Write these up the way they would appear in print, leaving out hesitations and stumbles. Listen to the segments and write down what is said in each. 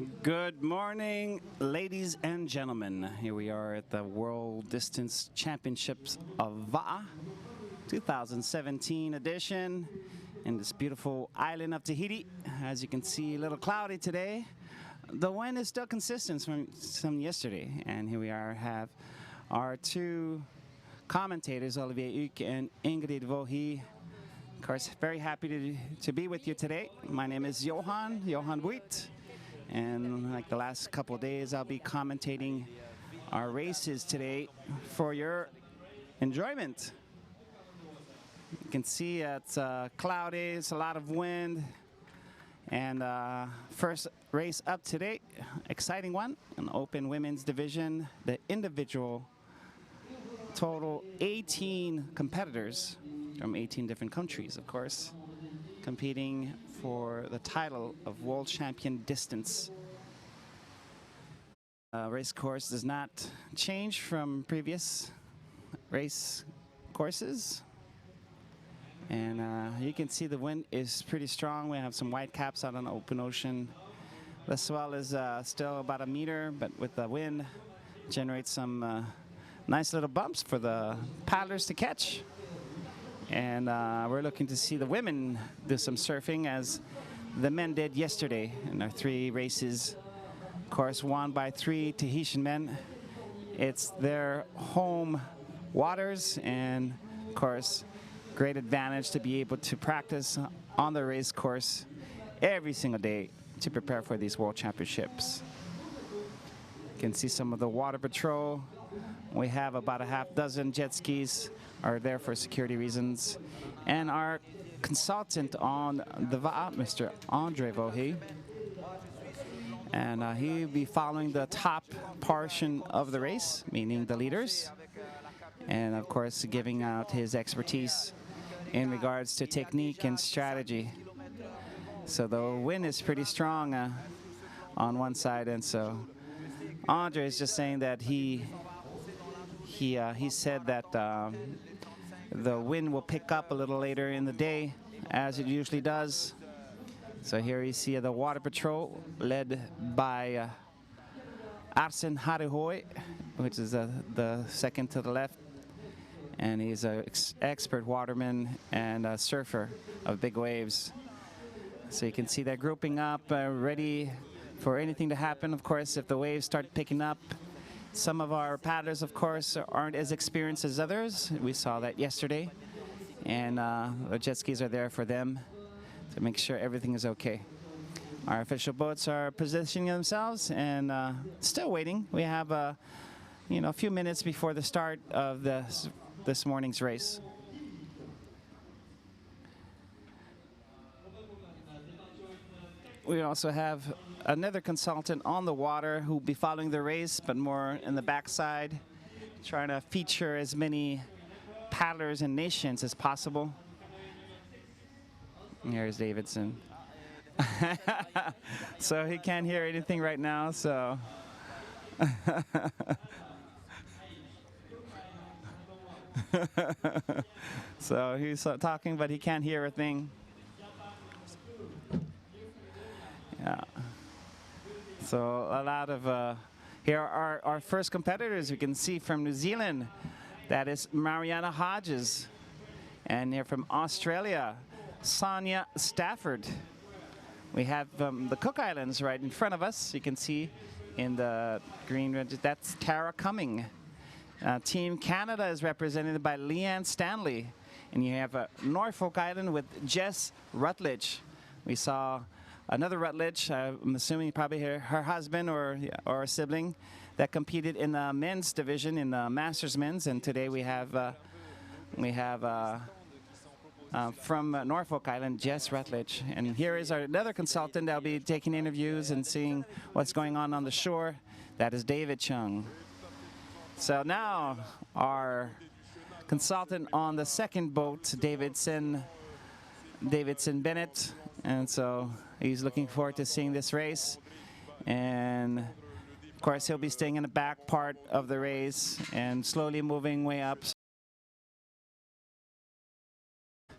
Good morning, ladies and gentlemen. Here we are at the World Distance Championships of Va'a 2017 edition in this beautiful island of Tahiti. As you can see, a little cloudy today. The wind is still consistent from yesterday. And here we have our two commentators, Olivier Uck and Ingrid Vohi. Of course, very happy to be with you today. My name is Johan Buit. And like the last couple of days, I'll be commentating our races today for your enjoyment. You can see it's cloudy, it's a lot of wind. And first race up today, exciting one, an open women's division, the individual, total 18 competitors from 18 different countries, of course, competing for the title of World Champion Distance. Race course does not change from previous race courses. And you can see the wind is pretty strong. We have some white caps out on the open ocean. The swell is still about a meter, but with the wind, generates some nice little bumps for the paddlers to catch. And we're looking to see the women do some surfing as the men did yesterday in our 3 races. Of course, won by 3 Tahitian men. It's their home waters and, of course, great advantage to be able to practice on the race course every single day to prepare for these World Championships. You can see some of the water patrol. We have about a half dozen jet skis are there for security reasons. And our consultant on the Va'a, Mr. Andre Vohi. And he'll be following the top portion of the race, meaning the leaders. And of course, giving out his expertise in regards to technique and strategy. So the wind is pretty strong on one side, and so Andre is just saying that he said that the wind will pick up a little later in the day, as it usually does. So here you see the water patrol led by Arsen Harihoi, which is the second to the left. And he's an expert waterman and a surfer of big waves. So you can see they're grouping up, ready for anything to happen. Of course, if the waves start picking up, some of our paddlers, of course, aren't as experienced as others. We saw that yesterday. And the jet skis are there for them to make sure everything is okay. Our official boats are positioning themselves and still waiting. We have a few minutes before the start of this morning's race. We also have another consultant on the water who will be following the race, but more in the backside, trying to feature as many paddlers and nations as possible. And here's Davidson. So he can't hear anything right now, so. So he's talking, but he can't hear a thing. Yeah. So a lot of, here are our first competitors you can see from New Zealand. That is Mariana Hodges. And here from Australia, Sonia Stafford. We have the Cook Islands right in front of us. You can see in the green, that's Tara Cumming. Team Canada is represented by Leanne Stanley. And you have Norfolk Island with Jess Rutledge. We saw another Rutledge, I'm assuming probably her husband or a sibling, that competed in the men's division in the Masters men's. And today we have from Norfolk Island, Jess Rutledge. And here is another consultant that will be taking interviews and seeing what's going on the shore. That is David Chung. So now our consultant on the second boat, Davidson Bennett. And so he's looking forward to seeing this race. And of course, he'll be staying in the back part of the race and slowly moving way up.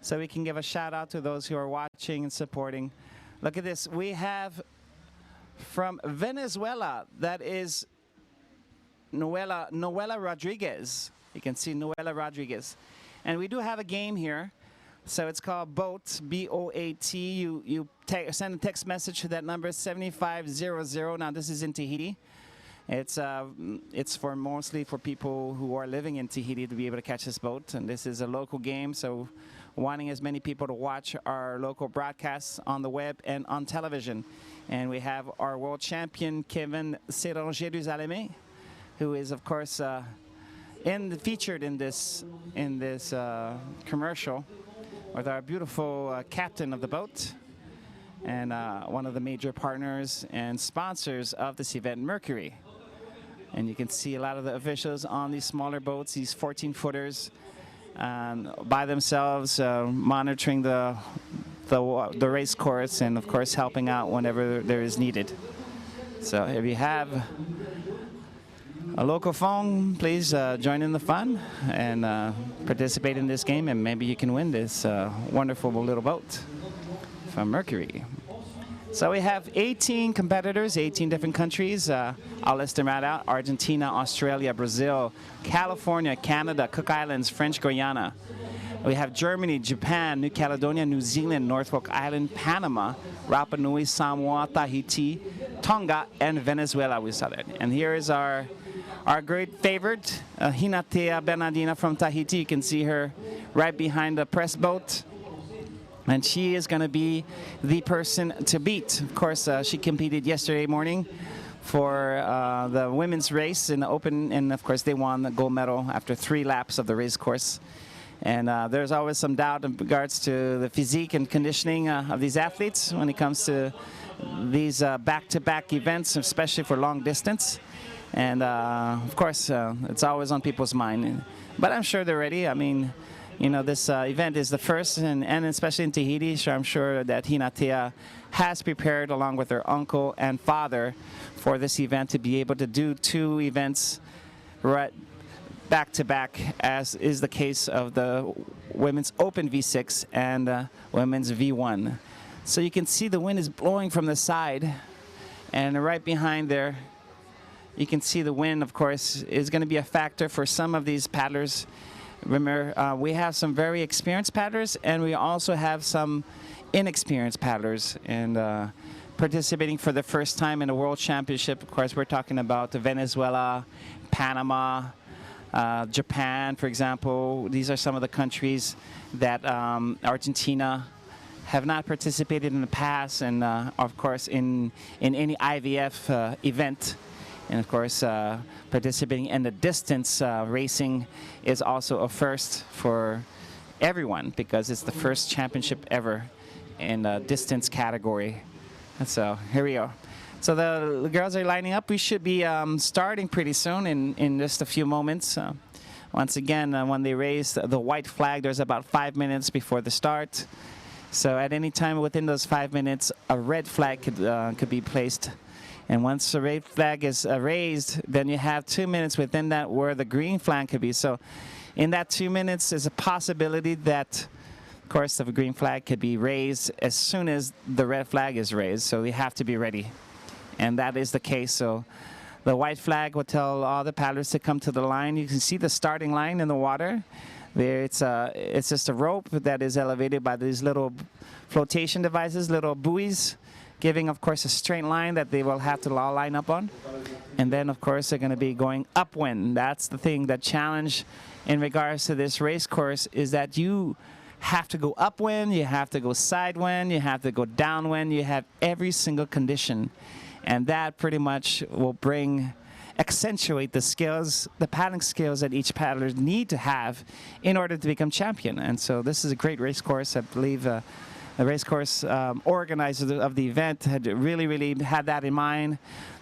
So we can give a shout out to those who are watching and supporting. Look at this. We have From Venezuela, that is Noela Rodriguez. You can see Noela Rodriguez. And we do have a game here. So it's called BOAT, B-O-A-T. You send a text message to that number, 7500. Now, this is in Tahiti. It's for mostly for people who are living in Tahiti to be able to catch this boat. And this is a local game, so wanting as many people to watch our local broadcasts on the web and on television. And we have our world champion, Kevin Séranger-Duzalemé, who is, of course, featured in this commercial with our beautiful captain of the boat and one of the major partners and sponsors of this event, Mercury. And you can see a lot of the officials on these smaller boats, these 14-footers, by themselves, monitoring the race course and, of course, helping out whenever there is needed. So if you have a local phone, please join in the fun and participate in this game, and maybe you can win this wonderful little boat from Mercury. So we have 18 competitors, 18 different countries. I'll list them right out: Argentina, Australia, Brazil, California, Canada, Cook Islands, French Guiana. We have Germany, Japan, New Caledonia, New Zealand, Norfolk Island, Panama, Rapa Nui, Samoa, Tahiti, Tonga, and Venezuela. We saw that. And here is our great favorite, Hinatea Bernardina from Tahiti. You can see her right behind the press boat. And she is going to be the person to beat. Of course, she competed yesterday morning for the women's race in the open, and of course they won the gold medal after 3 laps of the race course. And there's always some doubt in regards to the physique and conditioning of these athletes when it comes to these back-to-back events, especially for long distance. And of course, it's always on people's mind. But I'm sure they're ready. I mean, you know, this event is the first, and especially in Tahiti, so I'm sure that Hinatea has prepared, along with her uncle and father, for this event to be able to do 2 events right back to back, as is the case of the Women's Open V6 and Women's V1. So you can see the wind is blowing from the side, and right behind there, you can see the wind, of course, is going to be a factor for some of these paddlers. Remember, we have some very experienced paddlers, and we also have some inexperienced paddlers. And participating for the first time in a World Championship, of course, we're talking about Venezuela, Panama, Japan, for example. These are some of the countries that Argentina have not participated in the past, and of course, in any IVF event. And of course, participating in the distance racing is also a first for everyone, because it's the first championship ever in the distance category. And so here we go. So the girls are lining up. We should be starting pretty soon in just a few moments. Once again, when they raise the white flag, there's about 5 minutes before the start. So at any time within those 5 minutes, a red flag could be placed. And once the red flag is raised, then you have 2 minutes within that where the green flag could be. So in that 2 minutes, there's a possibility that, of course, the green flag could be raised as soon as the red flag is raised. So we have to be ready. And that is the case. So the white flag will tell all the paddlers to come to the line. You can see the starting line in the water. There, it's just a rope that is elevated by these little flotation devices, little buoys, giving, of course, a straight line that they will have to all line up on. And then, of course, they're going to be going upwind. That's the thing, the challenge in regards to this race course is that you have to go upwind, you have to go sidewind, you have to go downwind, you have every single condition. And that pretty much will accentuate the skills, the paddling skills that each paddler need to have in order to become champion. And so this is a great race course. I believe the race course organizers of the event had really had that in mind.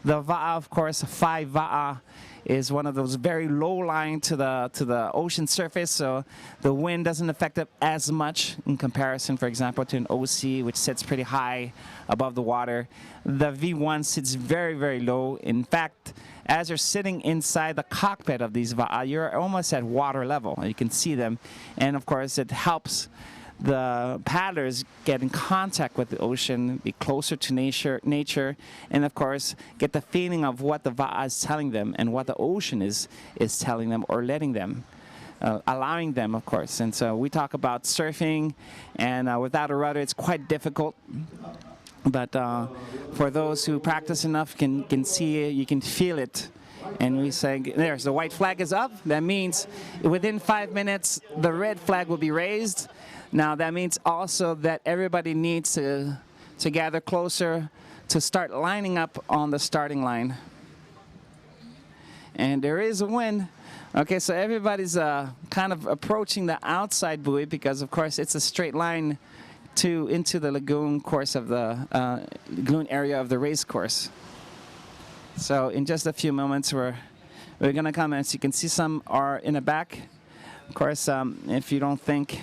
The va'a, of course, 5 va'a, is one of those very low lying to the ocean surface, so the wind doesn't affect it as much in comparison, for example, to an OC, which sits pretty high above the water. The V1 sits very low. In fact, as you're sitting inside the cockpit of these va'a, you're almost at water level. You can see them, and of course, it helps the paddlers get in contact with the ocean, be closer to nature, and of course get the feeling of what the va'a is telling them and what the ocean is telling them or letting them, allowing them, of course. And so we talk about surfing, and without a rudder it's quite difficult. But for those who practice enough, can see it, you can feel it. And we say, there's the white flag is up. That means within 5 minutes, the red flag will be raised. Now, that means also that everybody needs to gather closer to start lining up on the starting line. And there is a wind. Okay, so everybody's kind of approaching the outside buoy because, of course, it's a straight line into the lagoon course of the lagoon area of the race course. So in just a few moments, we're going to come, as you can see, some are in the back. Of course, if you don't think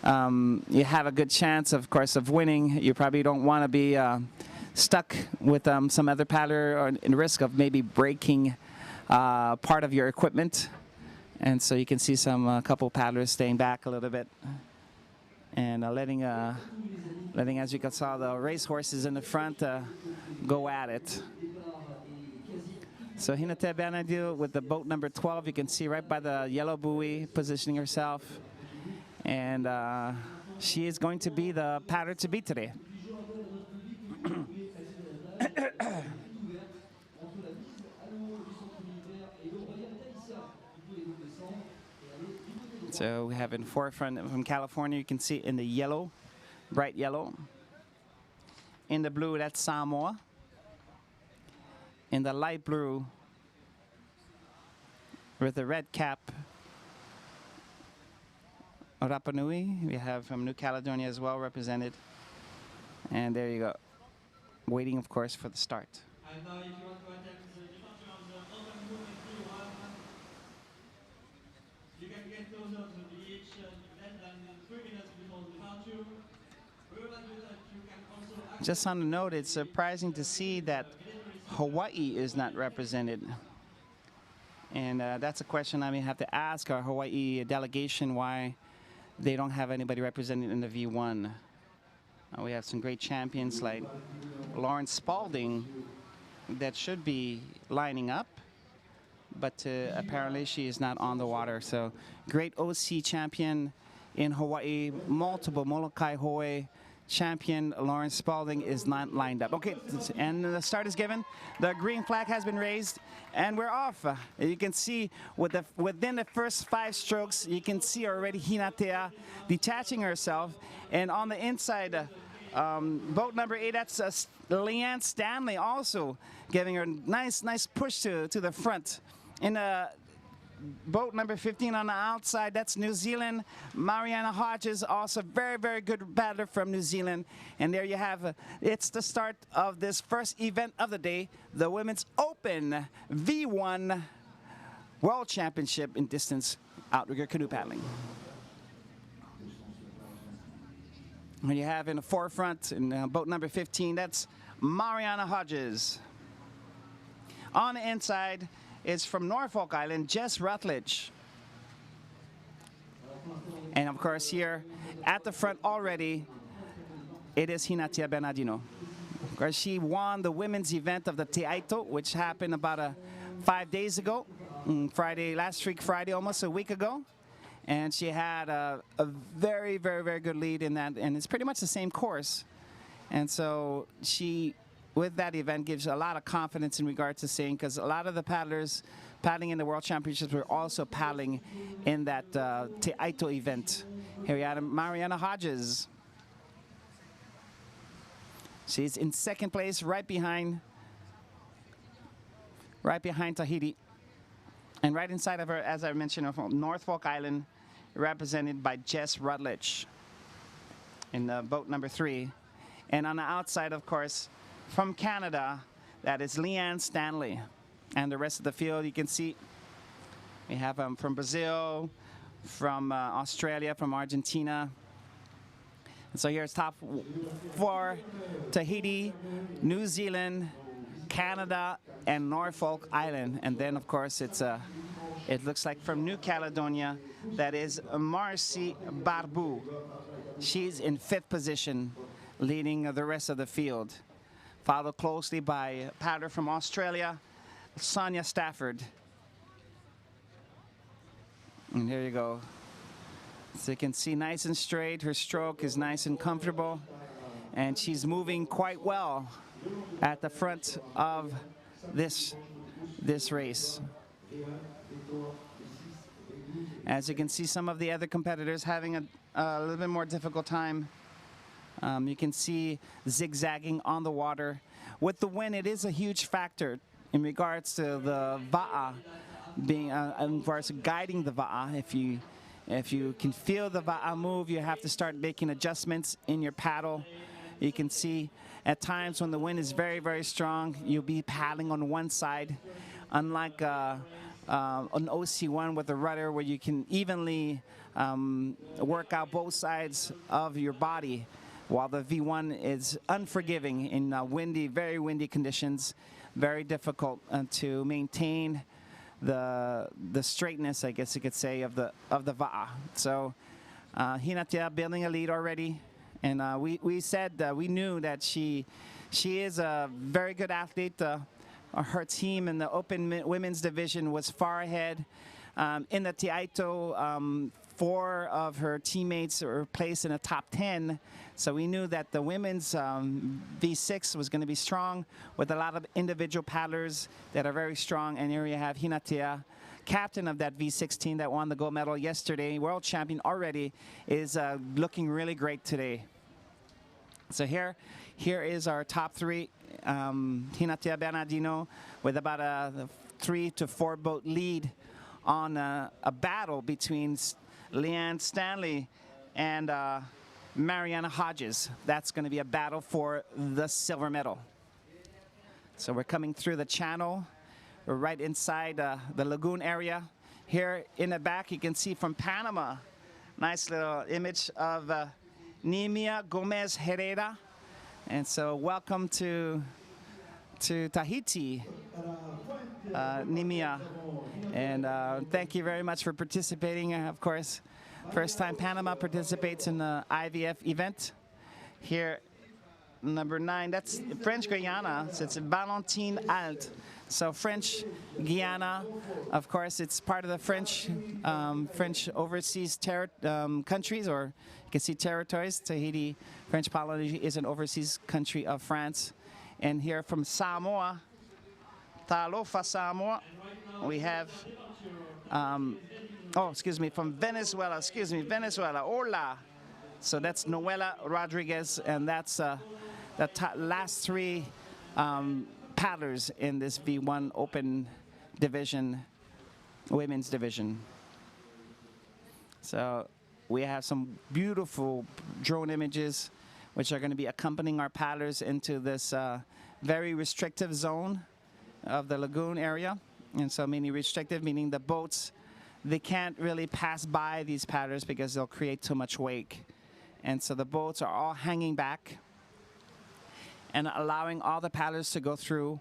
you have a good chance, of course, of winning, you probably don't want to be stuck with some other paddler or in risk of maybe breaking part of your equipment. And so you can see some couple paddlers staying back a little bit and letting, as you can saw, the race horses in the front go at it. So Hinatea Bernardino with the boat number 12, you can see right by the yellow buoy positioning herself. And she is going to be the paddler to beat today. So we have in forefront from California, you can see in the yellow, bright yellow. In the blue, that's Samoa. In the light blue, with the red cap, Rapa Nui. We have from New Caledonia as well represented. And there you go. Waiting, of course, for the start. And if you want to attempt the departure of the open movement V1, you can get closer to the beach less than 3 minutes before departure. Remember that you can also... Just on the note, it's surprising to see that Hawaii is not represented. And that's a question I may have to ask our Hawaii delegation why they don't have anybody represented in the V1. We have some great champions like Lauren Spalding that should be lining up, but apparently she is not on the water. So great OC champion in Hawaii, multiple Molokai Hoe champion Lauren Spalding is not lined up. Okay, and the start is given. The green flag has been raised, and we're off. You can see within the first 5 strokes, you can see already Hinatea detaching herself. And on the inside, boat number 8, that's Leanne Stanley also giving her a nice push to the front. In boat number 15 on the outside, that's New Zealand. Mariana Hodges, also very good paddler from New Zealand. And there you have, it's the start of this first event of the day, the Women's Open V1 World Championship in distance outrigger canoe paddling. And you have in the forefront, in boat number 15, that's Mariana Hodges. On the inside, is from Norfolk Island, Jess Rutledge. And of course here at the front already, it is Hinatea Bernardino. Of course she won the women's event of the Te Aito, which happened about 5 days ago, last week Friday, almost a week ago. And she had a very good lead in that, and it's pretty much the same course. And so she, with that event, gives a lot of confidence in regard to seeing, because a lot of the paddlers paddling in the World Championships were also paddling in that Te Aito event. Here we have Mariana Hodges. She's in second place, right behind Tahiti. And right inside of her, as I mentioned, from Norfolk Island, represented by Jess Rutledge in boat number 3. And on the outside, of course, from Canada, that is Leanne Stanley. And the rest of the field, you can see, we have from Brazil, from Australia, from Argentina. And so here's top 4, Tahiti, New Zealand, Canada, and Norfolk Island. And then, of course, it's It looks like from New Caledonia, that is Marcy Barbu. She's in 5th position, leading the rest of the field. Followed closely by a paddler from Australia, Sonia Stafford. And here you go. So you can see nice and straight. Her stroke is nice and comfortable. And she's moving quite well at the front of this race. As you can see, some of the other competitors having a little bit more difficult time. You can see zigzagging on the water. With the wind, it is a huge factor in regards to the va'a being, in regards to guiding the va'a. If you can feel the va'a move, you have to start making adjustments in your paddle. You can see at times when the wind is very, very strong, you'll be paddling on one side, unlike an OC1 with a rudder where you can evenly work out both sides of your body, while the V1 is unforgiving in windy, very windy conditions, very difficult to maintain the straightness, I guess you could say, of the va'a. So Hinatea building a lead already, and we said we knew that she is a very good athlete. Her team in the open women's division was far ahead. In the Tiaito, 4 of her teammates were placed in the top 10. So we knew that the women's V6 was going to be strong with a lot of individual paddlers that are very strong. And here you have Hinatea, captain of that V6 team that won the gold medal yesterday, world champion already, is looking really great today. So here is our top 3. Hinatea Bernardino with about a 3 to 4 boat lead on a battle between Leanne Stanley and Mariana Hodges. That's going to be a battle for the silver medal. So we're coming through the channel. We're right inside the lagoon area. Here in the back, you can see from Panama, nice little image of Nimia Gomez Herrera. And so welcome to Tahiti, Nimia. And thank you very much for participating. Of course, first time Panama participates in the IVF event. Here, number 9, that's French Guyana. So it's Valentine Alt. So French Guyana, of course, it's part of the French overseas countries, or you can see territories. Tahiti, French Polynesia is an overseas country of France. And here from Samoa, Talofa, Samoa, we have, from Venezuela, Venezuela, hola. So that's Noela Rodriguez, and that's the last 3 paddlers in this V1 open division, women's division. So we have some beautiful drone images which are going to be accompanying our paddlers into this very restrictive zone of the lagoon area. And so meaning restrictive, meaning the boats, they can't really pass by these paddlers because they'll create too much wake. And so the boats are all hanging back and allowing all the paddlers to go through.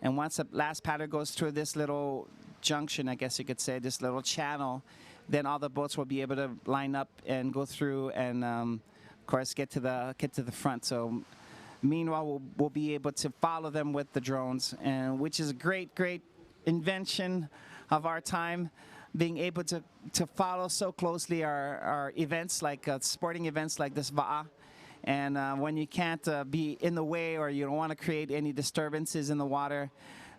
And once the last paddler goes through this little junction, I guess you could say, this little channel, then all the boats will be able to line up and go through and, of course, get to the front. So meanwhile, we'll be able to follow them with the drones, and which is a great invention of our time, being able to follow so closely our events, like sporting events like this va'a. And when you can't be in the way, or you don't want to create any disturbances in the water,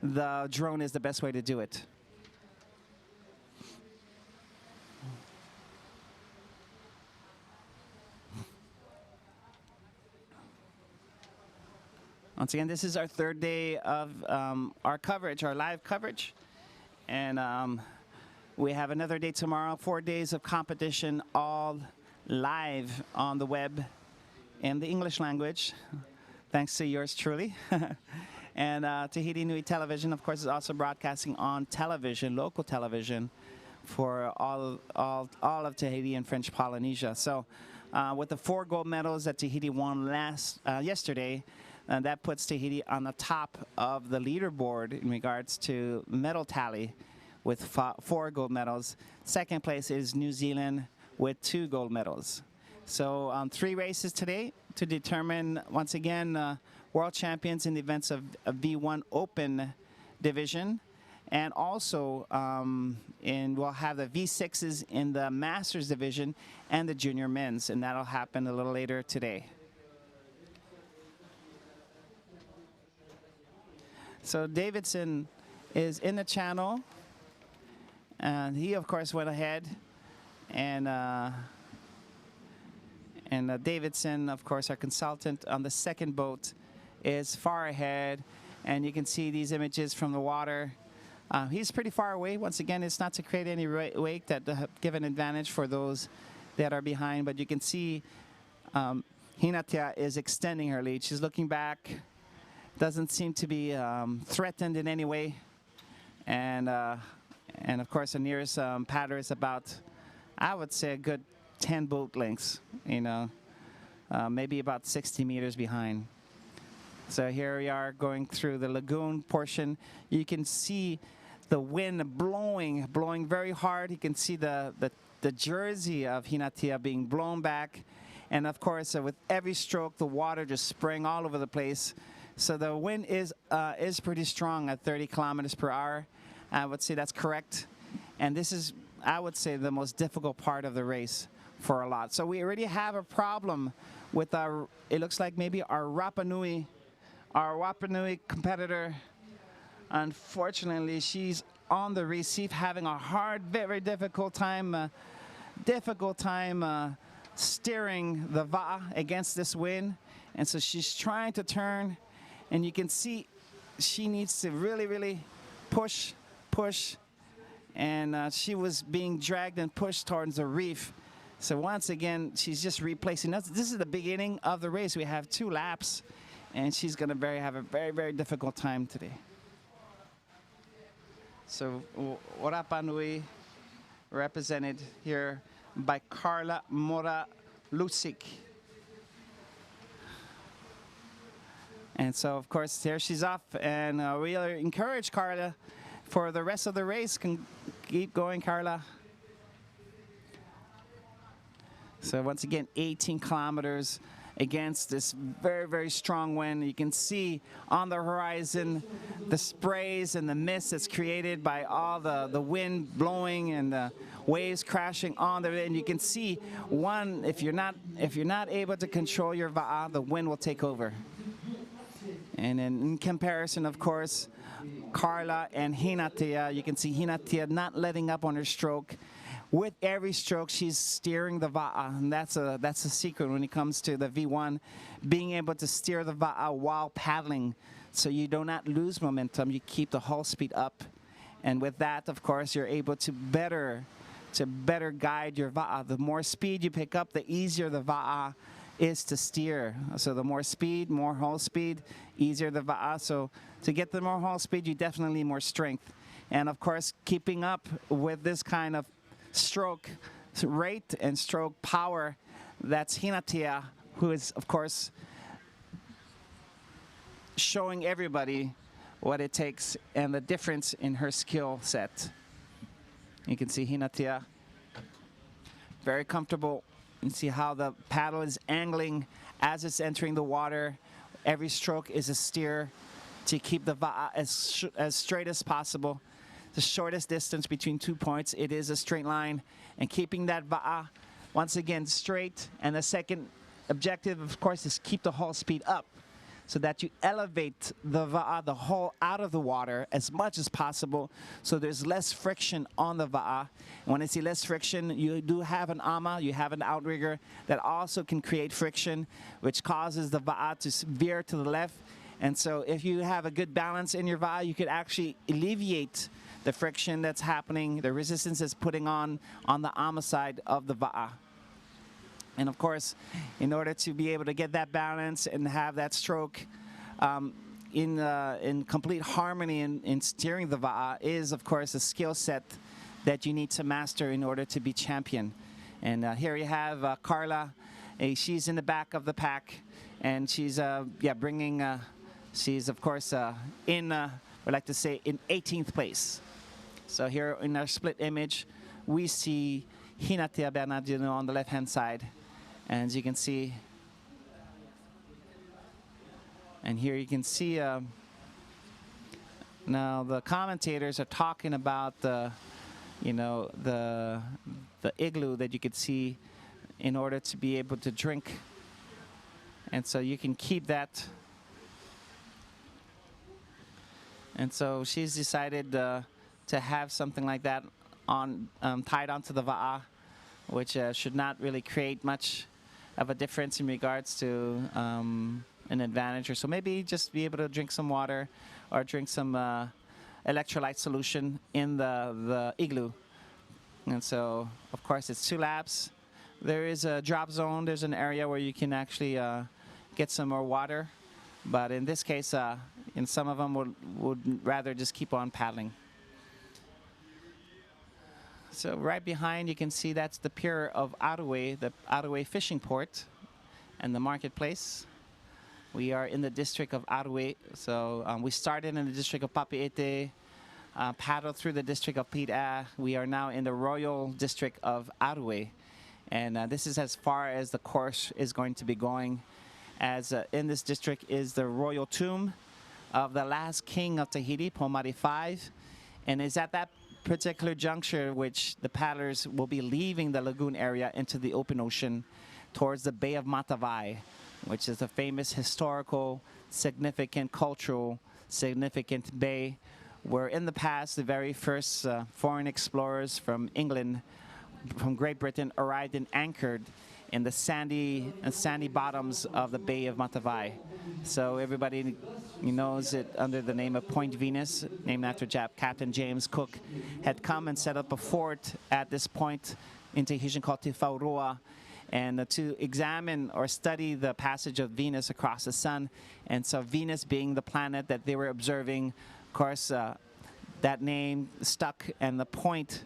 the drone is the best way to do it. Once again, this is our 3rd day of our coverage, our live coverage. And we have another day tomorrow, 4 days of competition, all live on the web in the English language, thanks to yours truly. And Tahiti Nui Television, of course, is also broadcasting on television, local television, for all of Tahiti and French Polynesia. So with the 4 gold medals that Tahiti won yesterday, that puts Tahiti on the top of the leaderboard in regards to medal tally, with 4 gold medals. Second place is New Zealand with 2 gold medals. So 3 races today to determine, once again, world champions in the events of V1 Open division. And also, we'll have the V6s in the Masters division and the junior men's, and that'll happen a little later today. So Davidson is in the channel, and he, of course, went ahead, and Davidson, of course, our consultant on the second boat, is far ahead, and you can see these images from the water. He's pretty far away. Once again, it's not to create any wake that give an advantage for those that are behind, but you can see Hinatea is extending her lead. She's looking back, doesn't seem to be threatened in any way, and of course the nearest paddler is about, I would say, a good 10 boat lengths, you know, maybe about 60 meters behind. So here we are going through the lagoon portion. You can see the wind blowing very hard. You can see the jersey of Hinatea being blown back. And of course, with every stroke, the water just spraying all over the place. So the wind is pretty strong at 30 kilometers per hour. I would say that's correct. And this is, I would say, the most difficult part of the race for a lot. So we already have a problem with our, it looks like maybe our Rapa Nui competitor. Unfortunately, she's on the receive, having a hard, very difficult time steering the Va'a against this wind. And so she's trying to turn, and you can see she needs to really, really push, and she was being dragged and pushed towards the reef. So once again, she's just replacing us. This is the beginning of the race. We have 2 laps, and she's going to have a very, very difficult time today. So Rapa Nui represented here by Carla Mora Lusik. And so, of course, there she's off, and we encourage Carla for the rest of the race. Keep going, Carla. So once again, 18 kilometers against this very, very strong wind. You can see on the horizon the sprays and the mist that's created by all the wind blowing and the waves crashing on the wind. You can see one, if you're not able to control your Va'a, the wind will take over. And then in comparison, of course, Carla and Hinatea, you can see Hinatea not letting up on her stroke. With every stroke, she's steering the Va'a, and that's a secret when it comes to the V1, being able to steer the Va'a while paddling, so you do not lose momentum. You keep the hull speed up, and with that, of course, you're able to better guide your Va'a. The more speed you pick up, the easier the Va'a is to steer. So the more speed, more hull speed, easier the Va'a. So to get the more hull speed, you definitely need more strength, and of course, keeping up with this kind of stroke rate and stroke power, that's Hinatea, who is, of course, showing everybody what it takes and the difference in her skill set. You can see Hinatea very comfortable. You can see how the paddle is angling as it's entering the water. Every stroke is a steer to keep the Va'a as straight as possible. The shortest distance between 2 points, it is a straight line, and keeping that Va'a once again straight. And the second objective, of course, is keep the hull speed up so that you elevate the Va'a, the hull, out of the water as much as possible, so there's less friction on the Va'a. And when I say less friction, you do have an ama, you have an outrigger that also can create friction, which causes the Va'a to veer to the left. And so if you have a good balance in your Va'a, you could actually alleviate the friction that's happening, the resistance it's putting on the ama side of the Va'a. And of course, in order to be able to get that balance and have that stroke in complete harmony in steering the Va'a is, of course, a skill set that you need to master in order to be champion. And here you have Carla. She's in the back of the pack, and she's she's, of course, we like to say, in 18th place. So here in our split image, we see Hinatea Bernardino on the left-hand side. And as you can see, and here you can see, now the commentators are talking about the, the igloo that you could see in order to be able to drink. And so you can keep that. And so she's decided to have something like that on tied onto the va'a, which should not really create much of a difference in regards to an advantage. Or so maybe just be able to drink some water or drink some electrolyte solution in the igloo. And so, of course, it's 2 laps. There is a drop zone. There's an area where you can actually get some more water. But in this case, in some of them would rather just keep on paddling. So right behind, you can see that's the pier of Arue, the Arue fishing port and the marketplace. We are in the district of Arue. So we started in the district of Papeete, paddled through the district of Pida. We are now in the royal district of Arue. And this is as far as the course is going to be going, as in this district is the royal tomb of the last king of Tahiti, Pomare V. And it's at that particular juncture which the paddlers will be leaving the lagoon area into the open ocean towards the Bay of Matavai, which is a famous historical, significant, cultural, significant bay where in the past the very first foreign explorers from England, from Great Britain, arrived and anchored in the sandy bottoms of the Bay of Matavai. So everybody knows it under the name of Point Venus, named after Captain James Cook, had come and set up a fort at this point in Tahitian called Te Whauroa, and to examine or study the passage of Venus across the sun. And so Venus being the planet that they were observing, of course, that name stuck, and the point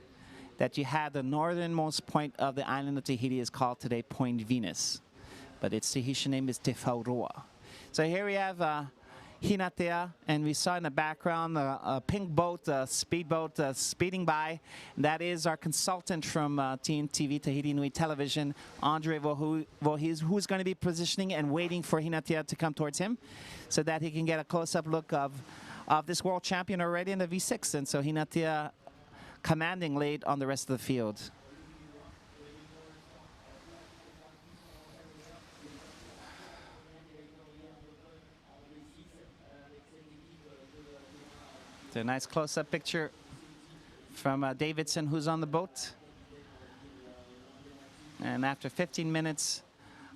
that you had, the northernmost point of the island of Tahiti, is called today Point Venus. But its Tahitian name is Te Whauroa. So here we have Hinatea, and we saw in the background a pink boat, a speedboat speeding by. That is our consultant from TNTV, Tahiti Nui Television, Andre Voorhees, who's going to be positioning and waiting for Hinatea to come towards him so that he can get a close-up look of this world champion already in the V6. And so Hinatea commanding late on the rest of the field. It's a nice close-up picture from Davidson, who's on the boat. And after 15 minutes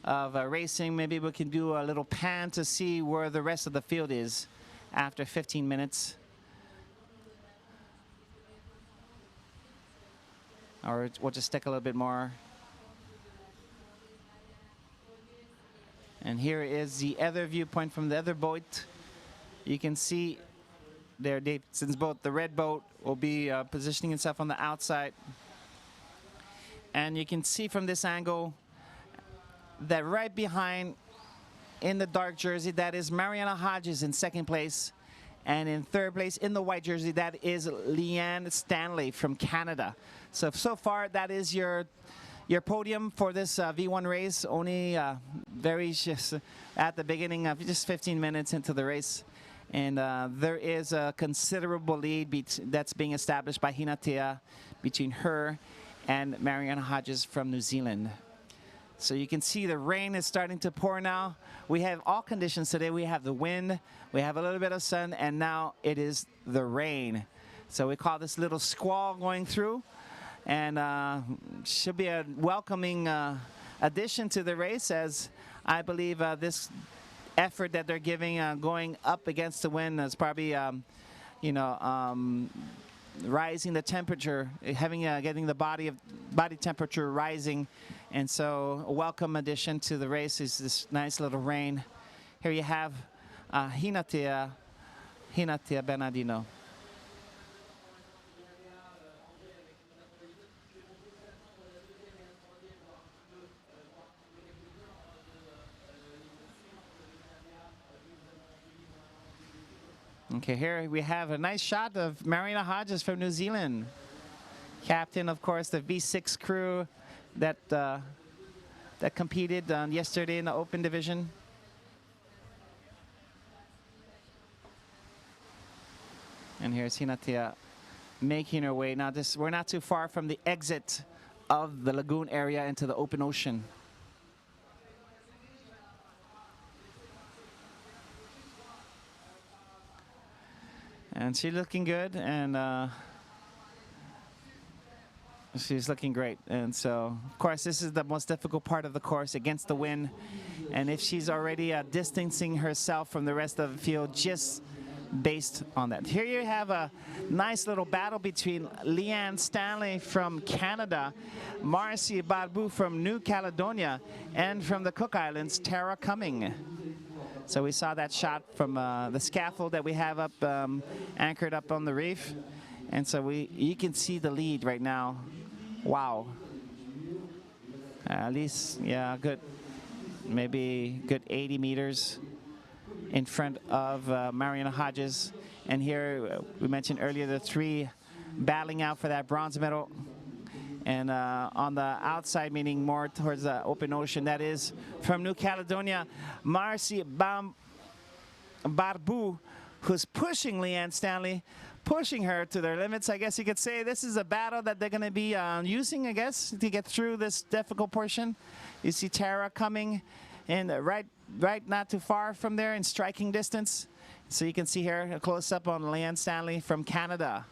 of racing, maybe we can do a little pan to see where the rest of the field is after 15 minutes. Or we'll just stick a little bit more. And here is the other viewpoint from the other boat. You can see there Davidson's boat, the red boat, will be positioning itself on the outside. And you can see from this angle that right behind in the dark jersey, that is Mariana Hodges in 2nd place. And in 3rd place in the white jersey, that is Leanne Stanley from Canada. So far, that is your podium for this V1 race. Only very just at the beginning of just 15 minutes into the race. And there is a considerable lead that's being established by Hinatea between her and Mariana Hodges from New Zealand. So you can see the rain is starting to pour now. We have all conditions today. We have the wind, we have a little bit of sun, and now it is the rain. So we call this little squall going through, and should be a welcoming addition to the race, as I believe this effort that they're giving going up against the wind is probably, rising the temperature, getting the body temperature rising. And so a welcome addition to the race is this nice little rain. Here you have Hinatea Bernardino. Okay, here we have a nice shot of Mariana Hodges from New Zealand. Captain, of course, the V6 crew that that competed yesterday in the open division. And here's Hinatea making her way. Now we're not too far from the exit of the lagoon area into the open ocean. And she's looking good, and she's looking great. And so, of course, this is the most difficult part of the course, against the wind. And if she's already distancing herself from the rest of the field just based on that. Here you have a nice little battle between Leanne Stanley from Canada, Marcy Barbu from New Caledonia, and from the Cook Islands, Tara Cumming. So we saw that shot from the scaffold that we have up, anchored up on the reef. And so you can see the lead right now. Wow. At least, yeah, maybe good 80 meters in front of Mariana Hodges. And here, we mentioned earlier, the three battling out for that bronze medal. And on the outside, meaning more towards the open ocean, that is from New Caledonia, Marcy Barbu, who's pushing Leanne Stanley, pushing her to their limits. I guess you could say this is a battle that they're going to be using, I guess, to get through this difficult portion. You see Tara coming in right not too far from there in striking distance. So you can see here a close-up on Leanne Stanley from Canada.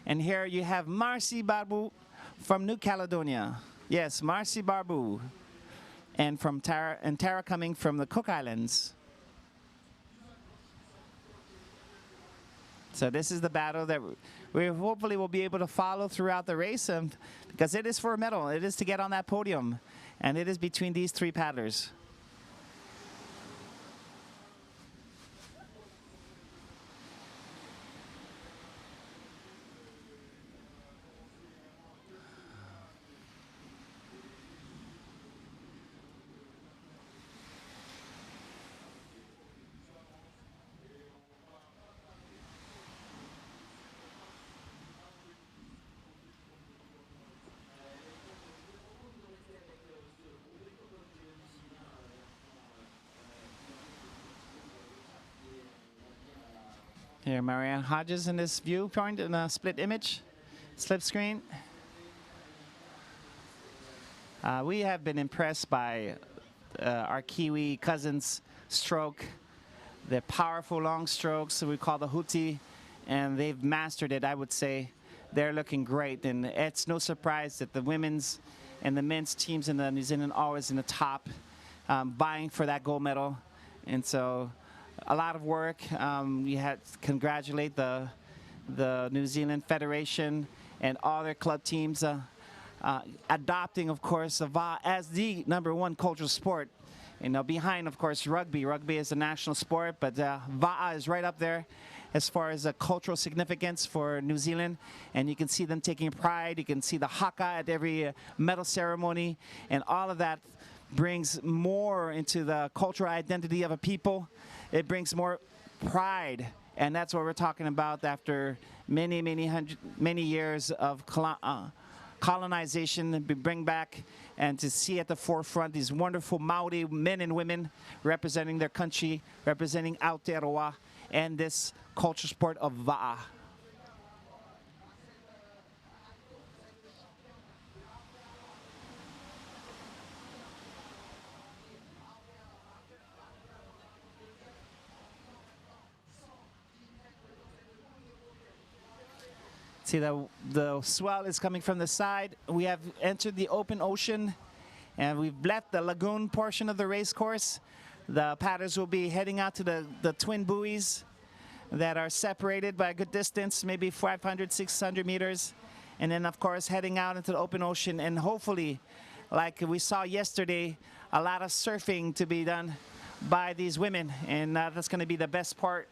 And here you have Marcy Barbu from New Caledonia. Yes, Marcy Barbu. And from Tara coming from the Cook Islands. So this is the battle that we hopefully will be able to follow throughout the race, because it is for a medal. It is to get on that podium. And it is between these three paddlers. Here, Marianne Hodges in this viewpoint in a split image, slip screen. We have been impressed by our Kiwi cousins' stroke. They're powerful long strokes, we call the huti, and they've mastered it, I would say. They're looking great, and it's no surprise that the women's and the men's teams in the New Zealand are always in the top, vying for that gold medal. And so, a lot of work. You had to congratulate the New Zealand Federation and all their club teams adopting, of course, VA as the #1 cultural sport. You know, behind, of course, rugby. Rugby is a national sport, but VA is right up there as far as cultural significance for New Zealand. And you can see them taking pride. You can see the haka at every medal ceremony, and all of that brings more into the cultural identity of a people. It brings more pride, and that's what we're talking about after many years of colonization. We bring back and to see at the forefront these wonderful Maori men and women representing their country, representing Aotearoa, and this culture sport of va'a. See, the swell is coming from the side. We have entered the open ocean, and we've left the lagoon portion of the race course. The paddlers will be heading out to the twin buoys that are separated by a good distance, maybe 500, 600 meters. And then, of course, heading out into the open ocean, and hopefully, like we saw yesterday, a lot of surfing to be done by these women. And that's going to be the best part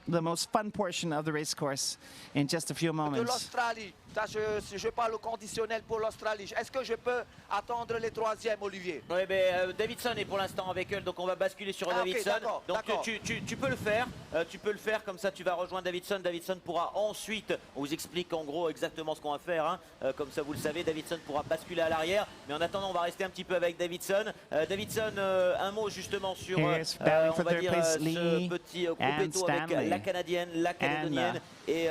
the most fun portion of the race course in just a few De moments. l'Australie, ça, je parle au conditionnel pour l'Australie. Est-ce que je peux attendre les troisièmes, Olivier? Oui, mais Davidson est pour l'instant avec elle, donc on va basculer sur Ah, ok, Davidson. d'accord, Donc d'accord. tu peux le faire, comme ça tu vas rejoindre Davidson. Davidson pourra ensuite, on vous explique en gros exactement ce qu'on va faire, hein. Comme ça vous le savez, Davidson pourra basculer à l'arrière. Mais en attendant, on va rester un petit peu avec Davidson. Davidson, un mot justement sur Here's battling on for va third dire place, ce Lee petit and groupetto avec Stanley. la Canadienne, la Calédonienne et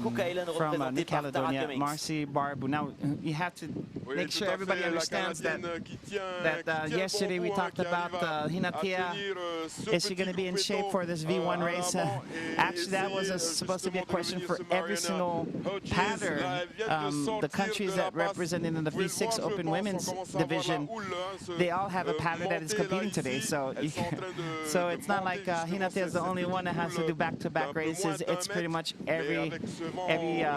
Cook Island From représentée New par Tara Caledonia, Cummings. Marcy Barbu. Now, you have to Oui, make tout sure à everybody fait, la understands that, Canadienne qui tient yesterday le we bon bout, hein, talked qui arrive about à Hinatea. tenir, ce Is she petit going to be in groupetto, shape for this V1 à race? l'avant et Actually, that was essayer, supposed to be a justement, de question revenir for sur every Mariana single Hodges. pattern. Là, elle vient de The sortir countries de la that passe. represented in the Vous pouvez le V6 voir, je Open pense, on Women's commence à voir la division, houle, hein, se, they all have a pattern that is monter là competing today. ici. So, Elles sont en train de- so de it's not monter like justement Hinatea is the cette only one that has to houle do back-to-back d'un peu races. moins d'un It's pretty mètre, much mais every avec ce vent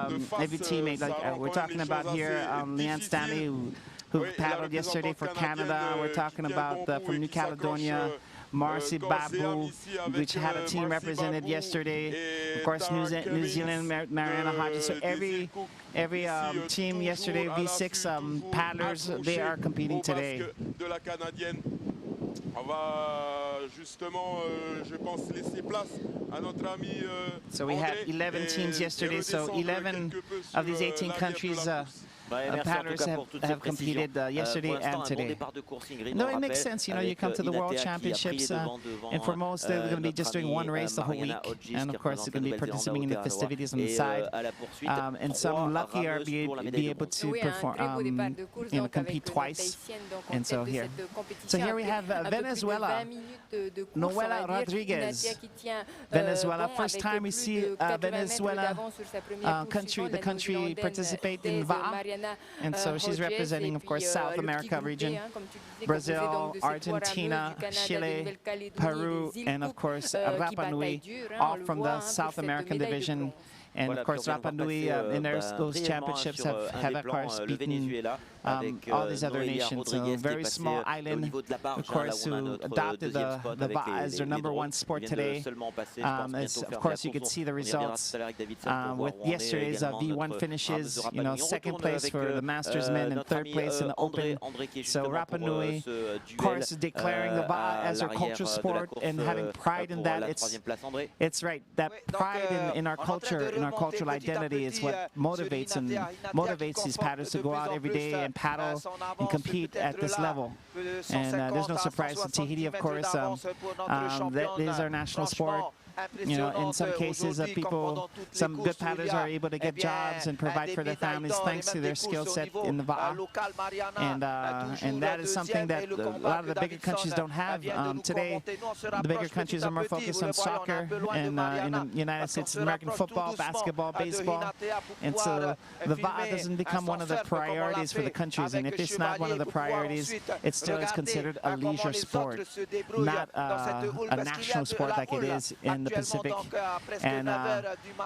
de face, every teammate. ça Like rend we're quand même talking les about choses here, assez Leanne Stanley, who Oui, la paddled yesterday for représentante Canada. canadienne, We're talking qui tient about bon bout from et New qui s'accroche, Caledonia, Marcy corps et âme Babu, ici avec, which had a team Marcy represented Babu yesterday. et Of course, New Tara Zealand, Cummings Mariana de- Hodges. So des every îles Cook. every Ici, team toujours yesterday, à V6 l'affût, toujours paddlers, they are accrochés competing au today. basque de la Canadienne. On va justement, je pense, laisser place à notre ami So we had André 11 teams et yesterday. So redescendre 11 quelque peu of these sur, 18 l'arrière de countries la course. Ouais, merci en tout paddlers cas pour toutes ces have précisions. competed yesterday Pour l'instant, and un bon today. départ de course, Ingrid, No, on it makes rappelle, sense. You know, you avec, come to the World Inatea qui a pris les Championships, devants devant, and for most, they're going to be notre just doing ami, one race the whole week. Mariana Hodges, And qui of course, they're going to be représente participating in the la Nouvelle-Zélande au festivities on the Ottawa. side. Et à la poursuite, And trois some lucky are rameuses pour la médaille be de able bronze. to Oui, un perform, très beau départ de course, donc compete avec twice. l'Haïtienne, donc en And so tête de here. cette compétition. So here we Après have un peu plus de Venezuela. 20 minutes de course, Noela on va dire, Rodriguez. Inatea qui tient, Venezuela, bon, first avec time we plus see de 80 mètres Venezuela d'avance sur sa première country, poursuivante, the la country Néo-Zélandaise participate in Thèse VA. Mariana And so she's Hodges, representing, et of course, puis, South le petit America groupé, region, hein, comme tu disais, Brazil, composé donc de ces trois Argentina, rameuses du Canada, de Chile, Nouvelle-Calédonie et Peru, des îles and of Cook, course qui Rapa bataillent Nui, dur, hein, on all le from voit, the hein, pour South cette American médaille de division. bronze. And Voilà, of course, puis on vient de Rapa Nui repasser, in those brièvement championships sur have, un des of plans, course, le beaten Venezuela, avec all these other Noelia nations. So Rodriguez qui est very passée, small au island, niveau de la barge, of hein, là course, où on a who notre adopted deuxième spot the avec VA as their les number drones. one sport Ils viennent de today. seulement passer, je pense, bientôt Of faire course, you la could see the course. On y reviendra results tout à l'heure avec Davidson pour voir with où en est yesterday's également V1 notre finishes. rameuse de Rapa Nui. On Second retourne place avec, for the Masters men and notre third ami, place in the Open. André qui est So justement Rapa pour Nui, ce of duel course, declaring the VA à as their l'arrière culture de la sport course, and having pride in pour that. la troisième place, André. It's right. That Oui, donc, pride in our on est en train culture, de in our remonter cultural petit à identity, is petit, what motivates sur and Inatea. Inatea qui motivates these conforte paddlers to de go plus out en every plus, day and paddle son and avance compete peut-être at this là, level. de And there's 150 no à surprise to 170 Tahiti, of course. d'avance pour notre That is our national sport. You know, in some cases, people, some good paddlers are able to get jobs and provide for their families thanks to their skill set in the VA. And that is something that a lot of the bigger countries don't have today. The bigger countries are more focused on soccer and in the United States, American football, basketball, baseball. And so the VA doesn't become one of the priorities for the countries. And if it's not one of the priorities, it still is considered a leisure sport, not a national sport like it is in the Pacific and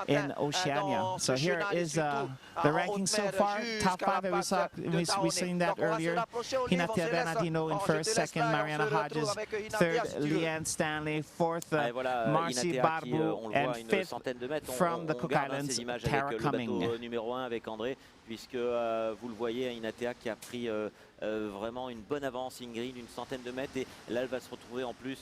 in Oceania. So here is the ranking so far. Top five that we seen that earlier. Hinatea Bernardino in first, second Mariana Hodges, third Leanne Stanley, fourth Marcy Barbu, and fifth from the Cook Islands, Tara Cummings. Numéro 1 avec André, puisque vous le voyez, Inatea qui a pris vraiment une bonne avance, Ingrid, une centaine de mètres, et là elle va se retrouver en plus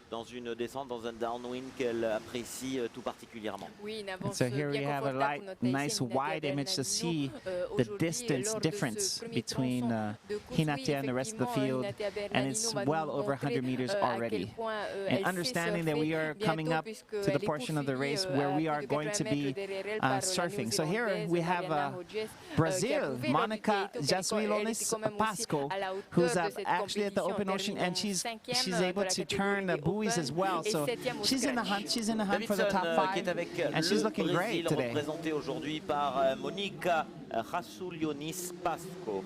dans une descente, dans un downwind qu'elle apprécie tout particulièrement. Oui, une avance So here we bien have a confortable pour notre nice Haïtienne, wide Inatea image to see Bernardino. the Aujourd'hui, distance lors de difference ce premier between tronçon de course, Hinatea and the rest of the effectivement, field, Inatea and it's Bernardino va well nous over 100 montrer, meters à quel already. point, And elle sait understanding that we are surfer coming bientôt, up puisque to the elle est portion of the race poursuivie, where we à are plus de going to 80 mètres be derrière elle par la surfing. So here Néo-Zélandaise we have Mariana Hodges, qui a Brazil, prouvé lors du Monica Keito qu'elle était Jasuilonis quand même aussi Pasco, à la hauteur who's de cette actually at the compétition, open ocean, and terminant she's cinquième able de la to catégorie turn the des buoys Open as well. et So septième au she's in the scratch. hunt. She's in the hunt for the top Qui est five, avec and she's le looking great Brésil, today. représenté aujourd'hui par Monica Jasuilonis Pasco.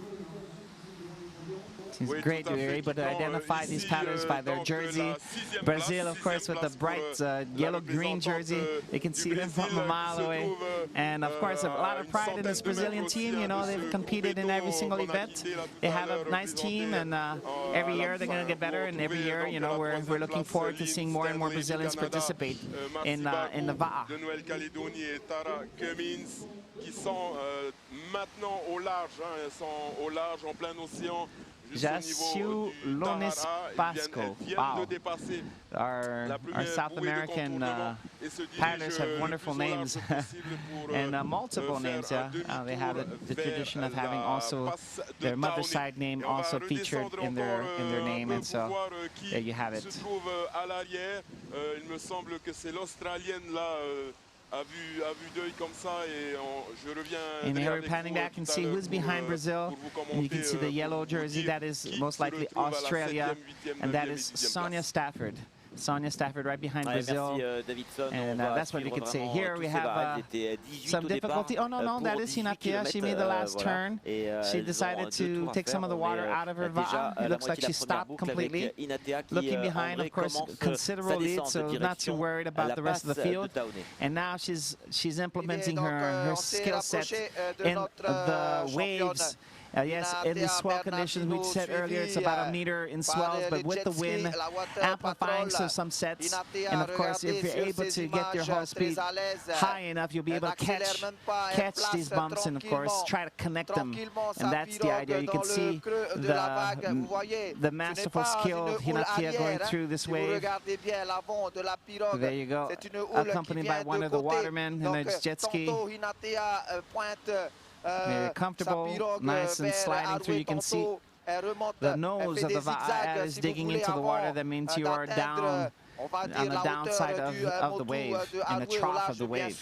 It's Oui, great. tout à We were fait, able qui to prend, identify these ici, paddlers by their donc, jersey. la 6e Brazil, place, of course, 6e with the place bright pour, la yellow green représentante, jersey. You can du see them from Brésil, a mile qui se away. trouve, And of course, a lot à of une pride in this centaine de Brazilian mètres team. aussi, You know, de they've ce competed in every Groupeto single qu'on a event. quitté là tout They à have a l'heure, nice team, présenté, and à every la year they're going to fin. get better. Vous And every retrouvez year, donc you à know, la we're troisième looking place, forward to Lynn seeing more and more Stanley du Brazilians Canada, participate in Marcy the Bakou VAA. de Nouvelle-Calédonie et Tara Cummins qui sont maintenant au large, hein, elles sont au large en plein océan. Jaciu Lones Pasco. Elles viennent Wow. de dépasser Our la première South bouée de American contournement et se dirigent paddlers have le wonderful plus au large names possible pour, and multiple faire names. un Yeah, they have demi-tour the tradition of vers having la also passe de their mother Downey. side name Et on va also featured redescendre in their encore, name, un peu and so pour voir, qui there you have it. se trouve à l'arrière. Il me semble que c'est l'Australienne là. À vue d'œil comme ça et je reviens And here we're avec panning vous, back and tout à see l'heure who's pour, behind Brazil. pour vous And you can commenter, see the pour yellow vous jersey. dire That is qui most se likely retrouve à la Australia. 7e, 8e, And that 9e et is 10e Sonia place. Stafford. Sonia Stafford right behind Brazil. Merci Davidson. And On va that's what we suivre could say. vraiment Here tous we ces have barrages. Ils étaient 18 some au départ, difficulty. Oh, no, pour that is 18 Hinakia. She made the last voilà. turn. Et, She elles ont decided deux tours to à take faire. some of the On water est, out of her déjà VAA. à It la looks like moitié de la she première stopped boucle completely. avec Inatea qui Looking behind, André of course, commence considerable sa lead, descente so not too direction worried à about la the rest of the passe de field. Downey. And now she's implementing donc, her on s'est skill set rapproché, de in notre, the championne. waves. Yes, in the swell conditions we said earlier, it's about a meter in swells, but with the wind amplifying so some sets. And of course, if you're able to get your hull speed high enough, you'll be able to catch these bumps and of course try to connect them. And that's the idea. You can see the masterful skill of Hinatia going through this wave. There you go, accompanied by one of the watermen in a jet ski. Very comfortable, nice and sliding through. You can see the nose of the VAA is digging into the water. That means you are down on the downside of the wave, in the trough of the wave.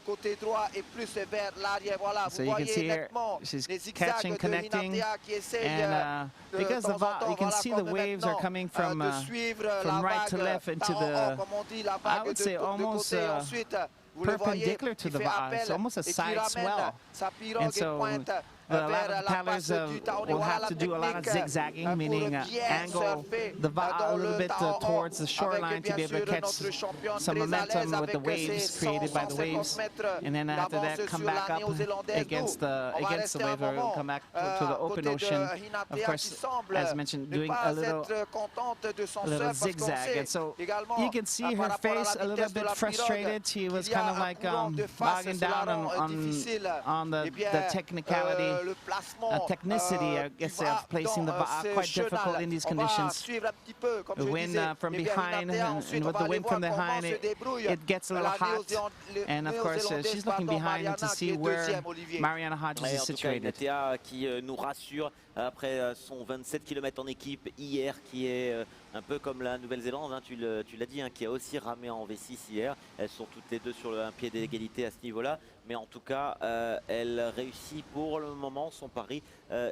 Côté droit et plus vers l'arrière. Voilà, So vous you can voyez see here, nettement she's les zigzags catching, de connecting, Hinatea qui essaye and because the you can see the waves are coming from right to left into the, I would say almost perpendicular to the VAA. It's almost a side swell. And so a lot of paddlers will have to do a lot of zigzagging, meaning angle the VAA a little bit towards the shoreline to be able to catch some momentum with the waves created by the waves. And then after that, come back up against the wave or come back to the open ocean. Of course, as mentioned, doing a little zigzag. And so you can see her face a little bit frustrated. She was kind of like bogging down on the technicality. Technicity, I guess, of placing the VAA quite difficult in these conditions. The wind from behind, and with the wind from behind, it gets a little hot. And of course, she's looking behind to see where Mariana Hodges is situated. Inatea qui nous rassure après son 27 km en équipe hier, qui est un peu comme la Nouvelle-Zélande, hein, tu l'as dit, hein, qui a aussi ramé en V6 hier. Elles sont toutes les deux sur un pied d'égalité à ce niveau-là. Mais en tout cas, elle réussit pour le moment son pari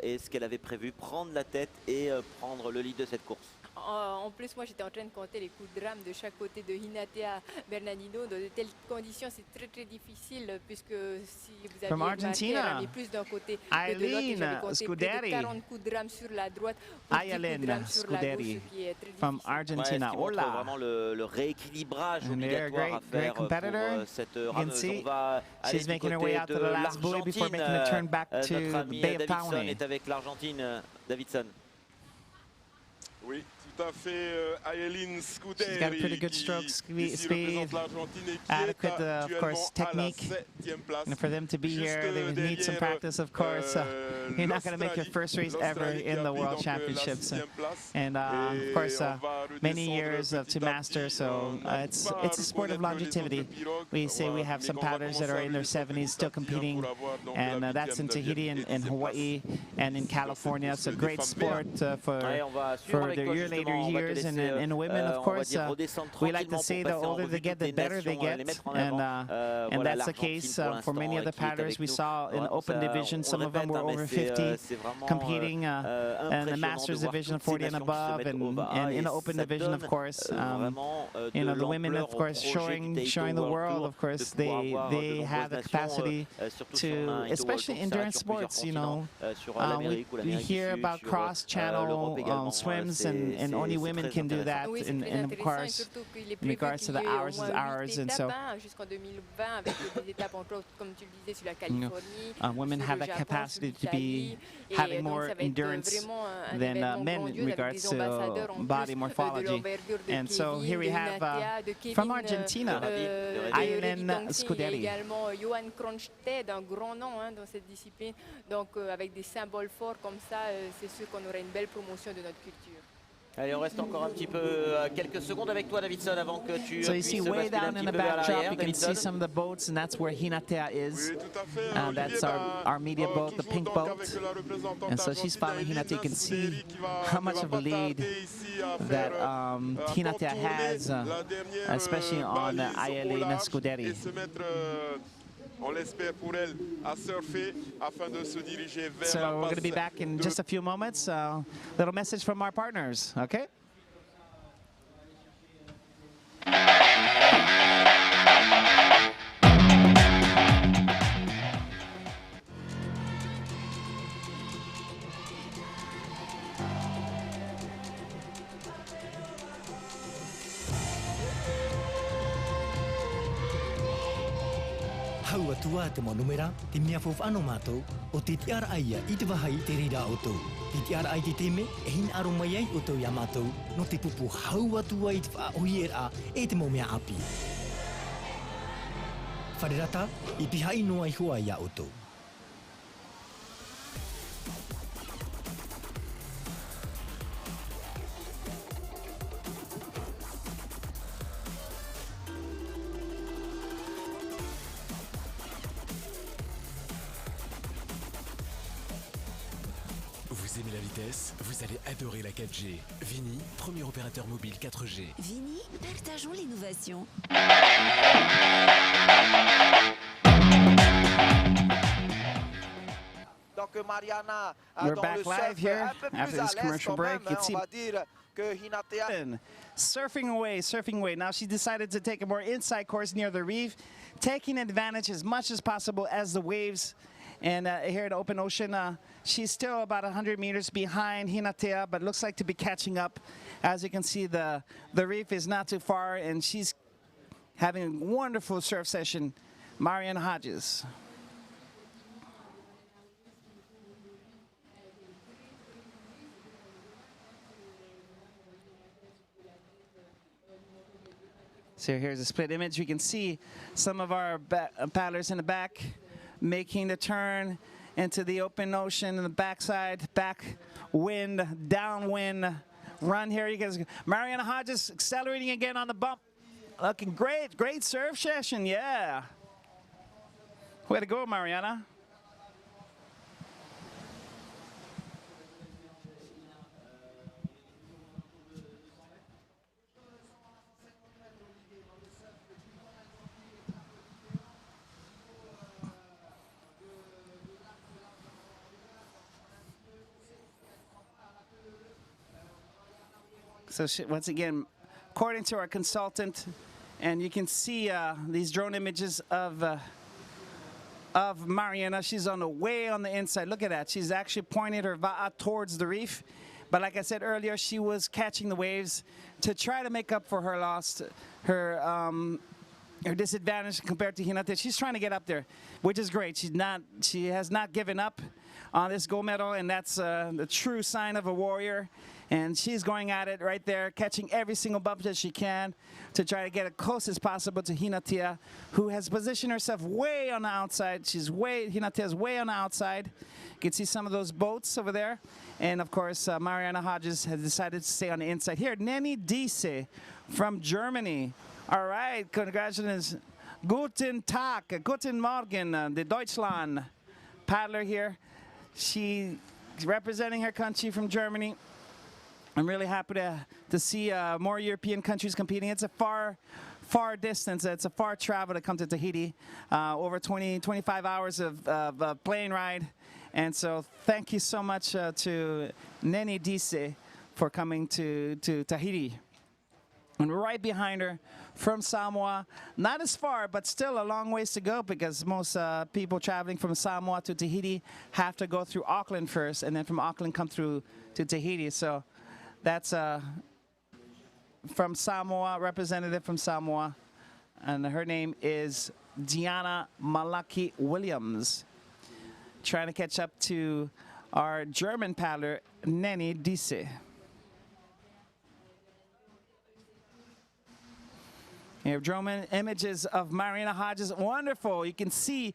et ce qu'elle avait prévu, prendre la tête et prendre le lead de cette course. En plus, moi, j'étais en train de compter les coups de rame de chaque côté de Hinatea Bernardino. Dans de telles conditions, c'est très, très difficile puisque si vous avez remarqué, elle a mis plus d'un côté que de l'autre. Et j'avais compté plus de 40 coups de rame sur la droite, plus de 10 coups de rame sur la gauche, ce qui est très from difficile. Argentina. Ouais, ce qui montre vraiment le rééquilibrage obligatoire à faire pour cette rameuse. On va aller du côté de l'Argentine. Notre ami Davidson est avec l'Argentine. Davidson. Oui, tout à fait. Ayeline Scuderi, She's got a pretty good stroke speed, l'Argentine, adequate, of course, technique. And for them to be here, they would need some practice, of course. You're not going to make your first race ever in the World Championships. And of course, many years to master, so it's a sport of longevity. We say we have some paddlers that are in their 70s still competing, and that's in Tahiti and in Hawaii and in California. It's a great sport for the yearly years, and in women, of course, we like to say the older they get, the better they get, and that's the case for many of the paddlers. We saw in the open division, some of them were over 50, competing in the Masters division, 40 and above, and in the open division, of course, the women, of course, showing the world, of course, they have the capacity to, especially endurance sports, we hear about cross-channel swims, and only women can do that, and of course, in regards to the hours is ours, and so women have that capacity to be having more endurance than men in regards to body morphology. And so here we have from Argentina, IVF Scuderi. Également Johan Kronstedt, un grand nom dans cette discipline. Donc avec des symboles forts comme ça, c'est sûr qu'on aurait une belle promotion de notre culture. Allez, on reste encore un petit peu, quelques secondes avec toi, Davidson, avant que tu So you puisses see way basculer un down in petit the peu vers backdrop, l'arrière, you can see Davidson. some of the boats, and that's where Hinatea is. Oui, tout à fait. That's our media boat, the pink boat. And so she's following Hinatea. You can see how much of a lead that Hinatea has, especially on ILA Scuderi. On l'espère pour elle à surfer afin de se diriger vers So la we're going to be passe back in de- just a few moments. Little message from our partners, okay? Hau atua te manumera, te mea fof ano mātou, o te tiara aia i te wahai te rira o tau. Te tiara ai te teme, e hin aro mai ai o tau ia mātou, no te pupu hau atua i te whaohi a e te momea api. Wharerata, i pihai noa i hoa ia o tau. Vous aimez la vitesse? Vous allez adorer la 4G. Vini, premier opérateur mobile 4G. Vini, partageons l'innovation. Donc Mariana, We're dans back le live surf, here un peu plus after à this l'aise commercial quand même, break. You on see- va dire que Hinatea. Surfing away. Now she decided to take a more inside course near the reef, taking advantage as much as possible as the waves. And here at Open Ocean, she's still about 100 meters behind Hinatea, but looks like to be catching up. As you can see, the reef is not too far, and she's having a wonderful surf session. Marianne Hodges. So here's a split image. We can see some of our paddlers in the back making the turn into the open ocean in the backside, back wind, downwind run here. You guys, Mariana Hodges accelerating again on the bump. Looking great surf session, yeah. Way to go, Mariana. So once again, according to our consultant, and you can see these drone images of Mariana. She's way on the inside. Look at that. She's actually pointing her va'a towards the reef. But like I said earlier, she was catching the waves to try to make up for her loss, her disadvantage compared to Hinata. She's trying to get up there, which is great. She has not given up on this gold medal, and that's the true sign of a warrior. And she's going at it right there, catching every single bump that she can to try to get as close as possible to Hinatea, who has positioned herself way on the outside. Hinatea's way on the outside. You can see some of those boats over there. And of course, Mariana Hodges has decided to stay on the inside. Here, Nenny Diese from Germany. All right, congratulations. Guten Tag, guten Morgen, the Deutschland paddler here. She representing her country from Germany. I'm really happy to see more European countries competing. It's a far distance. It's a far travel to come to Tahiti, over 25 hours of plane ride. And so thank you so much to Neni Dise for coming to Tahiti. And right behind her from Samoa, not as far, but still a long ways to go, because most people traveling from Samoa to Tahiti have to go through Auckland first, and then from Auckland come through to Tahiti. So that's from Samoa, representative from Samoa, and her name is Diana Malaki Williams, trying to catch up to our German paddler, Neni Dise. Here, drone images of Mariana Hodges, wonderful. You can see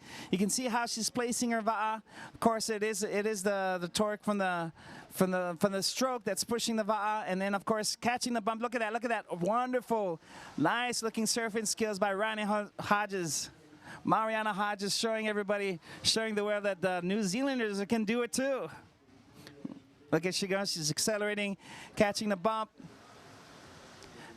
how she's placing her va'a. Of course, it is the torque from the stroke that's pushing the va'a, and then of course catching the bump. Look at that, wonderful, nice looking surfing skills by Mariana Hodges. Mariana Hodges showing everybody, showing the world that the New Zealanders can do it too. Look at she goes, she's accelerating, catching the bump.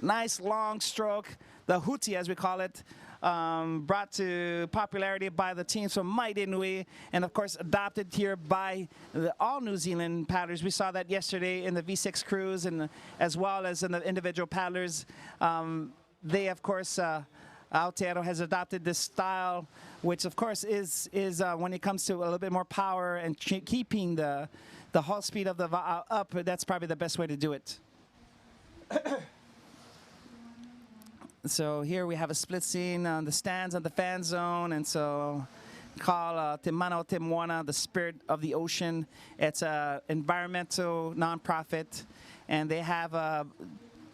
Nice long stroke. The huti, as we call it, brought to popularity by the teams from Maidenui, and of course adopted here by all New Zealand paddlers. We saw that yesterday in the V6 crews, and as well as in the individual paddlers. They, of course, Aotearoa has adopted this style, which of course is when it comes to a little bit more power and keeping the hull speed of the va'a up, that's probably the best way to do it. So here we have a split scene on the stands on the fan zone, and so called Te Mana Te Moana, the Spirit of the Ocean. It's an environmental nonprofit, and they have a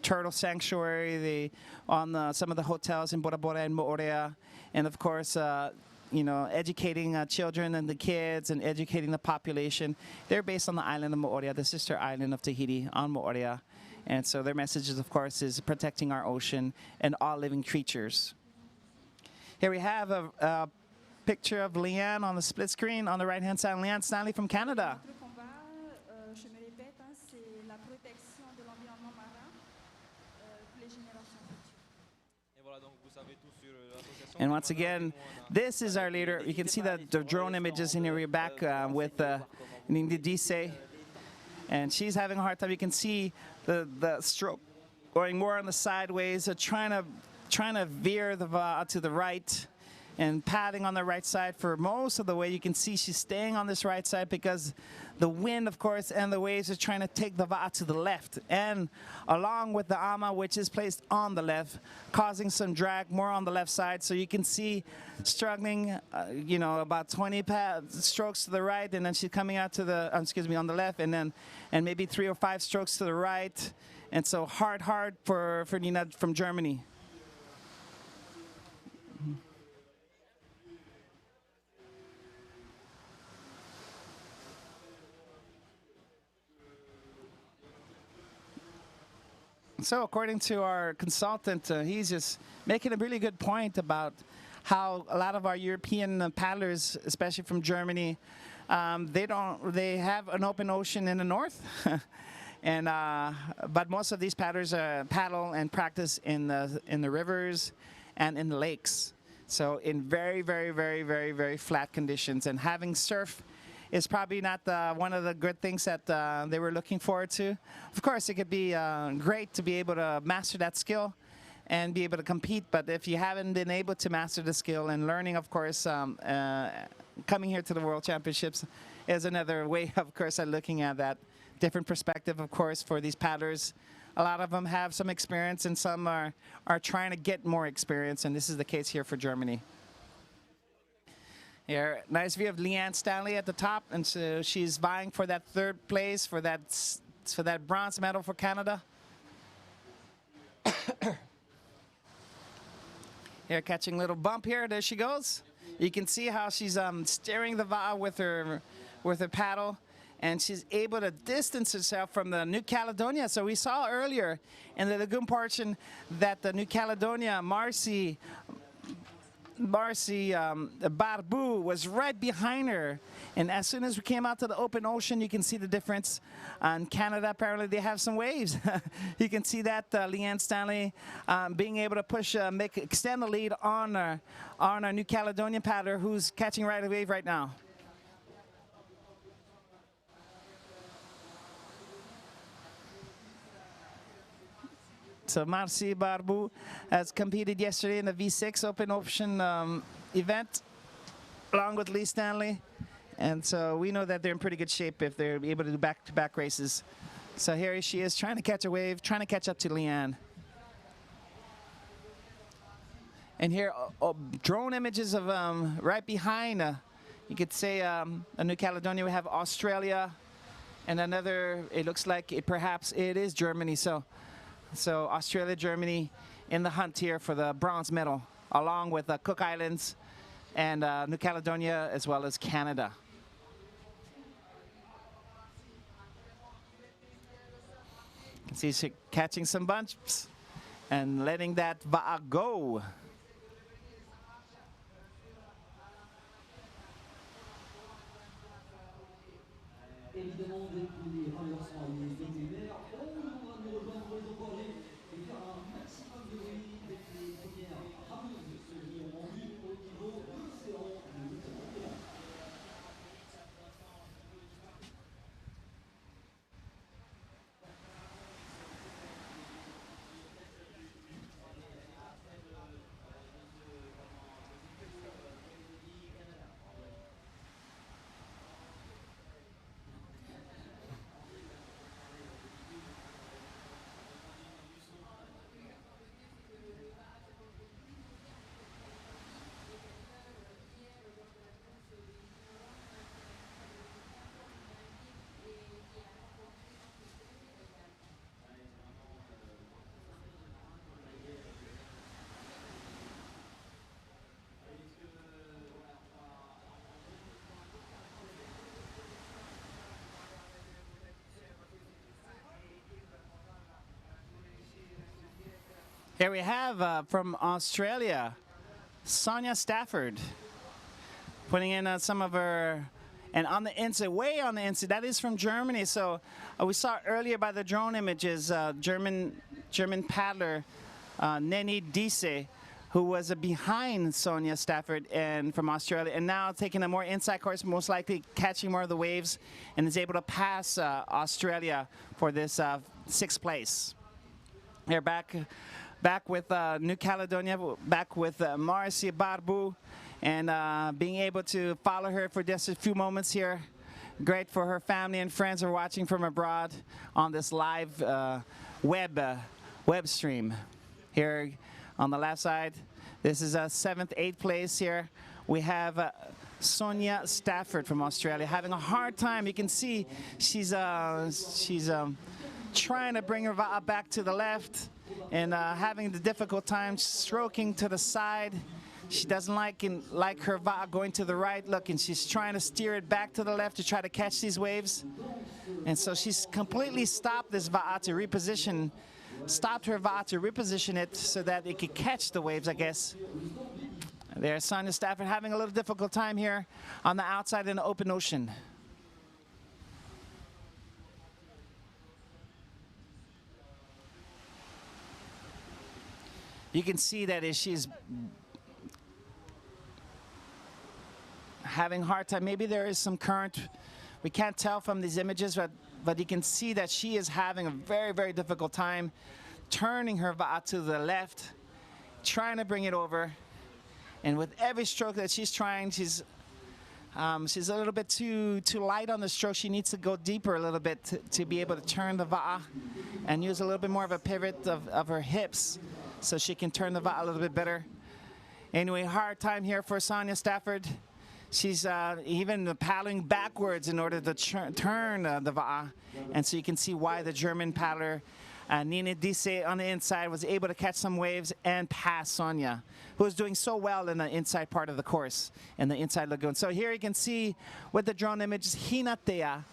turtle sanctuary on some of the hotels in Bora Bora and Moorea, and of course, you know, educating children and the kids and educating the population. They're based on the island of Moorea, the sister island of Tahiti on Moorea. And so their message, of course, is protecting our ocean and all living creatures. Here we have a picture of Leanne on the split screen on the right-hand side. Leanne Stanley from Canada. And once again, this is our leader. You can see the drone images in here. We're back with Nini Dise. And she's having a hard time. You can see the stroke going more on the sideways, trying to veer the va'a to the right and padding on the right side for most of the way. You can see she's staying on this right side because the wind, of course, and the waves are trying to take the va'a to the left, and along with the ama, which is placed on the left, causing some drag more on the left side. So you can see struggling, you know, about 20 strokes to the right, and then she's coming out to the, on the left, and maybe 3 or 5 strokes to the right. And so hard for Nina from Germany. So according to our consultant, he's just making a really good point about how a lot of our European paddlers, especially from Germany, they have an open ocean in the north, and but most of these paddlers paddle and practice in the rivers and in the lakes. So in very, very, very, very, very flat conditions, and having surf is probably not one of the good things that they were looking forward to. Of course, it could be great to be able to master that skill and be able to compete, but if you haven't been able to master the skill, and learning, of course, coming here to the World Championships is another way, of course, of looking at that. Different perspective, of course, for these paddlers. A lot of them have some experience, and some are trying to get more experience, and this is the case here for Germany. Here, nice view of Leanne Stanley at the top, and so she's vying for that 3rd place, for that bronze medal for Canada. Here, catching a little bump here. There she goes. You can see how she's steering the va'a with her paddle, and she's able to distance herself from the New Caledonia. So we saw earlier in the lagoon portion that the New Caledonia, Marcy, Marcy Barbu was right behind her. And as soon as we came out to the open ocean, you can see the difference. In Canada, apparently, they have some waves. You can see that Leanne Stanley being able to push, extend the lead on our New Caledonian paddler who's catching right a wave right now. So Marcy Barbu has competed yesterday in the V6 Open Ocean event along with Lee Stanley. And so we know that they're in pretty good shape if they're able to do back-to-back races. So here she is trying to catch a wave, trying to catch up to Leanne. And here, drone images of right behind, you could say New Caledonia. We have Australia and another, it looks like perhaps it is Germany. So Australia, Germany in the hunt here for the bronze medal, along with Cook Islands and New Caledonia, as well as Canada. You can see she catching some bumps and letting that va'a go. Here we have from Australia, Sonia Stafford, putting in some of her, and on the inside, way on the inside, that is from Germany. So we saw earlier by the drone images, German paddler Neni Dise, who was behind Sonia Stafford and from Australia, and now taking a more inside course, most likely catching more of the waves, and is able to pass Australia for this sixth place. Here back with New Caledonia, back with Marcy Barbu, and being able to follow her for just a few moments here. Great for her family and friends who are watching from abroad on this live web stream. Here on the left side, this is a 7th, 8th place here. We have Sonia Stafford from Australia having a hard time. You can see she's trying to bring her va'a back to the left, and having the difficult time stroking to the side. She doesn't like her va'a going to the right. Look, and she's trying to steer it back to the left to try to catch these waves. And so she's completely stopped this va'a to reposition, stopped her va'a to reposition it so that it could catch the waves, I guess. There's Sonia Stafford having a little difficult time here on the outside in the open ocean. You can see that as she's having a hard time. Maybe there is some current. We can't tell from these images, but you can see that she is having a very, very difficult time turning her va'a to the left, trying to bring it over. And with every stroke that she's trying, she's a little bit too light on the stroke. She needs to go deeper a little bit to be able to turn the va'a and use a little bit more of a pivot of her hips, so she can turn the va'a a little bit better. Anyway, hard time here for Sonia Stafford. She's even paddling backwards in order to turn the va'a. And so you can see why the German paddler, Nina Dise on the inside, was able to catch some waves and pass Sonia, who was doing so well in the inside part of the course, in the inside lagoon. So here you can see with the drone images, Hinatea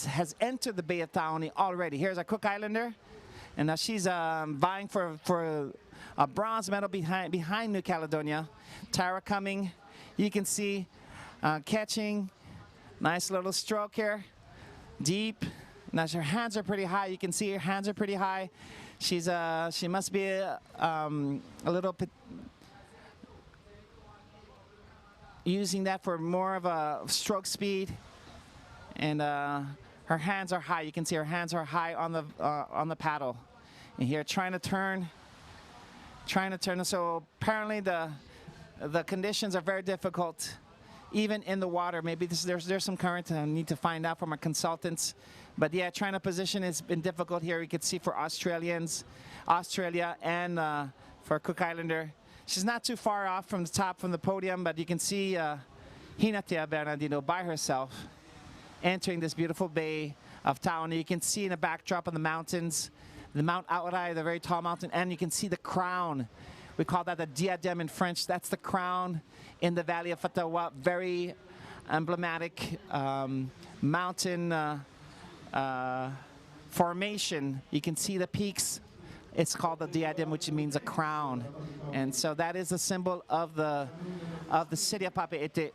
has entered the Bay of Taoni already. Here's a Cook Islander. And now she's vying for a bronze medal behind New Caledonia. Tara coming, you can see catching, nice little stroke here, deep. Now her hands are pretty high. You can see her hands are pretty high. She must be a little bit using that for more of a stroke speed, and her hands are high. You can see her hands are high on the paddle. And here trying to turn. So apparently the conditions are very difficult, even in the water. Maybe there's some current. I need to find out from our consultants. But yeah, trying to position has been difficult here. You can see for Australia and for Cook Islander. She's not too far off from the top from the podium, but you can see Hinatea Bernardino by herself entering this beautiful bay of Taone. You can see in the backdrop of the mountains, the Mount Aorai, the very tall mountain, and you can see the crown. We call that the diadem in French. That's the crown in the Valley of Fatawa. Very emblematic mountain formation. You can see the peaks. It's called the diadem, which means a crown. And so that is a symbol of the city of Papeete,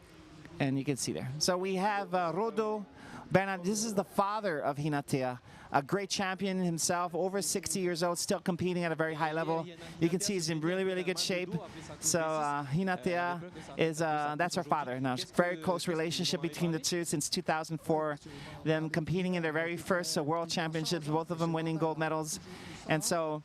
and you can see there. So we have Rodo Bernard. This is the father of Hinatea, a great champion himself, over 60 years old, still competing at a very high level. You can see he's in really, really good shape. So Hinatea is, that's her father. Now, very close relationship between the two since 2004. Them competing in their very first World Championships, both of them winning gold medals. And so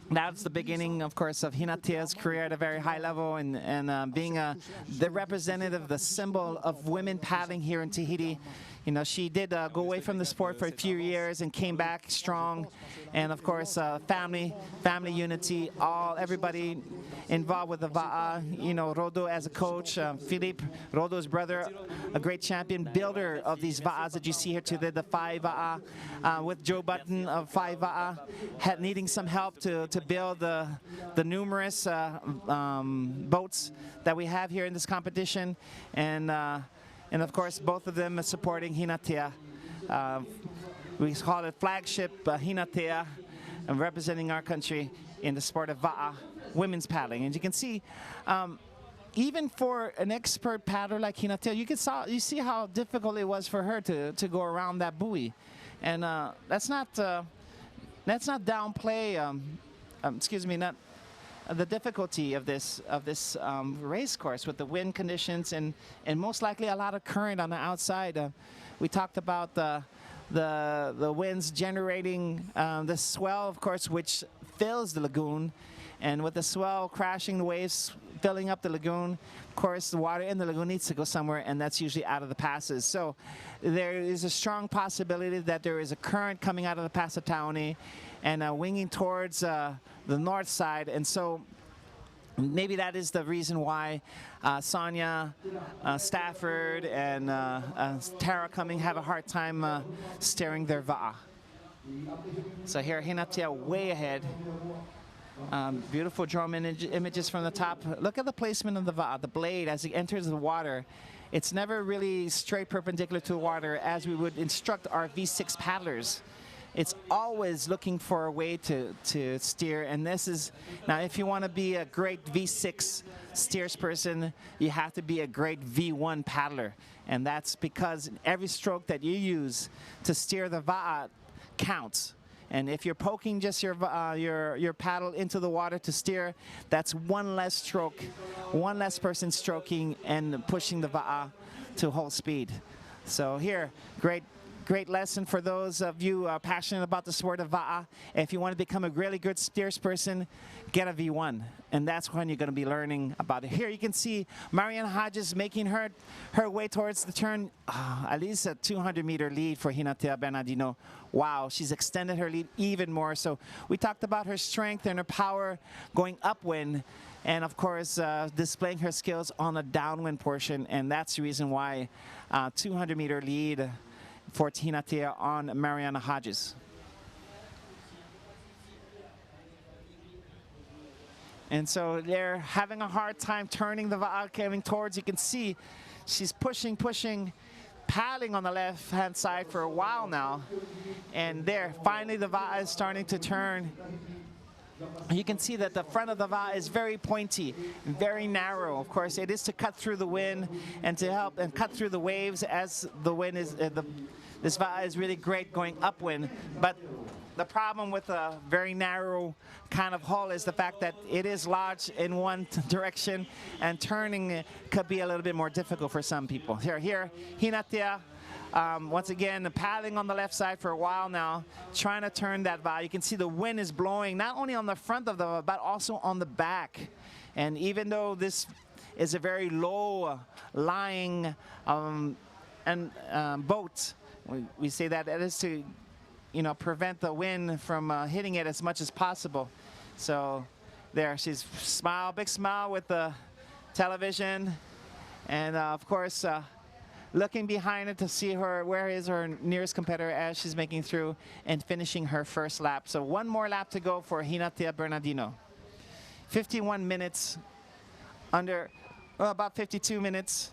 that's the beginning, of course, of Hinatea's career at a very high level, and being the representative, the symbol of women paddling here in Tahiti. You know, she did go away from the sport for a few years and came back strong. And of course, family unity, everybody involved with the Va'a. You know, Rodo as a coach, Philippe, Rodo's brother, a great champion, builder of these Va'as that you see here today, the 5 Va'a, with Joe Button of 5 Va'a, needing some help to build the numerous boats that we have here in this competition. And of course, both of them are supporting Hinatea. We call it flagship Hinatea, and representing our country in the sport of Va'a, women's paddling. And you can see, even for an expert paddler like Hinatea, you see how difficult it was for her to go around that buoy. And let's not downplay, excuse me, not the difficulty of this race course with the wind conditions and most likely a lot of current on the outside. We talked about the winds generating the swell, of course, which fills the lagoon, and with the swell crashing the waves, filling up the lagoon, of course, the water in the lagoon needs to go somewhere, and that's usually out of the passes. So there is a strong possibility that there is a current coming out of the Pass of Taone and winging towards the north side, and so maybe that is the reason why Sonia, Stafford, and Tara Cumming have a hard time steering their Va'a. So here, Hinatea way ahead. Beautiful drone images from the top. Look at the placement of the Va'a, the blade as it enters the water. It's never really straight perpendicular to the water as we would instruct our V6 paddlers. It's always looking for a way to steer, and this is, now if you want to be a great V6 steersperson, you have to be a great V1 paddler, and that's because every stroke that you use to steer the Va'a counts. And if you're poking just your paddle into the water to steer, that's one less stroke, one less person stroking and pushing the Va'a to whole speed. So here, great lesson for those of you passionate about the sport of Va'a. If you want to become a really good steersperson, get a V1. And that's when you're going to be learning about it. Here you can see Marianne Hodges making her way towards the turn. At least a 200-meter lead for Hinatea Bernardino. Wow, she's extended her lead even more. So we talked about her strength and her power going upwind, and of course displaying her skills on the downwind portion. And that's the reason why 200-meter lead for Hinatea on Mariana Hodges. And so they're having a hard time turning the Va'a coming towards. You can see she's pushing, paddling on the left-hand side for a while now. And there, finally the Va'a is starting to turn. you can see that the front of the va is very pointy, very narrow. Of course, it is to cut through the wind and to help and cut through the waves as the wind is, this va is really great going upwind. But the problem with a very narrow kind of hull is the fact that it is large in one direction, and turning could be a little bit more difficult for some people. Here, Hinatea, once again, paddling on the left side for a while now, trying to turn that va. You can see the wind is blowing not only on the front of the va, but also on the back. And even though this is a very low lying boat, we say that it is to, you know, prevent the wind from hitting it as much as possible. So there, she's big smile with the television, and of course, looking behind it to see where is her nearest competitor as she's making through and finishing her first lap. So one more lap to go for Hinatea Bernardino. 51 minutes, about 52 minutes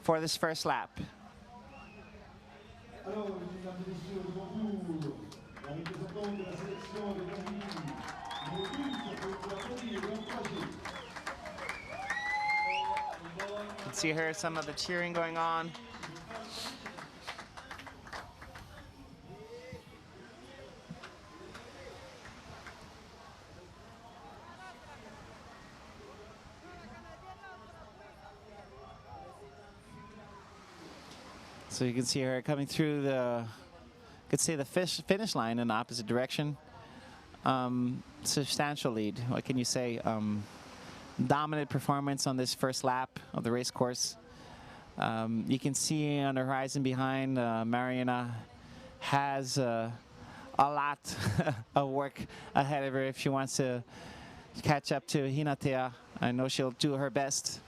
for this first lap. You can see here some of the cheering going on. So you can see her coming through the, could say the finish line in the opposite direction. Substantial lead. What can you say? Dominant performance on this first lap of the race course. You can see on the horizon behind, Mariana has a lot of work ahead of her if she wants to catch up to Hinatea. I know she'll do her best,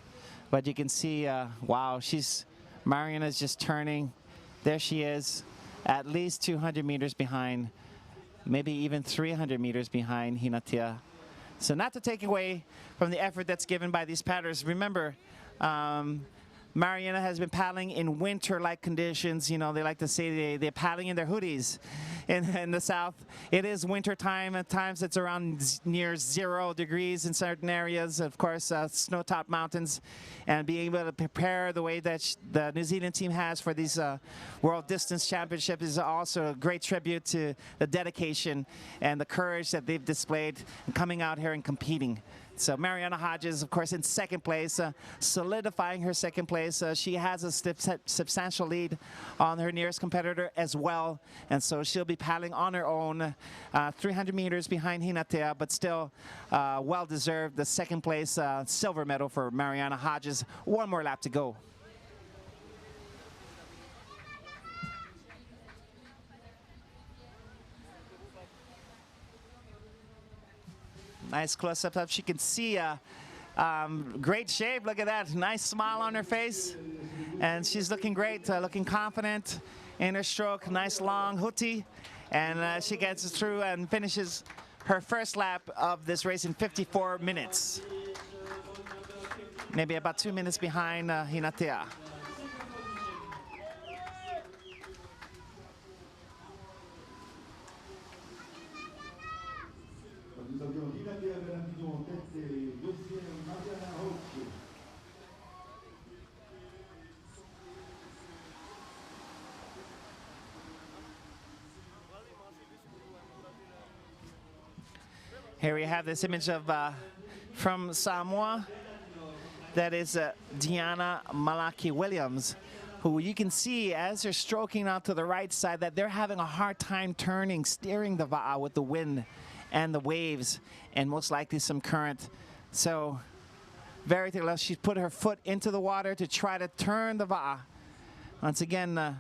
but you can see, wow, Mariana's just turning. There she is, at least 200 meters behind, maybe even 300 meters behind Hinatea. So not to take away from the effort that's given by these paddlers. Remember, Mariana has been paddling in winter-like conditions. You know, they like to say they're paddling in their hoodies in the south. It is winter time. At times it's around near 0 degrees in certain areas. Of course, snow-topped mountains. And being able to prepare the way that the New Zealand team has for these World Distance Championships is also a great tribute to the dedication and the courage that they've displayed in coming out here and competing. So Mariana Hodges, of course, in second place, solidifying her second place. She has a substantial lead on her nearest competitor as well. And so she'll be paddling on her own, 300 meters behind Hinatea, but still well-deserved. The second place silver medal for Mariana Hodges. One more lap to go. Nice close-up. She can see great shape. Look at that. Nice smile on her face. And she's looking great, looking confident in her stroke. Nice long hootie. And she gets through and finishes her first lap of this race in 54 minutes. Maybe about 2 minutes behind Hinatea. Here we have this image of from Samoa. That is Diana Malaki-Williams, who you can see as they're stroking out to the right side that they're having a hard time turning, steering the va'a with the wind and the waves, and most likely some current. So very difficult. She's put her foot into the water to try to turn the va'a. Once again,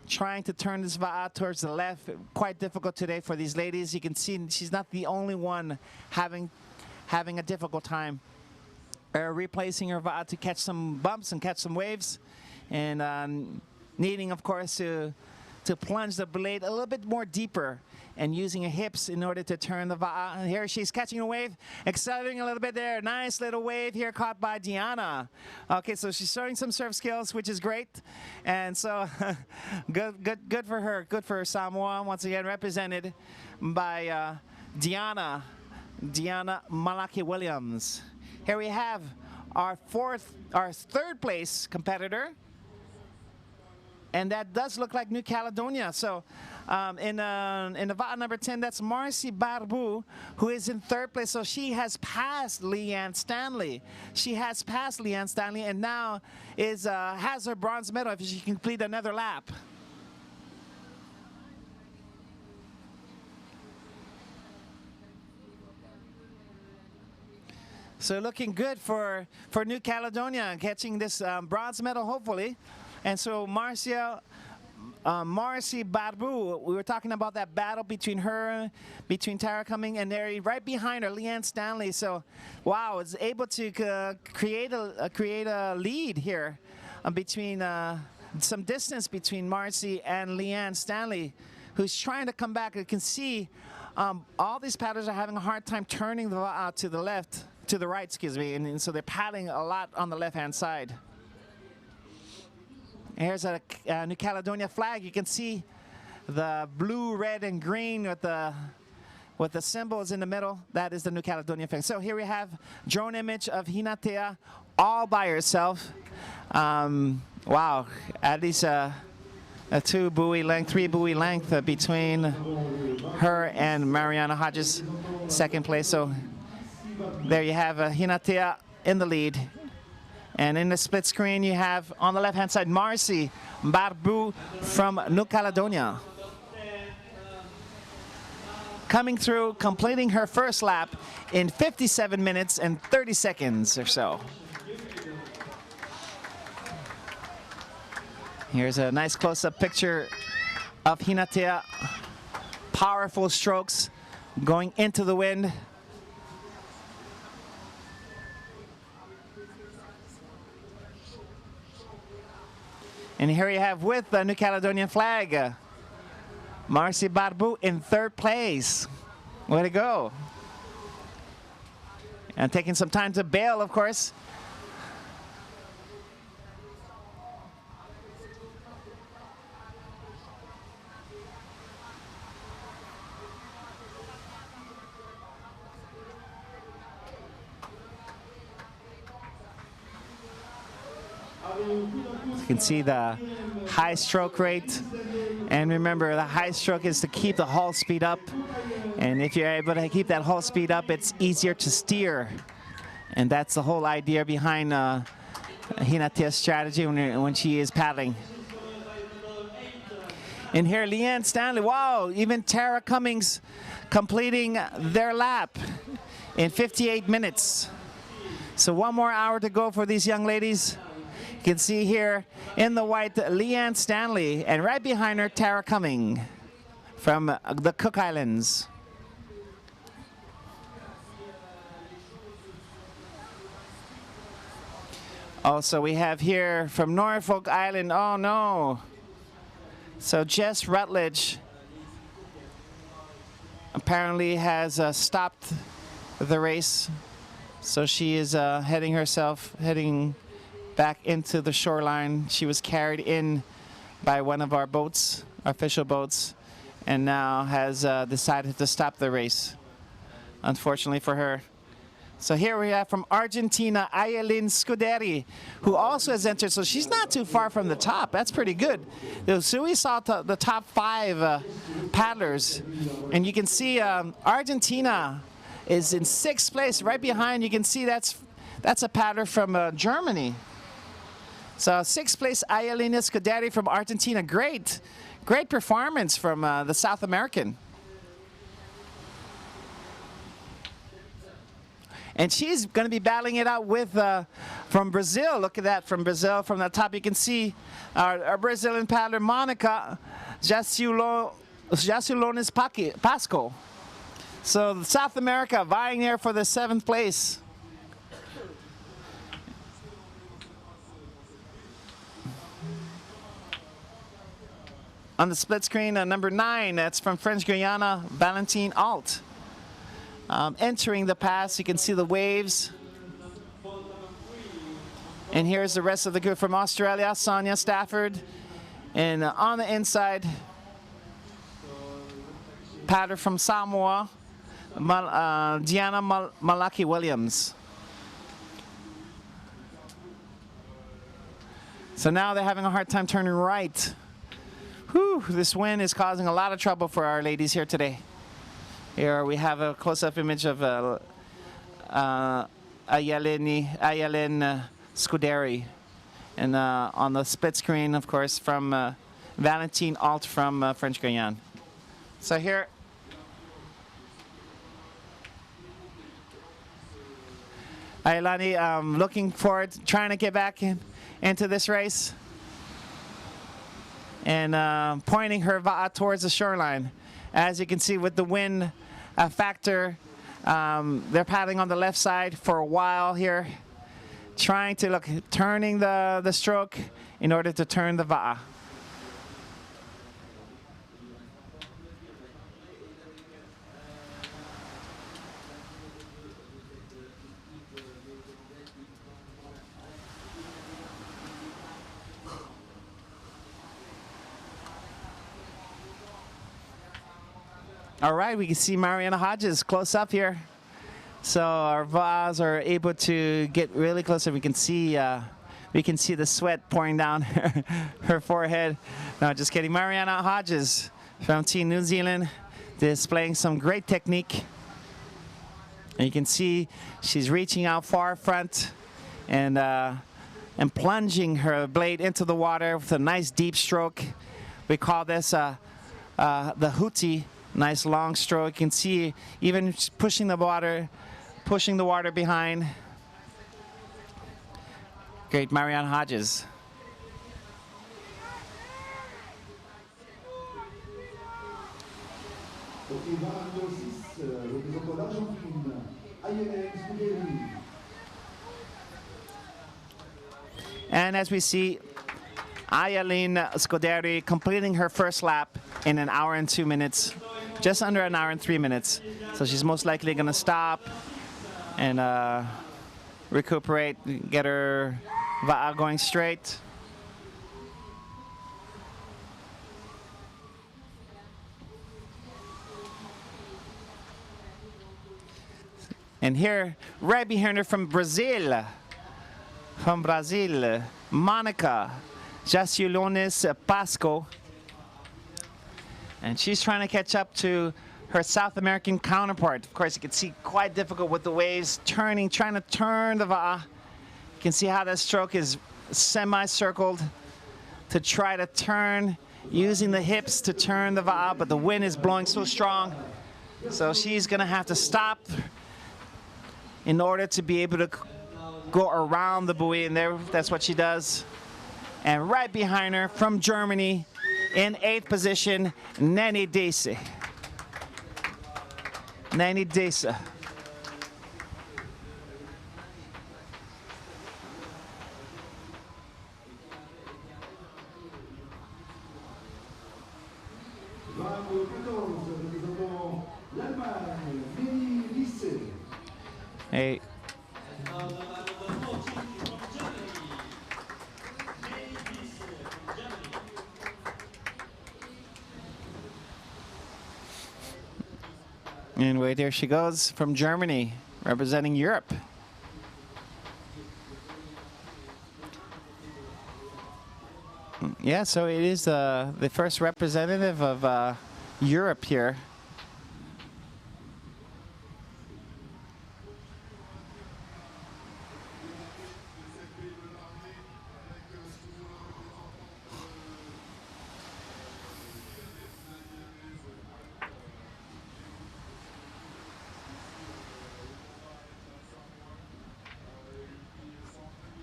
trying to turn this va'a towards the left. Quite difficult today for these ladies. You can see she's not the only one having a difficult time replacing her va'a to catch some bumps and catch some waves, and needing, of course, to plunge the blade a little bit more deeper and using her hips in order to turn the va'a. And here she's catching a wave, accelerating a little bit there. Nice little wave here caught by Diana. Okay, so she's showing some surf skills, which is great. And so good for her. Good for Samoa, once again represented by Diana Diana Malaki-Williams. Here we have our third place competitor, and that does look like New Caledonia. So in the VAA number 10, that's Marcy Barbu, who is in third place. So she has passed Leanne Stanley. She has passed Leanne Stanley and now has her bronze medal if she can complete another lap. So looking good for New Caledonia, catching this bronze medal hopefully. And so Marcy Barbu, we were talking about that battle between Tara Cumming, and they're right behind her, Leanne Stanley. So, wow, it's able to create a lead here between some distance between Marcy and Leanne Stanley, who's trying to come back. You can see all these paddlers are having a hard time turning to the right, excuse me, and so they're paddling a lot on the left-hand side. Here's a New Caledonia flag. You can see the blue, red, and green with the symbols in the middle. That is the New Caledonia flag. So here we have drone image of Hinatea all by herself. Wow, at least a 3 buoy length between her and Mariana Hodges, second place. So there you have Hinatea in the lead. And in the split screen, you have on the left-hand side Marcy Barbu from New Caledonia, coming through, completing her first lap in 57 minutes and 30 seconds or so. Here's a nice close-up picture of Hinatea. Powerful strokes going into the wind. And here you have with the New Caledonian flag, Marcy Barbu in third place. Way to go. And taking some time to bail, of course. You can see the high stroke rate, and remember the high stroke is to keep the hull speed up, and if you're able to keep that hull speed up, it's easier to steer, and that's the whole idea behind Hinatea's strategy when she is paddling. And here Leanne Stanley, wow, even Tara Cummings completing their lap in 58 minutes. So 1 more hour to go for these young ladies. You can see here in the white, Leanne Stanley, and right behind her, Tara Cumming from the Cook Islands. Also, we have here from Norfolk Island, oh no. So Jess Rutledge apparently has stopped the race. So she is heading back into the shoreline. She was carried in by one of our boats, our official boats, and now has decided to stop the race, unfortunately for her. So here we have from Argentina, Ayelin Scuderi, who also has entered. So she's not too far from the top. That's pretty good. So we saw the top 5 paddlers, and you can see Argentina is in 6th place. Right behind, you can see that's a paddler from Germany. So 6th place, Ayelin Scuderi from Argentina. Great performance from the South American. And she's going to be battling it out with, from Brazil. Look at that, from Brazil. From the top, you can see our Brazilian paddler, Monica Jaciulones Pasco. So South America vying there for the 7th place. On the split screen, number 9, that's from French Guiana, Valentine Alt. Entering the pass, you can see the waves. And here's the rest of the group from Australia, Sonia Stafford. And on the inside, paddler from Samoa, Deanna Malaki-Williams. So now they're having a hard time turning right. Whew, this wind is causing a lot of trouble for our ladies here today. Here we have a close-up image of Ayalen Scuderi. And on the split screen, of course, from Valentine Alt from French Guyana. So here, Ailani looking forward, trying to get back into this race. And pointing her va'a towards the shoreline. As you can see with the wind factor, they're paddling on the left side for a while here, trying to turning the stroke in order to turn the va'a. All right, we can see Mariana Hodges close up here. So our va'as are able to get really close, and we can see the sweat pouring down her forehead. No, just kidding. Mariana Hodges from Team New Zealand, displaying some great technique. And you can see she's reaching out far front and plunging her blade into the water with a nice deep stroke. We call this the hootie. Nice long stroke. You can see even pushing the water behind. Great, Marianne Hodges. And as we see, Ayalin Scuderi completing her first lap in 1 hour and 2 minutes. Just under 1 hour and 3 minutes. So she's most likely going to stop and recuperate, get her va'a going straight. And here, right behind her from Brazil, Monica Jaciulones Pasco. And she's trying to catch up to her South American counterpart. Of course, you can see quite difficult with the waves turning, trying to turn the va'a. You can see how that stroke is semi-circled to try to turn, using the hips to turn the va'a, but the wind is blowing so strong. So she's gonna have to stop in order to be able to go around the buoy, and that's what she does. And right behind her from Germany, in 8th position, Nani Dese. Nani Dese. Hey. And wait, there she goes from Germany, representing Europe. Yeah, so it is the first representative of Europe here.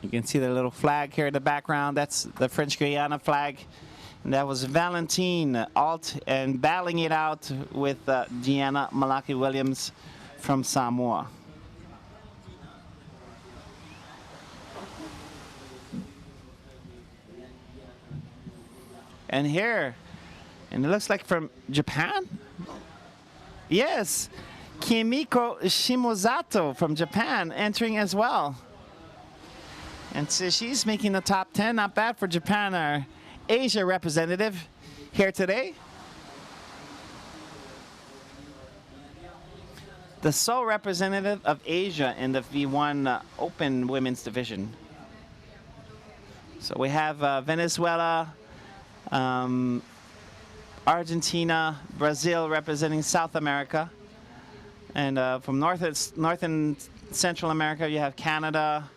You can see the little flag here in the background. That's the French Guyana flag. And that was Valentine Alt, and battling it out with Deanna Malaki-Williams from Samoa. And here, and it looks like from Japan? Yes, Kimiko Shimozato from Japan entering as well. And so she's making the top 10. Not bad for Japan, our Asia representative here today. the sole representative of Asia in the V1 Open Women's Division. So we have Venezuela, Argentina, Brazil representing South America. And from North and Central America, you have Canada,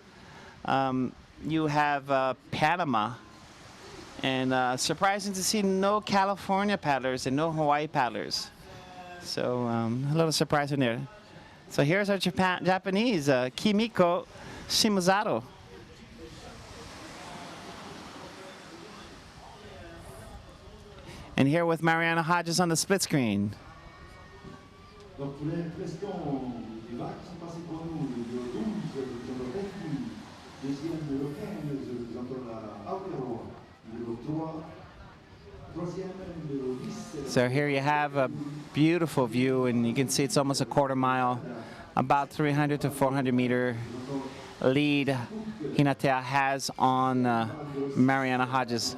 you have Panama. And surprising to see no California paddlers and no Hawaii paddlers. So a little surprise in there. So here's our Japanese, Kimiko Shimazado. And here with Mariana Hodges on the split screen. So here you have a beautiful view, and you can see it's almost a quarter mile, about 300 to 400 meter lead Hinatea has on Mariana Hodges.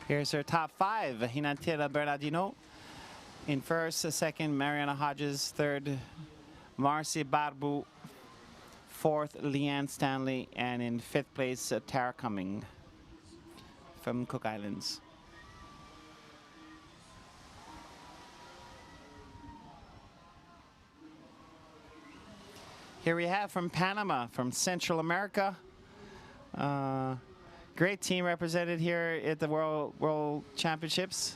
Here's her top five. Hinatea Bernardino in first, second, Mariana Hodges, third, Marcy Barbu, fourth, Leanne Stanley, and in fifth place, Tara Cumming from Cook Islands. Here we have from Panama, from Central America. Great team represented here at the World Championships.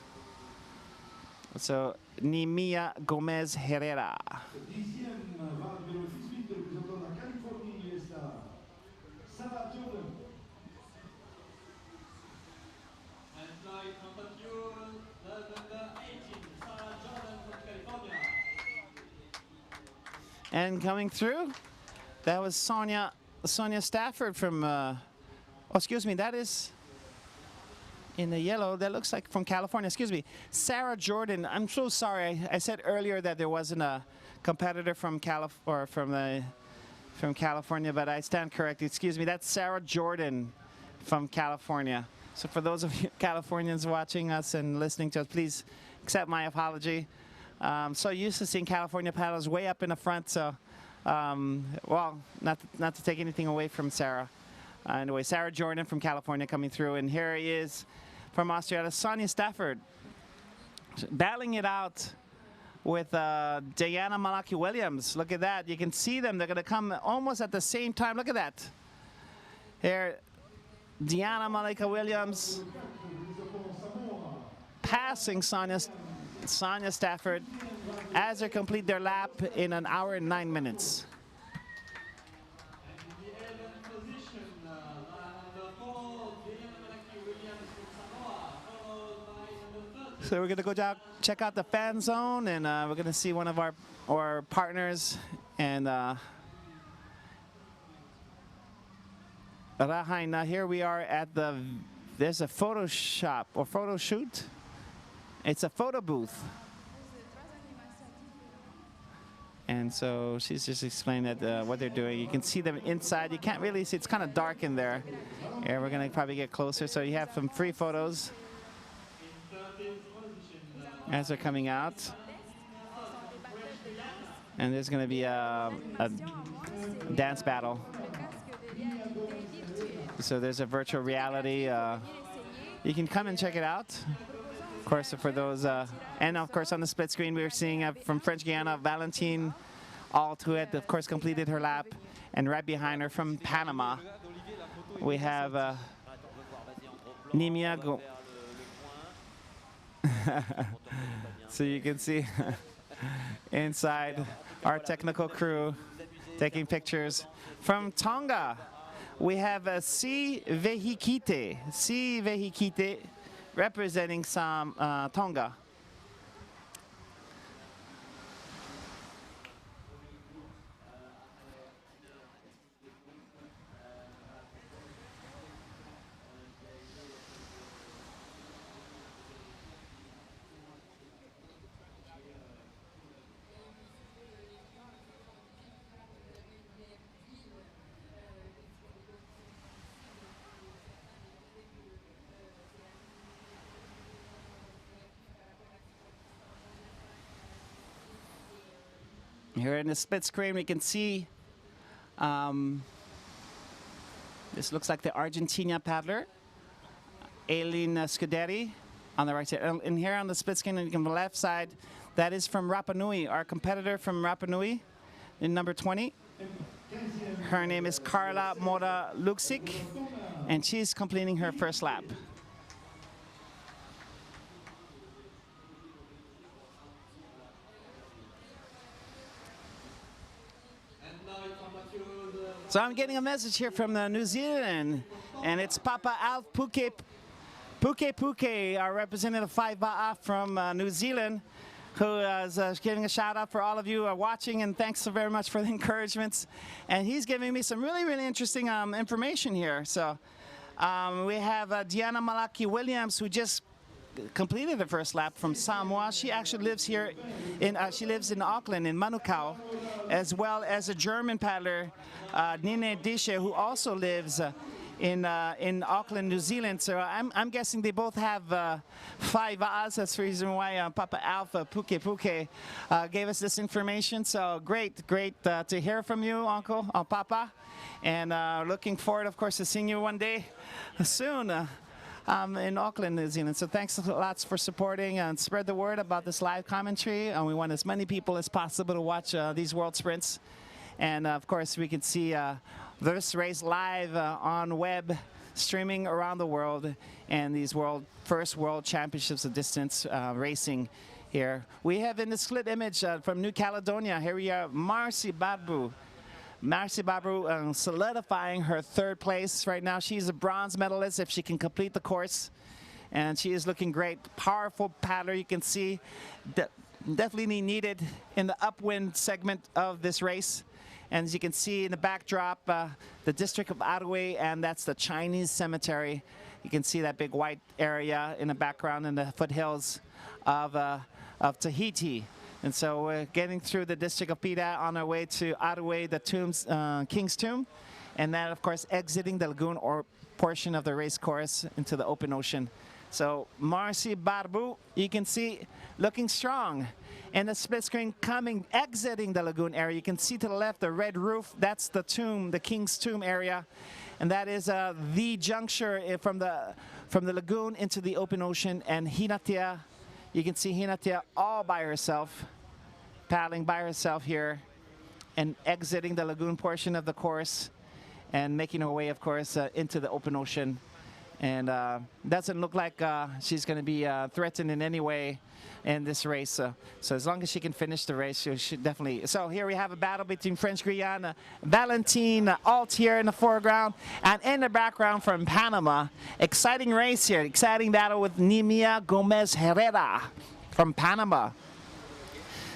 So, Nimia Gomez Herrera. And coming through, that was Sonia Stafford from, oh, excuse me, that is in the yellow, that looks like from California, excuse me. Sarah Jordan, I'm so sorry, I said earlier that there wasn't a competitor from California, but I stand corrected, excuse me, that's Sarah Jordan from California. So for those of you Californians watching us and listening to us, please accept my apology. So used to seeing California paddlers way up in the front, so, well, not to take anything away from Sarah. Anyway, Sarah Jordan from California coming through, and here he is from Australia, Sonia Stafford, battling it out with Diana Malaki-Williams. Look at that. You can see them. They're going to come almost at the same time. Look at that. Here, Diana Malaki-Williams passing Sonia Stafford as they complete their lap in 1 hour and 9 minutes. So we're going to go check out the fan zone, and we're going to see one of our partners. And Rahaina, here we are at there's a photo shop or photo shoot. It's a photo booth. And so she's just explaining that, what they're doing. You can see them inside. You can't really see. It's kind of dark in there. Yeah, we're going to probably get closer. So you have some free photos as they're coming out. And there's going to be a dance battle. So there's a virtual reality. You can come and check it out. Of course, for those, and of course on the split screen we were seeing from French Guiana, Valentine Alt, who had of course completed her lap, and right behind her from Panama, we have Nimia. So you can see inside our technical crew taking pictures from Tonga. we have a C Vehikite, representing some Tonga. Here in the split screen, we can see this looks like the Argentina paddler, Aileen Scuderi, on the right side. And here on the split screen, on the left side, that is from Rapa Nui, our competitor from Rapa Nui in number 20. Her name is Carla Mora Luksik, and she's completing her first lap. So I'm getting a message here from New Zealand, and it's Papa Alf Puke, our representative 5 from New Zealand, who is giving a shout out for all of you watching, and thanks so very much for the encouragements. And he's giving me some really, really interesting information here. So we have Diana Malaki Williams, who just completed the first lap from Samoa. She actually lives here she lives in Auckland, in Manukau, as well as a German paddler, Nine Dische, who also lives in Auckland, New Zealand. So I'm guessing they both have 5 A's. That's the reason why Papa Alpha Puke gave us this information. So great to hear from you, Uncle, Papa. And looking forward, of course, to seeing you one day soon. In Auckland, New Zealand. So thanks lots for supporting and spread the word about this live commentary. And we want as many people as possible to watch these world sprints. And of course, we can see this race live on web, streaming around the world, and these first world championships of distance racing here. We have in the split image from New Caledonia, here we are, Marcy Badbu. Marcy Babru solidifying her 3rd place right now. She's a bronze medalist if she can complete the course. And she is looking great. Powerful paddler, you can see. Definitely needed in the upwind segment of this race. And as you can see in the backdrop, the district of Araway, and that's the Chinese cemetery. You can see that big white area in the background in the foothills of Tahiti. And so we're getting through the district of Pida on our way to Araway, the King's Tomb, and then, of course, exiting the lagoon or portion of the race course into the open ocean. So Marcy Barbu, you can see, looking strong. And the split screen exiting the lagoon area. You can see to the left the red roof. That's the tomb, the King's Tomb area. And that is the juncture from the lagoon into the open ocean. And Hinatea, you can see Hinatea all by herself, paddling by herself here and exiting the lagoon portion of the course and making her way, of course, into the open ocean. And doesn't look like she's going to be threatened in any way in this race. So as long as she can finish the race, she should definitely. So here we have a battle between French Guyana, Valentine Alt here in the foreground, and in the background from Panama. Exciting race here, exciting battle with Nimia Gomez Herrera from Panama.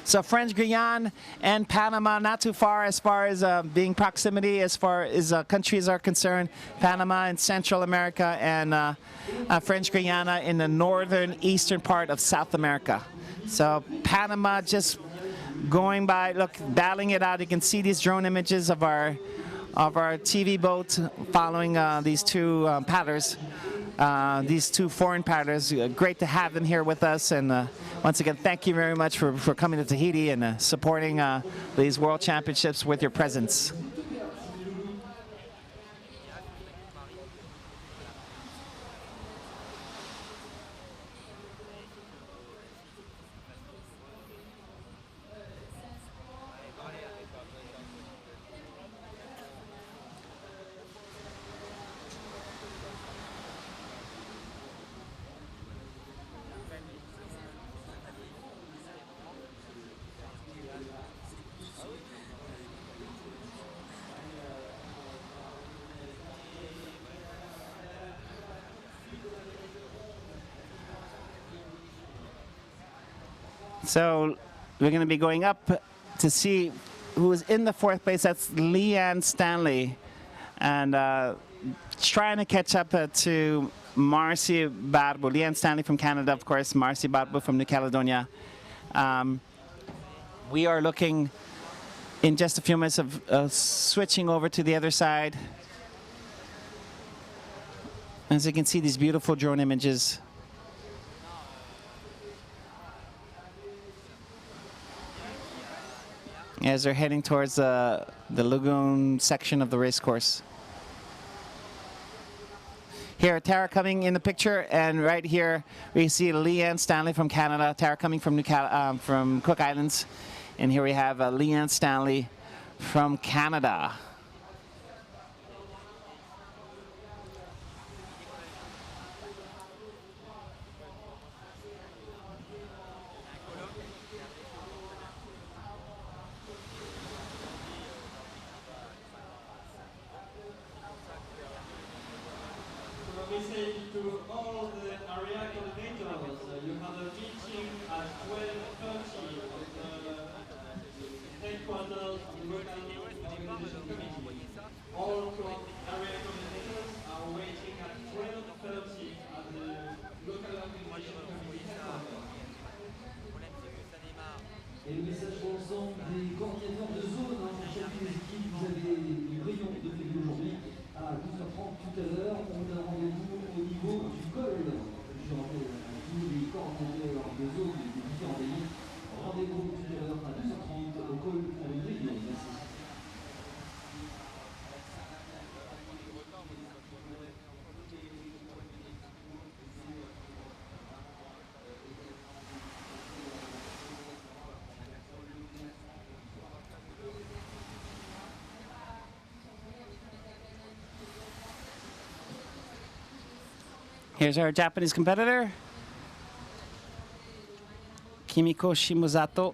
So French Guyana and Panama, not too far as being proximity as far as countries are concerned. Panama in Central America and French Guyana in the northern eastern part of South America. So Panama just going by, look, battling it out. You can see these drone images of our TV boat following these 2 paddlers. These 2 foreign paddlers. Great to have them here with us, and once again, thank you very much for coming to Tahiti and supporting these World Championships with your presence. So we're going to be going up to see who is in the 4th place. That's Leanne Stanley. And trying to catch up to Marcy Barbu. Leanne Stanley from Canada, of course. Marcy Barbu from New Caledonia. We are looking in just a few minutes of switching over to the other side. As you can see, these beautiful drone images. As they're heading towards the lagoon section of the race course. Here, Tara coming in the picture, and right here we see Leanne Stanley from Canada, Tara coming from from Cook Islands, and here we have Leanne Stanley from Canada. We say to all the area coordinators, you have a meeting at 12:30 at the headquarters of the local organization committee. All area coordinators are waiting at 12:30 at the local organization committee headquarters. Et le message pour l'ensemble des coordinateurs de zone, pour chacune des équipes, vous avez une réunion de prévu aujourd'hui à 12h30 tout à l'heure. On a un rendez-vous au niveau du col. Je rappelle à tous les coordinateurs de zone des différents pays. Rendez-vous tout à l'heure à 12h30 au col pour une réunion. Merci. Here's our Japanese competitor, Kimiko Shimozato.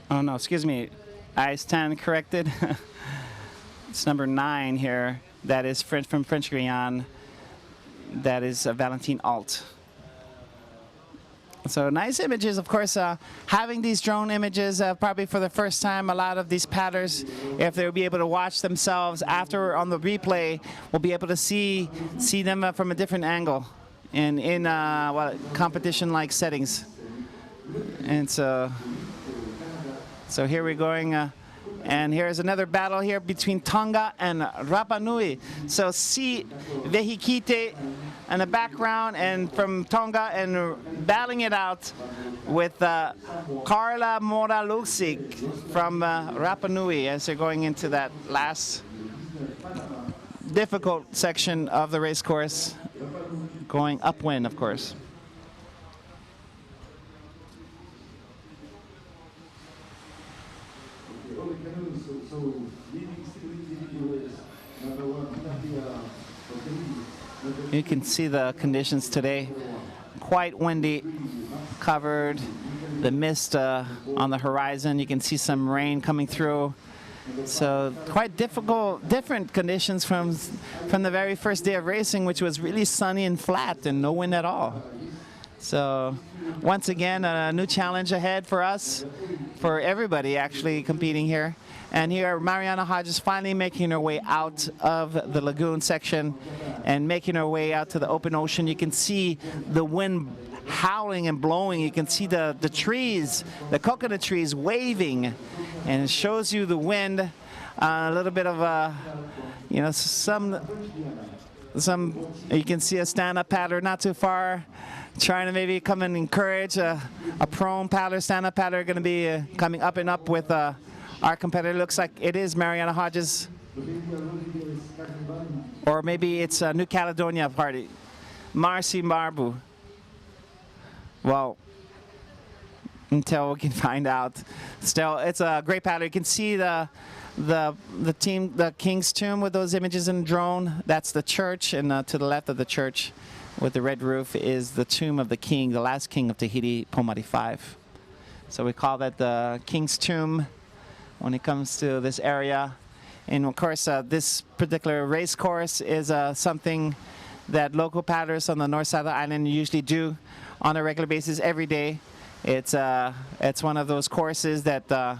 Oh no, excuse me, I stand corrected. It's number 9 here. That is French from French Guiana. That is Valentine Alt. So nice images, of course. Having these drone images, probably for the first time, a lot of these paddlers, if they'll be able to watch themselves after on the replay, will be able to see them from a different angle, and in competition-like settings. And so here we're going. And here's another battle here between Tonga and Rapa Nui. So see Vehikite in the background, and from Tonga, and battling it out with Carla Moralusic from Rapa Nui as they're going into that last difficult section of the race course, going upwind, of course. You can see the conditions today. Quite windy, covered, the mist on the horizon. You can see some rain coming through. So quite different conditions from the very first day of racing, which was really sunny and flat and no wind at all. So once again, a new challenge ahead for us, for everybody actually competing here. And here, Mariana Hodges finally making her way out of the lagoon section and making her way out to the open ocean. You can see the wind howling and blowing. You can see the trees, the coconut trees waving, and it shows you the wind. A little bit of some. You can see a stand-up paddler not too far, trying to maybe come and encourage a prone paddler, stand-up paddler, going to be coming up and up with our competitor. Looks like it is Mariana Hodges, or maybe it's a New Caledonia party, Marcy Barbu. Well, until we can find out. Still, it's a great paddler. You can see the team, the King's Tomb, with those images in drone. That's the church, and to the left of the church with the red roof is the tomb of the king, the last king of Tahiti, Pomari 5. So we call that the King's Tomb when it comes to this area. And of course, this particular race course is something that local paddlers on the north side of the island usually do on a regular basis every day. It's one of those courses that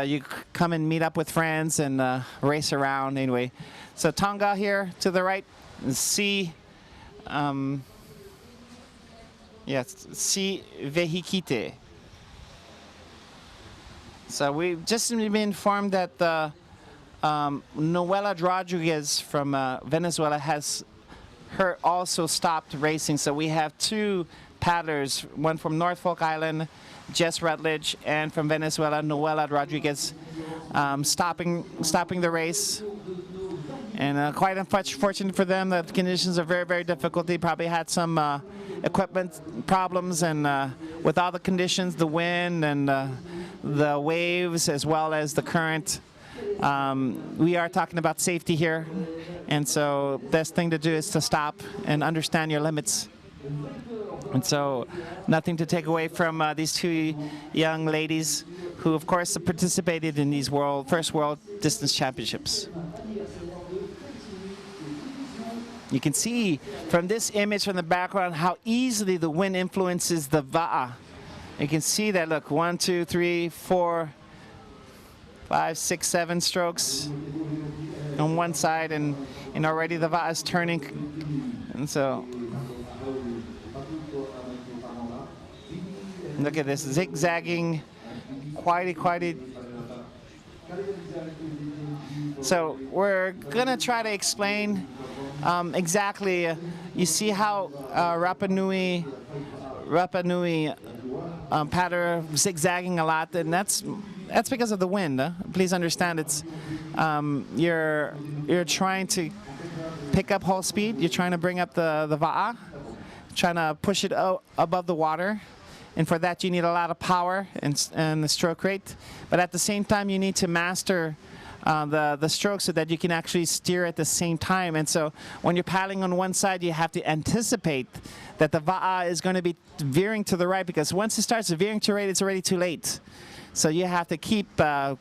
you come and meet up with friends and race around anyway. So Tonga here to the right, C Vehikite. So we've just been informed that Noela Rodriguez from Venezuela has also stopped racing. So we have two paddlers, one from Norfolk Island, Jess Rutledge, and from Venezuela, Noela Rodriguez, stopping the race. And quite unfortunate for them. The conditions are very, very difficult. They probably had some equipment problems, and with all the conditions, the wind and the waves, as well as the current, we are talking about safety here. And so best thing to do is to stop and understand your limits. And so nothing to take away from these two young ladies who, of course, participated in these first World Distance Championships. You can see from this image from the background how easily the wind influences the va'a. You can see that, look, 1, 2, 3, 4, 5, 6, 7 strokes on one side, and already the va'a is turning. And so look at this, zigzagging, quite. So we're gonna try to explain exactly. You see how Rapa Nui paddler zigzagging a lot, and that's because of the wind. Please understand, it's you're trying to pick up hull speed. You're trying to bring up the va'a, trying to push it above the water. And for that, you need a lot of power and the stroke rate. But at the same time, you need to master the stroke so that you can actually steer at the same time. And so when you're paddling on one side, you have to anticipate that the va'a is going to be veering to the right, because once it starts veering to the right, it's already too late. So you have to keep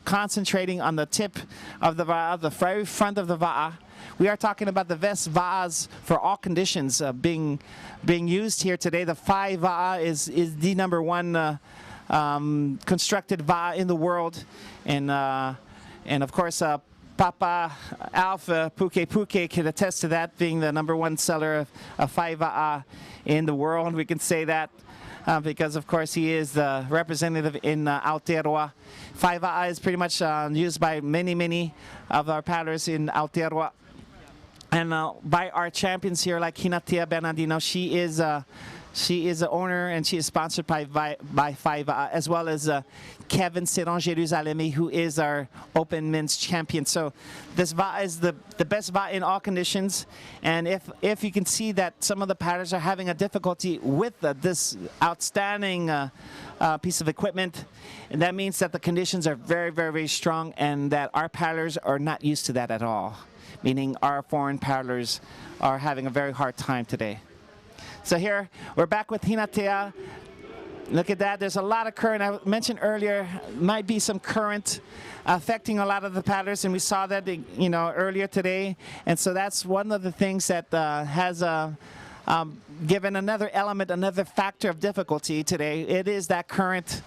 concentrating on the tip of the va'a, the very front of the va'a. We are talking about the best va'as for all conditions being used here today. The 5 va'a is the #1 constructed va'a in the world, and of course Papa Alpha Puke can attest to that, being the #1 seller of 5 va'a in the world. We can say that because of course he is the representative in Aotearoa. 5 va'a is pretty much used by many of our paddlers in Aotearoa. And by our champions here, like Hinatea Bernardino, she is the owner, and she is sponsored by 5 as well as Kevin Seron-Jerusalemi, who is our Open Men's champion. So this va'a is the best va'a in all conditions. And if you can see that some of the paddlers are having a difficulty with this outstanding piece of equipment, and that means that the conditions are very, very strong, and that our paddlers are not used to that at all. Meaning our foreign paddlers are having a very hard time today. So here, we're back with Hinatea. Look at that, there's a lot of current. I mentioned earlier, might be some current affecting a lot of the paddlers, and we saw that earlier today. And so that's one of the things that has given another element, another factor of difficulty today. It is that current,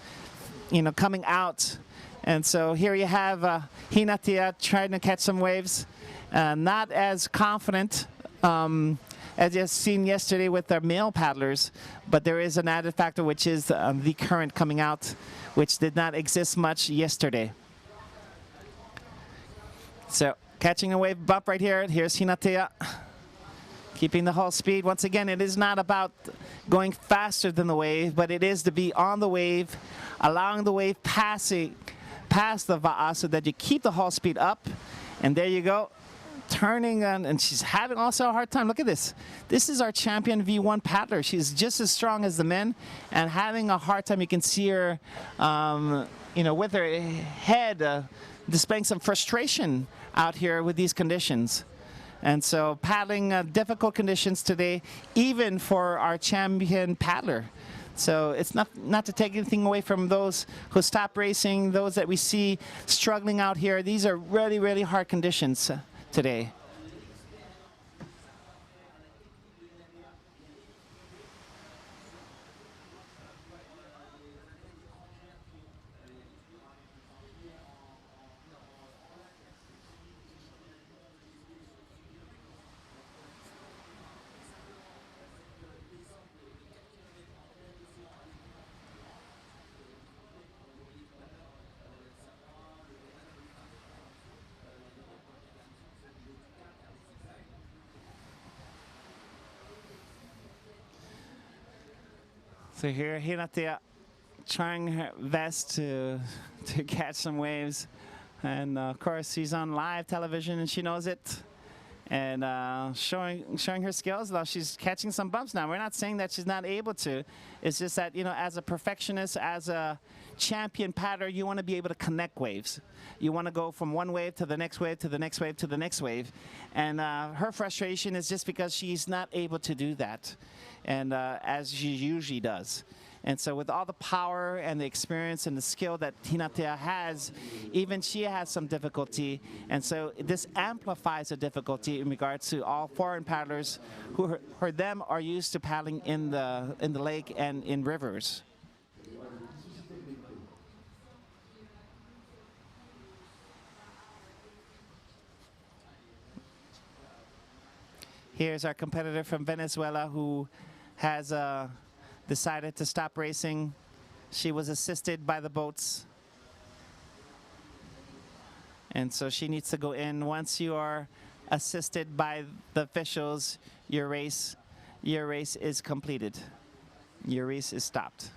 coming out. And so here you have Hinatea trying to catch some waves. Not as confident as you've seen yesterday with our male paddlers, but there is an added factor, which is the current coming out, which did not exist much yesterday. So catching a wave bump right here. Here's Hinatea, keeping the hull speed. Once again, it is not about going faster than the wave, but it is to be on the wave, allowing the wave past the va'a so that you keep the hull speed up. And there you go. Turning and she's having also a hard time. Look at this. This is our champion V1 paddler. She's just as strong as the men and having a hard time. You can see her, with her head displaying some frustration out here with these conditions. And so paddling difficult conditions today, even for our champion paddler. So it's not to take anything away from those who stop racing, those that we see struggling out here. These are really, really hard conditions today. So here, Hinatea trying her best to catch some waves. And of course, she's on live television and she knows it. And showing her skills, though she's catching some bumps now. We're not saying that she's not able to. It's just that, you know, as a perfectionist, as a champion paddler, you want to be able to connect waves. You want to go from one wave to the next wave to the next wave to the next wave. And her frustration is just because she's not able to do that, and as she usually does. And so with all the power and the experience and the skill that Hinatea has, even she has some difficulty. And so this amplifies the difficulty in regards to all foreign paddlers who are used to paddling in the lake and in rivers. Here's our competitor from Venezuela who has decided to stop racing. She was assisted by the boats. And so she needs to go in. Once you are assisted by the officials, your race is completed. Your race is stopped.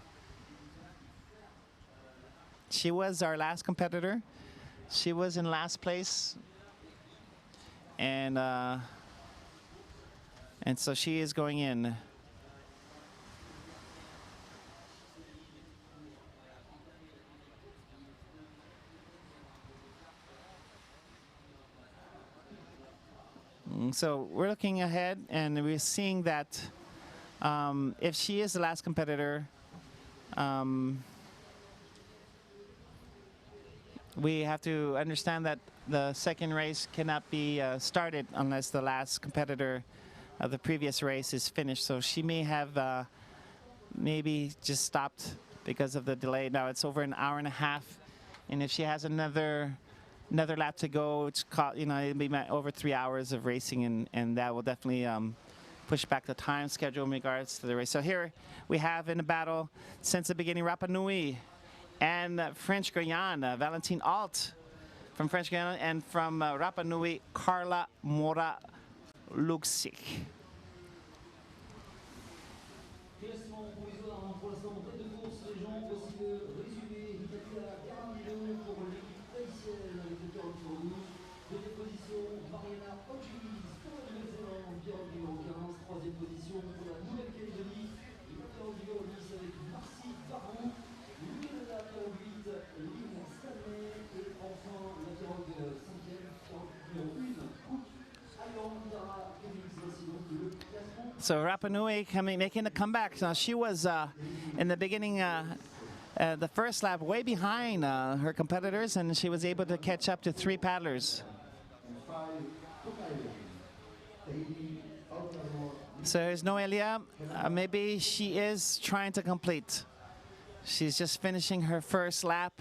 She was our last competitor. She was in last place. And so she is going in. So we're looking ahead, and we're seeing that if she is the last competitor, we have to understand that the second race cannot be started unless the last competitor of the previous race is finished. So she may have maybe just stopped because of the delay. Now it's over an hour and a half, and if she has another lap to go, it's it'll be over 3 hours of racing, and that will definitely push back the time schedule in regards to the race. So here we have in the battle since the beginning Rapa Nui and French Guyana, Valentine Alt from French Guyana, and from Rapa Nui, Carla Mora Luxic. So Rapa Nui making a comeback. Now she was in the beginning, the first lap, way behind her competitors, and she was able to catch up to 3 paddlers. So here's Noelia. Maybe she is trying to complete. She's just finishing her first lap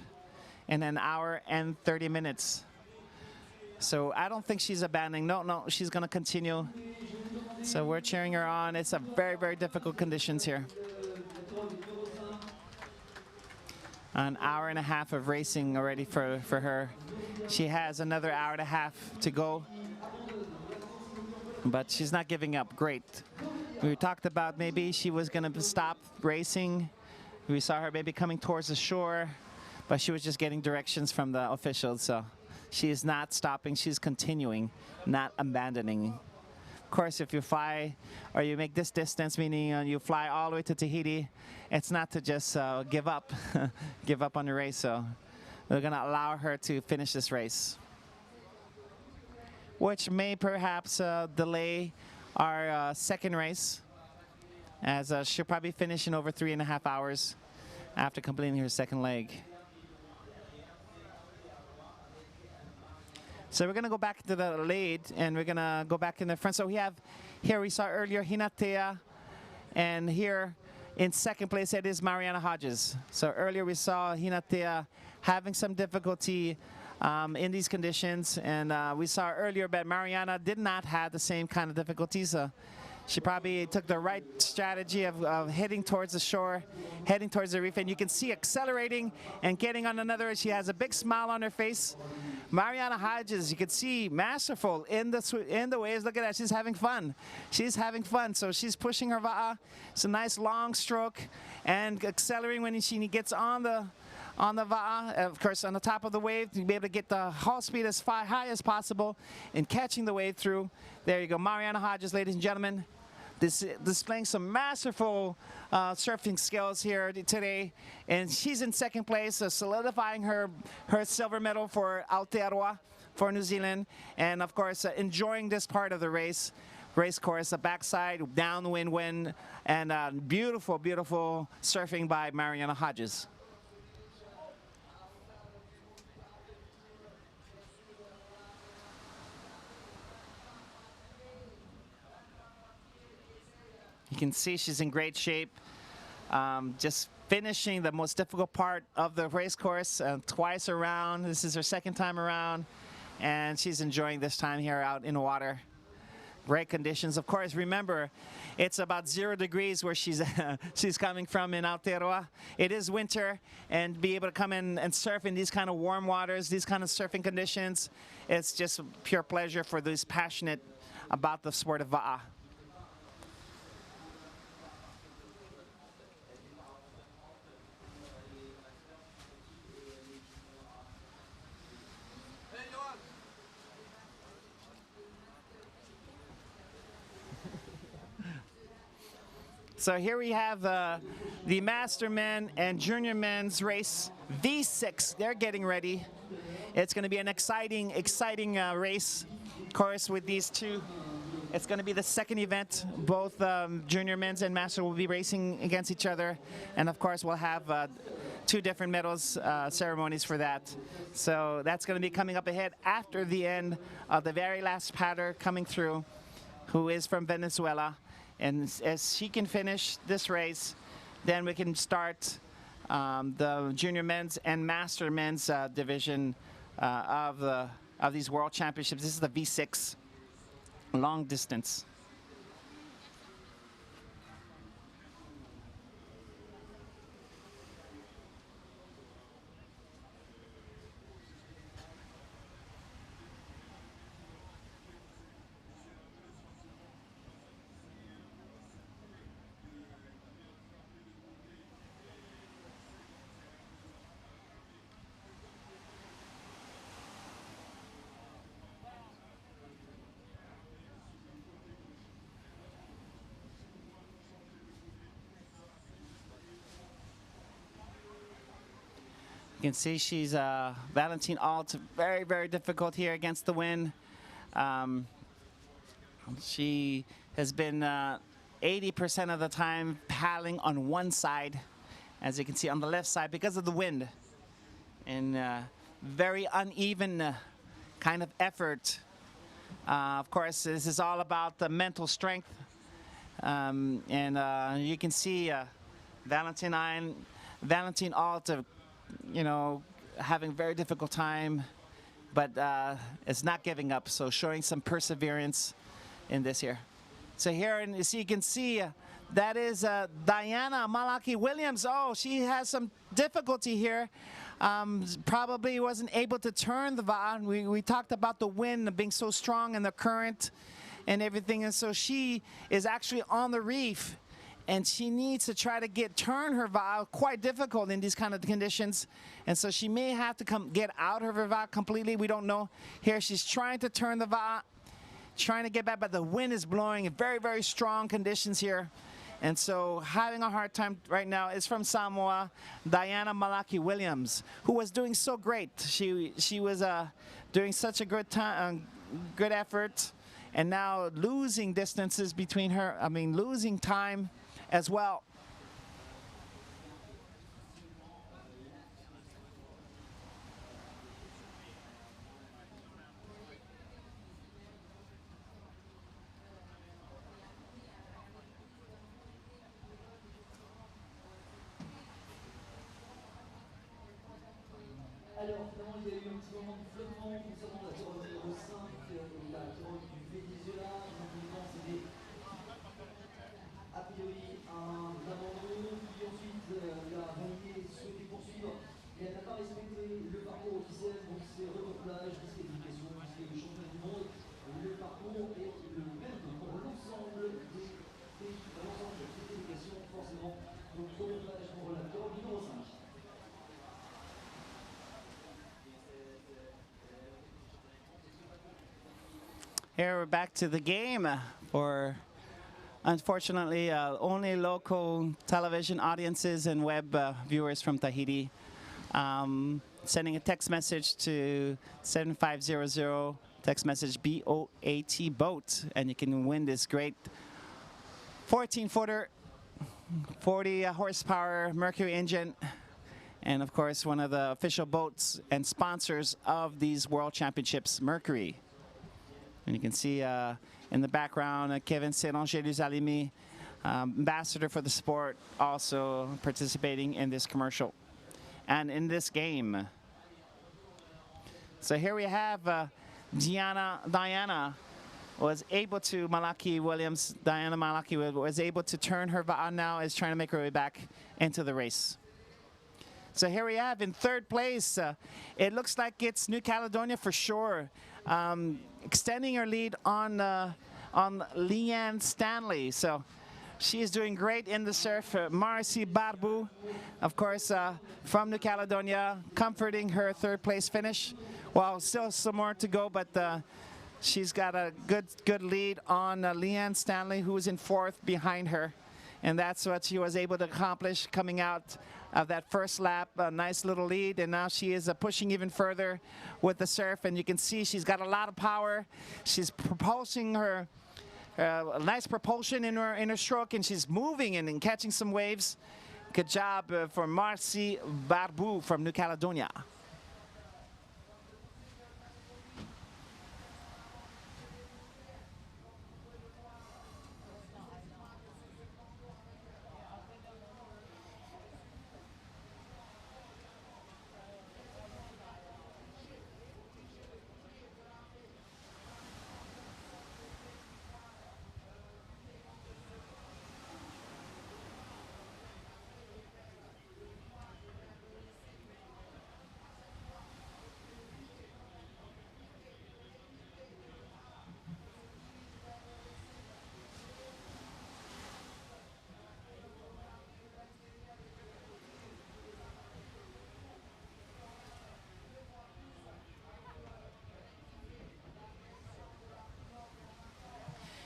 in an hour and 30 minutes. So I don't think she's abandoning. No, she's going to continue. So we're cheering her on. It's a very, very difficult conditions here. An hour and a half of racing already for her. She has another hour and a half to go. But she's not giving up. Great. We talked about maybe she was going to stop racing. We saw her maybe coming towards the shore, but she was just getting directions from the officials. So she is not stopping. She's continuing, not abandoning. Of course, if you fly or you make this distance, meaning you fly all the way to Tahiti, it's not to just give up, give up on the race. So we're going to allow her to finish this race, which may perhaps delay our second race, as she'll probably finish in over 3.5 hours after completing her second leg. So we're going to go back to the lead, and we're going to go back in the front. So we have, here we saw earlier Hinatea, and here in second place it is Mariana Hodges. So earlier we saw Hinatea having some difficulty in these conditions, and we saw earlier that Mariana did not have the same kind of difficulties. She probably took the right strategy of heading towards the shore, heading towards the reef, and you can see accelerating and getting on another. She has a big smile on her face, Mariana Hodges, you can see masterful in the waves. Look at that, she's having fun. She's having fun, so she's pushing her va'a. It's a nice long stroke and accelerating when she gets on the va'a. Of course, on the top of the wave, to be able to get the hull speed as high as possible and catching the wave through. There you go, Mariana Hodges, ladies and gentlemen. Displaying some masterful surfing skills here today, and she's in second place, so solidifying her silver medal for Aotearoa for New Zealand, and of course enjoying this part of the race course, the backside downwind wind, and beautiful surfing by Mariana Hodges. You can see she's in great shape. Just finishing the most difficult part of the race course twice around. This is her second time around, and she's enjoying this time here out in the water. Great conditions. Of course, remember, it's about 0 degrees where she's coming from in Aotearoa. It is winter, and be able to come in and surf in these kind of warm waters, these kind of surfing conditions, it's just pure pleasure for those passionate about the sport of va'a. So here we have the Master Men and Junior Men's race, V6. They're getting ready. It's going to be an exciting race course with these two. It's going to be the second event. Both Junior Men's and Master will be racing against each other. And of course, we'll have 2 different medals ceremonies for that. So that's going to be coming up ahead after the end of the very last paddler coming through, who is from Venezuela. And as she can finish this race, then we can start the Junior Men's and Master Men's division of these World Championships. This is the V6 long distance. You can see she's Valentine Alt, very difficult here against the wind. She has been 80% of the time paddling on one side, as you can see on the left side, because of the wind. And very uneven kind of effort. Of course, this is all about the mental strength. And you can see Valentine Alt, you know, having a very difficult time, but it's not giving up, so showing some perseverance in this here. So here, and so you can see that is Diana Malaki Williams. Oh, she has some difficulty here. Probably wasn't able to turn the va'a. We talked about the wind being so strong and the current and everything, and so she is actually on the reef, and she needs to try to turn her va'a. Quite difficult in these kind of conditions, and so she may have to get out of her va'a completely. We don't know. Here she's trying to turn the va'a, trying to get back, but the wind is blowing in very strong conditions here, and so having a hard time right now. Is from Samoa, Diana Malaki Williams, who was doing so great. She was doing such a good time, good effort, and now losing distances between her. I mean, losing time as well. Alors, finalement, il y a eu un petit moment de flottement concernant la couronne numéro 5 et la couronne du Venezuela. Donc, c'était a priori un abandon qui ensuite l'a validé, souhaité poursuivre. Et elle n'a pas respecté le parcours officiel, donc c'est retour plage. Here we're back to the game for, unfortunately, only local television audiences and web viewers from Tahiti. Sending a text message to 7500, text message BOAT, boat, and you can win this great 14-footer, 40 horsepower Mercury engine, and of course one of the official boats and sponsors of these World Championships, Mercury. And you can see in the background Kevin Séranger-Luzalimi, ambassador for the sport, also participating in this commercial and in this game. So here we have Diana was able to, Diana Malaki was able to turn her va'a now, is trying to make her way back into the race. So here we have in third place, it looks like it's New Caledonia for sure, extending her lead on Leanne Stanley. So she is doing great in the surf. Marcy Barbu, of course, from New Caledonia, comforting her third place finish. Well, still some more to go, but she's got a good lead on Leanne Stanley, who is in fourth behind her. And that's what she was able to accomplish coming out of that first lap. A nice little lead, and now she is pushing even further with the surf. And you can see she's got a lot of power. She's propulsing her, a nice propulsion in her stroke, and she's moving and catching some waves. Good job for Marcy Barbu from New Caledonia.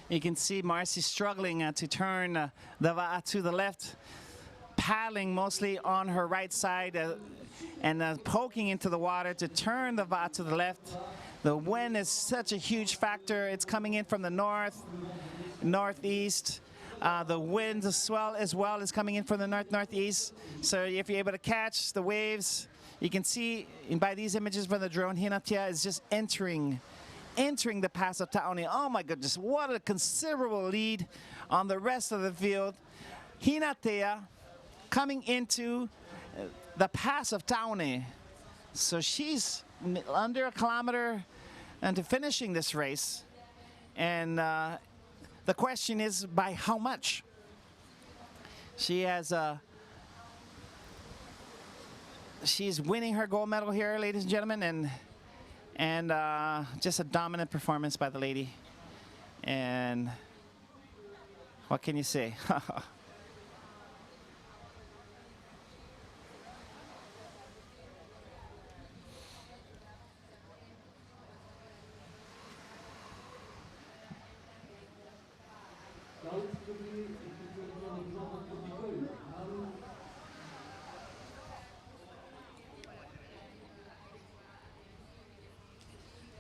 You can see Marcy struggling to turn the va'a to the left, paddling mostly on her right side and poking into the water to turn the va'a to the left. The wind is such a huge factor. It's coming in from the northeast. The wind, the swell as well is coming in from the northeast. So if you're able to catch the waves, you can see by these images from the drone, Hinatea is just entering the pass of Taone. Oh my goodness, what a considerable lead on the rest of the field. Hinatea coming into the pass of Taone. So she's under a kilometer into finishing this race. And the question is, by how much? She has she's winning her gold medal here, ladies and gentlemen, and just a dominant performance by the lady. And what can you say?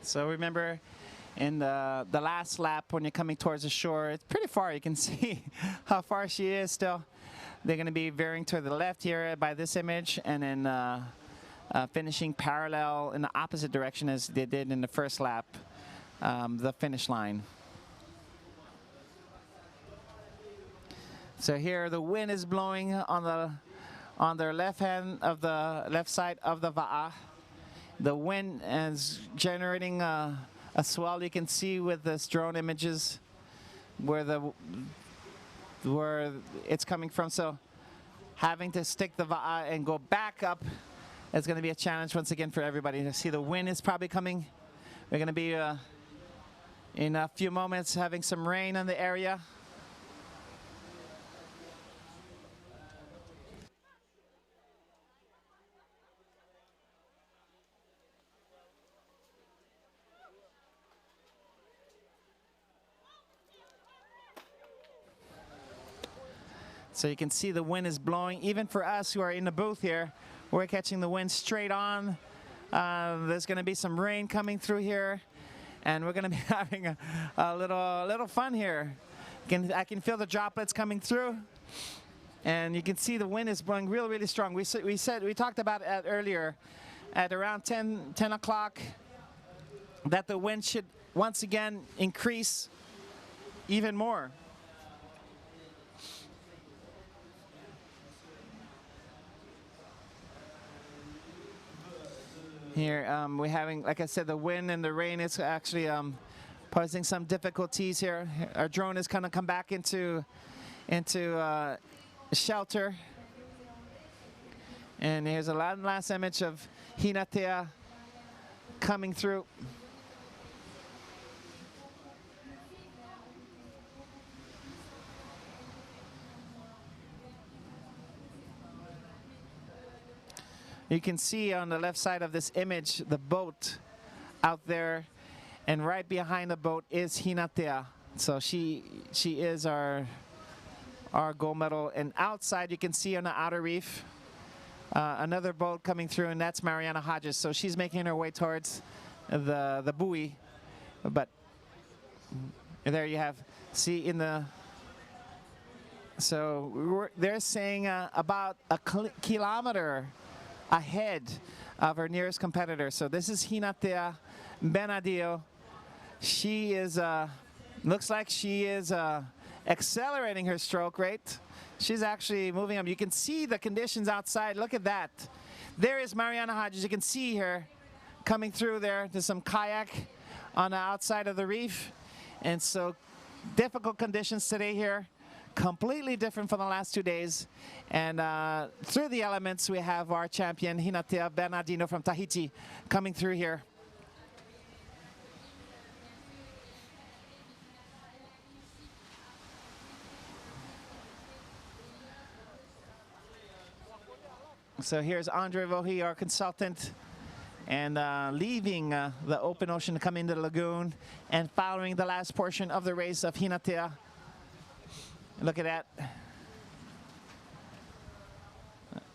So remember, in the last lap, when you're coming towards the shore, it's pretty far. You can see how far she is still. They're going to be veering to the left here by this image, and then finishing parallel in the opposite direction as they did in the first lap, the finish line. So here the wind is blowing on their left hand of the left side of the va'a. The wind is generating a swell. You can see with this drone images where it's coming from. So having to stick the va'a and go back up is going to be a challenge once again for everybody. To see the wind is probably coming. We're going to be in a few moments having some rain in the area. So you can see the wind is blowing. Even for us who are in the booth here, we're catching the wind straight on. There's going to be some rain coming through here, and we're going to be having a little fun here. I can feel the droplets coming through, and you can see the wind is blowing really, really strong. We talked about it earlier at around 10 o'clock that the wind should once again increase even more. Here we're having, like I said, the wind and the rain is actually posing some difficulties here. Our drone is going to come back into shelter. And here's a last image of Hinatea coming through. You can see on the left side of this image the boat out there, and right behind the boat is Hinatea. So she is our gold medal. And outside you can see on the outer reef another boat coming through, and that's Mariana Hodges. So she's making her way towards the buoy. But there you have, see in the, so they're saying about a kilometer ahead of her nearest competitor. So this is Hinatea Bernardino. She is, looks like she is accelerating her stroke rate. She's actually moving up. You can see the conditions outside. Look at that. There is Mariana Hodges. You can see her coming through there. There's some kayak on the outside of the reef. And so difficult conditions today here. Completely different from the last 2 days. And through the elements, we have our champion, Hinatea Bernardino from Tahiti, coming through here. So here's Andre Vohi, our consultant, and leaving the open ocean to come into the lagoon and following the last portion of the race of Hinatea. Look at that.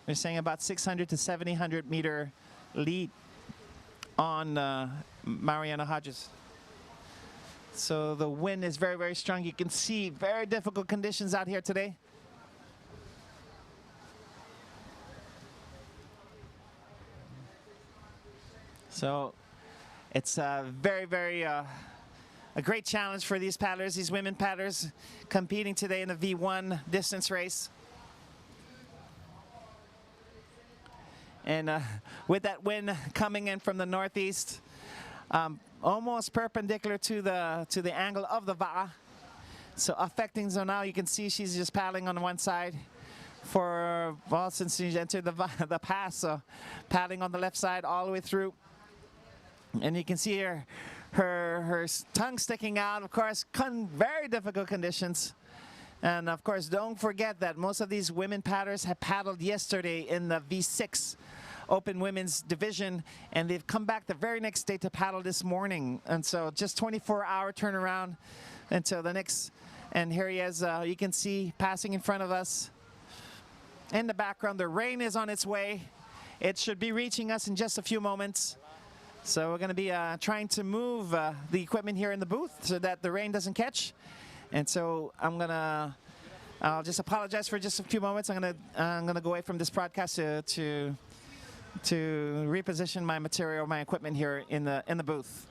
They're saying about 600 to 700 meter lead on Mariana Hodges. So the wind is very, very strong. You can see very difficult conditions out here today. So it's very, very a great challenge for these paddlers, these women paddlers competing today in the V1 distance race. And with that wind coming in from the northeast, almost perpendicular to the angle of the Va'a, so affecting Zonal. You can see she's just paddling on one side for, well, since she entered the pass, so paddling on the left side all the way through. And you can see her tongue sticking out. Of course, very difficult conditions. And of course, don't forget that most of these women paddlers have paddled yesterday in the V6 Open Women's Division, and they've come back the very next day to paddle this morning. And so just 24-hour turnaround until the next. And here he is, you can see passing in front of us. In the background, the rain is on its way. It should be reaching us in just a few moments. So we're going to be trying to move the equipment here in the booth so that the rain doesn't catch. And so I'll just apologize for just a few moments. I'm gonna go away from this broadcast to reposition my material, my equipment here in the booth.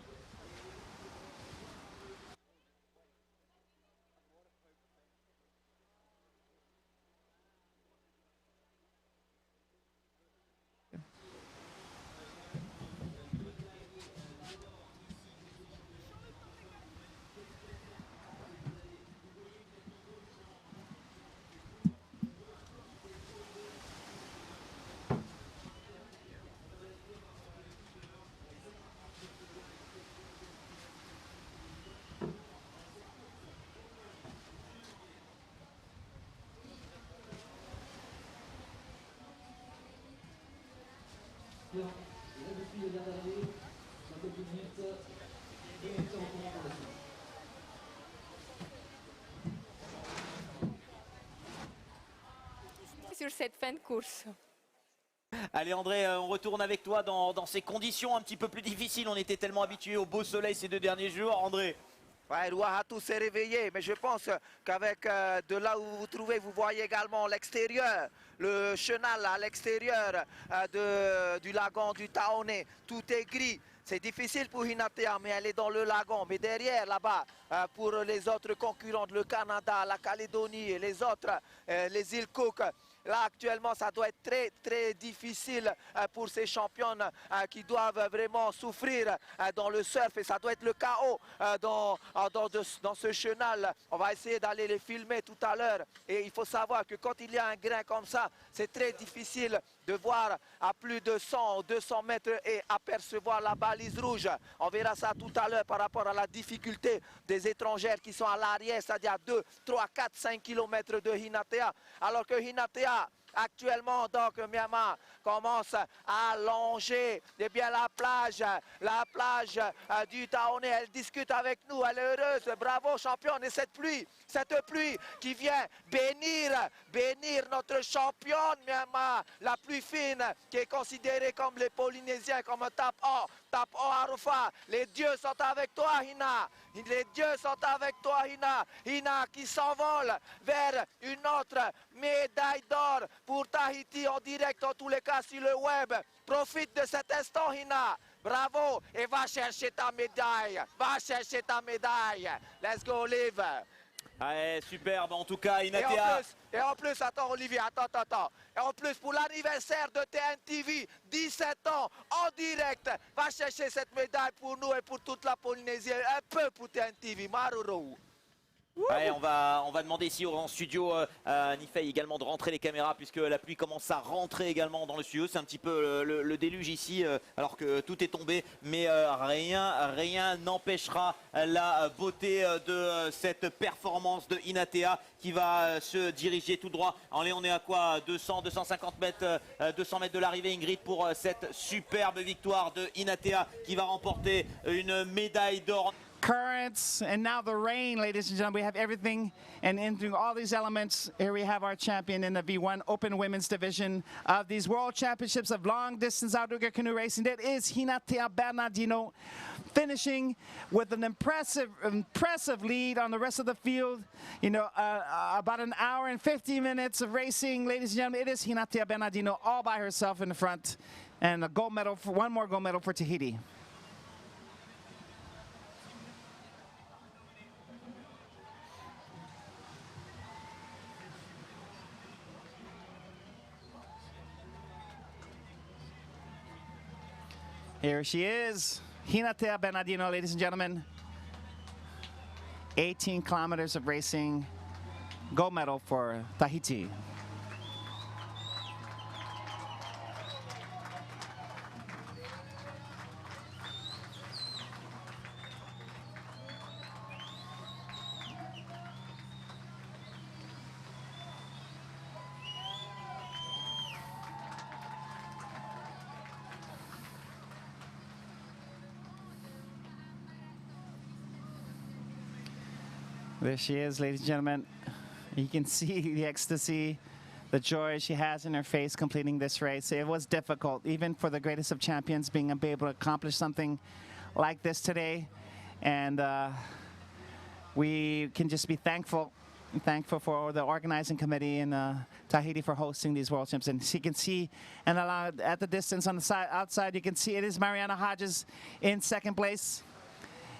sur cette fin de course. Allez André, on retourne avec toi dans ces conditions un petit peu plus difficiles. On était tellement habitués au beau soleil ces 2 derniers jours. André. Ouais, Rouahatou s'est réveillé, mais je pense qu'avec de là où vous vous trouvez, vous voyez également l'extérieur, le chenal à l'extérieur du lagon du Taoné. Tout est gris. C'est difficile pour Hinatea, mais elle est dans le lagon. Mais derrière, là-bas, pour les autres concurrents, le Canada, la Calédonie et les autres, les îles Cook, là, actuellement, ça doit être très, très difficile pour ces championnes qui doivent vraiment souffrir dans le surf. Et ça doit être le chaos dans ce chenal. On va essayer d'aller les filmer tout à l'heure. Et il faut savoir que quand il y a un grain comme ça, c'est très difficile de voir à plus de 100 ou 200 mètres et apercevoir la balise rouge. On verra ça tout à l'heure par rapport à la difficulté des étrangères qui sont à l'arrière, c'est-à-dire à 2, 3, 4, 5 km de Hinatea. Alors que Hinatea, actuellement, donc, Myanmar commence à longer la plage du Taoné. Elle discute avec nous, elle est heureuse. Bravo, championne. Et cette pluie qui vient bénir notre championne Myanmar, la plus fine, qui est considérée comme les Polynésiens, comme un tape-o Arufa. Les dieux sont avec toi, Hina. Les dieux sont avec toi, Hina. Hina qui s'envole vers une autre médaille d'or pour Tahiti en direct, en tous les cas sur le web. Profite de cet instant, Hina. Bravo et va chercher ta médaille. Va chercher ta médaille. Let's go, Liv. Ouais, superbe en tout cas, Hinatea. Et en plus, attends Olivier, attends. Et en plus, pour l'anniversaire de TNTV, 17 ans, en direct, va chercher cette médaille pour nous et pour toute la Polynésie. Un peu pour TNTV, Maruru. Ouais, on va demander ici en studio à Nifei également de rentrer les caméras puisque la pluie commence à rentrer également dans le studio. C'est un petit peu le déluge ici alors que tout est tombé. Mais rien n'empêchera la beauté de cette performance de Hinatea qui va se diriger tout droit. On est à quoi 250 mètres, 200 mètres de l'arrivée, Ingrid, pour cette superbe victoire de Hinatea qui va remporter une médaille d'or. Currents and now the rain, ladies and gentlemen. We have everything and into all these elements. Here we have our champion in the V1 Open Women's Division of these World Championships of Long Distance Outrigger Canoe Racing. That is Hinatea Bernardino, finishing with an impressive lead on the rest of the field. You know, about an hour and 50 minutes of racing, ladies and gentlemen. It is Hinatea Bernardino all by herself in the front, and a gold medal for one more gold medal for Tahiti. Here she is, Hinatea Bernardino, ladies and gentlemen. 18 kilometers of racing, gold medal for Tahiti. There she is, ladies and gentlemen. You can see the ecstasy, the joy she has in her face completing this race. It was difficult, even for the greatest of champions, being able to accomplish something like this today. And we can just be thankful for the organizing committee in Tahiti for hosting these World Champs. And you can see, and at the distance on the side, outside, you can see it is Mariana Hodges in second place.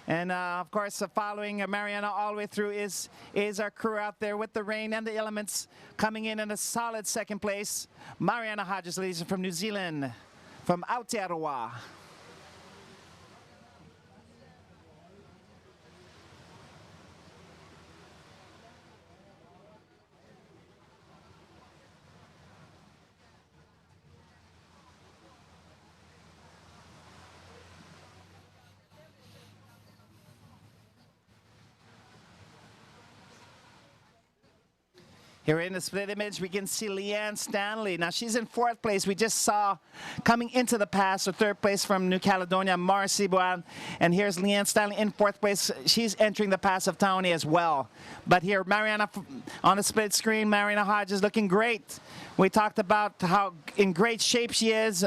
And of course, following Mariana all the way through is our crew out there with the rain and the elements coming in a solid second place. Mariana Hodges, ladies, from New Zealand, from Aotearoa. Here in the split image, we can see Leanne Stanley. Now, she's in 4th place. We just saw coming into the pass, so 3rd place from New Caledonia, Marcy Boan. And here's Leanne Stanley in 4th place. She's entering the pass of Taoni as well. But here, Mariana on the split screen, Mariana Hodges looking great. We talked about how in great shape she is,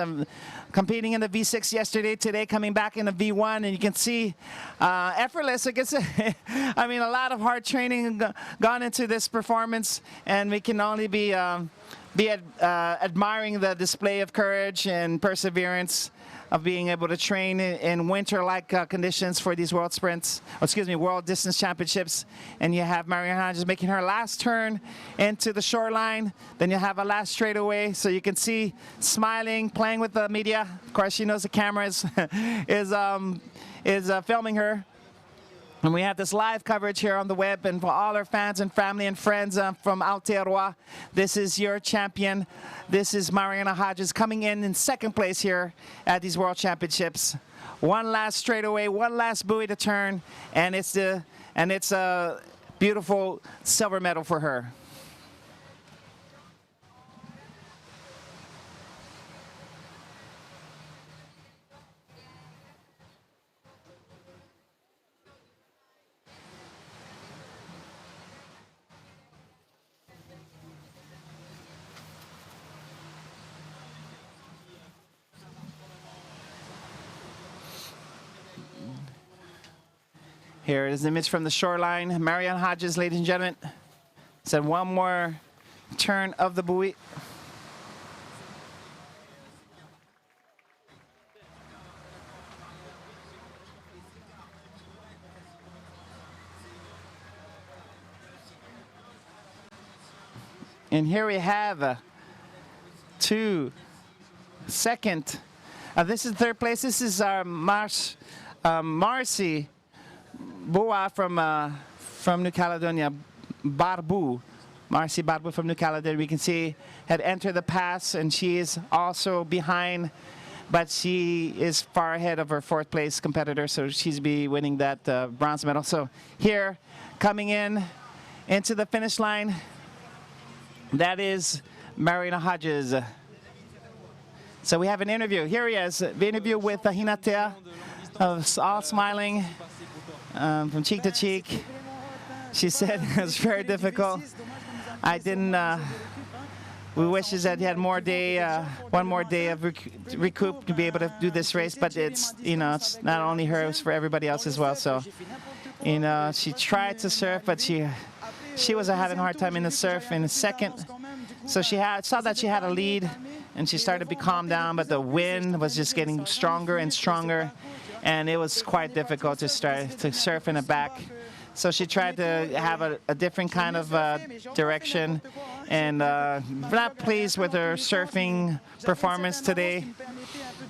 competing in the V6 yesterday, today coming back in the V1, and you can see effortless. I guess, I mean, a lot of hard training gone into this performance, and we can only be admiring the display of courage and perseverance of being able to train in winter-like conditions for these world sprints, or excuse me, world distance championships. And you have Mariana Hodges making her last turn into the shoreline. Then you have a last straightaway, so you can see smiling, playing with the media. Of course, she knows the camera is filming her. And we have this live coverage here on the web, and for all our fans and family and friends from Aotearoa, this is your champion. This is Mariana Hodges coming in 2nd place here at these World Championships. One last straightaway, one last buoy to turn, and it's a beautiful silver medal for her. Here is the image from the shoreline. Mariana Hodges, ladies and gentlemen. Said one more turn of the buoy. And here we have 2 second. This is 3rd place. This is our Marcy Boa from New Caledonia, Barbu. Marcy Barbu from New Caledonia, we can see, had entered the pass, and she is also behind, but she is far ahead of her 4th place competitor, so she's be winning that bronze medal. So here, coming into the finish line, that is Mariana Hodges. So we have an interview. Here he is, the interview with Hinatea, all smiling. From cheek to cheek. She said it was very difficult. I didn't, we wish that he had more day, one more day of recoup to be able to do this race, but it's, you know, it's not only her, it's for everybody else as well. So, you know, she tried to surf, but she was having a hard time in the surf in the 2nd. So she saw that she had a lead, and she started to calm down, but the wind was just getting stronger and stronger. And it was quite difficult to surf in the back. So she tried to have a different kind of direction, and not pleased with her surfing performance today.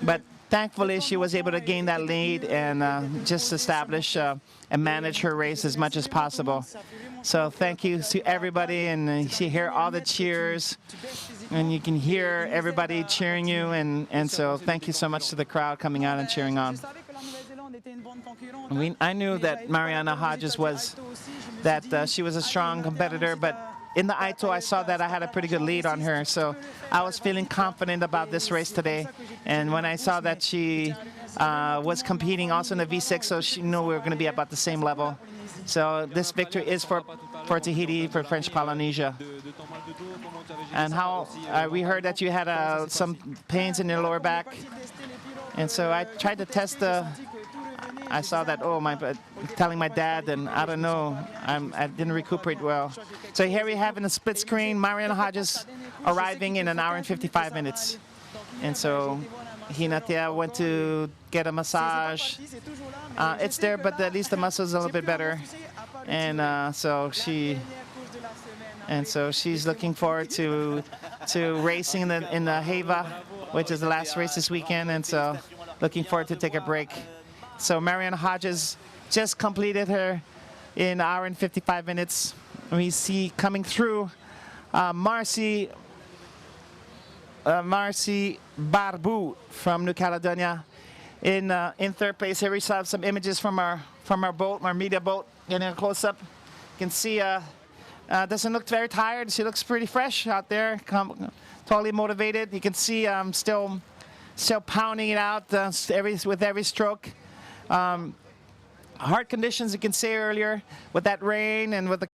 But thankfully, she was able to gain that lead and just establish and manage her race as much as possible. So thank you to everybody, and you see here all the cheers, and you can hear everybody cheering you, and so thank you so much to the crowd coming out and cheering on. I knew that Mariana Hodges she was a strong competitor, but in the Aito, I saw that I had a pretty good lead on her, so I was feeling confident about this race today. And when I saw that she was competing also in the V6, so she knew we were going to be about the same level. So this victory is for Tahiti, for French Polynesia. And how we heard that you had some pains in your lower back, and so I tried to test I saw that, telling my dad, and I don't know, I didn't recuperate well. So here we have in the split screen, Mariana Hodges arriving in 1 hour and 55 minutes. And so Hinatea went to get a massage. It's there, but at least the muscle's a little bit better. And so she's looking forward to racing in the Heva, which is the last race this weekend. And so looking forward to take a break. So Mariana Hodges just completed her in 1 hour and 55 minutes. We see coming through Marcy Barbu from New Caledonia in 3rd place. Here we saw some images from our boat, our media boat, getting a close up. You can see Doesn't look very tired. She looks pretty fresh out there, totally motivated. You can see still pounding it out with every stroke. Hard conditions, you can see earlier, with that rain and with the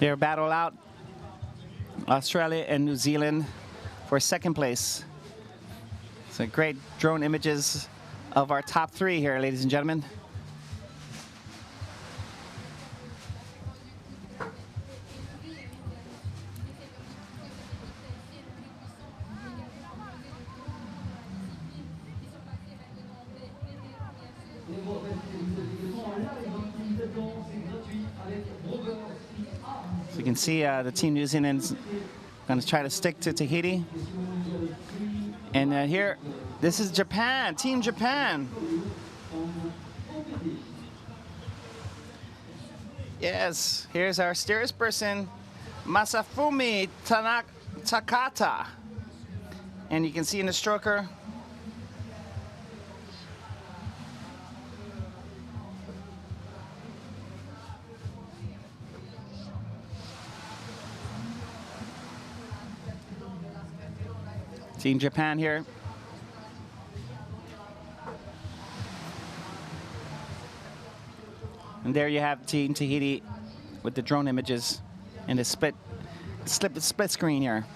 They're battle out, Australia and New Zealand for second place. So great drone images of our top three here, ladies and gentlemen. So you can see the Team New Zealand's going to try to stick to Tahiti. And here, this is Japan, Team Japan. Yes, here's our steersperson, Masafumi Takata. And you can see in the stroker, Team Japan here. And there you have Team Tahiti with the drone images and the split screen here.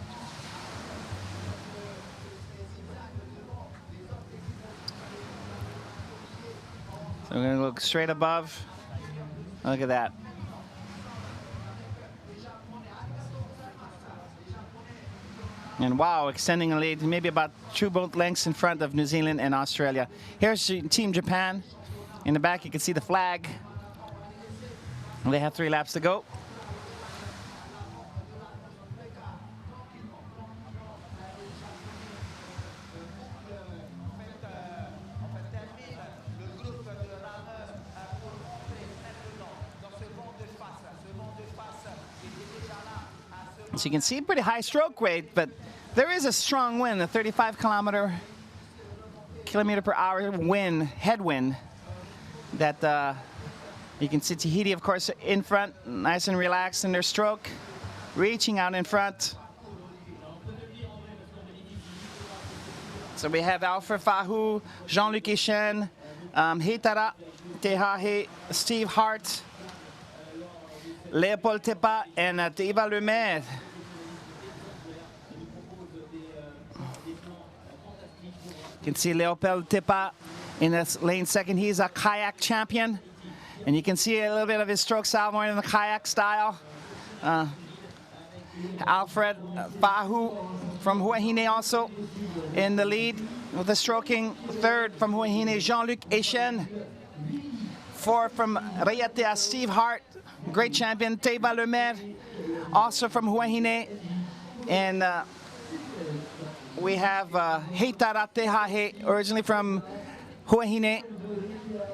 So we're going to look straight above. Look at that. And wow, extending a lead, maybe about 2 boat lengths in front of New Zealand and Australia. Here's Team Japan. In the back, you can see the flag. They have 3 laps to go. So you can see pretty high stroke rate, but there is a strong wind, a 35 kilometer per hour wind, headwind, that you can see Tahiti, of course, in front, nice and relaxed in their stroke, reaching out in front. So we have Alfred Fahu, Jean-Luc Etienne, Heitara Tehahe, Steve Hart, Leopold Tepa, and Teiva Lemaire. You can see Leopold Tepa in this lane second. He's a kayak champion. And you can see a little bit of his stroke style, more in the kayak style. Alfred Fahu from Huahine also in the lead with the stroking. Third from Huahine, Jean-Luc Etienne. Fourth from Raiatea, Steve Hart, great champion. Teiva Lemaire, also from Huahine. And we have Heitara Tehahe, originally from Huahine.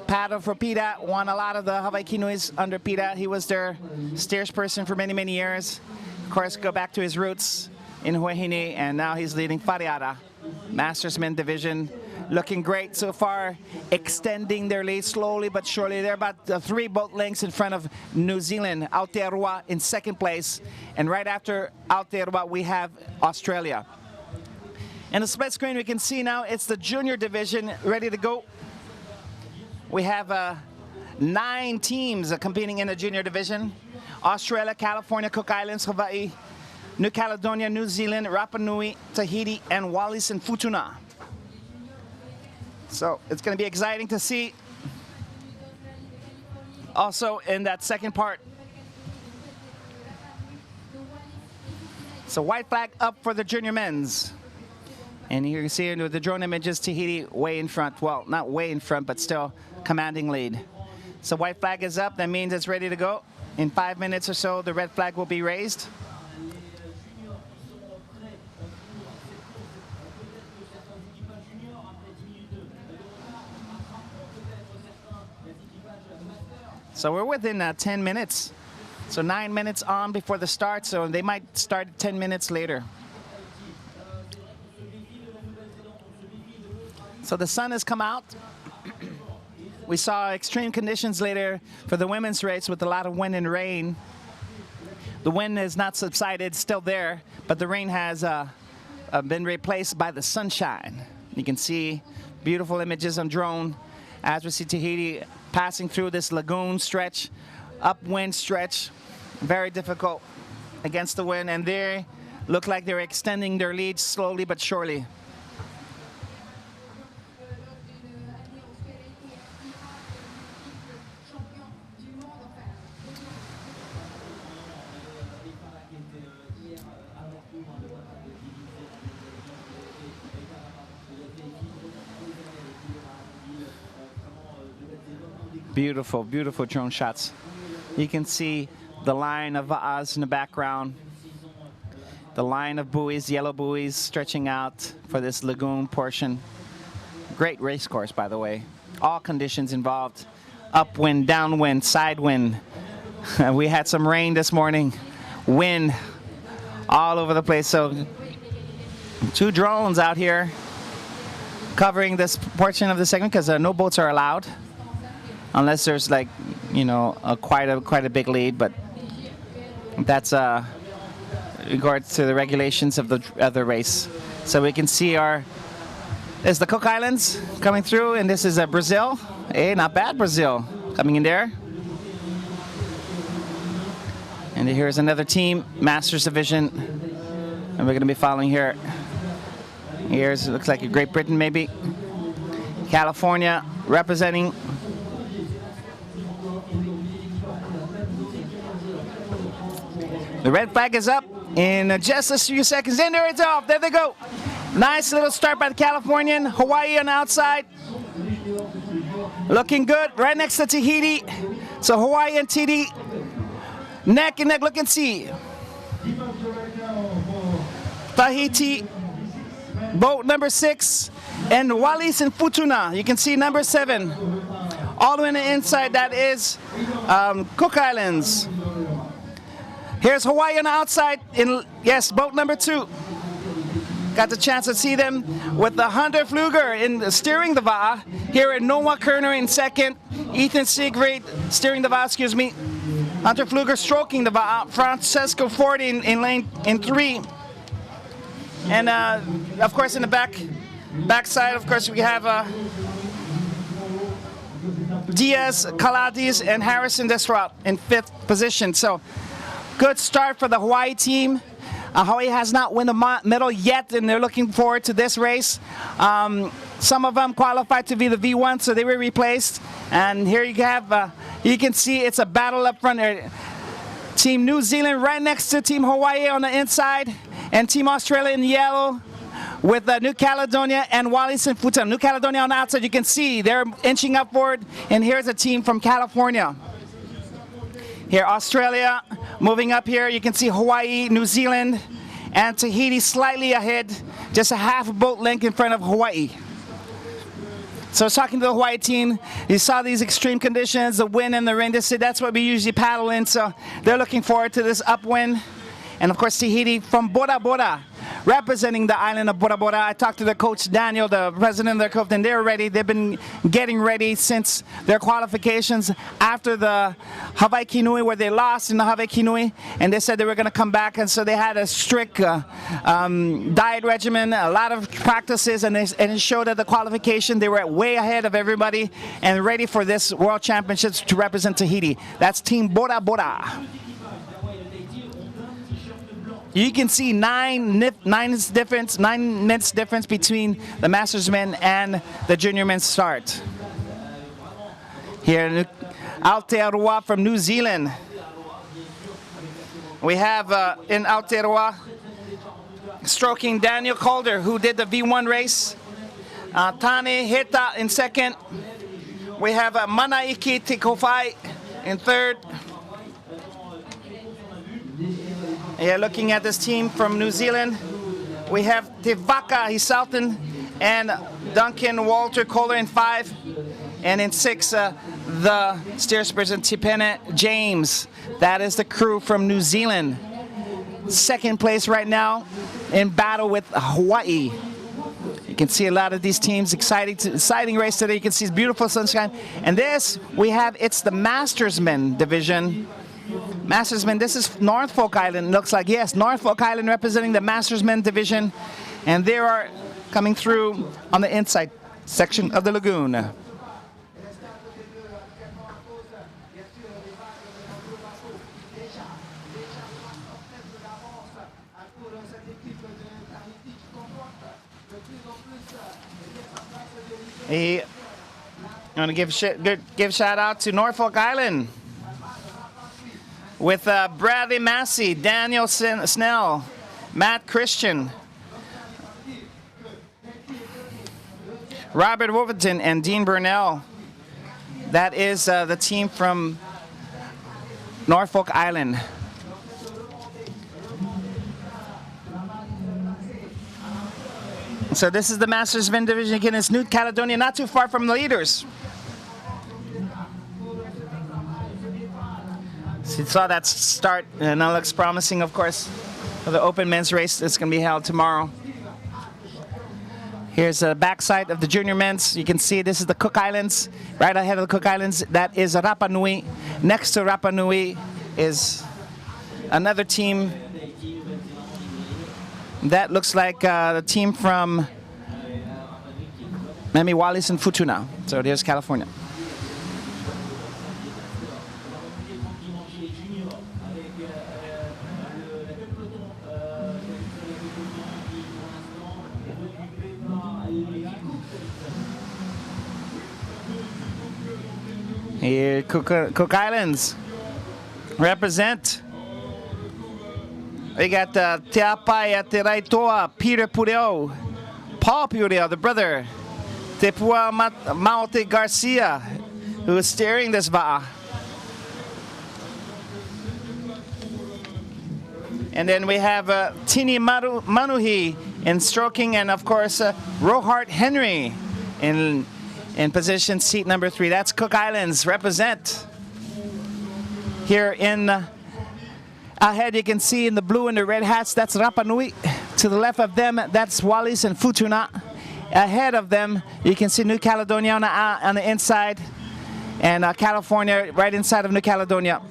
Paddle for PETA, won a lot of the Hawaii Kinuis under PETA. He was their steersperson for many, many years. Of course, go back to his roots in Huahine, and now he's leading Whareara, Mastersman Division. Looking great so far, extending their lead slowly but surely. They're about 3 boat lengths in front of New Zealand, Aotearoa in second place. And right after Aotearoa, we have Australia. And the split screen we can see now, it's the junior division ready to go. We have 9 teams competing in the junior division. Australia, California, Cook Islands, Hawaii, New Caledonia, New Zealand, Rapa Nui, Tahiti, and Wallis and Futuna. So it's going to be exciting to see. Also in that second part. So white flag up for the junior men's. And you can see with the drone images, Tahiti way in front. Well, not way in front, but still commanding lead. So white flag is up. That means it's ready to go. In 5 minutes or so, the red flag will be raised. So we're within 10 minutes. So 9 minutes on before the start. So they might start 10 minutes later. So the sun has come out. We saw extreme conditions later for the women's race with a lot of wind and rain. The wind has not subsided, still there, but the rain has been replaced by the sunshine. You can see beautiful images on drone as we see Tahiti passing through this lagoon stretch, upwind stretch, very difficult against the wind, and they look like they're extending their lead slowly but surely. Beautiful, beautiful drone shots. You can see the line of Va'as in the background. The line of buoys, yellow buoys stretching out for this lagoon portion. Great race course, by the way. All conditions involved. Upwind, downwind, side wind. We had some rain this morning. Wind all over the place. So 2 drones out here covering this portion of the segment because no boats are allowed. Unless there's like, you know, quite a big lead, but that's regards to the regulations of the race. So we can see there's the Cook Islands coming through, and this is Brazil. Hey, not bad, Brazil coming in there. And here's another team, Masters Division, and we're going to be following here. Here's looks like a Great Britain maybe, California representing. The red flag is up in just a few seconds. And there it's off. There they go. Nice little start by the Californian. Hawaii on the outside. Looking good. Right next to Tahiti. So Hawaii and Tahiti neck and neck. Look and see. Tahiti, boat number 6. And Wallis and Futuna. You can see number 7. All the way on the inside, that is Cook Islands. Here's Hawaii on the outside in, yes, boat number 2. Got the chance to see them with the Hunter Fluger in steering the Va'a. Here at Noah Kerner in 2nd. Ethan Siegfried steering the Va'a, excuse me. Hunter Fluger stroking the Va'a. Francesco Forti in lane in 3. And of course in the backside, of course we have Diaz, Calades, and Harrison Desrout in 5th position. So good start for the Hawaii team. Hawaii has not won a medal yet, and they're looking forward to this race. Some of them qualified to be the V1, so they were replaced. And here you have, you can see it's a battle up front there. Team New Zealand right next to Team Hawaii on the inside, and Team Australia in yellow with New Caledonia and Wallis and Futuna. New Caledonia on the outside, you can see they're inching up forward, and here's a team from California. Here, Australia moving up here. You can see Hawaii, New Zealand, and Tahiti slightly ahead, just a half boat length in front of Hawaii. So I was talking to the Hawaii team. You saw these extreme conditions, the wind and the rain. That's what we usually paddle in. So they're looking forward to this upwind. And of course, Tahiti from Bora Bora, representing the island of Bora Bora. I talked to their coach, Daniel, the president of their club, and they're ready. They've been getting ready since their qualifications after the Hawaii Kinui, where they lost in the Hawaii Kinui, and they said they were going to come back. And so they had a strict diet regimen, a lot of practices, and it showed at the qualification they were way ahead of everybody and ready for this World Championships to represent Tahiti. That's Team Bora Bora. You can see 9 minutes difference between the Masters men and the Junior men's start. Here in Aotearoa from New Zealand. We have in Aotearoa stroking Daniel Calder, who did the V1 race. Tane Heta in 2nd. We have Manaiki Tikofai in 3rd. Yeah, looking at this team from New Zealand, we have Tevaka Hisalton and Duncan Walter Kohler in 5. And in 6, the steersperson Tipene James. That is the crew from New Zealand. 2nd place right now in battle with Hawaii. You can see a lot of these teams, exciting race today. You can see beautiful sunshine. And this, it's the Mastersmen division. Mastersmen, this is Norfolk Island, looks like. Yes, Norfolk Island representing the Mastersmen division. And they are coming through on the inside section of the lagoon. I'm going to give shout out to Norfolk Island with Bradley Massey, Daniel Snell, Matt Christian, Robert Wolverton, and Dean Burnell. That is the team from Norfolk Island. So this is the Masters Men division. Again, it's New Caledonia, not too far from the leaders. So you saw that start, and that looks promising, of course, for the open men's race that's going to be held tomorrow. Here's the backside of the junior men's. You can see this is the Cook Islands. Right ahead of the Cook Islands, that is Rapa Nui. Next to Rapa Nui is another team. That looks like the team from Memi Wallis and Futuna. So there's California. Here, Cook Islands represent. We got Teapai Teraitoa, Peter Pureo, Paul Pureo, the brother, Tepua Maute Garcia, who is steering this va'a. And then we have Tini Manuhi in stroking, and of course Rohart Henry in position seat number 3. That's Cook Islands represent. Here in ahead, you can see in the blue and the red hats, that's Rapa Nui. To the left of them, that's Wallis and Futuna. Ahead of them, you can see New Caledonia on the inside, and California right inside of New Caledonia.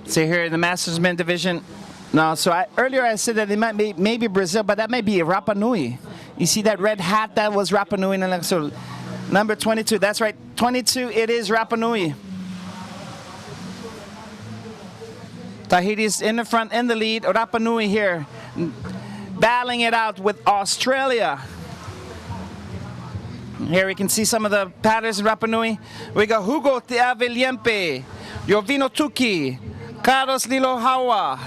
So here in the Masters Men division. No, so earlier I said that it might be maybe Brazil, but that might be Rapa Nui. You see that red hat? That was Rapa Nui. And so number 22, that's right, 22, it is Rapa Nui. Tahiti's in the front, in the lead. Rapa Nui here, battling it out with Australia. Here we can see some of the paddlers in Rapa Nui. We got Hugo Teaveliempe, Jovino Tuki, Carlos Lilohawa,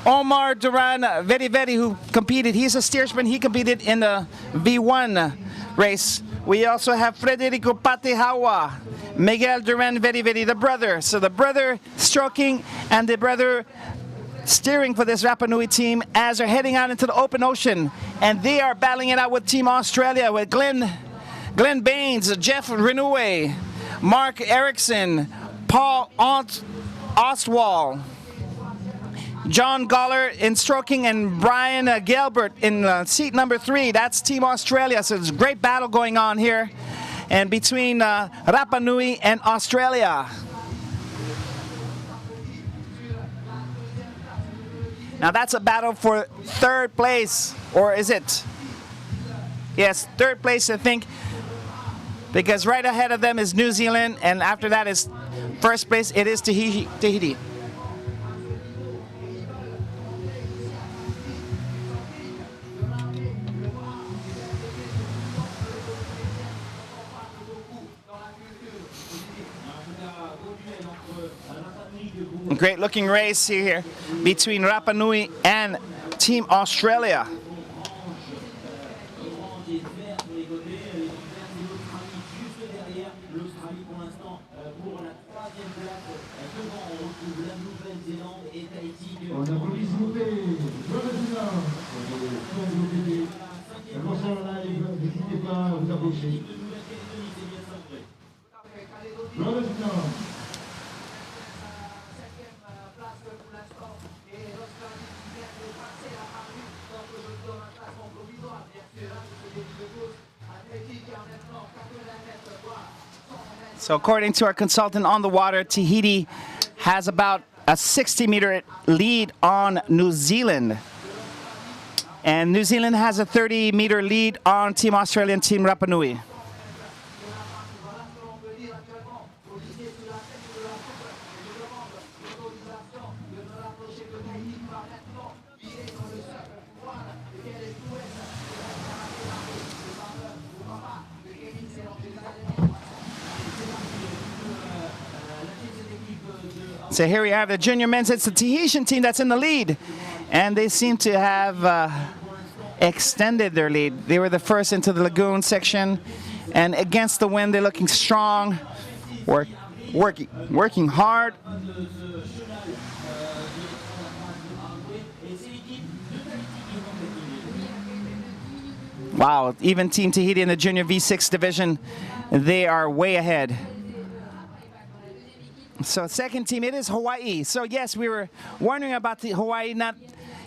Omar Duran Very, who competed. He's a steersman. He competed in the V1 race. We also have Frederico Patehawa, Miguel Duran Very, the brother. So the brother stroking and the brother steering for this Rapa Nui team as they're heading out into the open ocean. And they are battling it out with Team Australia with Glenn Baines, Jeff Renoué, Mark Erickson, Paul Ostwall, John Goller in stroking, and Brian Gilbert in seat number 3. That's Team Australia. So there's a great battle going on here and between Rapa Nui and Australia. Now that's a battle for 3rd place, or is it? Yes, 3rd place, I think, because right ahead of them is New Zealand, and after that is 1st place, it is Tahiti. Great looking race here between Rapa Nui and Team Australia. So according to our consultant on the water, Tahiti has about a 60-meter lead on New Zealand. And New Zealand has a 30-meter lead on Team Australia and Team Rapa Nui. So here we have the junior men's. It's the Tahitian team that's in the lead. And they seem to have extended their lead. They were the first into the lagoon section. And against the wind, they're looking strong, working hard. Wow, even Team Tahiti in the junior V6 division, they are way ahead. So second team, it is Hawaii. So yes, we were wondering about the Hawaii not,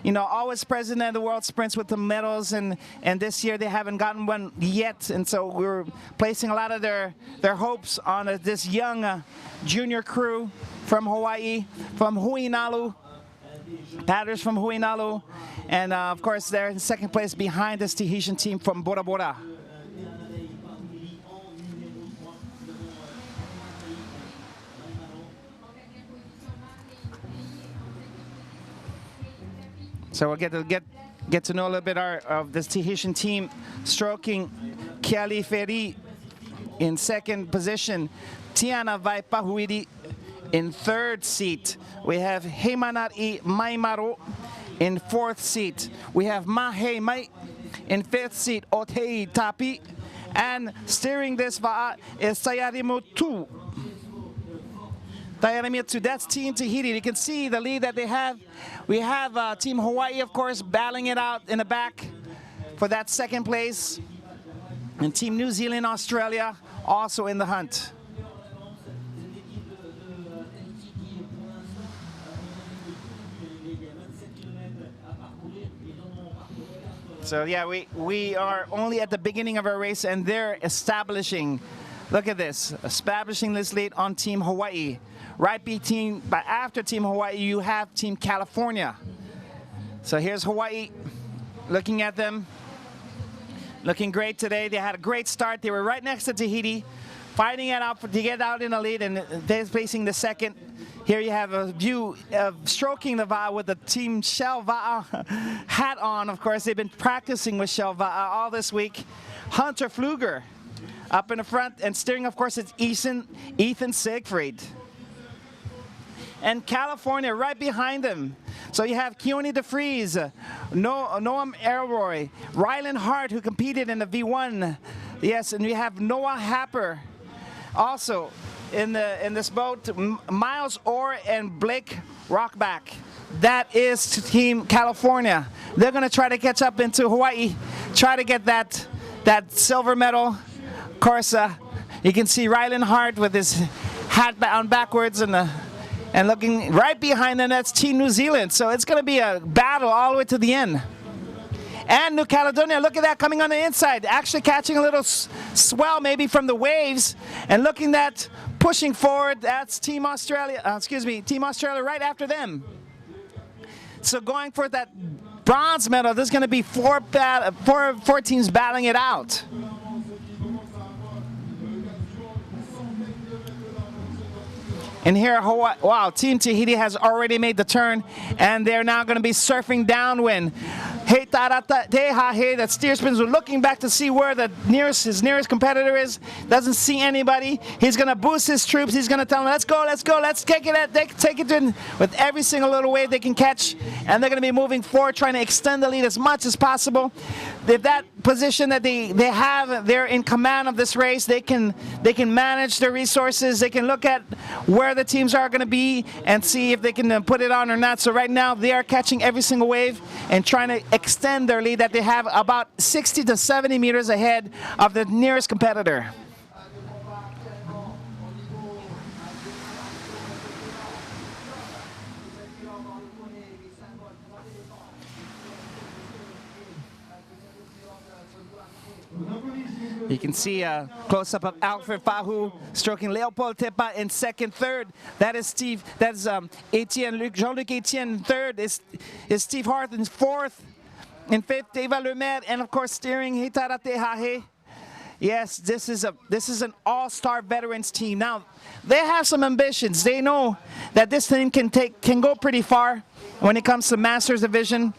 always present at the World Sprints with the medals, and this year they haven't gotten one yet. And so we were placing a lot of their hopes on this young junior crew from Hawaii, from Huinalu, paddlers from Huinalu. And of course, they're in second place behind this Tahitian team from Bora Bora. So we'll get to know a little bit of this Tahitian team, stroking Kiali Feri in second position, Tiana Vaipahuiri in third seat. We have Heimanari Maimaro in fourth seat. We have Mahe Mai in fifth seat, Otei Tapi, and steering this va'a is Sayarimu 2. That's Team Tahiti. You can see the lead that they have. We have Team Hawaii, of course, battling it out in the back for that second place. And Team New Zealand, Australia, also in the hunt. So yeah, we are only at the beginning of our race, and they're establishing, look at this, establishing this lead on Team Hawaii. Right after Team Hawaii, you have Team California. So here's Hawaii, looking at them, looking great today. They had a great start. They were right next to Tahiti, fighting it out to get out in the lead, and they're facing the second. Here you have a view of stroking the va'a with the Team Shell Va'a hat on. Of course, they've been practicing with Shell Va'a all this week. Hunter Pfluger up in the front, and steering, of course, it's Ethan Siegfried. And California right behind them. So you have Keone DeFries, Noam Elroy, Rylan Hart, who competed in the V1. Yes, and we have Noah Happer also in this boat. Miles Orr and Blake Rockback. That is Team California. They're going to try to catch up into Hawaii, try to get that silver medal. Of course, you can see Rylan Hart with his hat on backwards and looking right behind them, that's Team New Zealand. So it's going to be a battle all the way to the end. And New Caledonia, look at that, coming on the inside, actually catching a little swell maybe from the waves, and looking at pushing forward, that's Team Australia, Team Australia right after them. So going for that bronze medal, there's going to be four teams battling it out. And here, Hawaii, wow, Team Tahiti has already made the turn, and they're now going to be surfing downwind. Hey Tarata Tehahe, that steersman's looking back to see where his nearest competitor is. Doesn't see anybody. He's going to boost his troops. He's going to tell them, let's go, let's take it in with every single little wave they can catch. And they're going to be moving forward, trying to extend the lead as much as possible. If that position that they're in command of this race, they can manage their resources. They can look at where the teams are going to be and see if they can put it on or not. So right now they are catching every single wave and trying to extend their lead that they have about 60 to 70 meters ahead of the nearest competitor. You can see a close-up of Alfred Fahu stroking Leopold Tepa in second. Third, that is Etienne, Jean-Luc Etienne. Third is Steve Hart in fourth. In fifth, Eva Lemaitre, and of course steering Hitara Tehahe. Yes, this is an all-star veterans team. Now, they have some ambitions. They know that this team can go pretty far when it comes to Masters Division.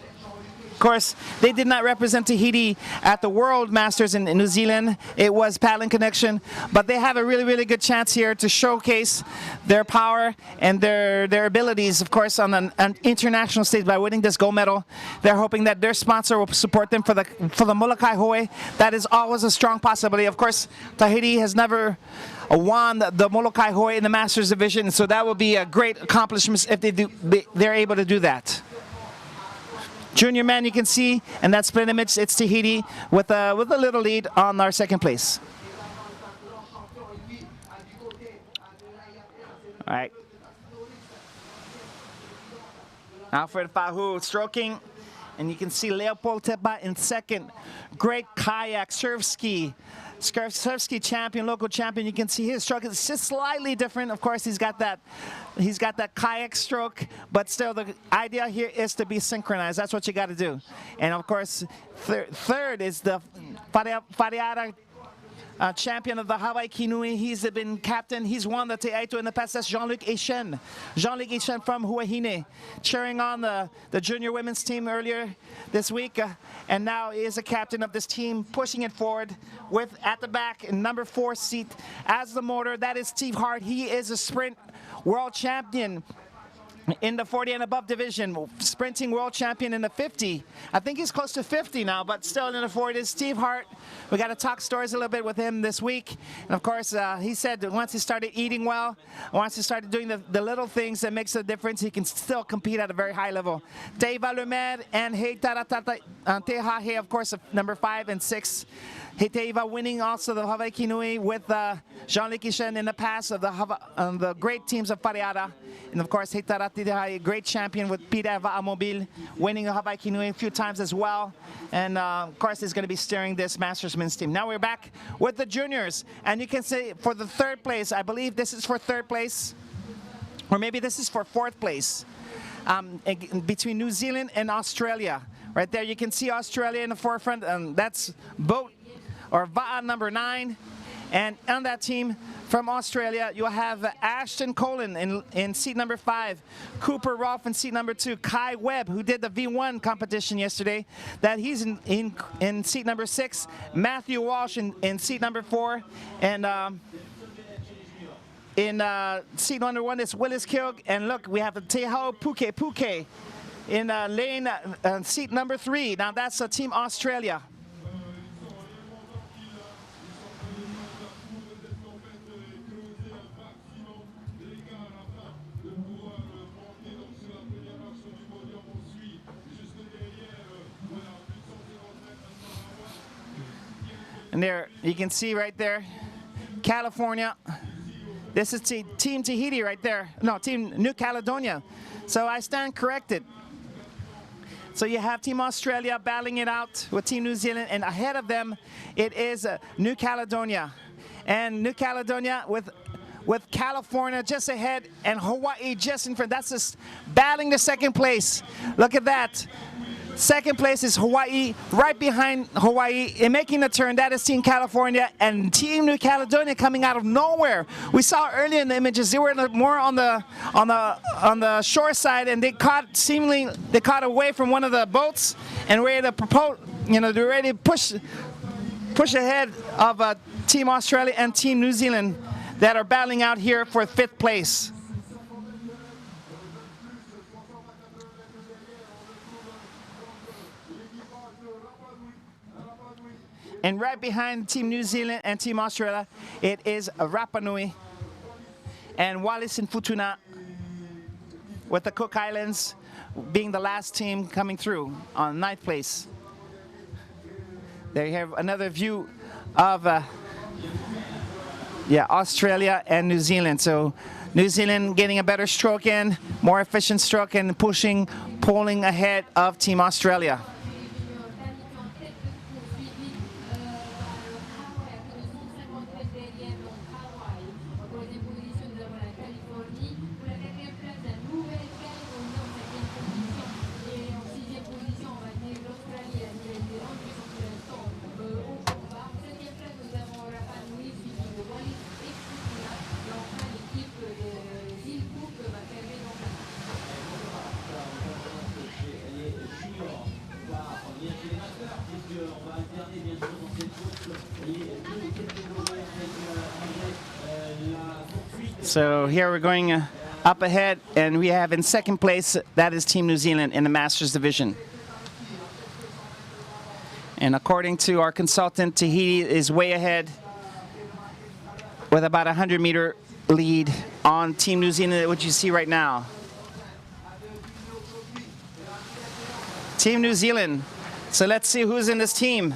Of course, they did not represent Tahiti at the World Masters in New Zealand. It was Paddling Connection, but they have a really, really good chance here to showcase their power and their abilities, of course, on an international stage by winning this gold medal. They're hoping that their sponsor will support them for the Molokai Hoe. That is always a strong possibility. Of course, Tahiti has never won the Molokai Hoe in the Masters Division, so that will be a great accomplishment if they're able to do that. Junior man, you can see, and that split image, it's Tahiti with a little lead on our second place. All right. Alfred Fahu stroking, and you can see Leopold Tepa in second. Great kayak, surf ski champion, local champion. You can see his stroke is just slightly different. Of course, he's got that kayak stroke, but still the idea here is to be synchronized. That's what you got to do. And of course, third is the Whareara champion of the Hawaii Kinui. He's been captain. He's won the Te Aito in the past. That's Jean-Luc Etienne. Jean-Luc Etienne from Huahine, cheering on the junior women's team earlier this week. And now he is a captain of this team, pushing it forward with, at the back, in number 4 seat as the motor. That is Steve Hart. He is a sprint world champion in the 40 and above division, sprinting world champion in the 50. I think he's close to 50 now, but still in the 40 is Steve Hart. We got to talk stories a little bit with him this week. And of course, he said that once he started eating well, once he started doing the little things that makes a difference, he can still compete at a very high level. Teiva Lemaitre and Heitara Tehahe, of course, number 5 and 6. Teiva winning also the Hawaii Kinui with Jean-Luc Etienne in the past of the great teams of Whareara. And of course, Heitara Tehahe, a great champion with Pira Va'amobile, winning the Hawaii Kinui a few times as well. And of course, he's going to be steering this Masters men's team. Now we're back with the juniors. And you can say for the third place, I believe this is for third place, or maybe this is for fourth place, between New Zealand and Australia. Right there, you can see Australia in the forefront, and that's boat or Va'a number 9. And on that team from Australia, you'll have Ashton Colin in seat number 5, Cooper Rolfe in seat number 2, Kai Webb, who did the V1 competition yesterday, that he's in seat number 6, Matthew Walsh in seat number 4, and in seat number 1 is Willis Kilg, and look, we have Tehao Puke in lane seat number 3. Now that's Team Australia. And there, you can see right there, California. This is Team Tahiti right there. No, Team New Caledonia. So I stand corrected. So you have Team Australia battling it out with Team New Zealand, and ahead of them, it is New Caledonia. And New Caledonia with California just ahead and Hawaii just in front. That's just battling the second place. Look at that. Second place is Hawaii, right behind Hawaii, and making the turn. That is Team California and Team New Caledonia coming out of nowhere. We saw earlier in the images they were more on the shore side, and they caught away from one of the boats and ready to propose. They're ready to push ahead of Team Australia and Team New Zealand that are battling out here for 5th place. And right behind Team New Zealand and Team Australia, it is Rapa Nui and Wallis and Futuna, with the Cook Islands being the last team coming through on 9th place. There you have another view of Australia and New Zealand. So New Zealand getting a better stroke in, more efficient stroke, and pulling ahead of Team Australia. So here we're going up ahead, and we have in second place, that is Team New Zealand in the Masters division. And according to our consultant, Tahiti is way ahead with about a 100-meter lead on Team New Zealand, which you see right now. Team New Zealand. So let's see who's in this team.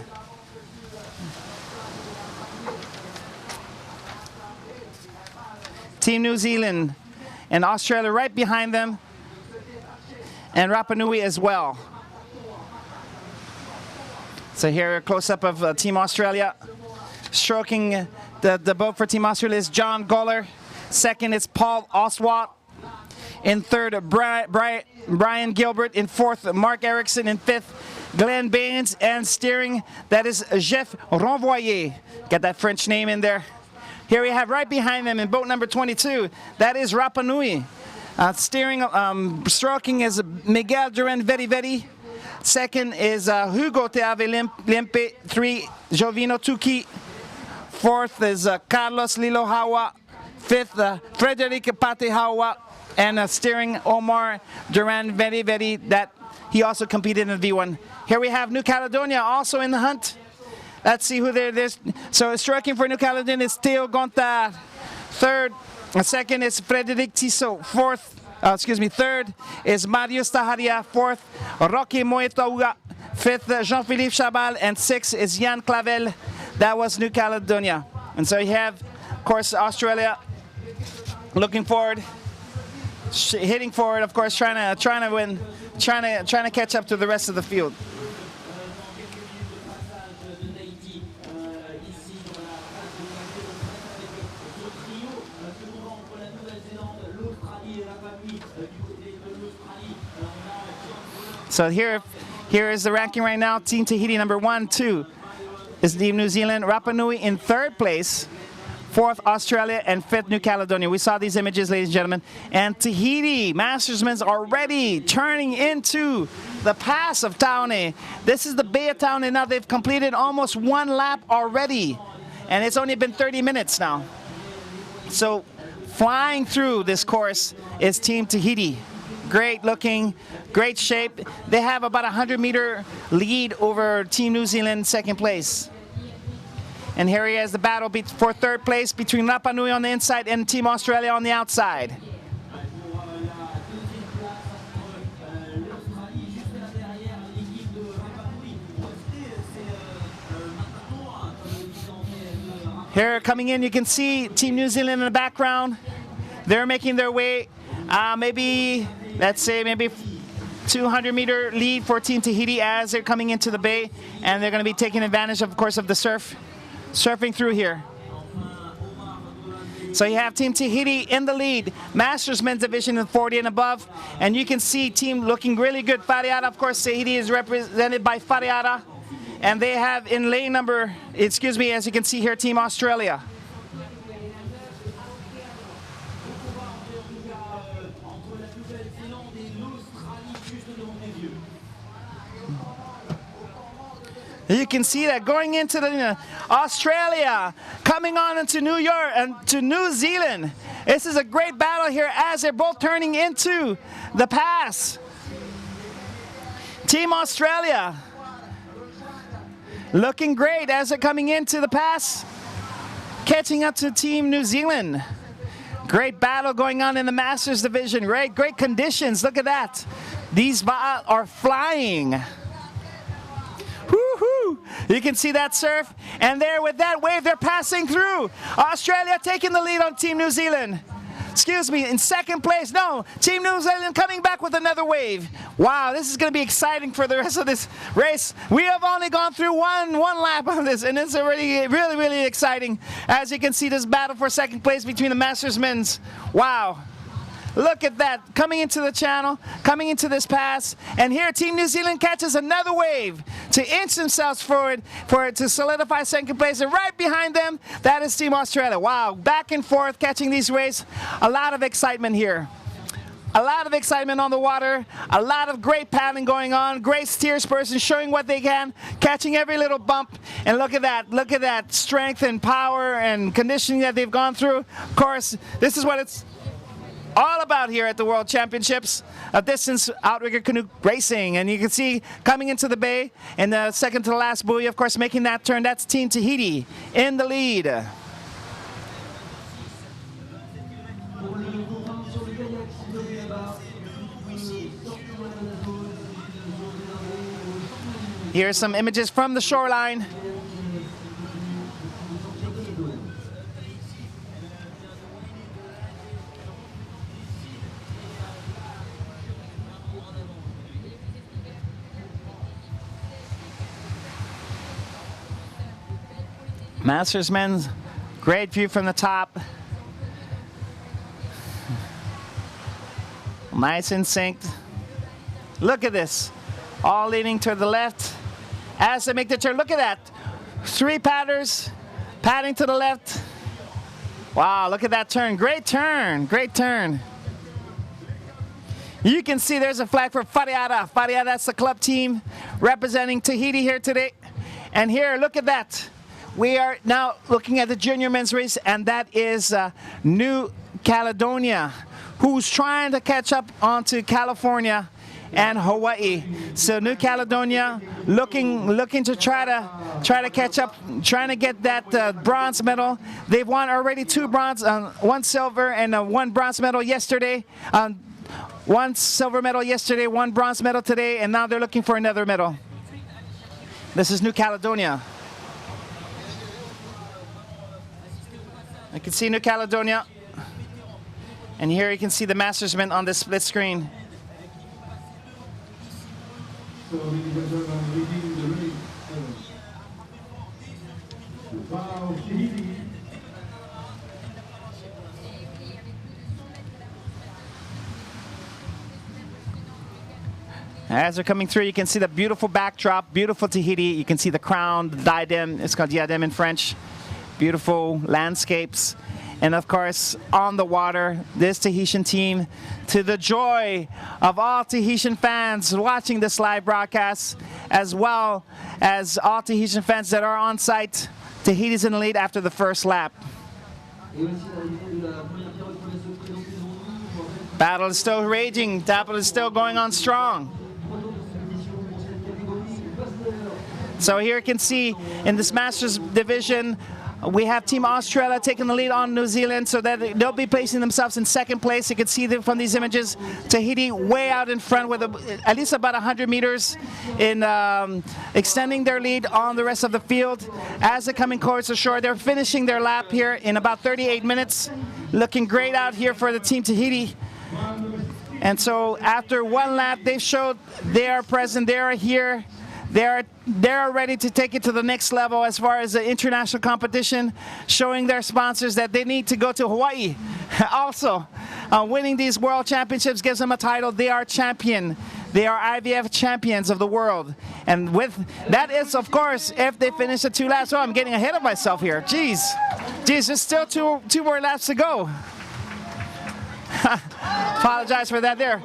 Team New Zealand and Australia right behind them, and Rapa Nui as well. So here a close-up of Team Australia. Stroking the boat for Team Australia is John Goller. Second is Paul Oswald. In third, Brian Gilbert. In fourth, Mark Erickson. In fifth, Glenn Baines. And steering, that is Jeff Renvoyer. Got that French name in there. Here we have right behind them in boat number 22, that is Rapa Nui. Stroking is Miguel Duran Veri. Second is Hugo Teave Limpe. Three, Jovino Tuki. Fourth is Carlos Lilohawa. Fifth, Frederic Patehawa. And steering Omar Duran Veri, that he also competed in the V1. Here we have New Caledonia also in the hunt. Let's see who there is. So stroking for New Caledonia is Theo Gonta. Second is Frederic Tissot. Third is Marius Taharia. Fourth, Rocky Moetaua. Fifth, Jean-Philippe Chabal. And sixth is Jan Clavel. That was New Caledonia. And so you have, of course, Australia looking forward, hitting forward, of course, trying to win, trying to catch up to the rest of the field. So here is the ranking right now. Team Tahiti number 1, 2 is Team New Zealand. Rapa Nui in third place. Fourth, Australia, and fifth, New Caledonia. We saw these images, ladies and gentlemen. And Tahiti Mastersmen's already turning into the pass of Taone. This is the Bay of Taone now. They've completed almost one lap already. And it's only been 30 minutes now. So flying through this course is Team Tahiti. Great looking, great shape. They have about a 100-meter lead over Team New Zealand, second place. And here he has the battle for third place between Rapa Nui on the inside and Team Australia on the outside. Here coming in, you can see Team New Zealand in the background. They're making their way, let's say maybe 200-meter lead for Team Tahiti as they're coming into the bay, and they're going to be taking advantage, of course, of the surfing through here. So you have Team Tahiti in the lead, Masters men's division in 40 and above, and you can see team looking really good. Fariara, of course, Tahiti is represented by Fariara, and they have in lane number, as you can see here, Team Australia. You can see that going into the Australia, coming on into New York and to New Zealand. This is a great battle here as they're both turning into the pass. Team Australia looking great as they're coming into the pass, catching up to Team New Zealand. Great battle going on in the Masters division. Great conditions. Look at that. These are flying. Woohoo! You can see that surf, and there with that wave, they're passing through. Australia taking the lead on Team New Zealand. In second place. No, Team New Zealand coming back with another wave. Wow, this is going to be exciting for the rest of this race. We have only gone through one lap of this, and it's already really, really exciting. As you can see, this battle for second place between the Masters men's. Wow. Look at that, coming into the channel, coming into this pass, and here Team New Zealand catches another wave to inch themselves forward to solidify second place, and right behind them, that is Team Australia. Wow, back and forth catching these waves, a lot of excitement here. A lot of excitement on the water, a lot of great paddling going on, great steersperson showing what they can, catching every little bump, and look at that strength and power and conditioning that they've gone through. Of course, this is what it's all about here at the World Championships of Distance Outrigger Canoe Racing. And you can see coming into the bay in the second to the last buoy, of course, making that turn, that's Team Tahiti in the lead. Here's some images from the shoreline. Masters men's, great view from the top. Nice in sync. Look at this, all leaning to the left. As they make the turn, look at that. 3 padders, padding to the left. Wow, look at that turn. Great turn, great turn. You can see there's a flag for Whareara. Whareara, that's the club team representing Tahiti here today. And here, look at that. We are now looking at the junior men's race, and that is New Caledonia, who's trying to catch up onto California and Hawaii. So New Caledonia looking to try to catch up, trying to get that bronze medal. They've won already 2 bronze, 1 silver and 1 bronze medal yesterday. 1 silver medal yesterday, 1 bronze medal today, and now they're looking for another medal. This is New Caledonia. You can see New Caledonia, and here you can see the mastersmen on this split screen. So, ladies and gentlemen, leading the race, Wow, Tahiti. As they're coming through, you can see the beautiful backdrop, beautiful Tahiti. You can see the crown, the diadem, it's called diadem in French. Beautiful landscapes. And of course, on the water, this Tahitian team, to the joy of all Tahitian fans watching this live broadcast, as well as all Tahitian fans that are on site. Tahiti's in the lead after the first lap. Battle is still raging. Battle is still going on strong. So here you can see in this Masters division, we have Team Australia taking the lead on New Zealand, so that they'll be placing themselves in second place. You can see them from these images. Tahiti way out in front with at least about 100 meters in extending their lead on the rest of the field. As they're coming close to shore, they're finishing their lap here in about 38 minutes. Looking great out here for the Team Tahiti. And so after 1 lap, they've showed they are present, they are here. They're ready to take it to the next level as far as the international competition, showing their sponsors that they need to go to Hawaii. Also, winning these world championships gives them a title. They are champion. They are IVF champions of the world. And with that is, of course, if they finish the 2 laps. Oh, I'm getting ahead of myself here. Jeez, there's still two more laps to go. Apologize for that there.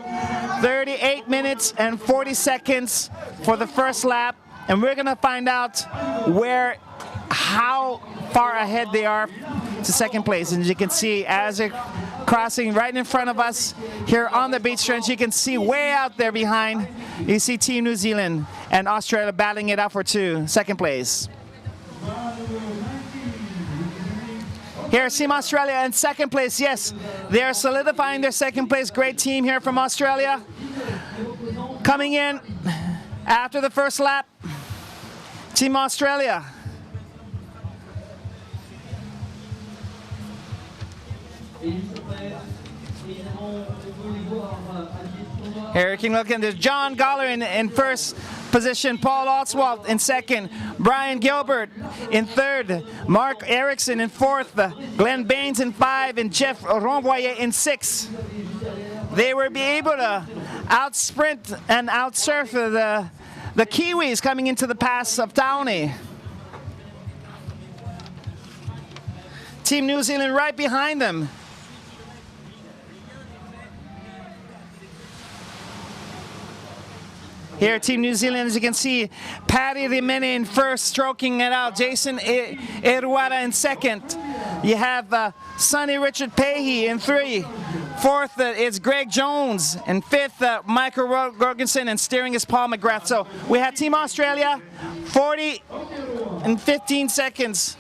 38 minutes and 40 seconds for the first lap, and we're gonna find out how far ahead they are to second place. And as you can see, as they're crossing right in front of us here on the beach trench, you can see way out there behind, you see Team New Zealand and Australia battling it out for second place. Here's Team Australia in second place. Yes, they are solidifying their second place. Great team here from Australia. Coming in after the first lap, Team Australia. Here you can look in, there's John Goller in first position, Paul Oswald in second, Brian Gilbert in third, Mark Erickson in fourth, Glenn Baines in 5, and Jeff Romboyer in 6. They will be able to out-sprint and out-surf the Kiwis coming into the pass of Taone. Team New Zealand right behind them. Here, Team New Zealand, as you can see, Paddy Rimene in first, stroking it out. Jason Eruada in second. You have Sonny Richard Pahey in 3. Fourth is Greg Jones. And fifth, Michael Jorgensen, and steering is Paul McGrath. So we have Team Australia, 40 and 15 seconds.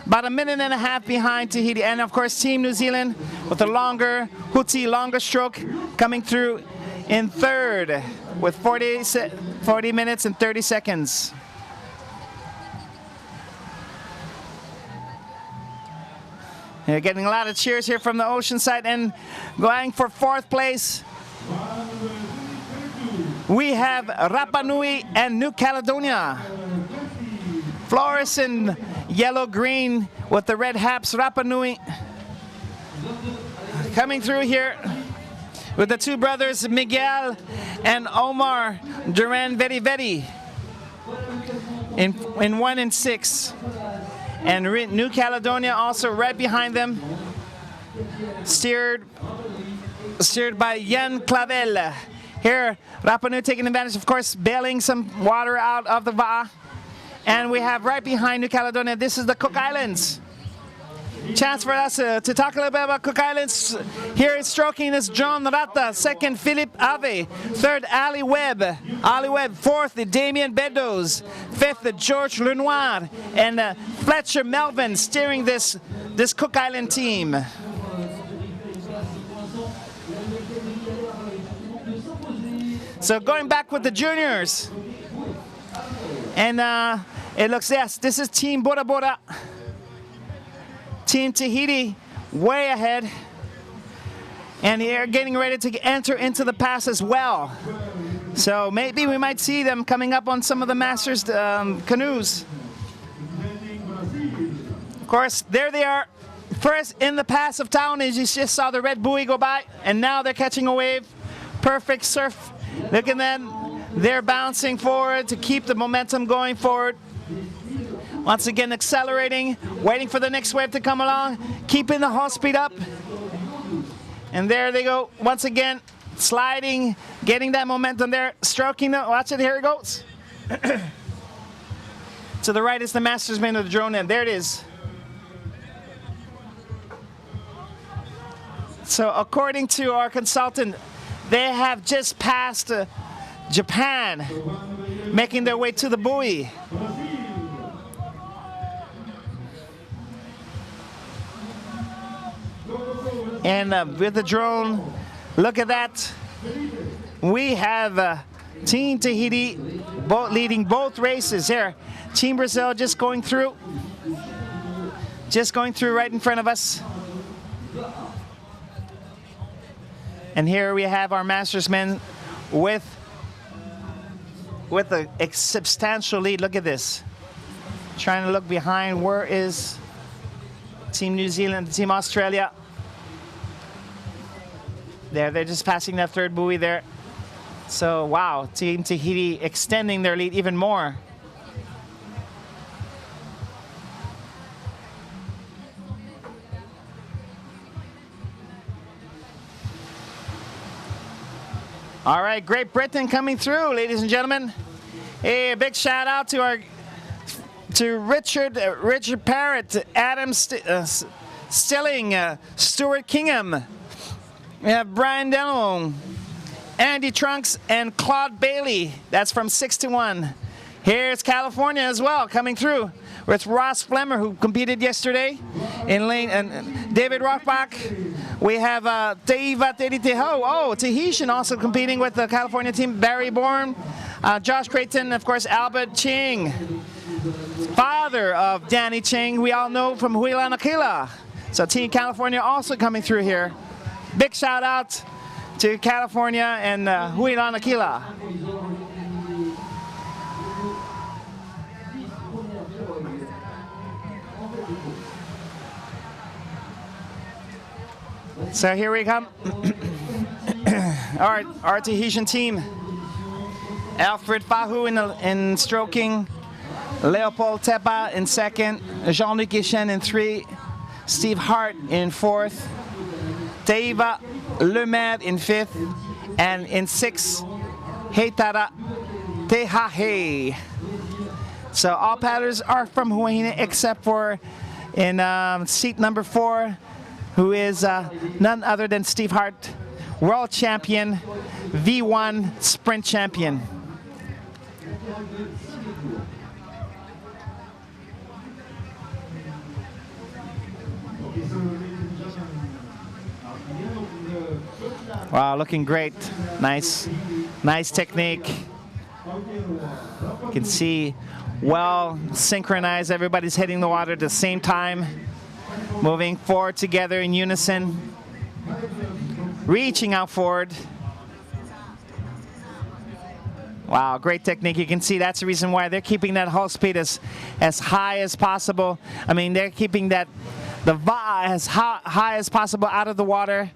About a minute and a half behind Tahiti. And of course, Team New Zealand with a longer stroke coming through in third with 40 minutes and 30 seconds. You're getting a lot of cheers here from the ocean side, and going for fourth place, we have Rapa Nui and New Caledonia. Fluorescent yellow-green with the red haps, Rapa Nui. Coming through here with the two brothers, Miguel and Omar Duran Veri Veri in 1 and 6. And New Caledonia also right behind them, steered by Jan Clavel. Here, Rapa Nui taking advantage, of course, bailing some water out of the Va'a. And we have right behind New Caledonia, this is the Cook Islands. Chance for us to talk a little bit about Cook Islands. Here is stroking is John Rata. Second, Philip Ave. Third, Ali Webb. Fourth, Damien Beddoes. Fifth, George Lenoir. And Fletcher Melvin steering this Cook Island team. So going back with the juniors. And it looks, yes, this is Team Bora Bora. Team Tahiti way ahead. And they're getting ready to enter into the pass as well. So maybe we might see them coming up on some of the Masters canoes. Of course, there they are. First in the pass of town, as you just saw the red buoy go by. And now they're catching a wave. Perfect surf. Look at them. They're bouncing forward to keep the momentum going forward. Once again, accelerating, waiting for the next wave to come along, keeping the hull speed up. And there they go, once again, sliding, getting that momentum there, stroking the, watch it, here it goes. To the right is the mastersman of the drone, and there it is. So according to our consultant, they have just passed Japan, making their way to the buoy. And with the drone, look at that. We have Team Tahiti leading both races here. Team Brazil just going through right in front of us. And here we have our mastersmen with a substantial lead. Look at this. Trying to look behind. Where is Team New Zealand, Team Australia? There, they're just passing that third buoy there. So, wow, Team Tahiti extending their lead even more. All right, Great Britain coming through, ladies and gentlemen. Hey, a big shout out to Richard Parrott, Adam Stilling, Stuart Kingham. We have Brian Delong, Andy Trunks, and Claude Bailey. That's from 6 to 1. Here's California as well, coming through with Ross Flemmer, who competed yesterday in lane, and David Rothbach. We have Teiva Teriteho, Tahitian, also competing with the California team. Barry Bourne, Josh Creighton, of course, Albert Ching, father of Danny Ching, we all know from Huilanakila. So Team California also coming through here. Big shout out to California and Huilanakila. So here we come. Our Tahitian team. Alfred Fahu in stroking. Leopold Tepa in second. Jean-Luc Echen in 3. Steve Hart in 4th. Teiva Lemaire in 5th. And in 6th, Heitara Tehahe. So all paddlers are from Huahine except for in seat number 4, who is none other than Steve Hart, world champion, V1 sprint champion. Wow, looking great. Nice technique. You can see well synchronized. Everybody's hitting the water at the same time, moving forward together in unison, reaching out forward. Wow, great technique. You can see that's the reason why they're keeping that hull speed as high as possible. I mean, they're keeping the VA as high as possible out of the water,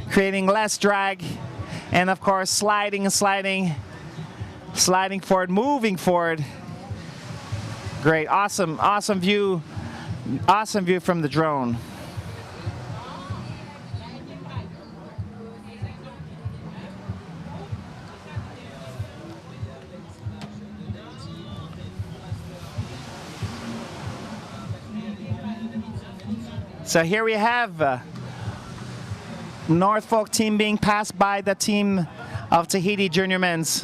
creating less drag, and of course sliding and sliding forward, moving forward. Great, awesome view from the drone. So here we have Norfolk team being passed by the team of Tahiti Junior Men's.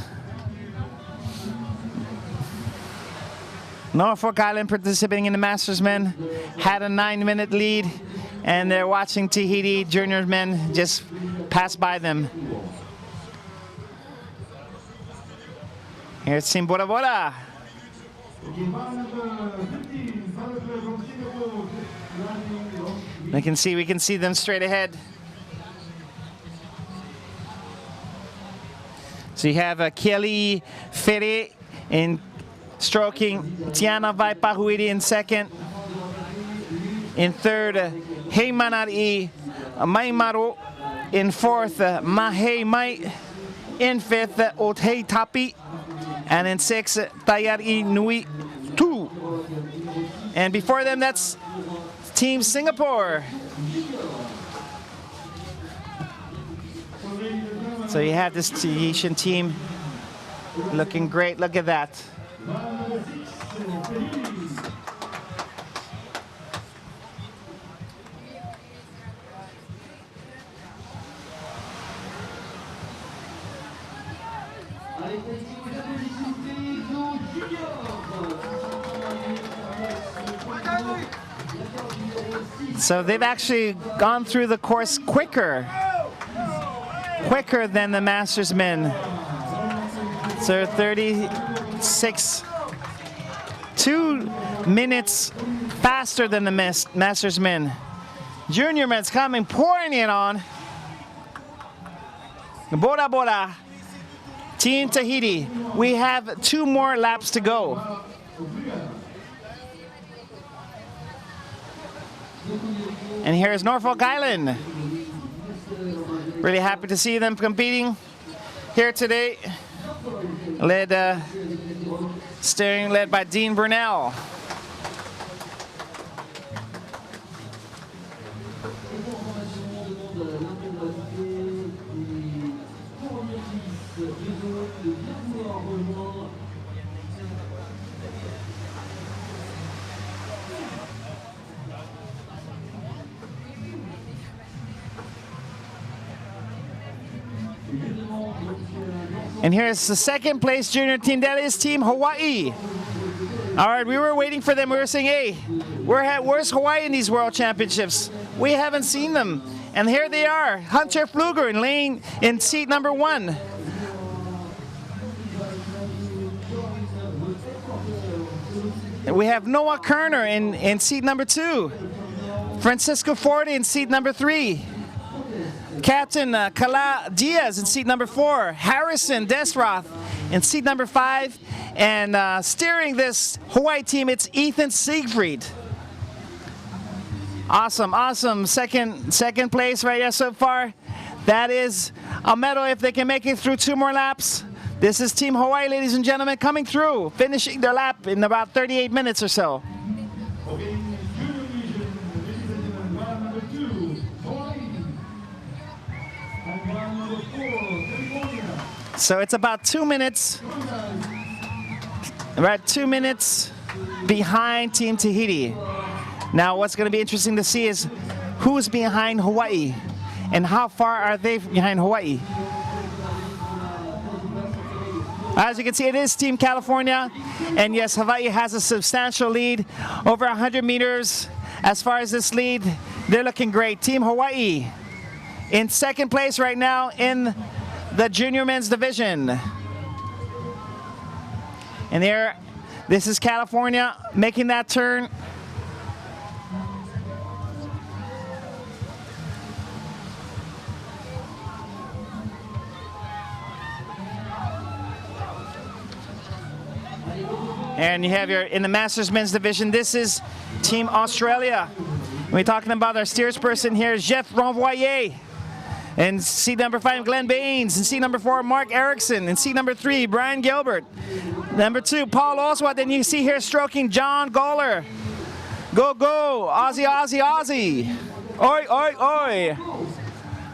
Norfolk Island participating in the Masters Men had a 9-minute lead, and they're watching Tahiti Junior Men just pass by them. Here's Team Bora Bora. We can see them straight ahead. So you have Kelly Fere in stroking, Tiana Vaipahuiri in second. In third, Heimanari Maimaru. In fourth, Mahei Mai. In fifth, Othei Tapi. And in sixth, Tayari Nui Tu. And before them, that's Team Singapore. So you have this Tahitian team looking great. Look at that. So they've actually gone through the course quicker than the Masters men. So 36, 2 minutes faster than the Masters men. Junior men's coming, pouring it on. Bora Bora, Team Tahiti. We have 2 more laps to go. And here's Norfolk Island. Really happy to see them competing here today. Steering led by Dean Burnell. And here's the second place junior team. That is Team Hawaii. All right, we were waiting for them. We were saying, hey, where's Hawaii in these world championships? We haven't seen them. And here they are. Hunter Pfluger in seat number 1. And we have Noah Kerner in seat number 2. Francisco Forte in seat number 3. Captain Kala Diaz in seat number 4. Harrison Desroth in seat number 5. And steering this Hawaii team, it's Ethan Siegfried. Awesome. Second place right here so far. That is a medal if they can make it through 2 more laps. This is Team Hawaii, ladies and gentlemen, coming through, finishing their lap in about 38 minutes or so. So it's about 2 minutes. We're at 2 minutes behind Team Tahiti. Now what's going to be interesting to see is who's behind Hawaii and how far are they behind Hawaii. As you can see, it is Team California, and yes, Hawaii has a substantial lead, over 100 meters. As far as this lead, they're looking great. Team Hawaii in second place right now in the junior men's division. And there, this is California making that turn. And you have your, in the Masters men's division, this is Team Australia. We're talking about our steersperson here, Jeff Renvoyer. And seat number 5, Glenn Baines. And seat number 4, Mark Erickson. And seat number 3, Brian Gilbert. Number 2, Paul Oswald. And you see here stroking John Goller. Go, go, Aussie, Aussie, Aussie. Oi, oi, oi.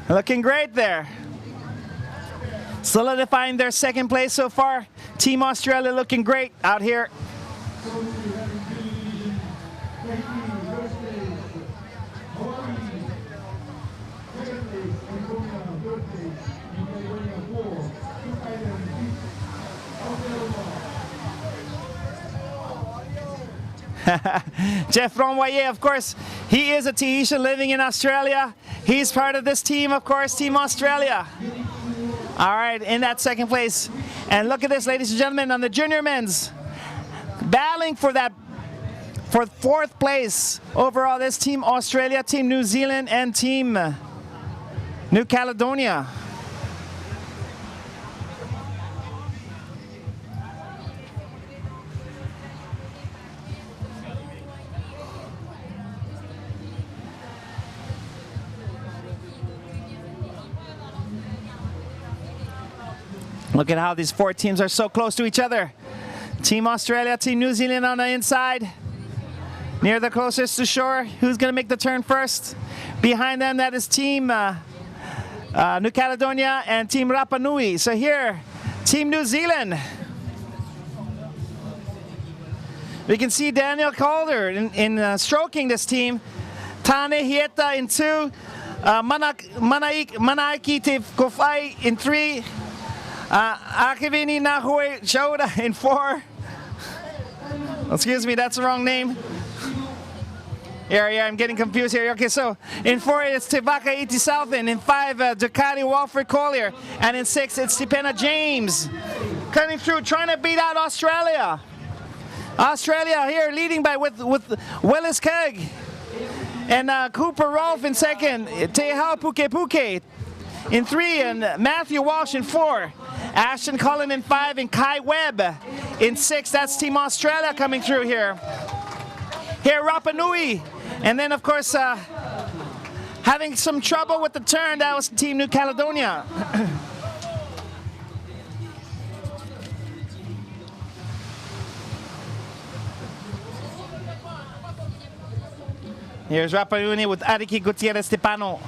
Looking great there. Solidifying their second place so far. Team Australia looking great out here. Jeff Renvoyer, of course, he is a Tahitian living in Australia. He's part of this team, of course, Team Australia. All right, in that second place. And look at this, ladies and gentlemen, on the junior men's. Battling for that, for fourth place overall, this Team Australia, Team New Zealand, and Team New Caledonia. Look at how these four teams are so close to each other. Team Australia, Team New Zealand on the inside, near the closest to shore. Who's going to make the turn first? Behind them, that is Team New Caledonia and Team Rapa Nui. So here, Team New Zealand. We can see Daniel Calder in stroking this team. Tane Hieta in 2. Manaiki Te Kofai in 3. Akivini Nahue Shoda in 4. Excuse me, that's the wrong name. Yeah, I'm getting confused here. Okay, so in 4 it's Tevaka Iti Southend. In 5, Ducati Walford Collier. And in 6 it's Tipena James. Cutting through, trying to beat out Australia. Australia here leading by with Willis Keg. And Cooper Rolfe in 2nd. Tehao Puke Puke in 3, and Matthew Walsh in 4. Ashton Cullen in 5, and Kai Webb in 6. That's Team Australia coming through here. Here, Rapa Nui. And then, of course, having some trouble with the turn, that was Team New Caledonia. Here's Rapa Nui with Ariki Gutierrez Stepano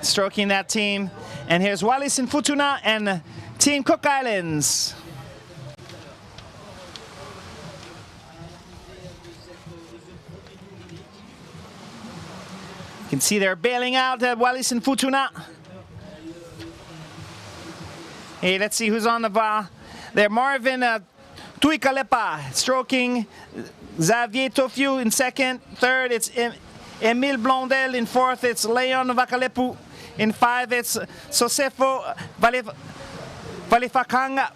stroking that team. And here's Wallis and Futuna and Team Cook Islands. You can see they're bailing out at Wallis and Futuna. Hey, let's see who's on the bar. There, Marvin Tuikalepa stroking. Xavier Tofiu in 2nd. 3rd, it's Emile Blondel. In 4th, it's Leon Vakalepu. In 5, it's Sosefo Valifakanga.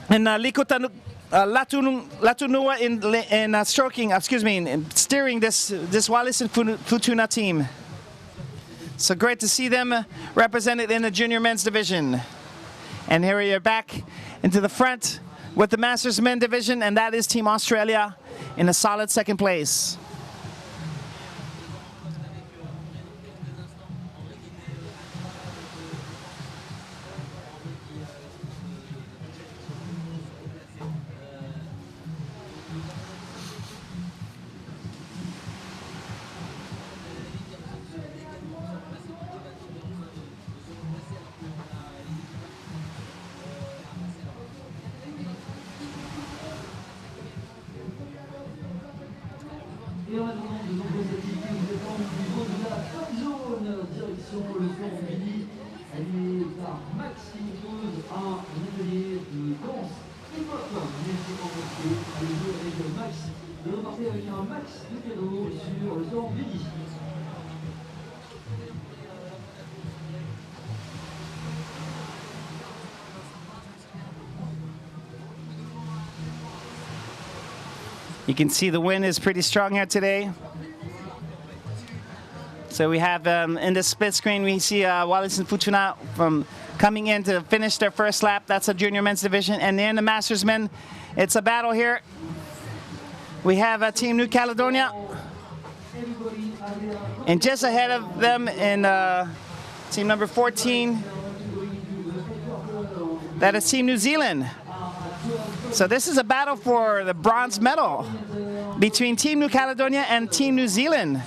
And Likuta Latunua in stroking, excuse me, in steering this Wallis and Futuna team. So great to see them represented in the junior men's division. And here we are back into the front with the Masters men division, and that is Team Australia in a solid 2nd place. You can see the wind is pretty strong here today. So we have in the split screen, we see Wallace and Futuna from coming in to finish their first lap. That's a junior men's division. And then the Masters men, it's a battle here. We have Team New Caledonia. And just ahead of them in team number 14, that is Team New Zealand. So this is a battle for the bronze medal between Team New Caledonia and Team New Zealand.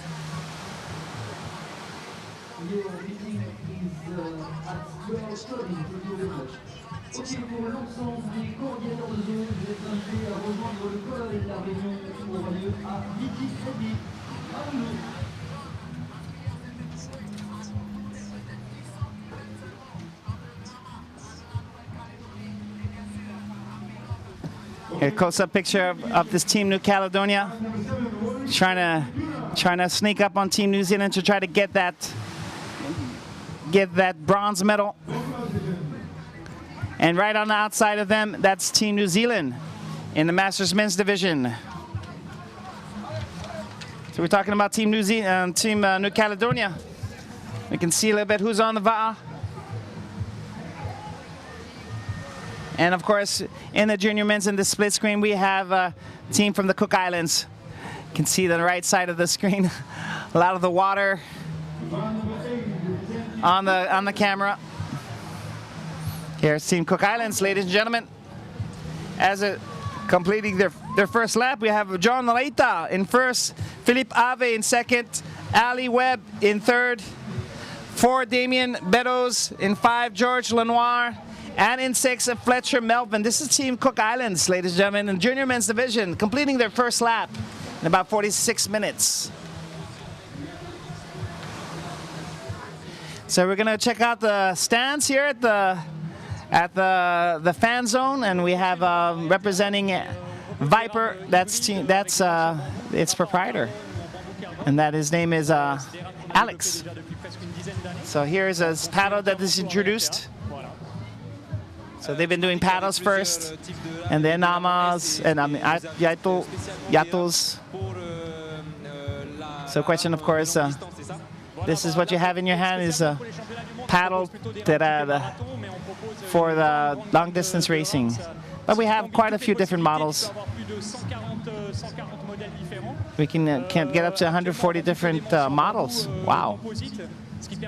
Here, close-up picture of this Team New Caledonia, trying to sneak up on Team New Zealand to try to get that bronze medal. And right on the outside of them, that's Team New Zealand in the Masters men's division. So we're talking about Team New Caledonia. We can see a little bit who's on the VA. And of course, in the junior men's in the split screen, we have a team from the Cook Islands. You can see the right side of the screen, a lot of the water on the camera. Here's Team Cook Islands, ladies and gentlemen. As completing their first lap, we have John Leita in first, Philippe Ave in second, Ali Webb in third, 4 Damien Beddoes, in 5 George Lenoir, and in 6 Fletcher Melvin. This is Team Cook Islands, ladies and gentlemen, in the junior men's division, completing their first lap in about 46 minutes. So we're gonna check out the stands here at the fan zone, and we have representing Viper. That's its proprietor, and that his name is Alex. So here's a paddle that is introduced. So they've been doing paddles first, and then amas and yatos. So question, of course, this is what you have in your hand is a paddle that for the long distance racing. But we have quite a few different models. We can get up to 140 different models. Wow.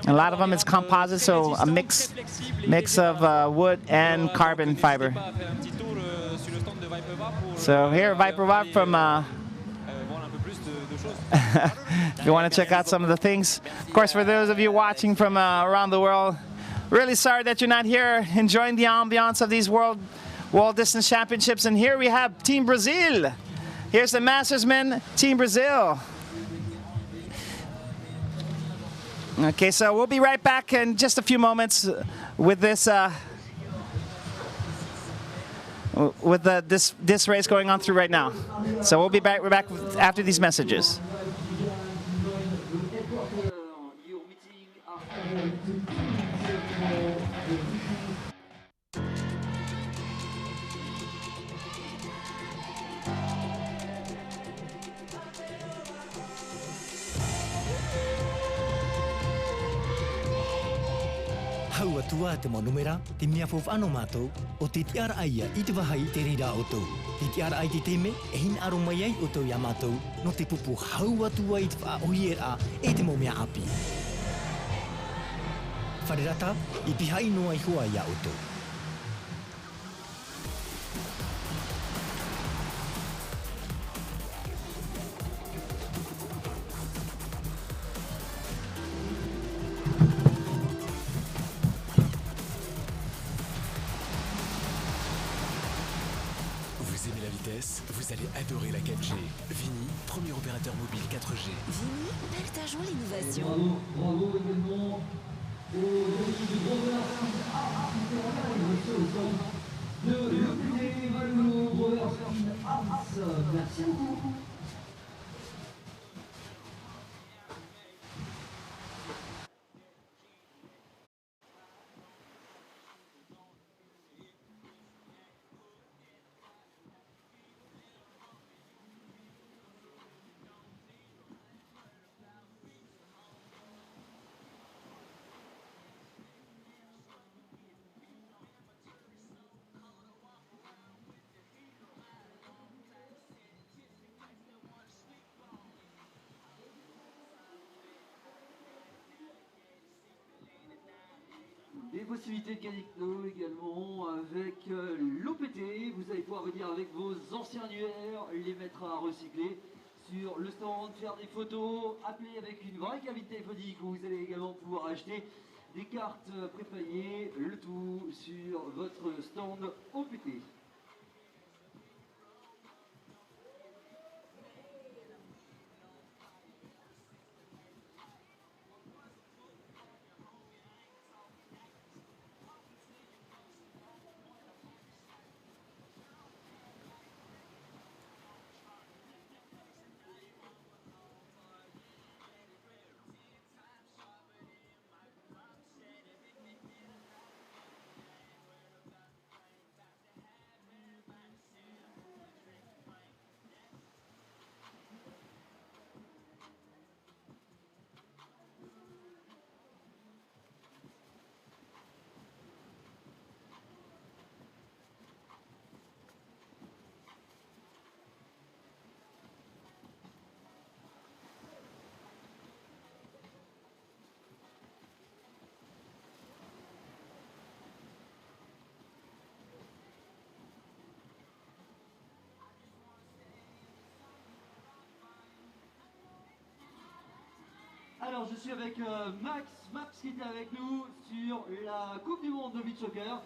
A lot of them is composite, so a mix of wood and carbon fiber. So here, Viper Bob from if you want to check out some of the things. Of course, for those of you watching from around the world, really sorry that you're not here enjoying the ambiance of these World Distance Championships. And here we have Team Brazil. Here's the Masters men, Team Brazil. Okay, so we'll be right back in just a few moments with this this race going on through right now. So we'll be back. We're back after these messages. Haua tua te monumera, te mea fof ano mātou, o te tiara aia i te wahai te rira o tau. Te tiara ai te teme, e hin aro mai ai o tau ia mātou, no te pupu haua tua i te wha ohi a e te momea api. Wharerata, i pihai noa i hoa ia o tau. Vous allez adorer la 4G. Vini, premier opérateur mobile 4G. Vini, partageons l'innovation. Bravo également aux équipes du Grover de l'Oculé, Valou, Grover Arts. Merci beaucoup. Des possibilités de cadeaux également avec l'OPT. Vous allez pouvoir venir avec vos anciens annuaires, les mettre à recycler sur le stand, faire des photos, appeler avec une vraie cabine téléphonique où vous allez également pouvoir acheter des cartes prépayées, le tout sur votre stand OPT. Alors je suis avec Max qui était avec nous sur la Coupe du Monde de beach soccer.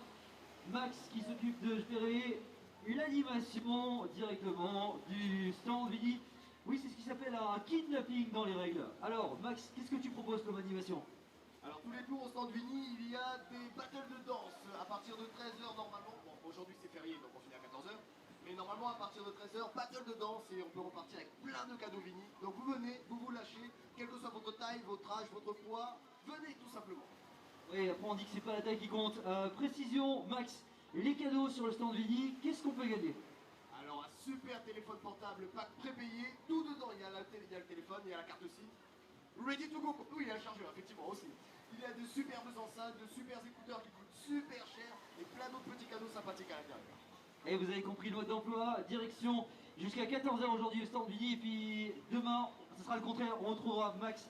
Max qui s'occupe de gérer l'animation directement du stand Vini. Oui, c'est ce qui s'appelle un kidnapping dans les règles. Alors Max, qu'est-ce que tu proposes comme animation? Alors tous les jours au stand Vini, il y a des battles de danse à partir de 13h normalement. Bon, aujourd'hui c'est férié donc on finit à 14h. Mais normalement à partir de 13h, battle de danse et on peut repartir avec plein de cadeaux Vini. Donc vous venez, vous vous lâchez, quelle que soit votre taille, votre âge, votre poids, venez tout simplement. Oui, après on dit que c'est pas la taille qui compte. Précision, Max, les cadeaux sur le stand Vini, qu'est-ce qu'on peut gagner? Alors un super téléphone portable, pack prépayé, tout dedans, il y a le téléphone, il y a la carte SIM. Ready to go, oui il y a le chargeur effectivement aussi. Il y a de superbes enceintes, de super écouteurs qui coûtent super cher et plein d'autres petits cadeaux sympathiques à l'intérieur. Et vous avez compris le mode d'emploi, direction jusqu'à 14h aujourd'hui au stand Vini et puis demain, ce sera le contraire, on retrouvera Max.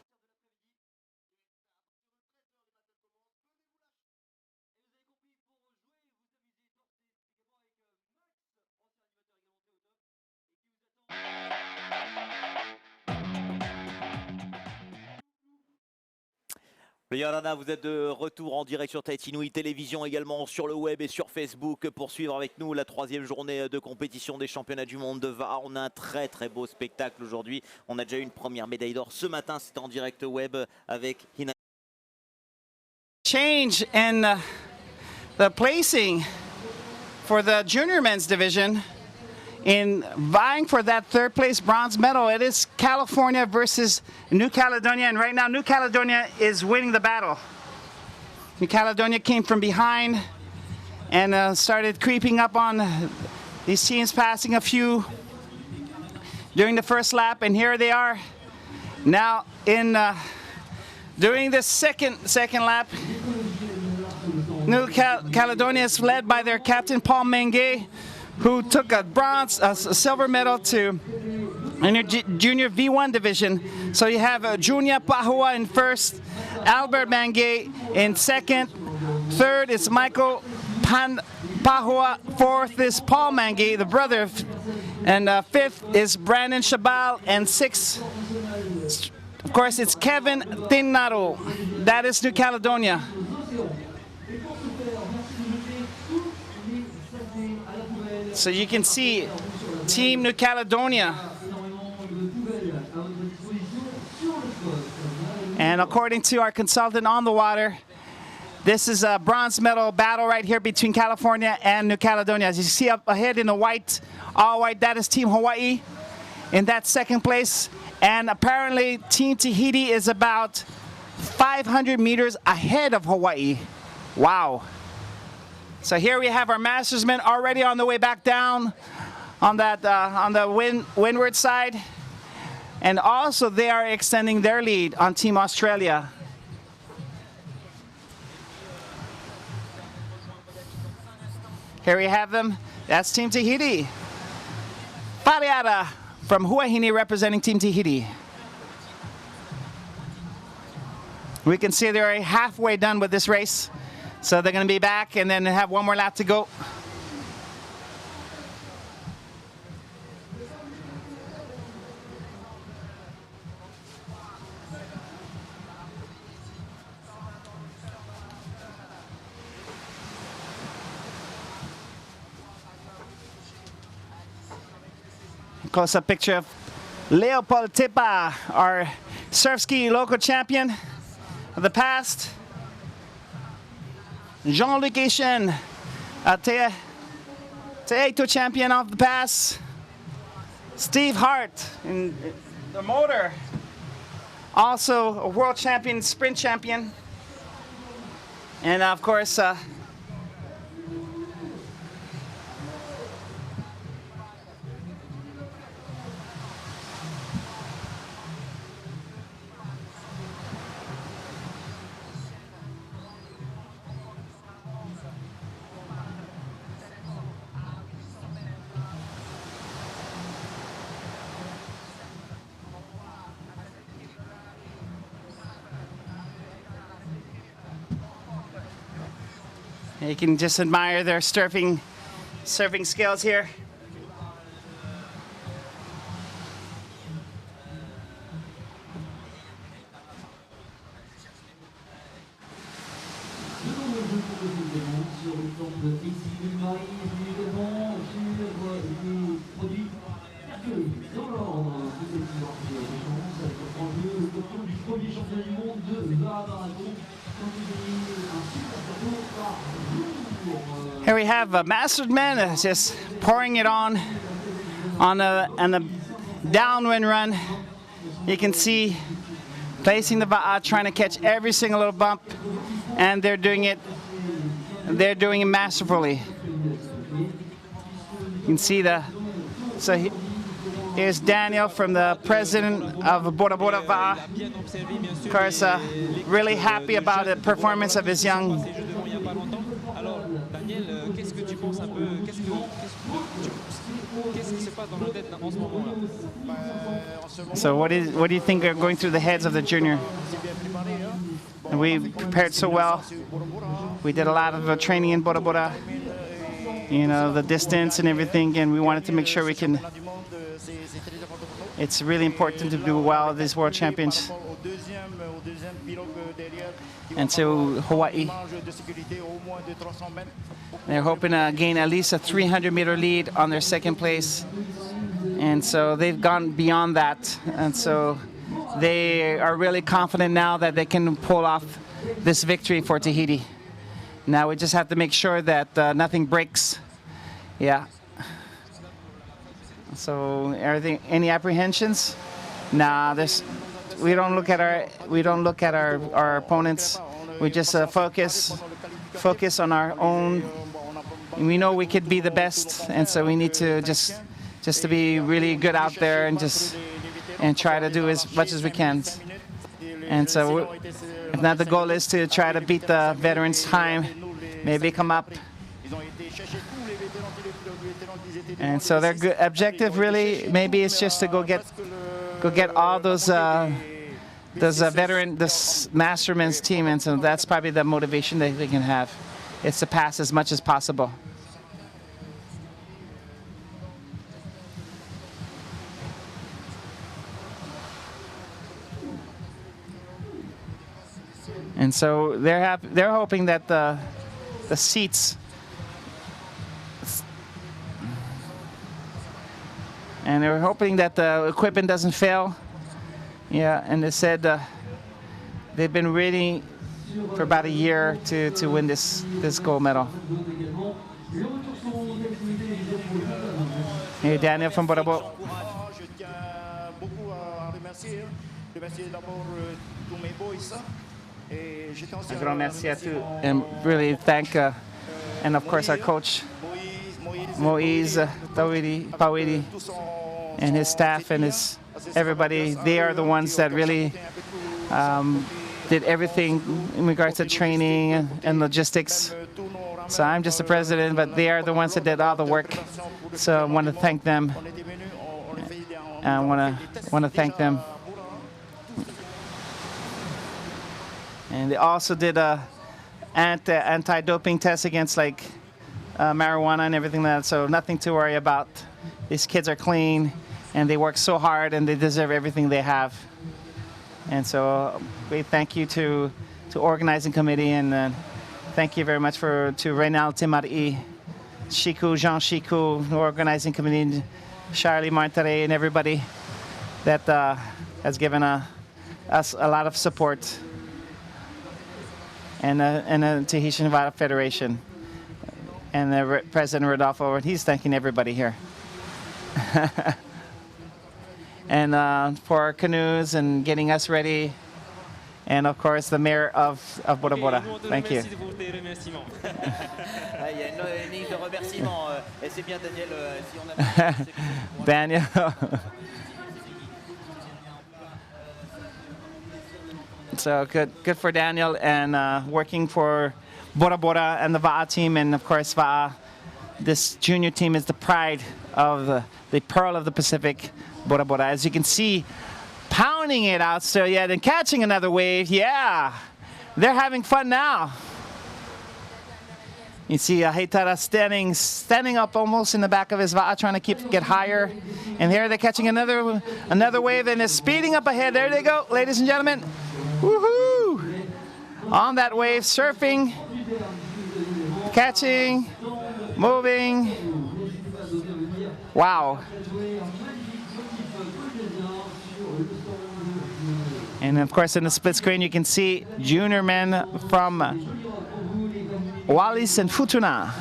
Yorana, vous êtes de retour en direct sur Tahiti Nui Télévision, également sur le web et sur Facebook pour suivre avec nous la 3e journée de compétition des championnats du monde de VAR. On a un très très beau spectacle aujourd'hui. On a déjà eu une première médaille d'or ce matin, c'était en direct web avec Hina. Change in the placing for the junior men's division. In vying for that third place bronze medal, it is California versus New Caledonia, and right now New Caledonia is winning the battle. New Caledonia came from behind and started creeping up on these teams, passing a few during the first lap, and here they are now in during the second lap. New Caledonia is led by their captain Paul Mengue, who took a silver medal in your junior V1 division. So you have Junior Pahua in first, Albert Mangay in second, third is Michael Pahua, fourth is Paul Mangay, the brother, and fifth is Brandon Chabal, and sixth, of course, it's Kevin Tinaro. That is New Caledonia. So you can see Team New Caledonia. And according to our consultant on the water, this is a bronze medal battle right here between California and New Caledonia. As you see up ahead in the white, all white, that is Team Hawaii in that second place. And apparently Team Tahiti is about 500 meters ahead of Hawaii. Wow. So here we have our mastersmen already on the way back down on that on the windward side, and also they are extending their lead on Team Australia. Here we have them. That's Team Tahiti. Pariara from Huahine representing Team Tahiti. We can see they're halfway done with this race. So they're going to be back and then have one more lap to go. Close-up picture of Leopold Tippa, our surf ski local champion of the past. Jean-Luc Etienne, Teato champion of the past. Steve Hart, in the motor, also a world champion, sprint champion. And of course, you can just admire their surfing skills here. Here we have a mastered man just pouring it on a downwind run. You can see placing the va'a, trying to catch every single little bump, and they're doing it masterfully. You can see here's Daniel from the president of Bora Bora Va'a. Of course, really happy about the performance of his young. So what do you think are going through the heads of the junior? And we prepared so well. We did a lot of training in Bora Bora, you know, the distance and everything, and we wanted to make sure we can. It's really important to do well at these World Champions. And so Hawaii, they're hoping to gain at least a 300-meter lead on their second place. And so they've gone beyond that. And so they are really confident now that they can pull off this victory for Tahiti. Now we just have to make sure that nothing breaks. Yeah. So everything, any apprehensions? Nah, we don't look at our opponents. We just focus on our own. We know we could be the best, and so we need to just to be really good out there and try to do as much as we can. And so if not, the goal is to try to beat the veterans' time, maybe come up. And so their good objective really maybe is just to go get all those mastermen's team, and so that's probably the motivation that they can have. It's to pass as much as possible. And so they're hoping that the seats. And they're hoping that the equipment doesn't fail. Yeah, and they said they've been waiting for about a year to win this gold medal. Hey, Daniel from Bora Bora. Un grand merci à tous, and really thank, and of course our coach, Moise Pawidi, and his staff and everybody. They are the ones that really did everything in regards to training and logistics. So I'm just the president, but they are the ones that did all the work. So I want to thank them. I want to thank them. And they also did anti-doping tests against like marijuana and everything like that. So nothing to worry about. These kids are clean, and they work so hard, and they deserve everything they have. And so we thank you to organizing committee, and thank you very much to Reynal Timari, Shiku, Jean Shiku, organizing committee, Charlie Martere, and everybody that has given us a lot of support, and the Tahitian Vada Federation, and President Rodolfo, he's thanking everybody here. And for our canoes and getting us ready, and of course the mayor of Bora Bora. Thank you. Daniel. So good for Daniel, and working for Bora Bora and the VAA team, and of course VAA. This junior team is the pride of the Pearl of the Pacific, Bora Bora. As you can see, pounding it out still yet and catching another wave. Yeah, they're having fun now. You see Heitara standing up almost in the back of his VAA, trying to get higher. And here they're catching another wave, and they're speeding up ahead. There they go, ladies and gentlemen. Woohoo! On that wave, surfing, catching, moving. Wow. And of course, in the split screen, you can see junior men from Wallis and Futuna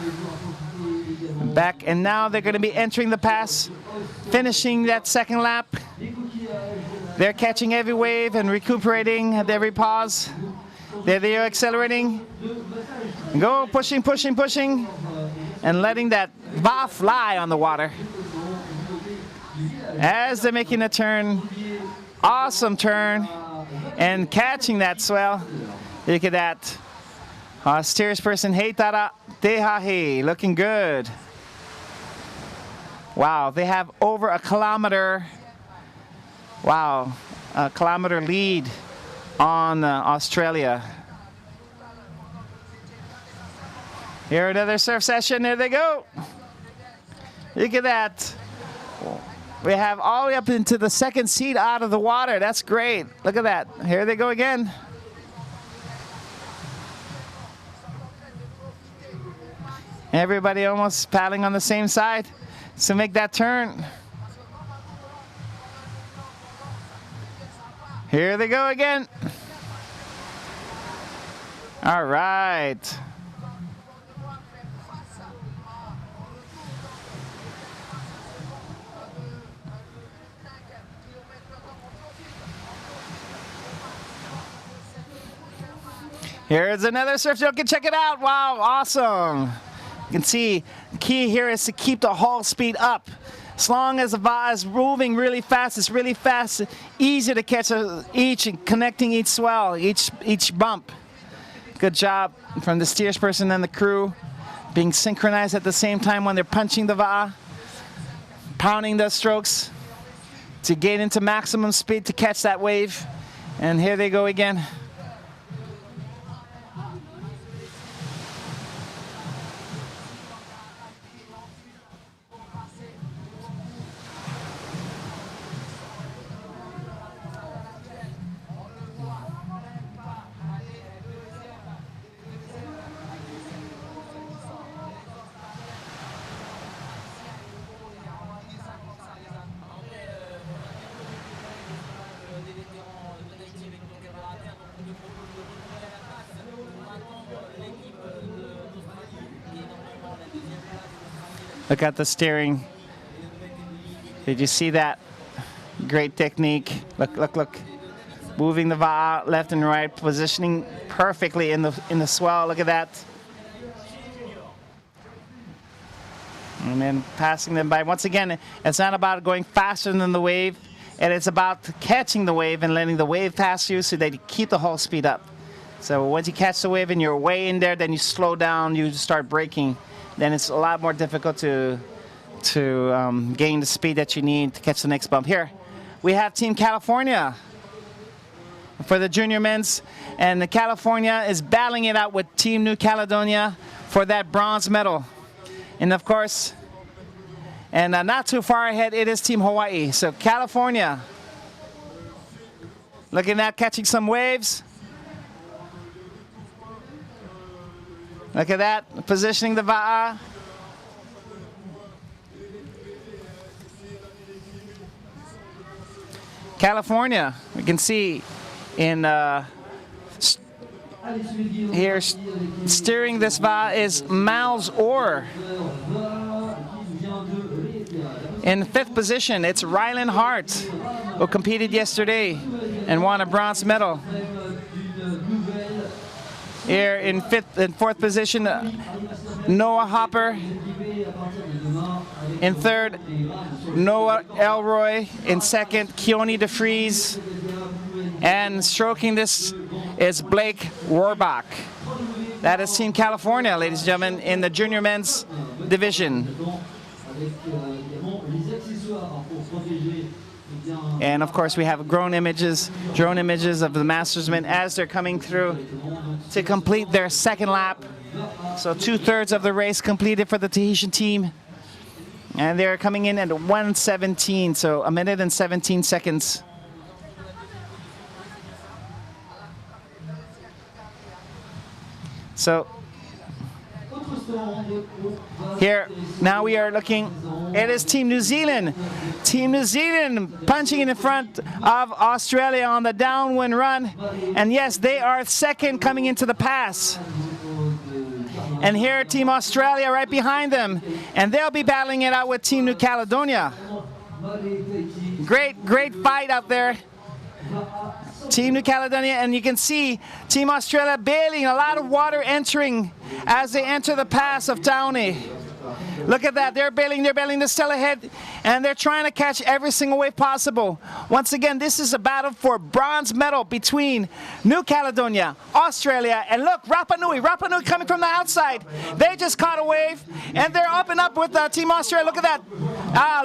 back, and now they're going to be entering the pass, finishing that second lap. They're catching every wave and recuperating at every pause. There they are, accelerating. Go, pushing, pushing, pushing, and letting that VAA fly on the water. As they're making a turn, awesome turn, and catching that swell. Look at that. Steersperson Heitara Tehahi, looking good. Wow, they have over a kilometer. Wow, a kilometer lead on Australia. Here another surf session. There they go. Look at that. We have all the way up into the second seat out of the water. That's great. Look at that. Here they go again. Everybody almost paddling on the same side to make that turn. Here they go again. All right. Here's another surf joke. Check it out. Wow, awesome. You can see the key here is to keep the hull speed up. As long as the VAA is moving really fast, it's really fast, easy to catch connecting each swell, each bump. Good job from the steersperson and the crew, being synchronized at the same time when they're punching the VAA, pounding the strokes to gain into maximum speed to catch that wave. And here they go again. Look at the steering. Did you see that? Great technique. Look, look, look. Moving the VAA left and right, positioning perfectly in the swell. Look at that. And then passing them by. Once again, it's not about going faster than the wave, and it's about catching the wave and letting the wave pass you so that you keep the whole speed up. So once you catch the wave and you're way in there, then you slow down, you start braking. Then it's a lot more difficult to gain the speed that you need to catch the next bump. Here, we have Team California. for the junior men's. And California is battling it out with Team New Caledonia for that bronze medal. And of course, and not too far ahead, it is Team Hawaii. So California, looking at catching some waves. Look at that, positioning the va'a. California, we can see in here steering this va'a is Miles Orr. In 5th position, it's Rylan Hart, who competed yesterday and won a bronze medal. Here in 4th position, Noah Hopper. In 3rd, Noah Elroy. In 2nd, Keone DeFries. And stroking this is Blake Warbach. That is Team California, ladies and gentlemen, in the junior men's division. And of course, we have drone images of the mastersmen as they're coming through to complete their 2nd lap. So 2/3 of the race completed for the Tahitian team. And they're coming in at 1:17, so 1 minute and 17 seconds. So here, now we are looking, it is Team New Zealand. Team New Zealand punching in front of Australia on the downwind run. And yes, they are 2nd coming into the pass. And here, Team Australia right behind them. And they'll be battling it out with Team New Caledonia. Great fight out there. Team New Caledonia, and you can see Team Australia bailing, a lot of water entering as they enter the pass of Taone. Look at that, they're bailing, they're still ahead, and they're trying to catch every single wave possible. Once again, this is a battle for bronze medal between New Caledonia, Australia, and look, Rapa Nui coming from the outside. They just caught a wave, and they're up and up with Team Australia. Look at that.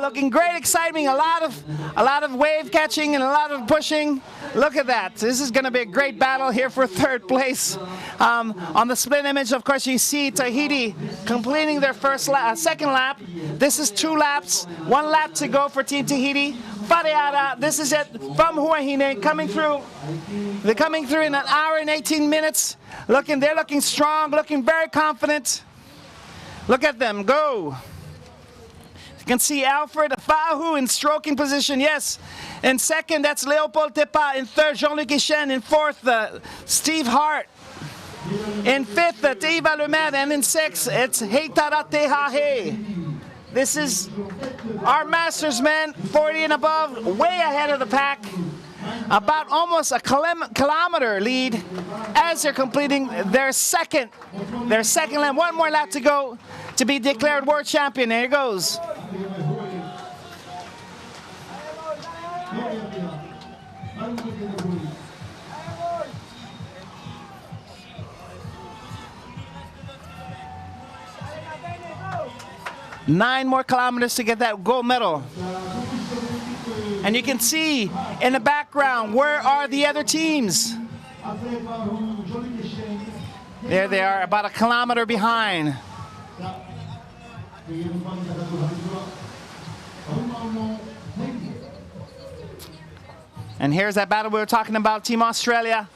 Looking great, exciting, a lot of wave catching and a lot of pushing. Look at that. This is going to be a great battle here for 3rd place. On the split image, of course, you see Tahiti completing their 2nd lap. This is 2 laps, 1 lap to go for Team Tahiti. Whareara, this is it from Huahine coming through. They're coming through in 1 hour and 18 minutes. They're looking strong, looking very confident. Look at them go. You can see Alfred Fahu in stroking position, yes. In 2nd, that's Leopold Tepa. In 3rd, Jean-Luc Echen. In 4th, Steve Hart. In 5th, Teiva Lemed. And in 6th, it's Heitara Tehahe. This is our mastersmen, 40 and above, way ahead of the pack. About almost a kilometer lead as they're completing their second lap. 1 more lap to go to be declared world champion. There it goes. Nine more kilometers to get that gold medal. And you can see in the background, where are the other teams? There they are, about a kilometer behind. And here's that battle we were talking about, Team Australia.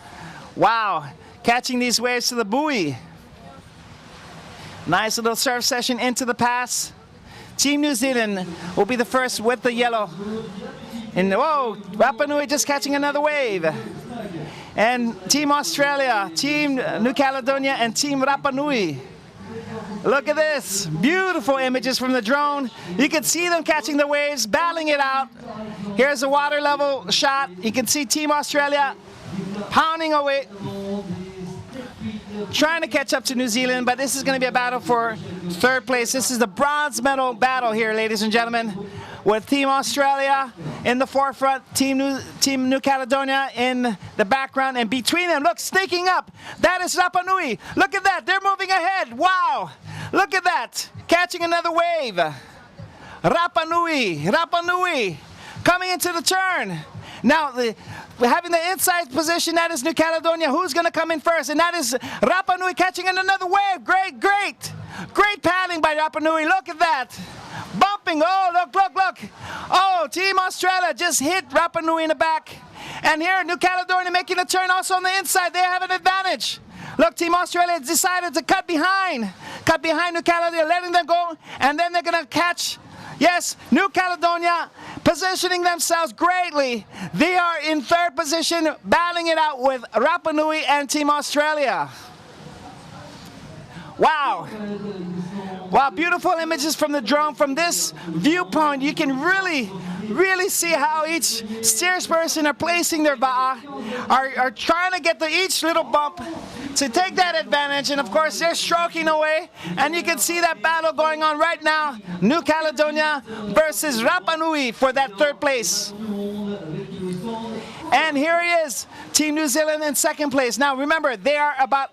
Wow, catching these waves to the buoy. Nice little surf session into the pass. Team New Zealand will be the first with the yellow. And whoa, Rapa Nui just catching another wave. And Team Australia, Team New Caledonia, and Team Rapa Nui. Look at this, beautiful images from the drone. You can see them catching the waves, battling it out. Here's a water level shot. You can see Team Australia pounding away, trying to catch up to New Zealand, but this is going to be a battle for 3rd place. This is the bronze medal battle here, ladies and gentlemen, with Team Australia in the forefront, Team New Caledonia in the background, and between them, look, sneaking up, that is Rapa Nui. Look at that, they're moving ahead. Wow, look at that, catching another wave. Rapa Nui coming into the turn. Now, we're having the inside position, that is New Caledonia. Who's going to come in first? And that is Rapa Nui catching in another wave. Great, great. Great paddling by Rapa Nui. Look at that. Bumping. Oh, look, look, look. Oh, Team Australia just hit Rapa Nui in the back. And here, New Caledonia making a turn also on the inside. They have an advantage. Look, Team Australia decided to cut behind New Caledonia, letting them go, and then they're going to catch. Yes, New Caledonia positioning themselves greatly. They are in third position, battling it out with Rapa Nui and Team Australia. Wow. Wow, beautiful images from the drone. From this viewpoint, you can really see how each steersperson are placing their ba'a, are trying to get to each little bump to take that advantage, and of course they're stroking away, and you can see that battle going on right now. New Caledonia versus Rapa Nui for that third place. And here he is, Team New Zealand in second place. Now remember, they are about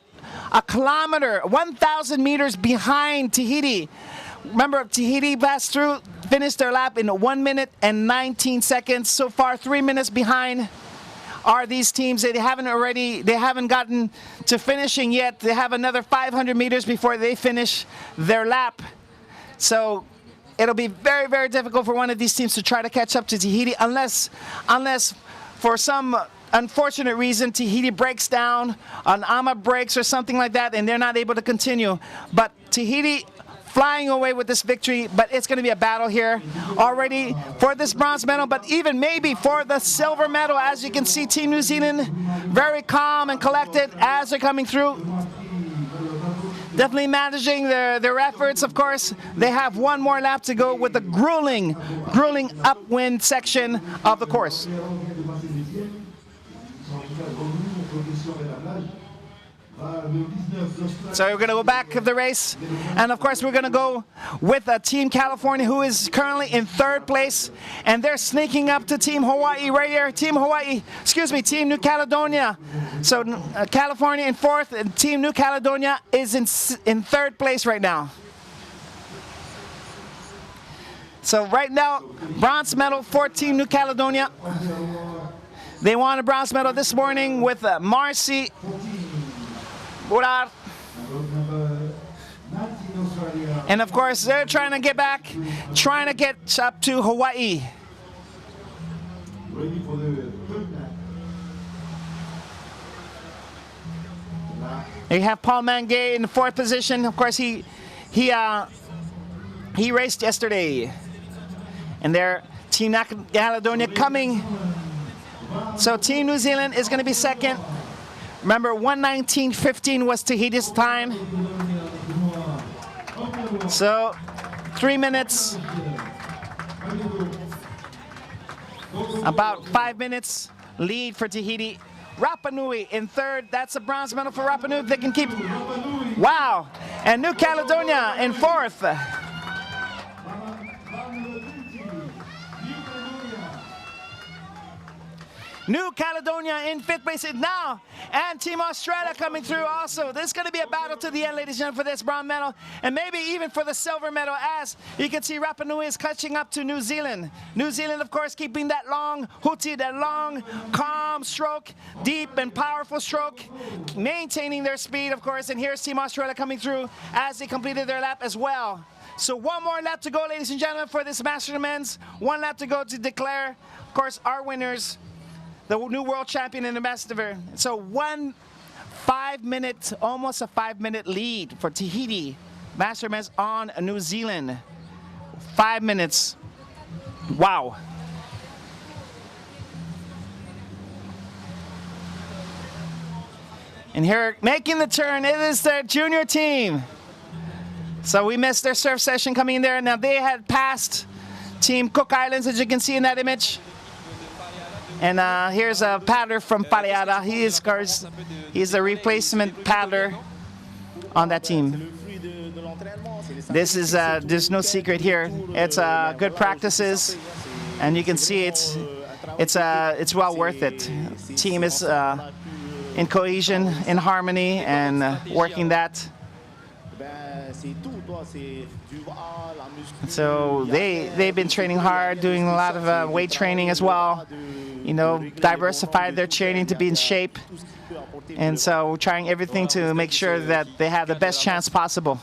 a kilometer, 1,000 meters behind Tahiti. Remember, Tahiti passed through, finished their lap in 1 minute and 19 seconds. So far, 3 minutes behind are these teams. They haven't gotten to finishing yet. They have another 500 meters before they finish their lap. So it'll be very, very difficult for one of these teams to try to catch up to Tahiti unless for some unfortunate reason Tahiti breaks down, an AMA breaks or something like that, and they're not able to continue. But Tahiti flying away with this victory, but it's going to be a battle here already for this bronze medal, but even maybe for the silver medal. As you can see, Team New Zealand very calm and collected as they're coming through. Definitely managing their efforts, of course. They have one more lap to go with the grueling upwind section of the course. So we're going to go back of the race, and of course we're going to go with Team California, who is currently in third place, and they're sneaking up to Team Hawaii right here. Team New Caledonia. So California in fourth, and Team New Caledonia is in third place right now. So right now, bronze medal for Team New Caledonia. They won a bronze medal this morning with Marcy Burar. And of course, they're trying to get back, trying to get up to Hawaii. You have Paul Mangay in the fourth position. Of course, he raced yesterday. And their Team Caledonia coming. So Team New Zealand is going to be second. Remember, 1:19.15 was Tahiti's time. So 3 minutes, about 5 minutes lead for Tahiti. Rapa Nui in third. That's a bronze medal for Rapa Nui. They can keep. Wow. And New Caledonia in fourth. New Caledonia in fifth place now, and Team Australia coming through also. This is going to be a battle to the end, ladies and gentlemen, for this bronze medal, and maybe even for the silver medal, as you can see Rapa Nui is catching up to New Zealand. New Zealand, of course, keeping that long huti, that long, calm stroke, deep and powerful stroke, maintaining their speed, of course, and here's Team Australia coming through as they completed their lap as well. So one more lap to go, ladies and gentlemen, for this Master of Men's. One lap to go to declare, of course, our winners, the new world champion and ambassador. So almost a 5 minute lead for Tahiti Master Men's on New Zealand. 5 minutes. Wow. And here, making the turn, it is their junior team. So we missed their surf session coming in there. Now they had passed Team Cook Islands, as you can see in that image. And here's a paddler from Paleada. He's a replacement paddler on that team. This is there's no secret here. It's good practices, and you can see it's well worth it. Team is in cohesion, in harmony, and working that. So they've been training hard, doing a lot of weight training as well. you know, diversify their training to be in shape. And so we're trying everything to make sure that they have the best chance possible.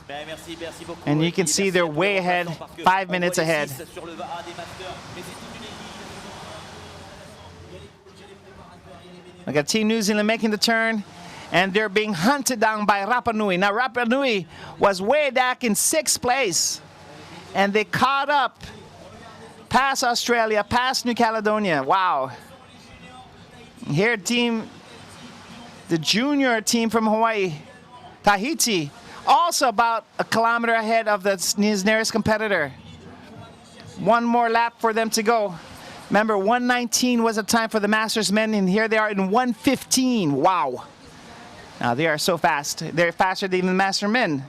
And you can see they're way ahead, 5 minutes ahead. Look at Team New Zealand making the turn, and they're being hunted down by Rapa Nui. Now Rapa Nui was way back in 6th place, and they caught up past Australia, past New Caledonia. Wow. Here the junior team from Hawaii, Tahiti, also about a kilometer ahead of his nearest competitor. One more lap for them to go. Remember, 1:19 was the time for the Masters men, and here they are in 1:15. Wow. Now they are so fast. They're faster than even the Master men.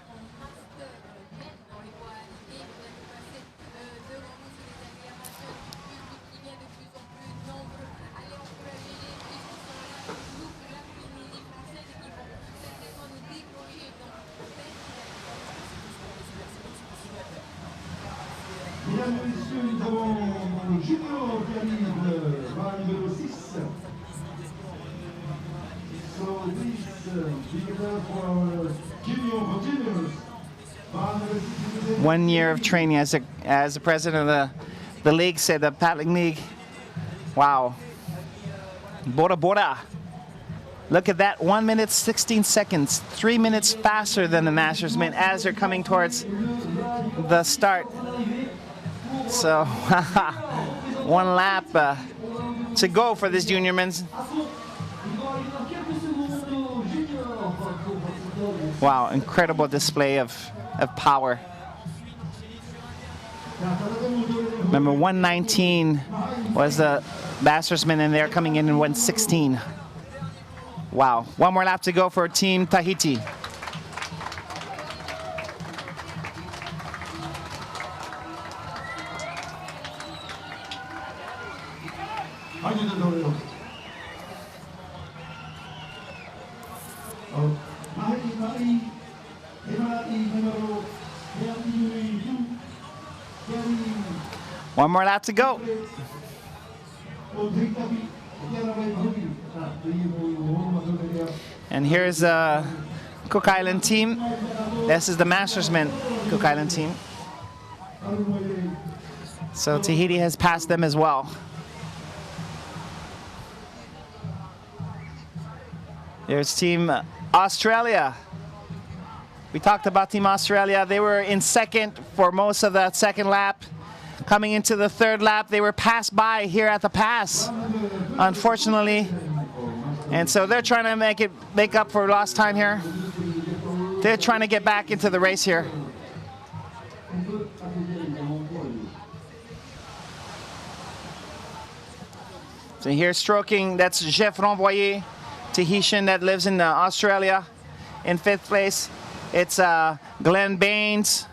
Mesdames et messieurs, nous avons le junior qui arrive, rang numéro 6. So please, big applause for junior continues. 1 year of training as the president of the league said, the paddling league. Wow. Bora Bora. Look at that, 1 minute 16 seconds, 3 minutes faster than the Masters men as they're coming towards the start. So, 1 lap to go for this junior men's. Wow, incredible display of power. Remember, 1:19 was the Mastersmen, and they're coming in 1:16. Wow, 1 more lap to go for Team Tahiti. One more lap to go. And here's Cook Island team. This is the Mastersmen Cook Island team. So Tahiti has passed them as well. There's Team Australia. We talked about Team Australia. They were in 2nd for most of that 2nd lap. Coming into the 3rd lap, they were passed by here at the pass, unfortunately. And so they're trying to make up for lost time here. They're trying to get back into the race here. So here stroking, that's Jeff Renvoyer, Tahitian that lives in Australia. In 5th place, it's Glenn Baines.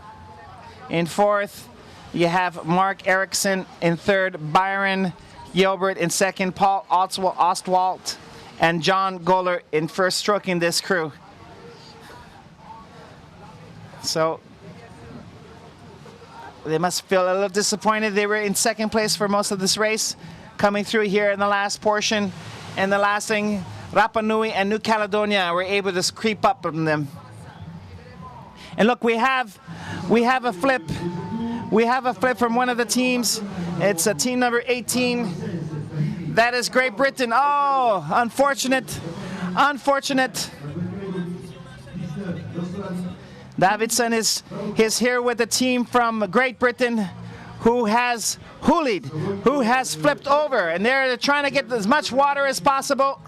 In 4th, you have Mark Erickson. In 3rd, Byron Gilbert. In 2nd, Paul Ostwald and John Goller in 1st stroking this crew. So they must feel a little disappointed. They were in 2nd place for most of this race. Coming through here in the last portion. And the last thing, Rapa Nui and New Caledonia were able to creep up on them. And look, we have a flip. We have a flip from one of the teams. It's team number 18. That is Great Britain. Oh, unfortunate. Unfortunate. Davidson is here with the team from Great Britain who has hoolied, who has flipped over. And they're trying to get as much water as possible.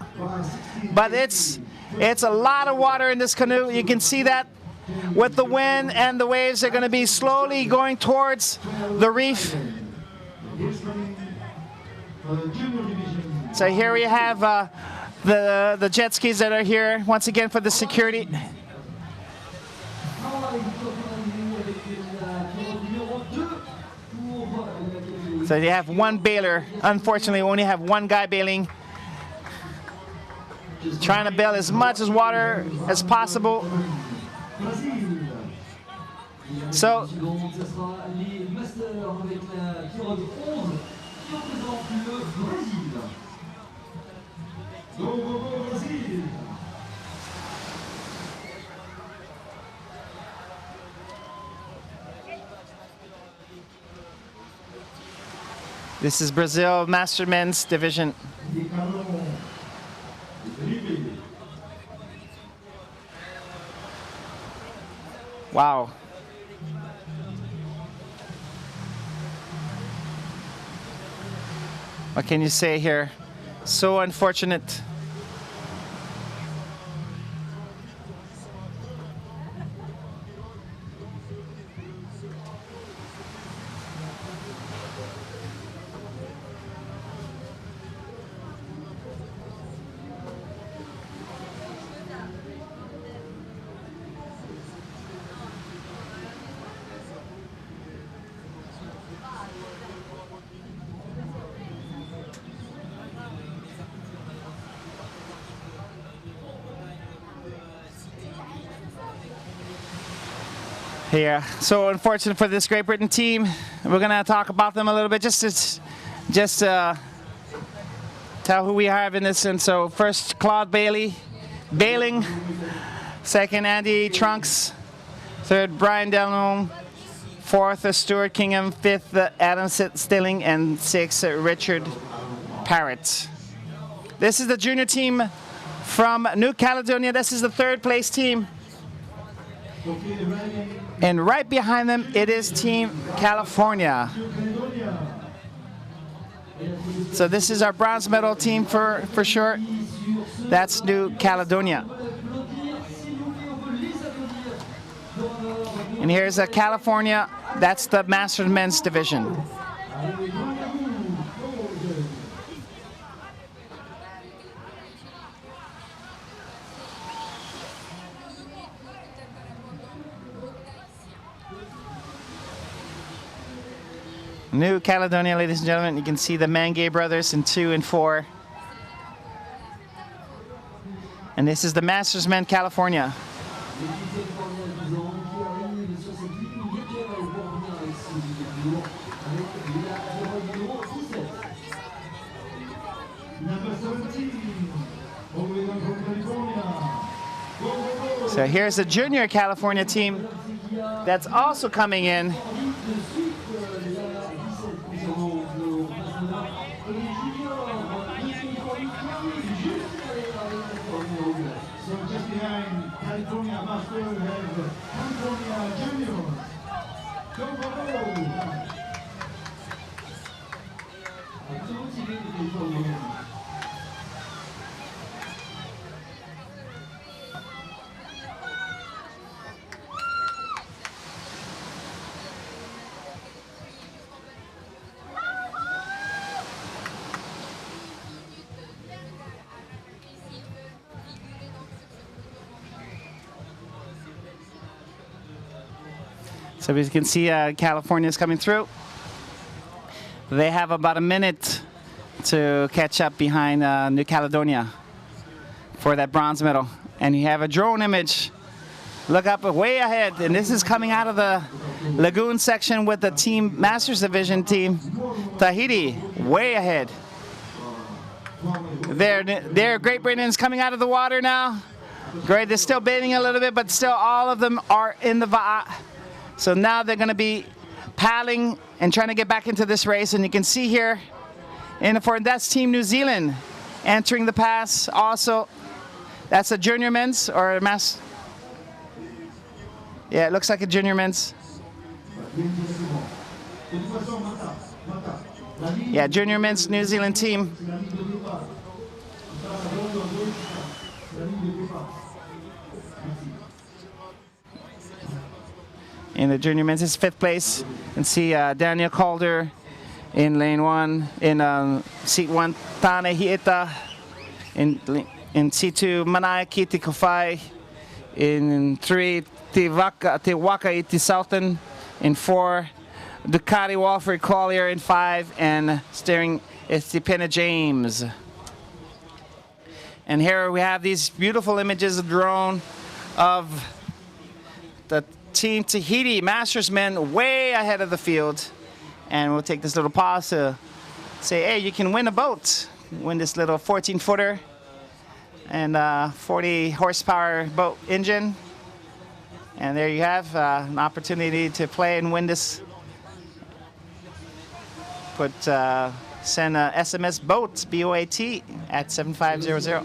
But it's a lot of water in this canoe. You can see that. With the wind and the waves, are going to be slowly going towards the reef. So here we have the jet skis that are here once again for the security. So they have 1 bailer. Unfortunately, we only have 1 guy bailing. Trying to bail as much as water as possible. So This is Brazil Master Men's Division. Wow. What can you say here? So unfortunate. Here, so unfortunate for this Great Britain team. We're gonna talk about them a little bit, just tell who we have in this. And so first, Claude Bailing. Second, Andy Trunks. Third, Brian Delhomme. Fourth, Stuart Kingham. Fifth, Adam Stilling, and sixth, Richard Parrott. This is the junior team from New Caledonia. This is the third place team. And right behind them, it is Team California. So this is our bronze medal team for sure. That's New Caledonia. And here's a California. That's the Masters Men's Division. New Caledonia, ladies and gentlemen. You can see the Mangay brothers in 2 and 4. And this is the Masters Men California. So here's the junior California team that's also coming in. So as you can see, California is coming through. They have about a minute to catch up behind New Caledonia for that bronze medal. And you have a drone image. Look up way ahead, and this is coming out of the lagoon section with the Team Masters Division team. Tahiti, way ahead. There, Great Britain's coming out of the water now. Great, they're still bathing a little bit, but still all of them are in the va'a. So now they're going to be paddling and trying to get back into this race. And you can see here, that's Team New Zealand entering the pass also. That's a junior men's or a mass. Yeah, it looks like a junior men's. Yeah, junior men's New Zealand team. In the junior men's, it's 5th place. You can see Daniel Calder in lane 1. In seat 1, Tane Hieta. In seat 2, Manaya Kiti Kofai. In 3, Te Waka Iti Southern. In 4, Ducati Walford Collier. In 5, and steering is Tipena James. And here we have these beautiful images of drone of the Team Tahiti Masters men way ahead of the field. And we'll take this little pause to say, hey, you can win a boat. Win this little 14-footer and 40 horsepower boat engine. And there you have an opportunity to play and win this. Send a SMS BOAT, B-O-A-T, at 7500.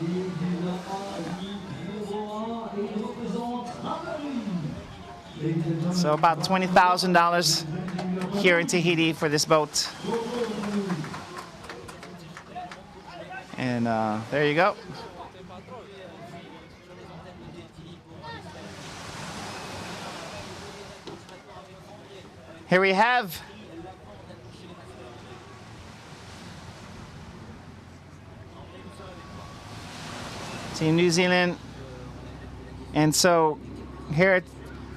So about $20,000 here in Tahiti for this boat. And there you go. Here we have Team New Zealand. And so here are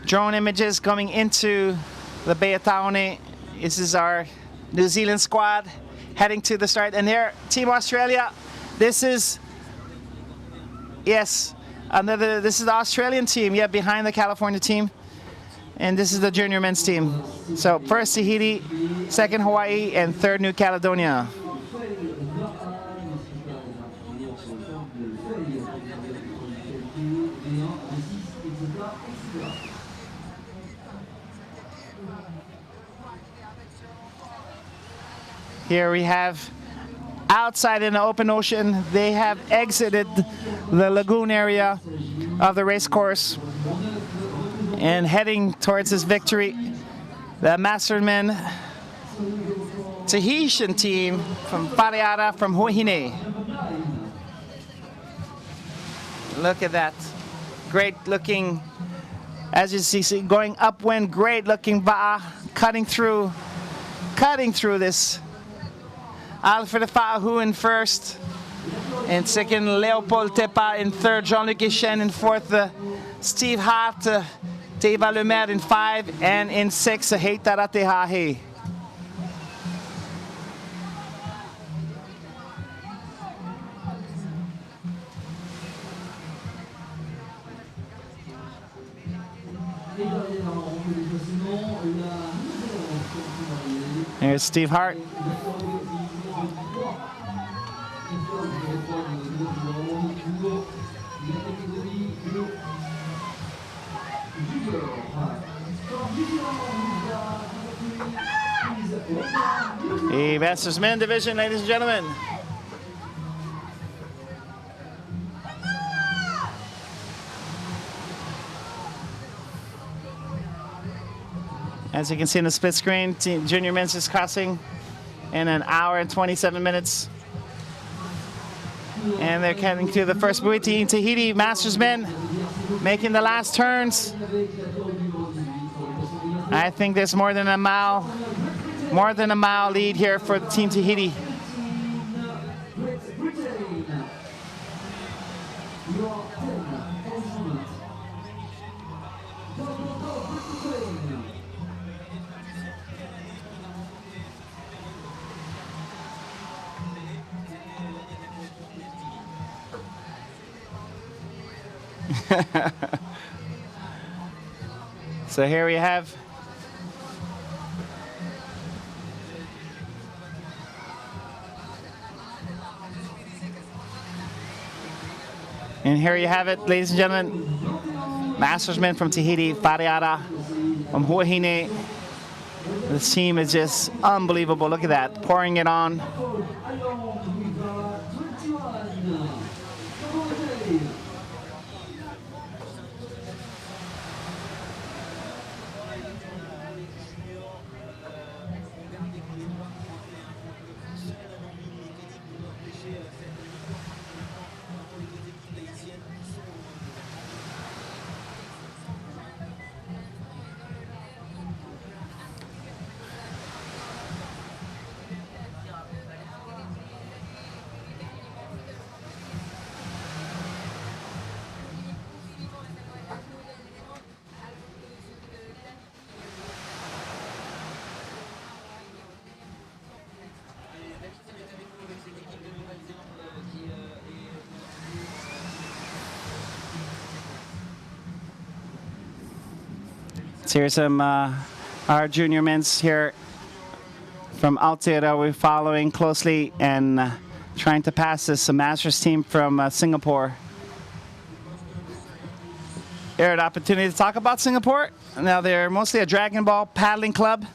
drone images coming into the Bay of Taone. This is our New Zealand squad heading to the start. And here, Team Australia. This is, yes, this is the Australian team, yeah, behind the California team. And this is the junior men's team. So first Tahiti, second Hawaii, and third New Caledonia. Here we have outside in the open ocean. They have exited the lagoon area of the race course and heading towards this victory. The Mastermen Tahitian team from Whareara from Huahine. Look at that. Great looking, as you see, going upwind, great looking ba'a, cutting through this. Alfred Fa'ahu in first, and second Leopold Tepa in third, Jean-Luc Echen in fourth, Steve Hart, Teva Lemaire in 5, and in 6, Heitara Tehahe. Here's Steve Hart. The Masters Men division, ladies and gentlemen. As you can see in the split screen, junior men's is crossing in an hour and 27 minutes. And they're heading to the first buoy. Team Tahiti Masters men making the last turns. I think there's more than a mile lead here for Team Tahiti. So here we have it, ladies and gentlemen. Mastersmen from Tahiti, Whareara from Huahine. This team is just unbelievable. Look at that, pouring it on. Here's some our junior men's here from Aotearoa. We're following closely and trying to pass this Masters team from Singapore. here an opportunity to talk about Singapore. Now they're mostly a dragon ball paddling club,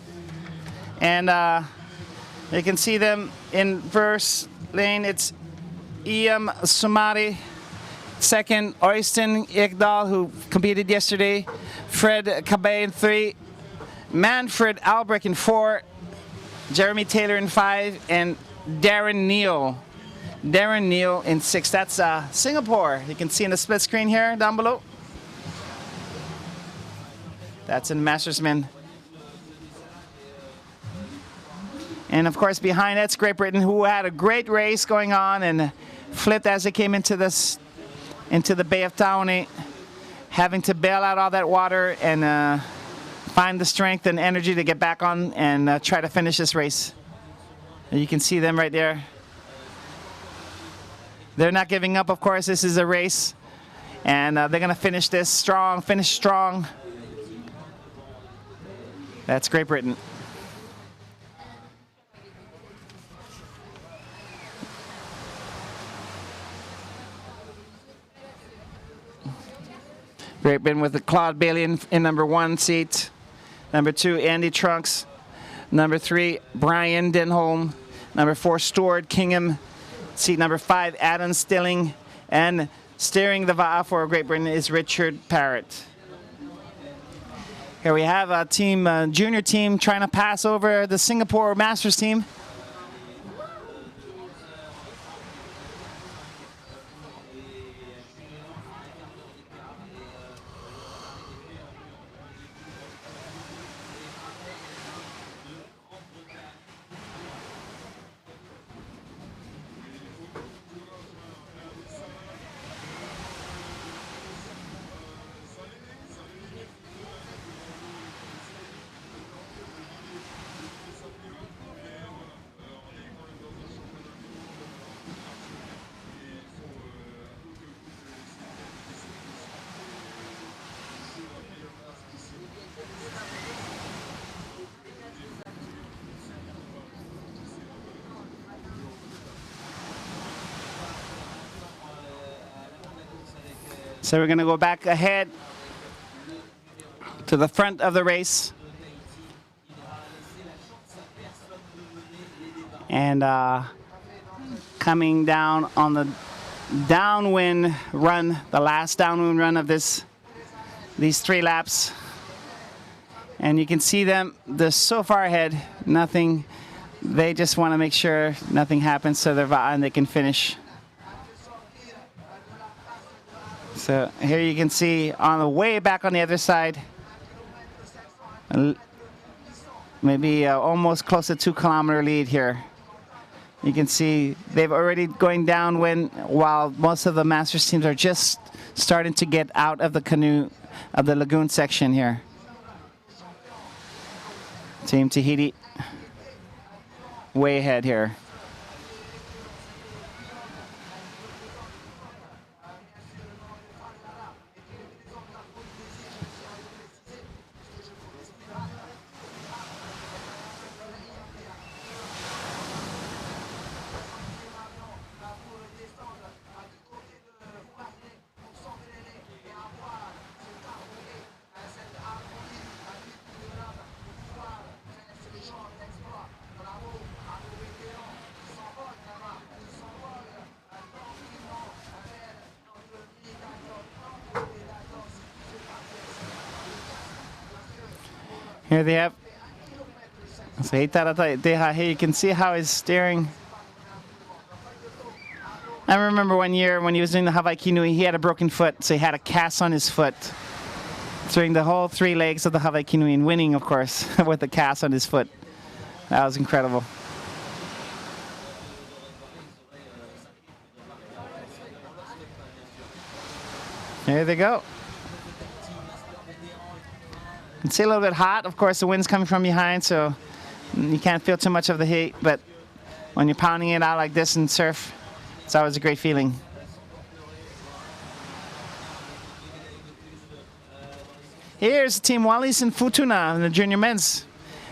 and you can see them in first lane. It's Iam Sumari. Second, Oyston Ekdal, who competed yesterday. Fred Cabay in 3. Manfred Albrecht in 4. Jeremy Taylor in 5. And Darren Neal. Darren Neal in 6. That's Singapore. You can see in the split screen here down below. That's in Mastersmen. And of course behind that's Great Britain, who had a great race going on and flipped as they came into the Bay of Taone, having to bail out all that water and find the strength and energy to get back on and try to finish this race. You can see them right there. They're not giving up, of course. This is a race, and they're going to finish this strong, finish strong. That's Great Britain. Great Britain with Claude Bailey in number 1 seat. Number 2, Andy Trunks. Number 3, Brian Denholm. Number 4, Stuart Kingham. Seat number 5, Adam Stilling. And steering the Va'a for Great Britain is Richard Parrott. Here we have a team, junior team, trying to pass over the Singapore Masters team. So we're going to go back ahead to the front of the race. And coming down on the downwind run, the last downwind run of these 3 laps. And you can see them, they're so far ahead, nothing. They just want to make sure nothing happens to their Va'a and they can finish. So here you can see on the way back on the other side, maybe almost close to 2-kilometer lead here. You can see they've already going downwind while most of the Masters teams are just starting to get out of the canoe of the lagoon section here. Team Tahiti way ahead here. Here they have. So here you can see how he's steering. I remember one year when he was doing the Hawaii Kinui, he had a broken foot, so he had a cast on his foot during the whole 3 legs of the Hawaii Kinui, and winning, of course, with the cast on his foot. That was incredible. There they go. You can see a little bit hot. Of course, the wind's coming from behind, so you can't feel too much of the heat. But when you're pounding it out like this in surf, it's always a great feeling. Here's Team Wallis and Futuna in the junior men's.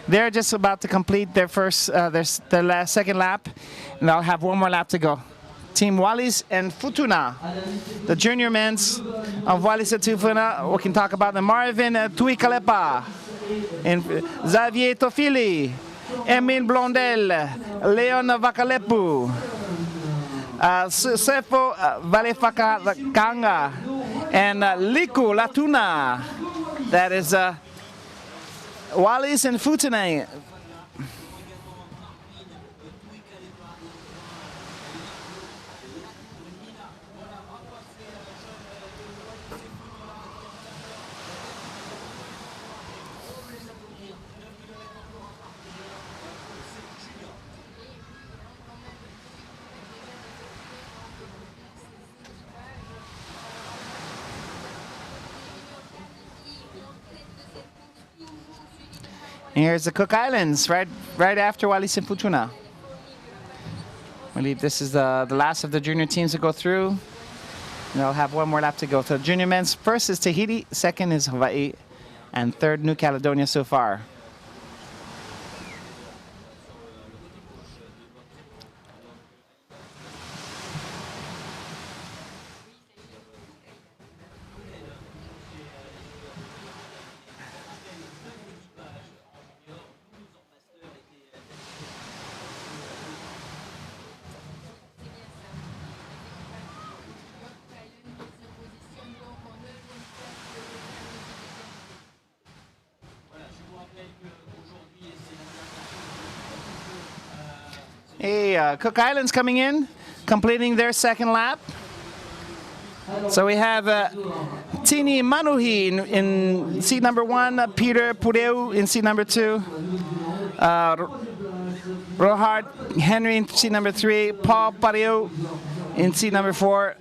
They're just about to complete their second lap, and they'll have one more lap to go. Team Wallis and Futuna. The junior men's of Wallis and Futuna, we can talk about the Marvin Tuikalepa, and Xavier Tofili, Emile Blondel, Leon Vakalepu, Sefo Valefakanga, and Liku Latuna. That is Wallis and Futuna. Here's the Cook Islands, right after Wallis and Futuna. I believe this is the last of the junior teams to go through. And they'll have one more lap to go. So junior men's first is Tahiti, second is Hawaii, and third New Caledonia so far. Hey, Cook Islands coming in, completing their second lap. So we have Tini Manuhi in seat number 1, Peter Pureu in seat number 2, Rohard Henry in seat number 3, Paul Pareu in seat number 4,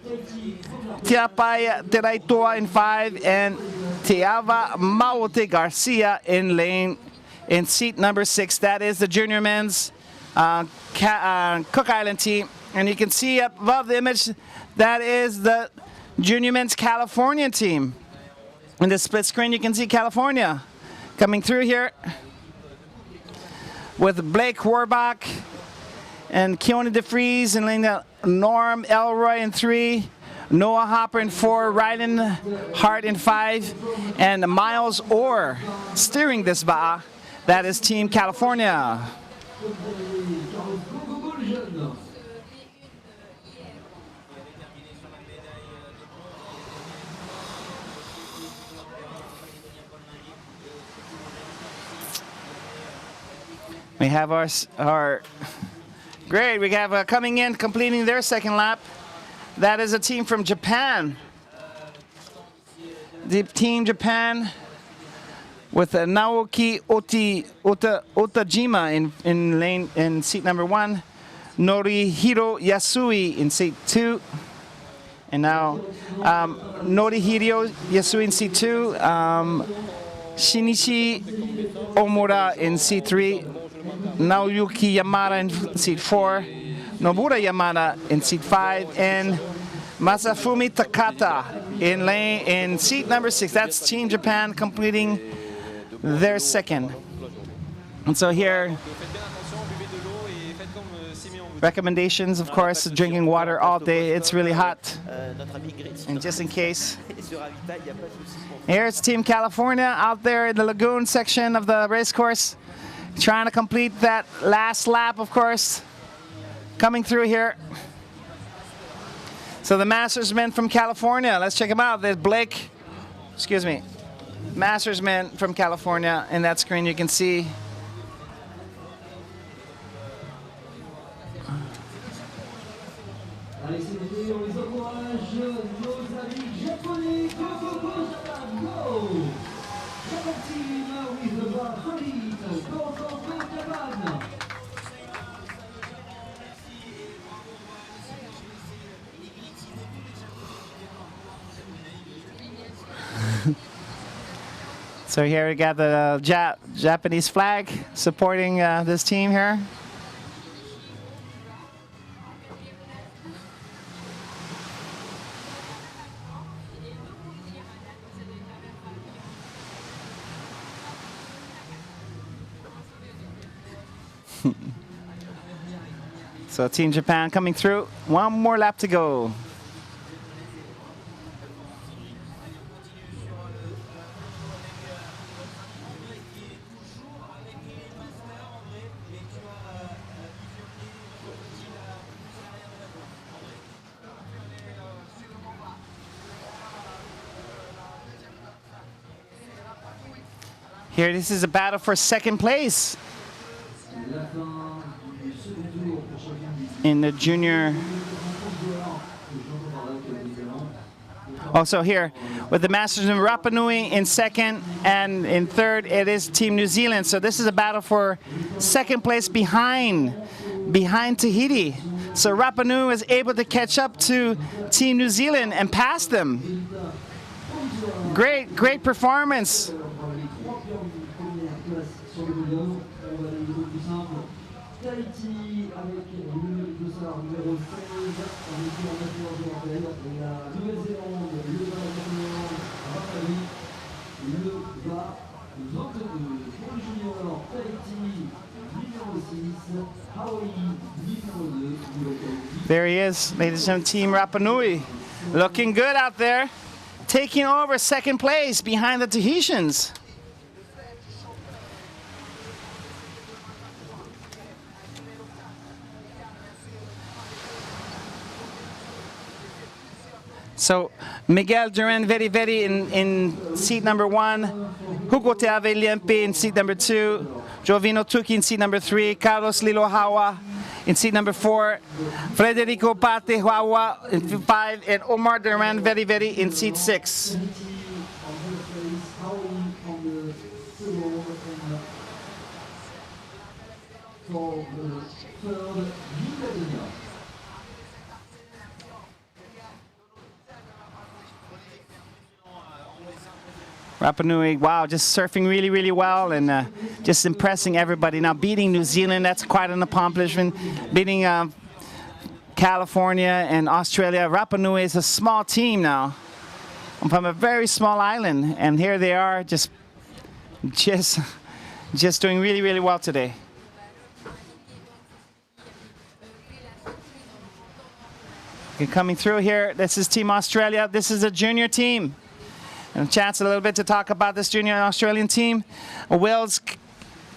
Tiapai Teraitoa in 5, and Tiava Maote Garcia in seat number 6. That is the junior men's Cook Island team. And you can see up above the image, that is the junior men's California team. In the split screen, you can see California coming through here with Blake Warbach and Keone DeFries in lane, Norm Elroy in 3, Noah Hopper in 4, Rylan Hart in 5, and Miles Orr steering this ba'a. That is Team California. We have our great. We have coming in, completing their second lap. That is a team from Japan. The Team Japan with Naoki Otajima in seat number 1, Norihiro Yasui in seat 2, and now Norihiro Yasui in seat 2, Shinichi Omura in seat 3, Naoyuki Yamada in seat 4, Nobura Yamada in seat 5, and Masafumi Takata in seat number 6. That's Team Japan completing their second. And so here, recommendations, of course, drinking water all day. It's really hot. And just in case. Here's Team California out there in the lagoon section of the race course, trying to complete that last lap, of course, coming through here. So the Masters men from California, let's check them out. There's Blake, Masters men from California. In that screen you can see. So here we got the Japanese flag supporting this team here. So Team Japan coming through. One more lap to go. Here, this is a battle for second place in the junior. Also here, with the Masters in Rapa Nui in second, and in third it is Team New Zealand. So this is a battle for second place behind Tahiti. So Rapa Nui was able to catch up to Team New Zealand and pass them. Great performance. There he is, ladies and gentlemen, Team Rapa Nui. Looking good out there. Taking over second place behind the Tahitians. So Miguel Duran Very in seat number 1, Hugo Teave Liempi in seat number 2, Jovino Tuki in seat number 3, Carlos Lilohawa in seat number 4, Federico Pate Huawa in 5, and Omar Duran Very in seat 6. Rapa Nui, wow, just surfing really well and just impressing everybody. Now beating New Zealand, that's quite an accomplishment. Beating California and Australia. Rapa Nui is a small team now. I'm from a very small island, and here they are just doing really well today. Okay, coming through here, this is Team Australia. This is a junior team. And a chance a little bit to talk about this junior Australian team. Wills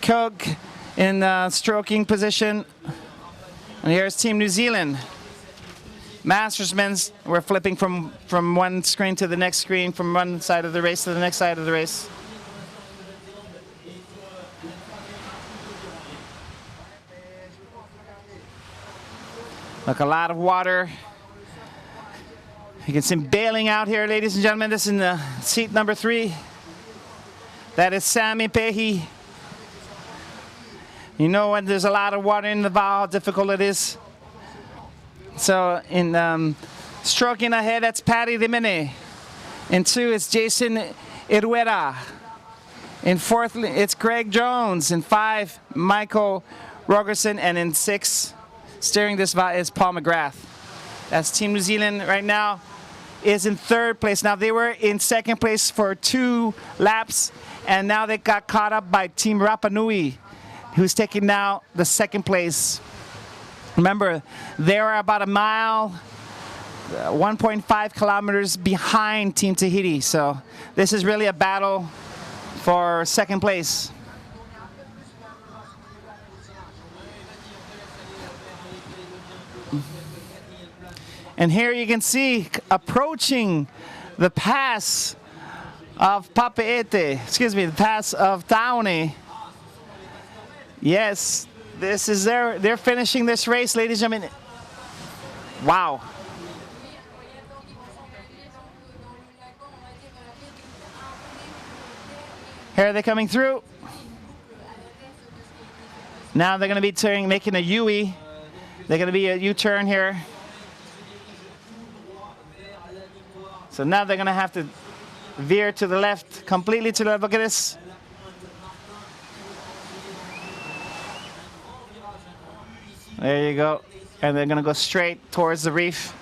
Cook in stroking position. And here's Team New Zealand. Mastersmen's, we're flipping from one screen to the next screen, from one side of the race to the next side of the race. Look, a lot of water. You can see him bailing out here, ladies and gentlemen. This is in the seat number 3. That is Sammy Pehi. You know when there's a lot of water in the bow, how difficult it is. So in stroking ahead, that's Patty Rimene. In 2, it's Jason Iruera. In 4th, it's Greg Jones. In 5, Michael Rogerson. And in 6, steering this is Paul McGrath. That's Team New Zealand right now. Is in 3rd place. Now they were in 2nd place for 2 laps, and now they got caught up by Team Rapa Nui, who's taking now the 2nd place. Remember, they are about a mile, 1.5 kilometers behind Team Tahiti. So this is really a battle for 2nd place. And here you can see approaching the pass of Papeete, the pass of Taone. Yes, this is they're finishing this race, ladies and gentlemen. Wow. Here are they coming through. Now they're going to be making a U-E. They're going to be a U-turn here. So now they're going to have to veer to the left, completely to the left. Look at this. There you go. And they're going to go straight towards the reef.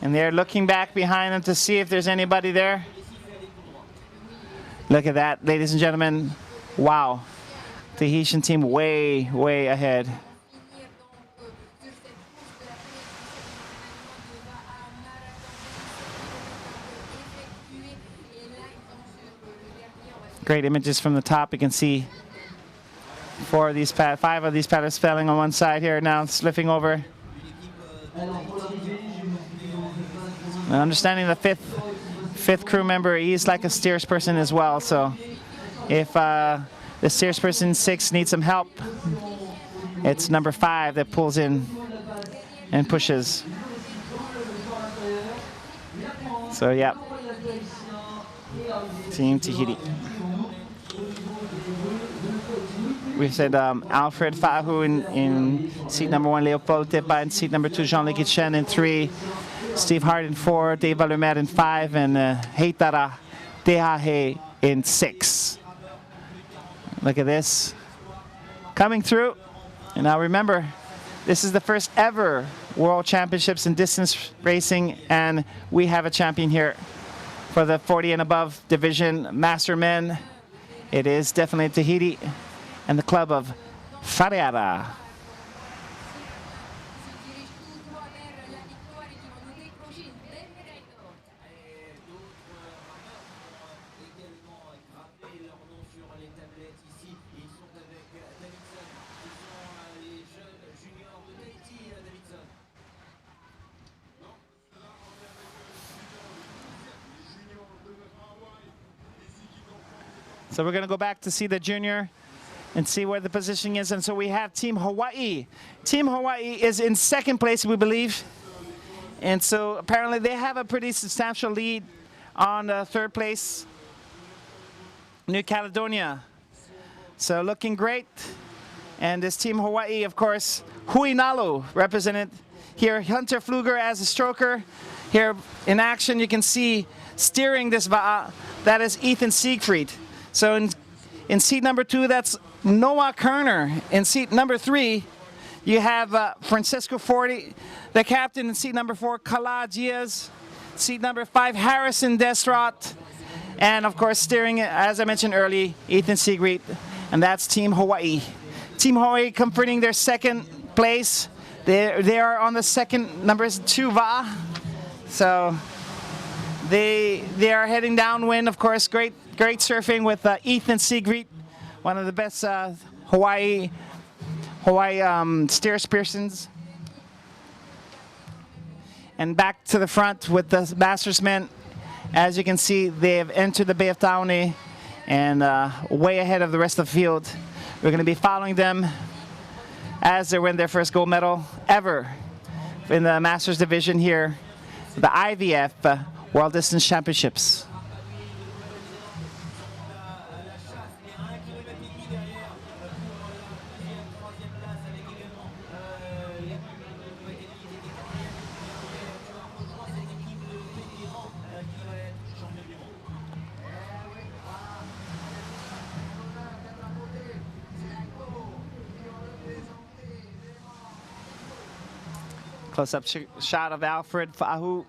And they're looking back behind them to see if there's anybody there. Look at that, ladies and gentlemen. Wow. Tahitian team way ahead. Great images from the top. You can see 5 of these paddlers failing on one side here, now slipping over. And understanding the fifth crew member, he's like a steersperson as well. So if the steersperson 6 needs some help, it's number 5 that pulls in and pushes. So yeah, Team Tahiti. We said Alfred Fahu in seat number 1, Leopold Tepa in seat number 2, Jean-Luc Chen in 3, Steve Hart in 4, Dave Valumer in 5, and Heitara Tehahe in 6. Look at this. Coming through. And now remember, this is the first ever World Championships in distance racing, and we have a champion here for the 40 and above division, Master Men. It is definitely Tahiti and the club of Whareara. So we're going to go back to see the junior and see where the positioning is. And so we have Team Hawaii. Team Hawaii is in 2nd place, we believe. And so apparently they have a pretty substantial lead on 3rd place, New Caledonia. So looking great. And this Team Hawaii, of course, Huinalu represented here. Hunter Pfluger as a stroker. Here in action, you can see steering this va'a. That is Ethan Siegfried. So in seat number 2, that's Noah Kerner. In seat number 3, you have Francisco Forti, the captain. In seat number 4, Kala Diaz. Seat number 5, Harrison Destrot. And of course, steering, as I mentioned earlier, Ethan Siegfried. And that's Team Hawaii. Team Hawaii comforting their 2nd place. They are on the 2nd, number 2 va'a. So they are heading downwind, of course. Great surfing with Ethan Siegfried, one of the best Hawaii steerspersons. And back to the front with the Masters men. As you can see, they have entered the Bay of Taone and way ahead of the rest of the field. We're going to be following them as they win their first gold medal ever in the Masters division here, the IVF World Distance Championships. Close-up shot of Alfred Fahu.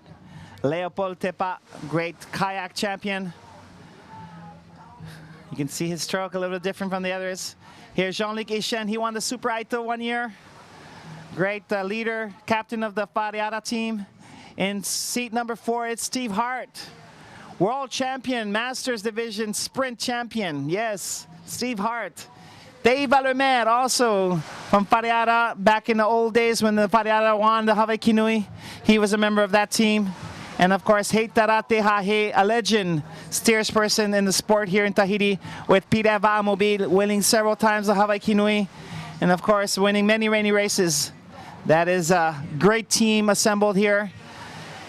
Leopold Tepa, great kayak champion. You can see his stroke a little different from the others. Here's Jean-Luc Chen. He won the Super Aito 1 year. Great leader, captain of the Whareara team. In seat number 4, it's Steve Hart. World champion, Masters Division Sprint champion. Yes, Steve Hart. Dave Valumer, also from Whareara, back in the old days when the Whareara won the Hawaii Kinui. He was a member of that team. And of course, Heitara Tehahe, a legend steersperson in the sport here in Tahiti, with Pira Va'amobile, winning several times the Hawaii Kinui. And of course, winning many rainy races. That is a great team assembled here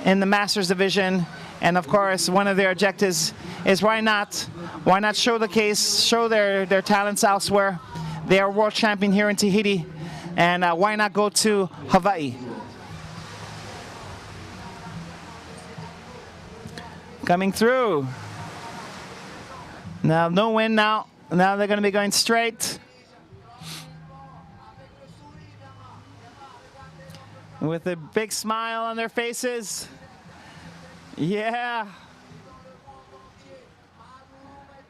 in the Masters Division. And of course, one of their objectives is why not show the case, show their talents elsewhere. They are world champion here in Tahiti, and why not go to Hawaii? Coming through. Now, no wind now. Now they're going to be going straight. With a big smile on their faces. Yeah.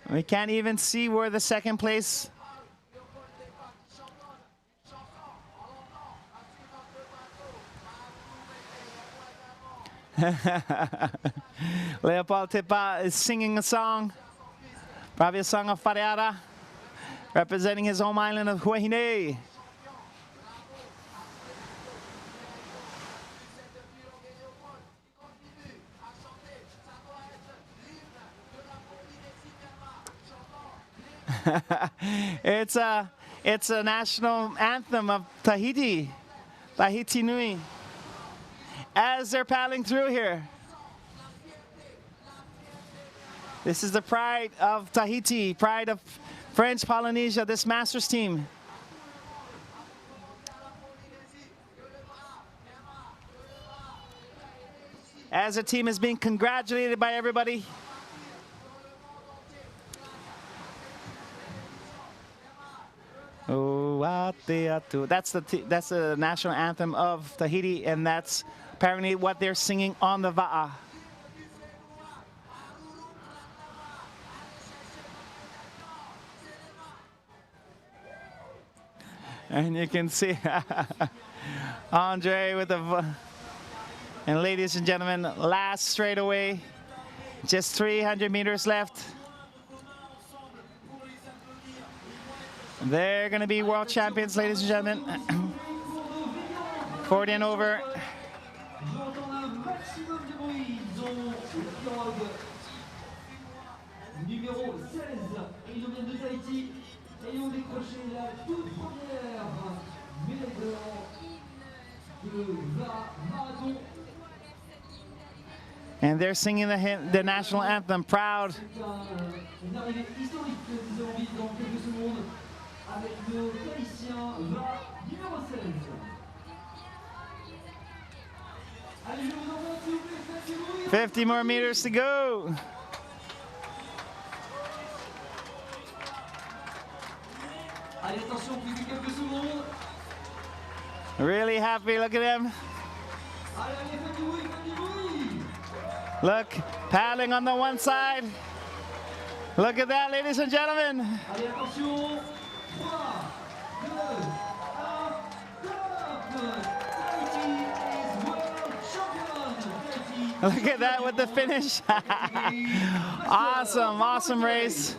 We can't even see where the 2nd place. Leopold Tepa is singing a song. Praviasanga Fareara, representing his home island of Huahine. It's a national anthem of Tahiti, Tahiti Nui, as they're paddling through here. This is the pride of Tahiti, pride of French Polynesia, this Masters team. As the team is being congratulated by everybody. That's the national anthem of Tahiti, and that's apparently what they're singing on the va'a. And you can see Andre with the, and ladies and gentlemen, last straightaway, just 300 meters left. They're going to be world champions, ladies and gentlemen. 40 and over. And they're singing the national anthem, proud. Avec le Tahitien va numéro 16. Allez, je vous envoie, s'il vous plaît, faites du bruit. 50 more meters to go. Allez, attention, plus que quelques secondes. Really happy, look at him. Allez, allez, faites du bruit, faites du bruit. Look, paddling on the one side. Look at that, ladies and gentlemen. Allez, attention. Look at that with the finish. Awesome, awesome race.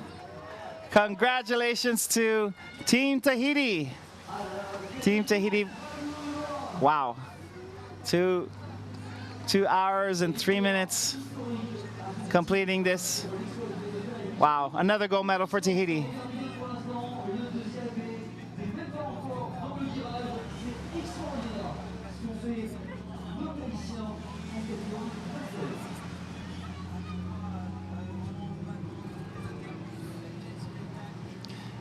Congratulations to Team Tahiti. Team Tahiti, wow. 2 hours and 3 minutes completing this. Wow, another gold medal for Tahiti.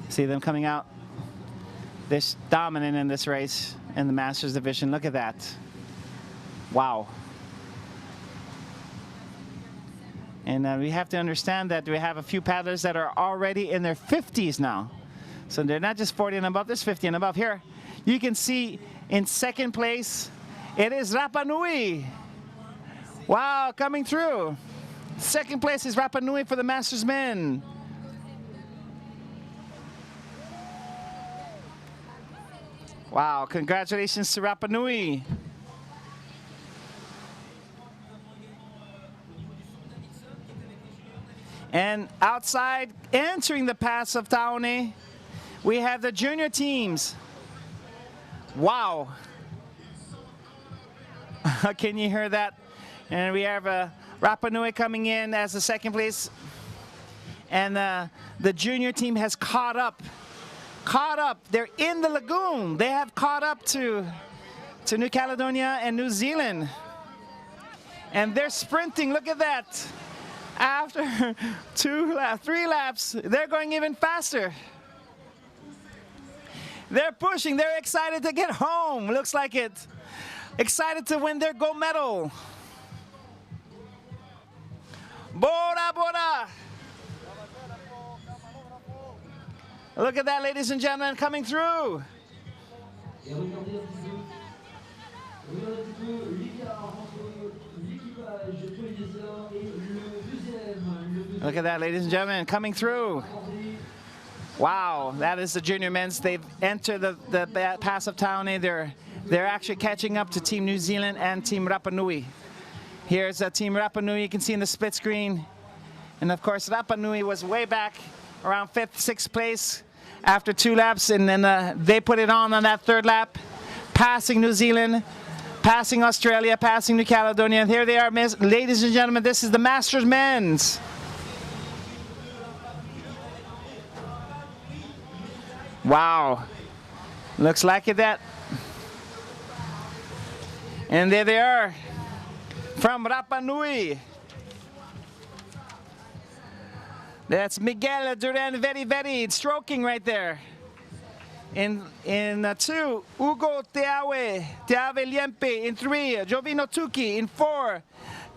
See them coming out. They're dominant in this race in the Masters division. Look at that. Wow. And we have to understand that we have a few paddlers that are already in their 50s now. So they're not just 40 and above, there's 50 and above. Here, you can see in second place, it is Rapa Nui. Wow, coming through. Second place is Rapa Nui for the Masters men. Wow, congratulations to Rapa Nui. And outside, entering the pass of Taone, we have the junior teams. Wow. Can you hear that? And we have Rapa Nui coming in as the second place. And the junior team has caught up. They're in the lagoon. They have caught up to New Caledonia and New Zealand. And they're sprinting, look at that. After 3 laps, they're going even faster. They're pushing, they're excited to get home, looks like it. Excited to win their gold medal. Bora, bora. Look at that, ladies and gentlemen, coming through. Look at that, ladies and gentlemen, coming through. Wow, that is the junior men's. They've entered the pass of Taone. They're actually catching up to Team New Zealand and Team Rapa Nui. Here's Team Rapa Nui, you can see in the split screen. And of course, Rapa Nui was way back around 5th, 6th place after 2 laps, and then they put it on that 3rd lap, passing New Zealand, passing Australia, passing New Caledonia. And here they are, ladies and gentlemen. This is the Masters men's. Wow. Looks like it that. And there they are from Rapa Nui. That's Miguel Duran Very stroking right there. In 2, Ugo Teave Liempe. In 3, Jovino Tuki. In 4,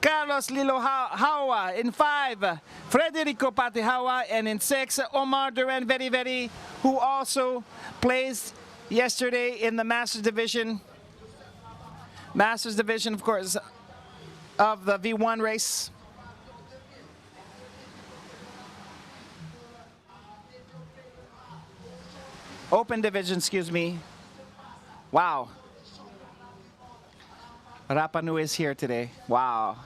Carlos Lilo Hawa. In 5, Federico Patihawa. And in 6, Omar Duran Very, who also placed yesterday in the Masters Division. Masters Division, of course, of the V1 race. Open Division, excuse me. Wow. Rapa Nui is here today. Wow.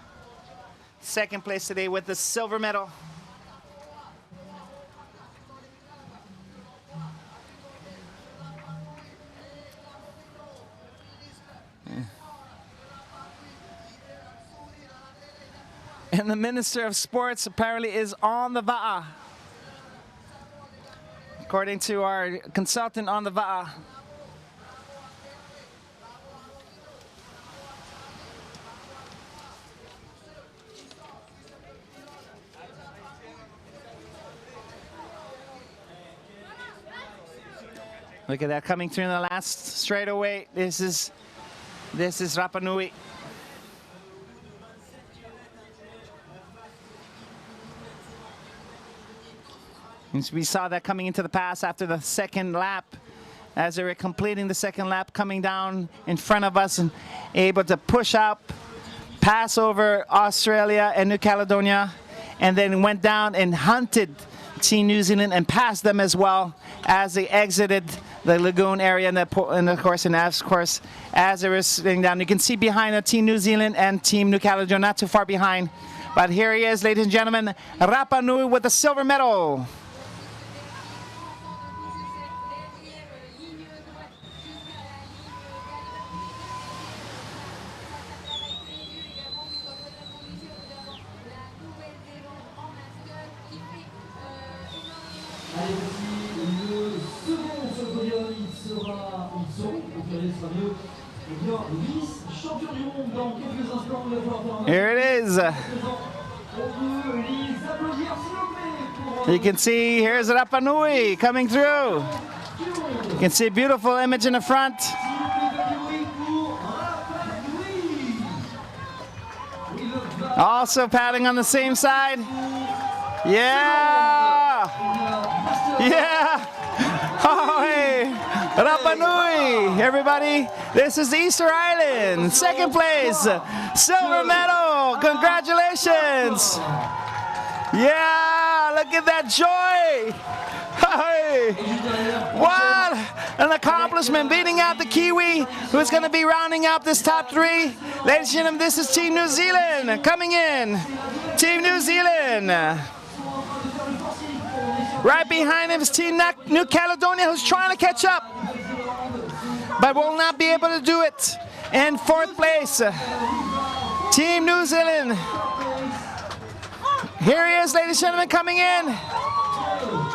2nd place today with the silver medal. And the Minister of Sports apparently is on the Va'a. According to our consultant on the Va'a. Look at that coming through in the last straightaway. This is Rapa Nui. And we saw that coming into the pass after the 2nd lap, as they were completing the 2nd lap, coming down in front of us and able to push up, pass over Australia and New Caledonia, and then went down and hunted Team New Zealand and passed them as well as they exited the lagoon area and of course as they were sitting down. You can see behind the Team New Zealand and Team New Caledonia, not too far behind. But here he is, ladies and gentlemen, Rapa Nui with the silver medal. Allez, voici le second sur le podium. Il sera mieux. Eh bien, vice-champion du monde dans quelques instants. Il va falloir faire Here it is. You can see here's Rapa Nui coming through. You can see a beautiful image in the front. Also paddling on the same side. Yeah! Yeah! Oh, hey! Rapa Nui, everybody. This is Easter Island. 2nd place. Silver medal. Congratulations. Yeah! Look at that joy. Hey! What an accomplishment, beating out the Kiwi, who's going to be rounding out this top 3. Ladies and gentlemen, this is Team New Zealand coming in. Team New Zealand. Right behind him is Team New Caledonia, who's trying to catch up, but will not be able to do it. In 4th place, Team New Zealand. Here he is, ladies and gentlemen, coming in.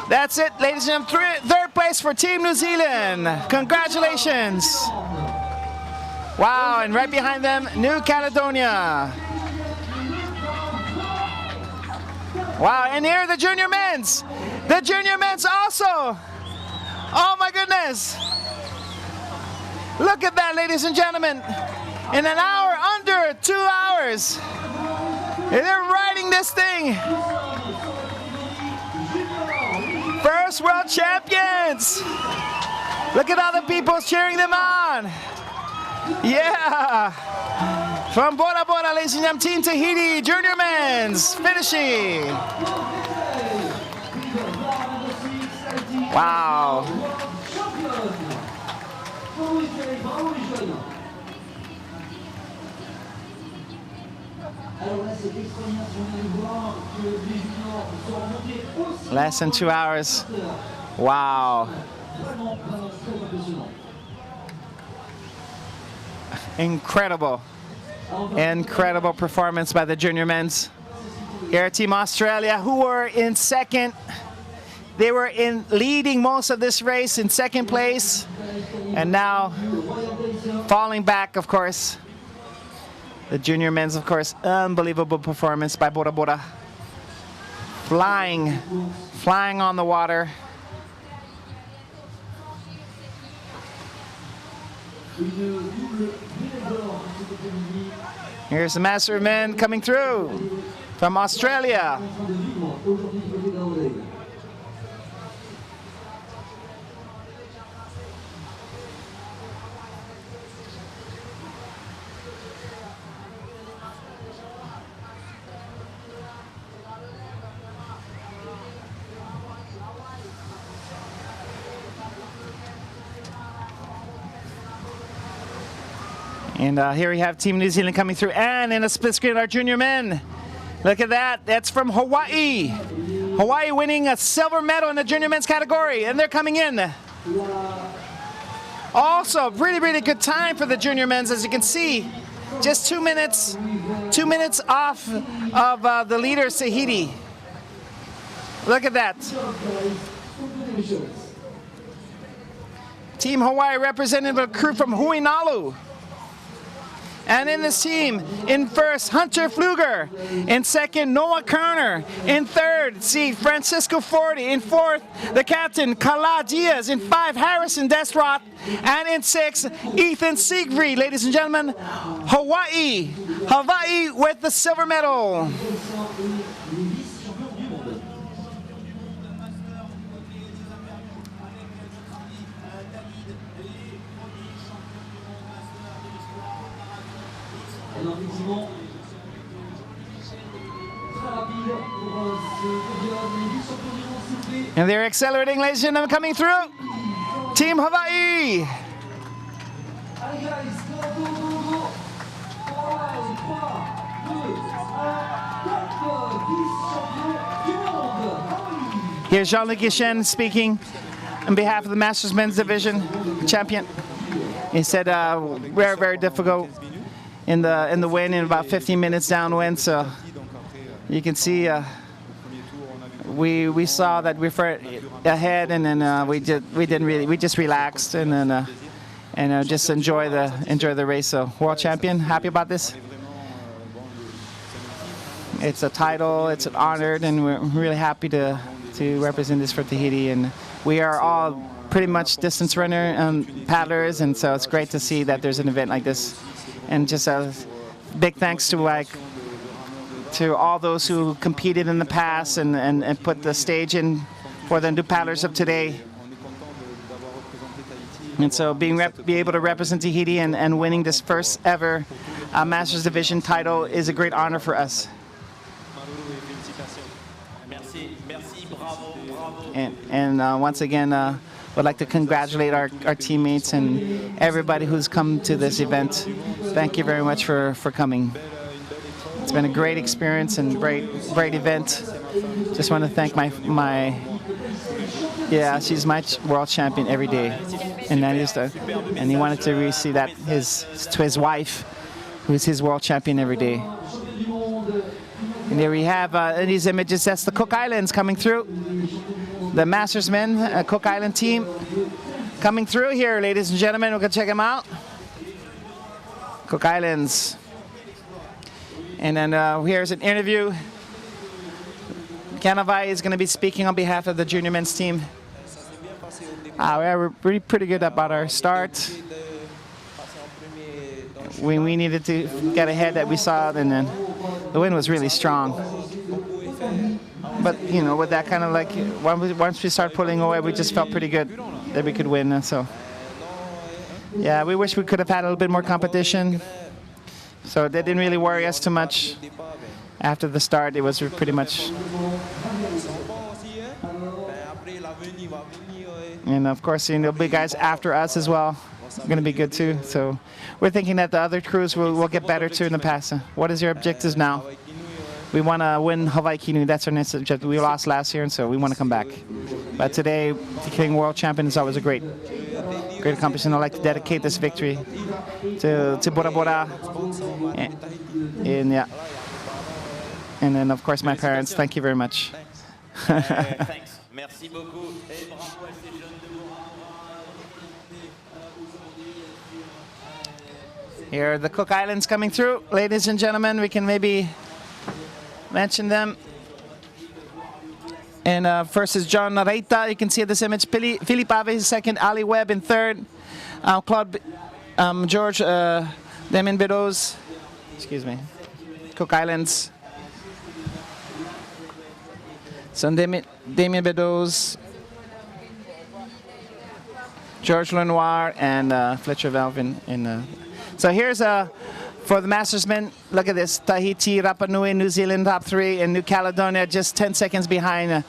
That's it, ladies and gentlemen. 3rd place for Team New Zealand. Congratulations. Wow, and right behind them, New Caledonia. Wow, and here are the junior men's. The junior men's also. Oh my goodness. Look at that, ladies and gentlemen. In an hour, under 2 hours. They're riding this thing. First world champions. Look at all the people cheering them on. Yeah. From Bora Bora, ladies and gentlemen, Team Tahiti, junior men's finishing. Wow. Less than 2 hours. Wow. Incredible. Incredible performance by the junior men's. Here, Team Australia, who were in second. They were leading most of this race in second place, and now falling back, of course. The junior men's, of course, unbelievable performance by Bora Bora. Flying on the water. Here's the master of men coming through from Australia. And here we have Team New Zealand coming through, and in a split screen, our junior men. Look at that. That's from Hawaii. Hawaii winning a silver medal in the junior men's category, and they're coming in. Also, really, really good time for the junior men's, as you can see. Just 2 minutes off of the leader, Tahiti. Look at that. Team Hawaii represented a crew from Huinalu. And in this team, in first, Hunter Pfluger. In second, Noah Kerner. In third, Francisco Forti. In fourth, the captain, Kala Diaz. In five, Harrison Desroth. And in six, Ethan Siegfried. Ladies and gentlemen, Hawaii with the silver medal. And they're accelerating, ladies and gentlemen, coming through. Team Hawaii. Here's Jean-Luc Guichen speaking on behalf of the Masters Men's Division champion. He said, very, very difficult in the wind, in about 15 minutes downwind. So you can see we saw that we were ahead, and then we just relaxed and then just enjoy the race. So world champion, happy about this. It's a title, it's an honor, and we're really happy to represent this for Tahiti. And we are all pretty much distance runner paddlers, and so it's great to see that there's an event like this. And just a big thanks to all those who competed in the past and put the stage in for the new paddlers of today. And so be able to represent Tahiti and winning this first ever Masters Division title is a great honor for us. And once again, would like to congratulate our teammates and everybody who's come to this event. Thank you very much for coming. It's been a great experience and great event. Just want to thank she's my world champion every day, and that is and he wanted to really see that to his wife, who's his world champion every day. And there we have in these images, that's the Cook Islands coming through. The Masters Men Cook Island team coming through here, ladies and gentlemen. We're going to check them out. Cook Islands. And then here's an interview. Kanavai is going to be speaking on behalf of the junior men's team. We're pretty good about our start. We needed to get ahead that we saw, and then the wind was really strong. But, you know, with that kind of like, once we start pulling away, we just felt pretty good that we could win. So, yeah, we wish we could have had a little bit more competition. So they didn't really worry us too much. After the start, it was pretty much. And of course, you know, big guys after us as well. going to be good too. So we're thinking that the other crews will get better too in the past. What is your objectives now? We want to win Hawaii Kinu. That's our next objective. We lost last year, and so we want to come back. But today, becoming world champion is always a great accomplishment. I'd like to dedicate this victory to Bora Bora. And yeah. And then, of course, my parents. Thank you very much. Thanks. Merci beaucoup. Et bravo à ces jeunes de Bora Bora. Here are the Cook Islands coming through. Ladies and gentlemen, we can maybe mention them. And first is John Reita. You can see this image. Philippe Ave is second. Ali Webb in third. Claude George Damien Bedos. Excuse me. Cook Islands. So Damien Bedos, George Lenoir, and Fletcher Valvin. So here's for the Mastersmen. Look at this: Tahiti, Rapa Nui, New Zealand top 3, and New Caledonia just 10 seconds behind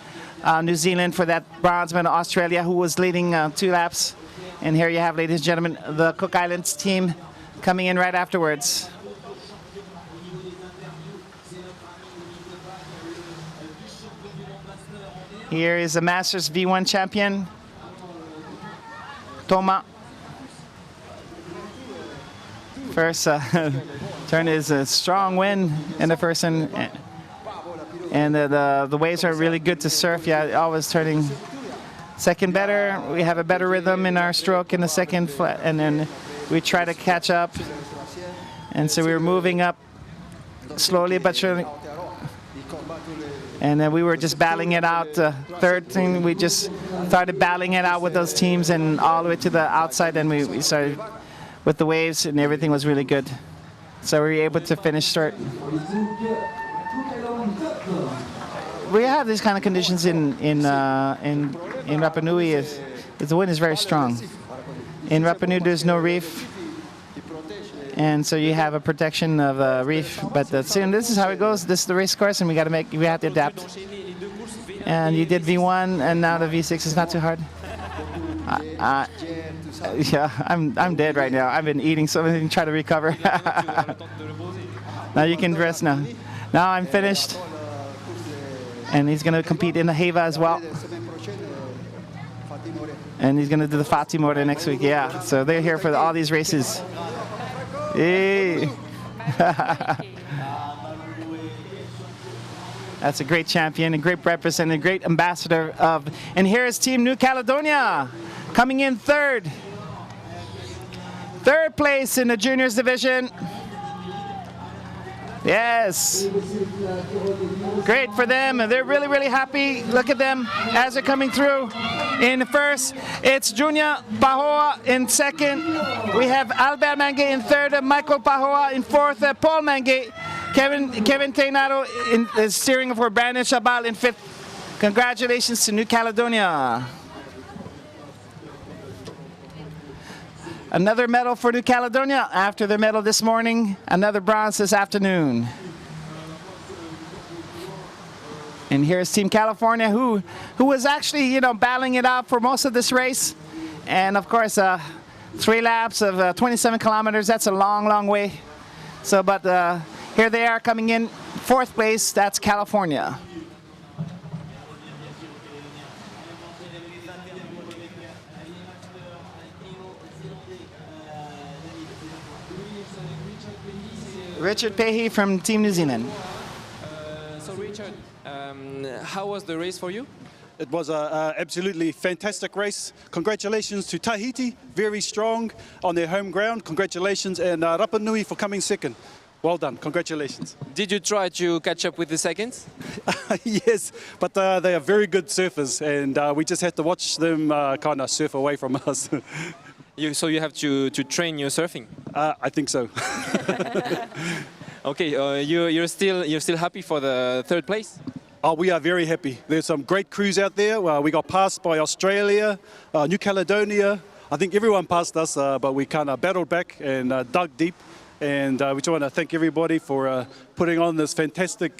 New Zealand for that bronze medal. Australia, who was leading 2 laps. And here you have, ladies and gentlemen, the Cook Islands team coming in right afterwards. Here is the Masters V1 champion, Toma. First turn is a strong win in the first one. And the waves are really good to surf. Yeah, always turning second better. We have a better rhythm in our stroke in the second flat, and then we try to catch up. And so we were moving up slowly but surely. And then we were just battling it out. Third thing, we just started battling it out with those teams and all the way to the outside. And we started with the waves, and everything was really good. So we were able to finish short. We have these kind of conditions in Rapa Nui. Is the wind is very strong. In Rapa Nui, there's no reef. And so you have a protection of a reef, but soon this is how it goes. This is the race course, and we have to adapt. And you did V1, and now the V6 is not too hard. Yeah, I'm dead right now. I've been eating something, try to recover. Now you can rest now. Now I'm finished, and he's gonna compete in the Heva as well. And he's gonna do the Fatimore next week. Yeah, so they're here for all these races. Hey. That's a great champion, a great representative, a great ambassador of. And here is Team New Caledonia coming in third. Third place in the juniors division. Yes. Great for them. They're really, really happy. Look at them as they're coming through. In the first, it's Junior Pahoa in second. We have Albert Mange in third, Michael Pahoa in fourth, Paul Mange, Kevin Teinaro in the steering for Brandon Chabal in fifth. Congratulations to New Caledonia. Another medal for New Caledonia after their medal this morning. Another bronze this afternoon. And here's Team California, who was actually, battling it out for most of this race. And of course, 3 laps of 27 kilometers. That's a long, long way. So, but here they are coming in fourth place. That's California. Richard Pahey from Team New Zealand. So Richard, how was the race for you? It was an absolutely fantastic race. Congratulations to Tahiti, very strong on their home ground. Congratulations, and Rapa Nui for coming second. Well done, congratulations. Did you try to catch up with the seconds? Yes, but they are very good surfers, and we just had to watch them kind of surf away from us. So you have to train your surfing? I think so. Okay, you're still happy for the third place? Oh, we are very happy. There's some great crews out there. We got passed by Australia, New Caledonia. I think everyone passed us, but we kind of battled back and dug deep. And we just want to thank everybody for putting on this fantastic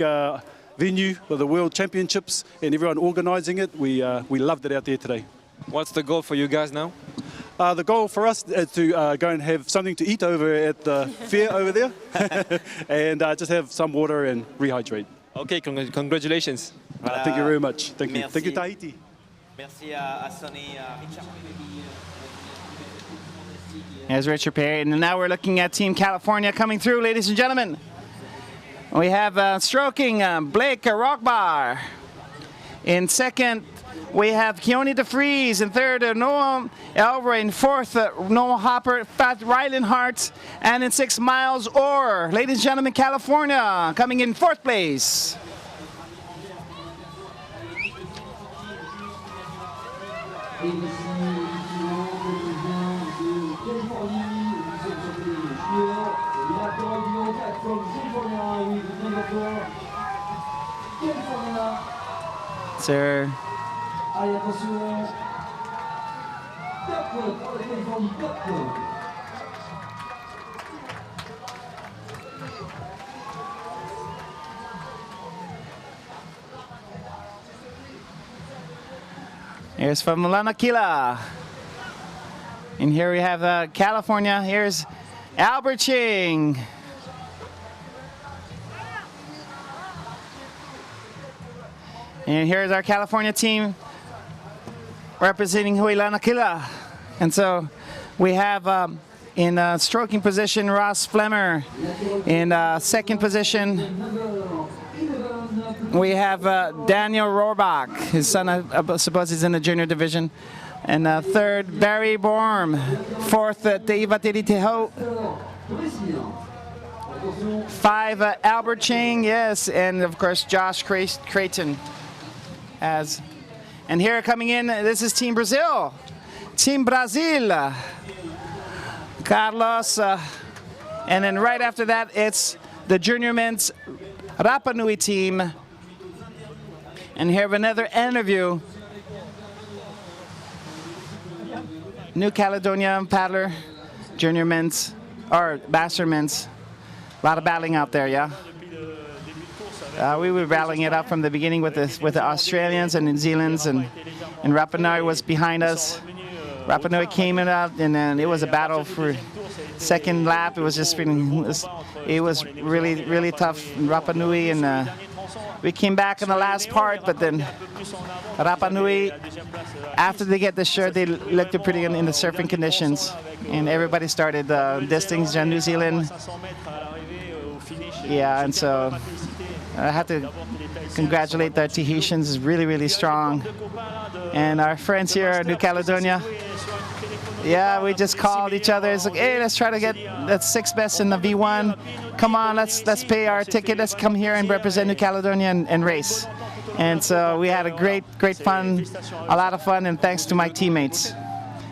venue for the World Championships and everyone organising it. We loved it out there today. What's the goal for you guys now? The goal for us is to go and have something to eat over at the fair over there and just have some water and rehydrate. Okay, congratulations. Thank you very much. Thank you. Merci. Thank you, Tahiti. Merci à Sonny, à Richard. As Richard Perry, and now we're looking at Team California coming through, ladies and gentlemen. We have stroking Blake Rockbar. In second, we have Keone DeFries. In third, Noah Elroy. In fourth, Noah Hopper, Pat Ryland Hart. And in sixth, Miles Orr. Ladies and gentlemen, California coming in fourth place. Sir. Allez, attention. Top pour la Californie, top. Here's from Lanakila. And here we have California. Here's Albert Ching. And here's our California team representing Lanakila. And so we have in stroking position Ross Flemmer. In second position we have Daniel Rohrbach. His son, I suppose, is in the junior division. And third, Barry Borm. Fourth, Teiva Teriteho. Five, Albert Ching, yes. And of course, Josh Creighton. And here coming in, this is Team Brazil. Team Brazil. Carlos. And then right after that, it's the junior men's Rapa Nui team. And here another interview. New Caledonia paddler, junior men's, or bachelor men's. A lot of battling out there, yeah? We were battling it out from the beginning with the Australians and New Zealanders, and Rapa Nui was behind us. Rapa Nui came in out, and then it was a battle for second lap. It was just it was really tough in Rapa Nui, and we came back in the last part, but then Rapa Nui, after they get the shirt, they looked pretty good in the surfing conditions, and everybody started distancing New Zealand. Yeah, and so I have to congratulate the Tahitians. It's really strong. And our friends here, New Caledonia, yeah, we just called each other. It's like, hey, let's try to get that sixth best in the V1. Come on, let's pay our ticket. Let's come here and represent New Caledonia and race. And so we had a great fun, a lot of fun, and thanks to my teammates.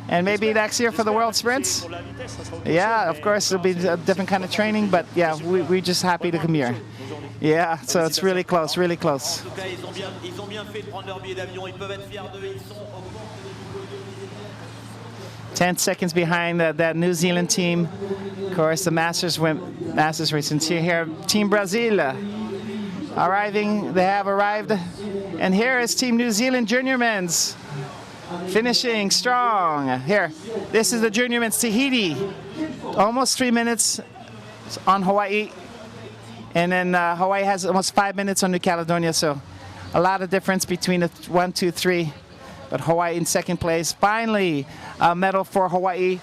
And maybe next year for the World Sprints. Yeah, of course, it'll be a different kind of training, but yeah, we're just happy to come here. Yeah, so it's really close, really close. 10 seconds behind that New Zealand team. Of course, the Masters race. And here, Team Brazil arriving. They have arrived. And here is Team New Zealand Junior Men's finishing strong. Here, this is the Junior Men's Tahiti. Almost 3 minutes on Hawaii. And then Hawaii has almost 5 minutes on New Caledonia. So a lot of difference between the 1, 2, 3. But Hawaii in second place. Finally, a medal for Hawaii.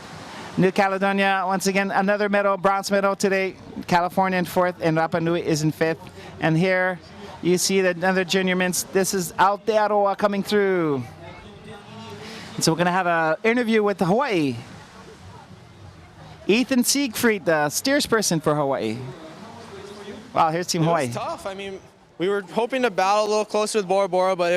New Caledonia, once again, another medal, bronze medal today. California in fourth, and Rapa Nui is in fifth. And here you see another junior men's. This is Aotearoa coming through. And so we're going to have an interview with Hawaii. Ethan Siegfried, the steersperson for Hawaii. Wow, here's Team Hawaii. It was tough. I mean, we were hoping to battle a little closer with Bora Bora, but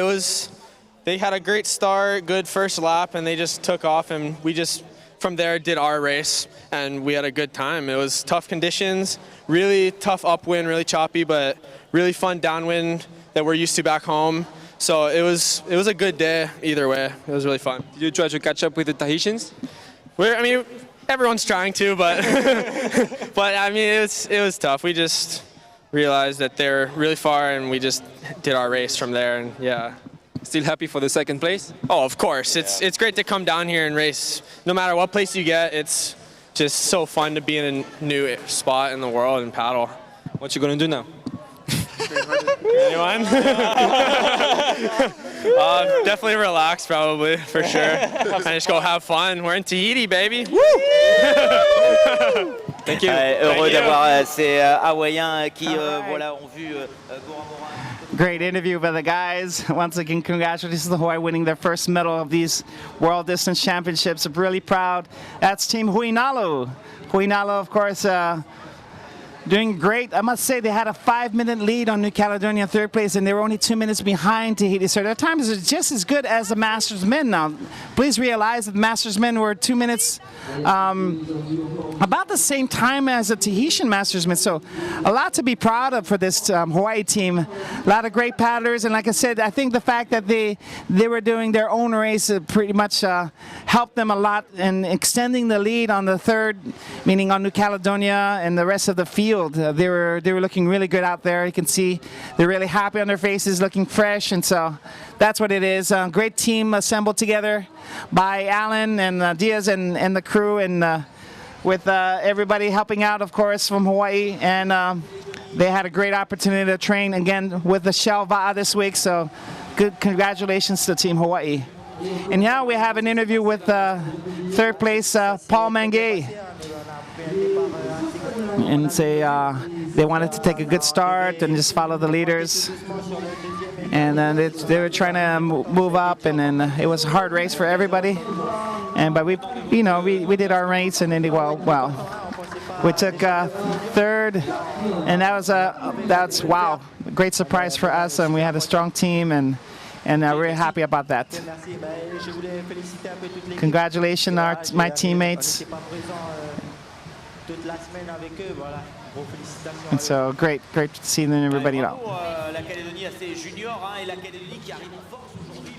they had a great start, good first lap, and they just took off, and we just, from there, did our race, and we had a good time. It was tough conditions, really tough upwind, really choppy, but really fun downwind that we're used to back home. So it was a good day either way. It was really fun. Did you try to catch up with the Tahitians? Everyone's trying to, but but I mean, it was tough. We just realized that they're really far, and we just did our race from there, and yeah. Still happy for the second place? Oh, of course. It's great to come down here and race. No matter what place you get, it's just so fun to be in a new spot in the world and paddle. What you gonna do now? Anyone? Definitely relax, probably, for sure. And just go have fun. We're in Tahiti, baby. Woo! Thank you. Heureux d'avoir ces Hawaïens qui voilà, ont vu Great interview by the guys. Once again, congratulations to Hawaii winning their first medal of these World Distance Championships. I'm really proud. That's Team Huinalo. Huinalo, of course, doing great. I must say they had a 5-minute lead on New Caledonia, third place, and they were only 2 minutes behind Tahiti. So their times are just as good as the Masters men now. Please realize that the Masters men were 2 minutes, about the same time as the Tahitian Masters men. So a lot to be proud of for this Hawaii team. A lot of great paddlers, and like I said, I think the fact that they were doing their own race pretty much helped them a lot in extending the lead on the third, meaning on New Caledonia and the rest of the field. They were looking really good out there. You can see they're really happy on their faces, looking fresh, and so that's what it is. Great team assembled together by Alan and Diaz and the crew, and with everybody helping out, of course, from Hawaii. And they had a great opportunity to train again with the Shell Va'a this week. So good congratulations to Team Hawaii. And now we have an interview with third place Paul Mangay. And say they wanted to take a good start and just follow the leaders. And then they were trying to move up, and then it was a hard race for everybody. But we did our race, and then we took third, and that's wow, great surprise for us, and we had a strong team, and we're happy about that. Congratulations, my teammates. And so great to see everybody out. La Calédonie assez junior et la Calédonie qui arrive en force aujourd'hui.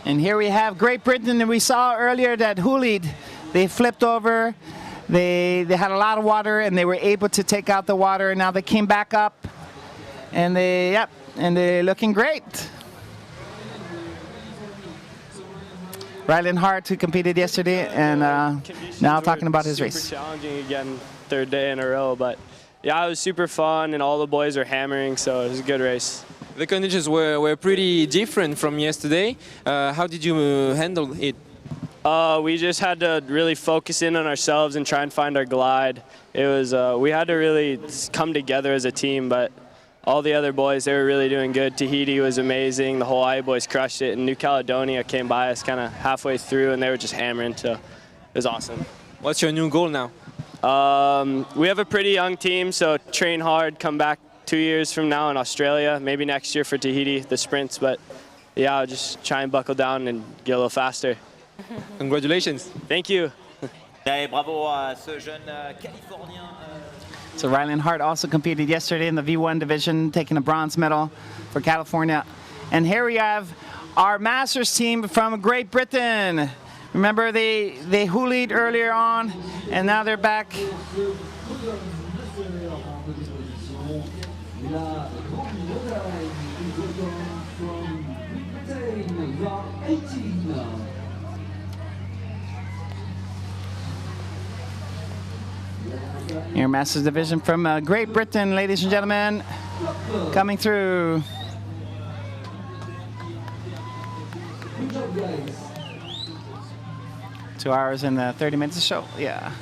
And here we have Great Britain, and we saw earlier that Hulid, they flipped over. They had a lot of water, and they were able to take out the water, and now they came back up, and they're looking great. Rylan Hart, who competed yesterday, and now talking about his race. Super challenging again, third day in a row, but yeah, it was super fun, and all the boys are hammering, so it was a good race. The conditions were pretty different from yesterday. How did you handle it? We just had to really focus in on ourselves and try and find our glide. It was we had to really come together as a team, but all the other boys, they were really doing good. Tahiti was amazing. The Hawaii boys crushed it, and New Caledonia came by us kind of halfway through, and they were just hammering, so it was awesome. What's your new goal now? We have a pretty young team, so train hard, come back 2 years from now in Australia, maybe next year for Tahiti, the sprints, but yeah, I'll just try and buckle down and get a little faster. Congratulations. Thank you. Bravo à ce jeune Californien. So Rylan Hart also competed yesterday in the V1 division, taking a bronze medal for California. And here we have our Masters team from Great Britain. Remember they hoolied earlier on, and now they're back. Your Masters division from Great Britain, ladies and gentlemen, coming through. 2 hours and 30 minutes of show, yeah.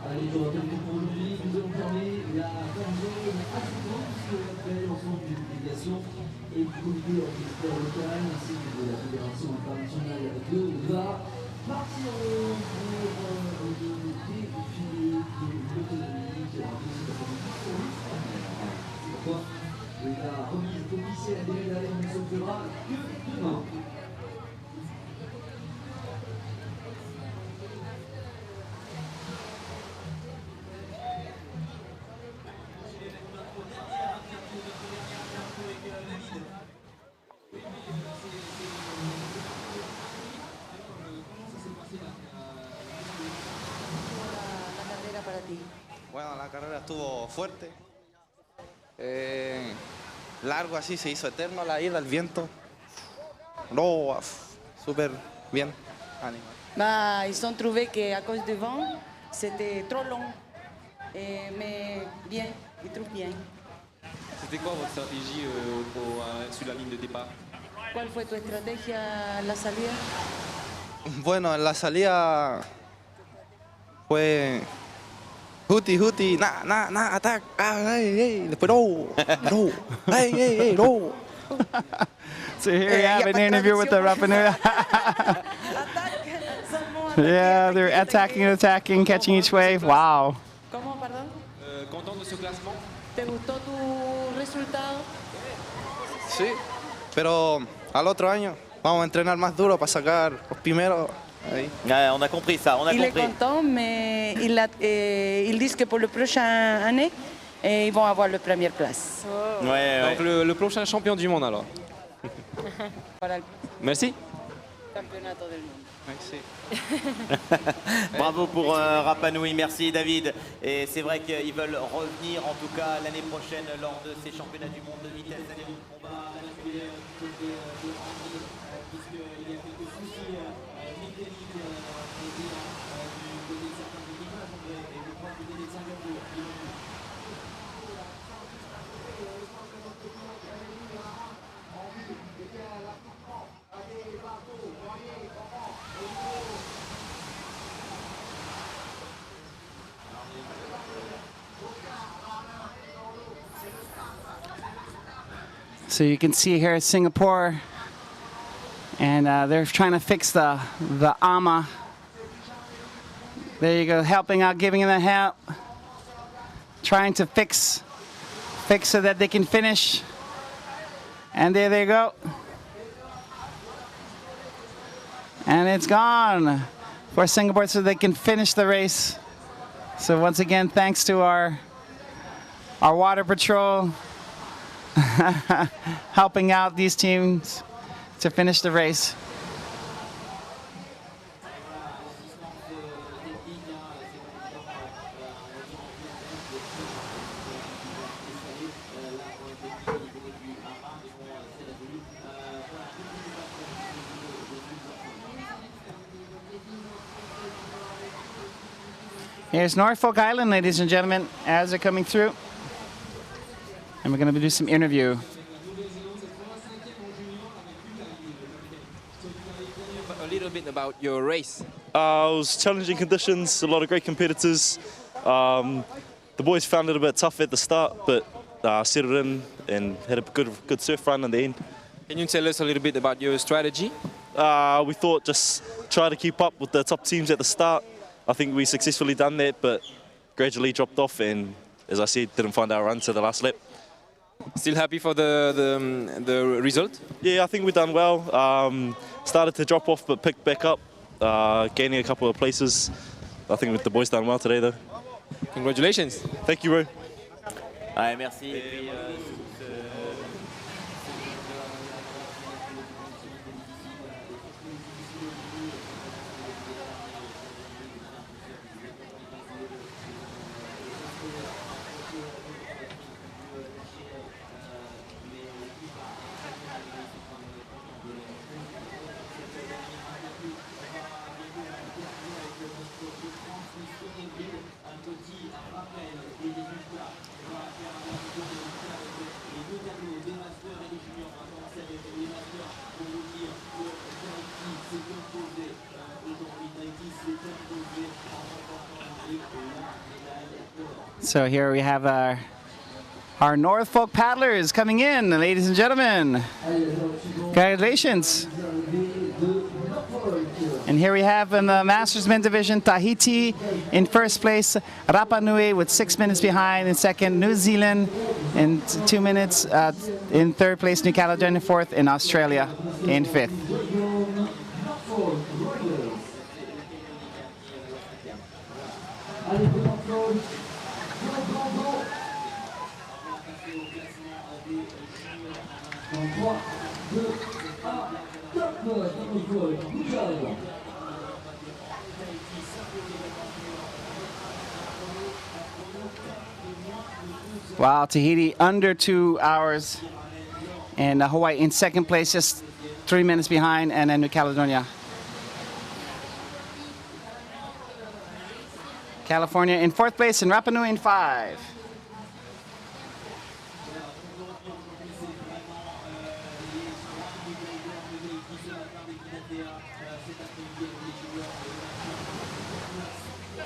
Allez, je rappelle que pour aujourd'hui, nous allons fermer la zone assistance sur l'appel ensemble des délégations et du comité organisateur local ainsi que de la Fédération internationale de VA. La remise officielle des médailles ne se fera que demain. Bueno, la carrera estuvo fuerte, largo así, se hizo eterno la ida, el viento. No, súper bien. Ánimo. Bah, ils ont trouvé qu'à cause du vent, c'était trop long. Mais bien, ils trouvent bien. C'était quoi votre stratégie sur la ligne de départ? ¿Cuál fue tu estrategia en la salida? Bueno, en la salida fue Huti, attack, después no, no. So here we have an interview with the Rapa Nui. Yeah, they're attacking, catching each wave. Wow. ¿Cómo, perdón? Content de ce classement? ¿Te gustó tu resultado? Sí, pero al otro año vamos a entrenar más duro para sacar los primeros. Ahí. On a compris ça, on a il compris. est content, mais ils disent que pour la prochaine année, ils vont avoir la première place. Ouais, ouais. Donc le prochain champion du monde alors. Merci. Campeonato del mundo. Merci. Bravo pour Rapa Nui, merci David. Et c'est vrai qu'ils veulent revenir en tout cas l'année prochaine lors de ces championnats du monde de vitesse. On va basculer du côté de Henri, puisqu'il y a quelques soucis mécaniques du côté de certains équipages, et je crois que des Singapour. So you can see here Singapore, and they're trying to fix the AMA. There you go, helping out, giving them help, trying to fix so that they can finish. And there they go. And it's gone for Singapore so they can finish the race. So once again, thanks to our water patrol helping out these teams to finish the race. Here's Norfolk Island, ladies and gentlemen, as they're coming through. And we're going to do some interview. A little bit about your race. It was challenging conditions, a lot of great competitors. The boys found it a bit tough at the start, but settled in and had a good surf run in the end. Can you tell us a little bit about your strategy? We thought just try to keep up with the top teams at the start. I think we successfully done that, but gradually dropped off and, as I said, didn't find our run to the last lap. Still happy for the result? Yeah, I think we've done well. Started to drop off but picked back up, gaining a couple of places. I think the boys done well today though. Congratulations. Thank you, bro. Ouais, merci. Et puis, So here we have our Norfolk paddlers coming in, ladies and gentlemen. Congratulations. And here we have in the Masters Men division, Tahiti in first place, Rapa Nui with 6 minutes behind in second, New Zealand in 2 minutes, in third place, New Caledonia fourth, and Australia in fifth. Wow, Tahiti under 2 hours, and Hawaii in second place, just 3 minutes behind, and then New Caledonia. California in fourth place, and Rapa Nui in 5.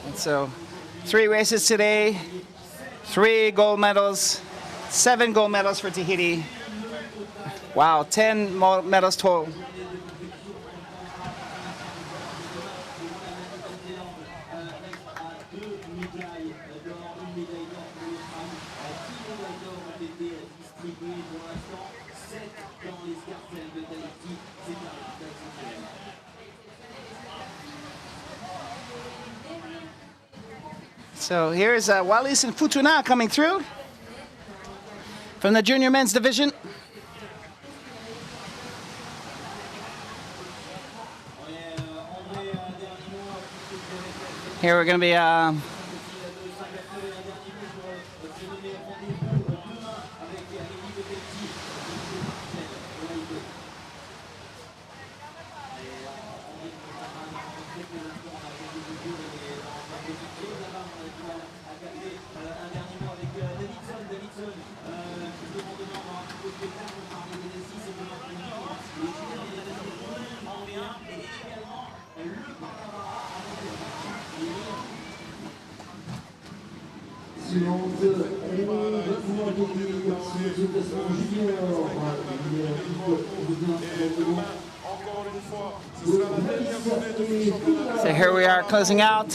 And so 3 races today, 3 gold medals, 7 gold medals for Tahiti. Wow, 10 medals total. So here's Wallis and Futuna coming through from the junior men's division. Here we're going to be So here we are closing out.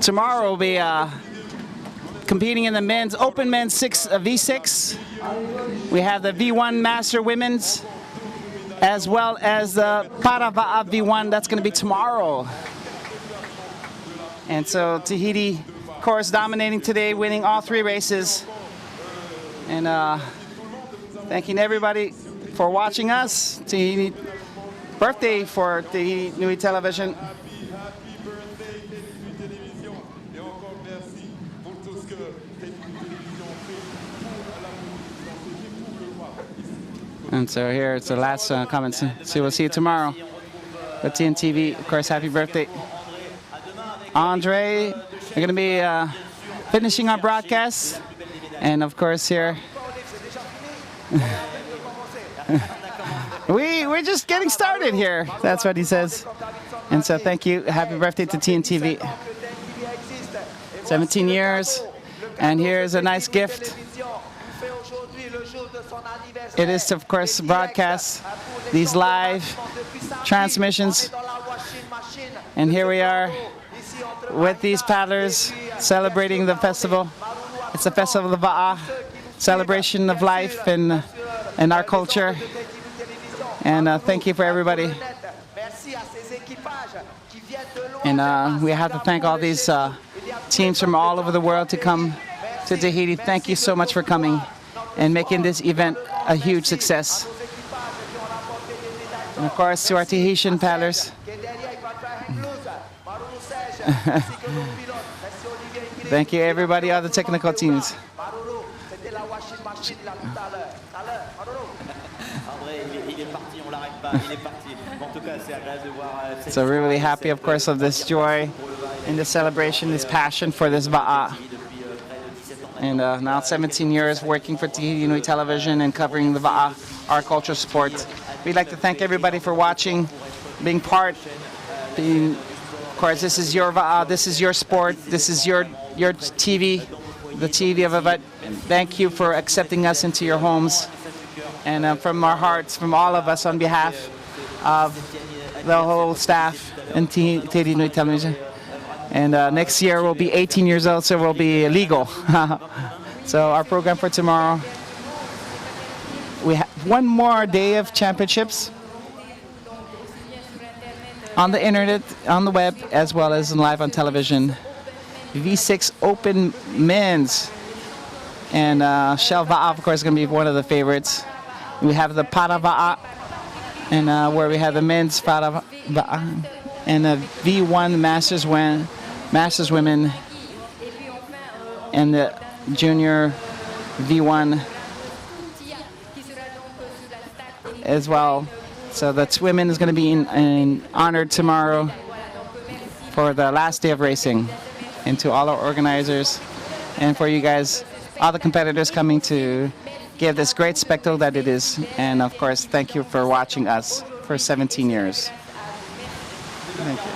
Tomorrow we'll be competing in the men's open men's V6. We have the V1 Master Women's, as well as the Parava'a V1. That's going to be tomorrow. And so Tahiti, of course, dominating today, winning all 3 races. And thanking everybody for watching us. Tahiti birthday for Tahiti Nui Television. And so here it's the last comments. So we'll see you tomorrow with TNTV. Of course, happy birthday, Andre. We're going to be finishing our broadcast. And of course here, we're just getting started here. That's what he says. And so thank you. Happy birthday to TNTV. 17 years. And here's a nice gift. It is to, of course, broadcast these live transmissions. And here we are with these paddlers celebrating the festival. It's the festival of the Va'a, celebration of life and our culture. And thank you for everybody. And we have to thank all these teams from all over the world to come to Tahiti. Thank you so much for coming and making this event a huge success. And of course to our Tahitian paddlers. Thank you everybody, all the technical teams. So we're really happy, of course, of this joy and this celebration, this passion for this Va'a. And now 17 years working for Tahiti Nui Television and covering the Va'a, our cultural sport. We'd like to thank everybody for watching, being part, of course, this is your Va'a, this is your sport, this is your TV, the TV of Avat. Thank you for accepting us into your homes. And from our hearts, from all of us on behalf of the whole staff in Teddy Nui Television. And next year we'll be 18 years old, so we'll be legal. So our program for tomorrow, we have one more day of championships on the internet, on the web, as well as live on television. V6 Open Men's. And Shell Va'a, of course, is going to be one of the favorites. We have the Para Va'a, and where we have the men's Para Va'a, and the V1 Masters Women, and the Junior V1 as well. So that's women is going to be honored tomorrow for the last day of racing. And to all our organizers and for you guys, all the competitors coming to give this great spectacle that it is. And of course, thank you for watching us for 17 years. Thank you.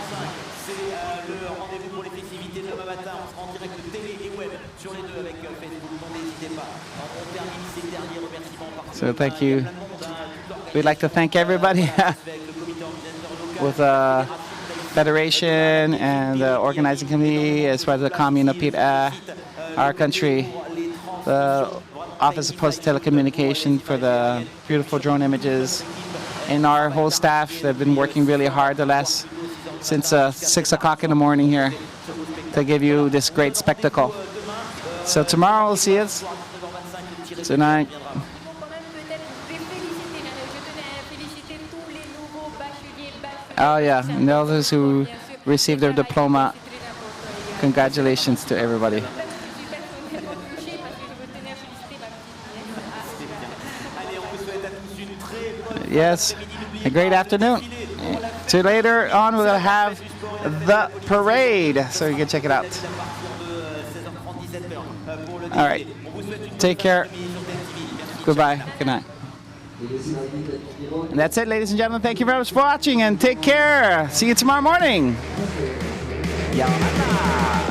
So thank you. We'd like to thank everybody with the Federation and the organizing committee, as well as the Commune of Pita, our country, the Office of Post Telecommunication for the beautiful drone images, and our whole staff. They've been working really hard since 6 o'clock in the morning here to give you this great spectacle. So tomorrow we'll see us. Tonight. Oh yeah, and those who received their diploma, congratulations to everybody. Yes, a great afternoon. So later on we'll have the parade, so you can check it out. All right, take care. Goodbye, good night. And that's it, ladies and gentlemen. Thank you very much for watching and take care. See you tomorrow morning. Yamata.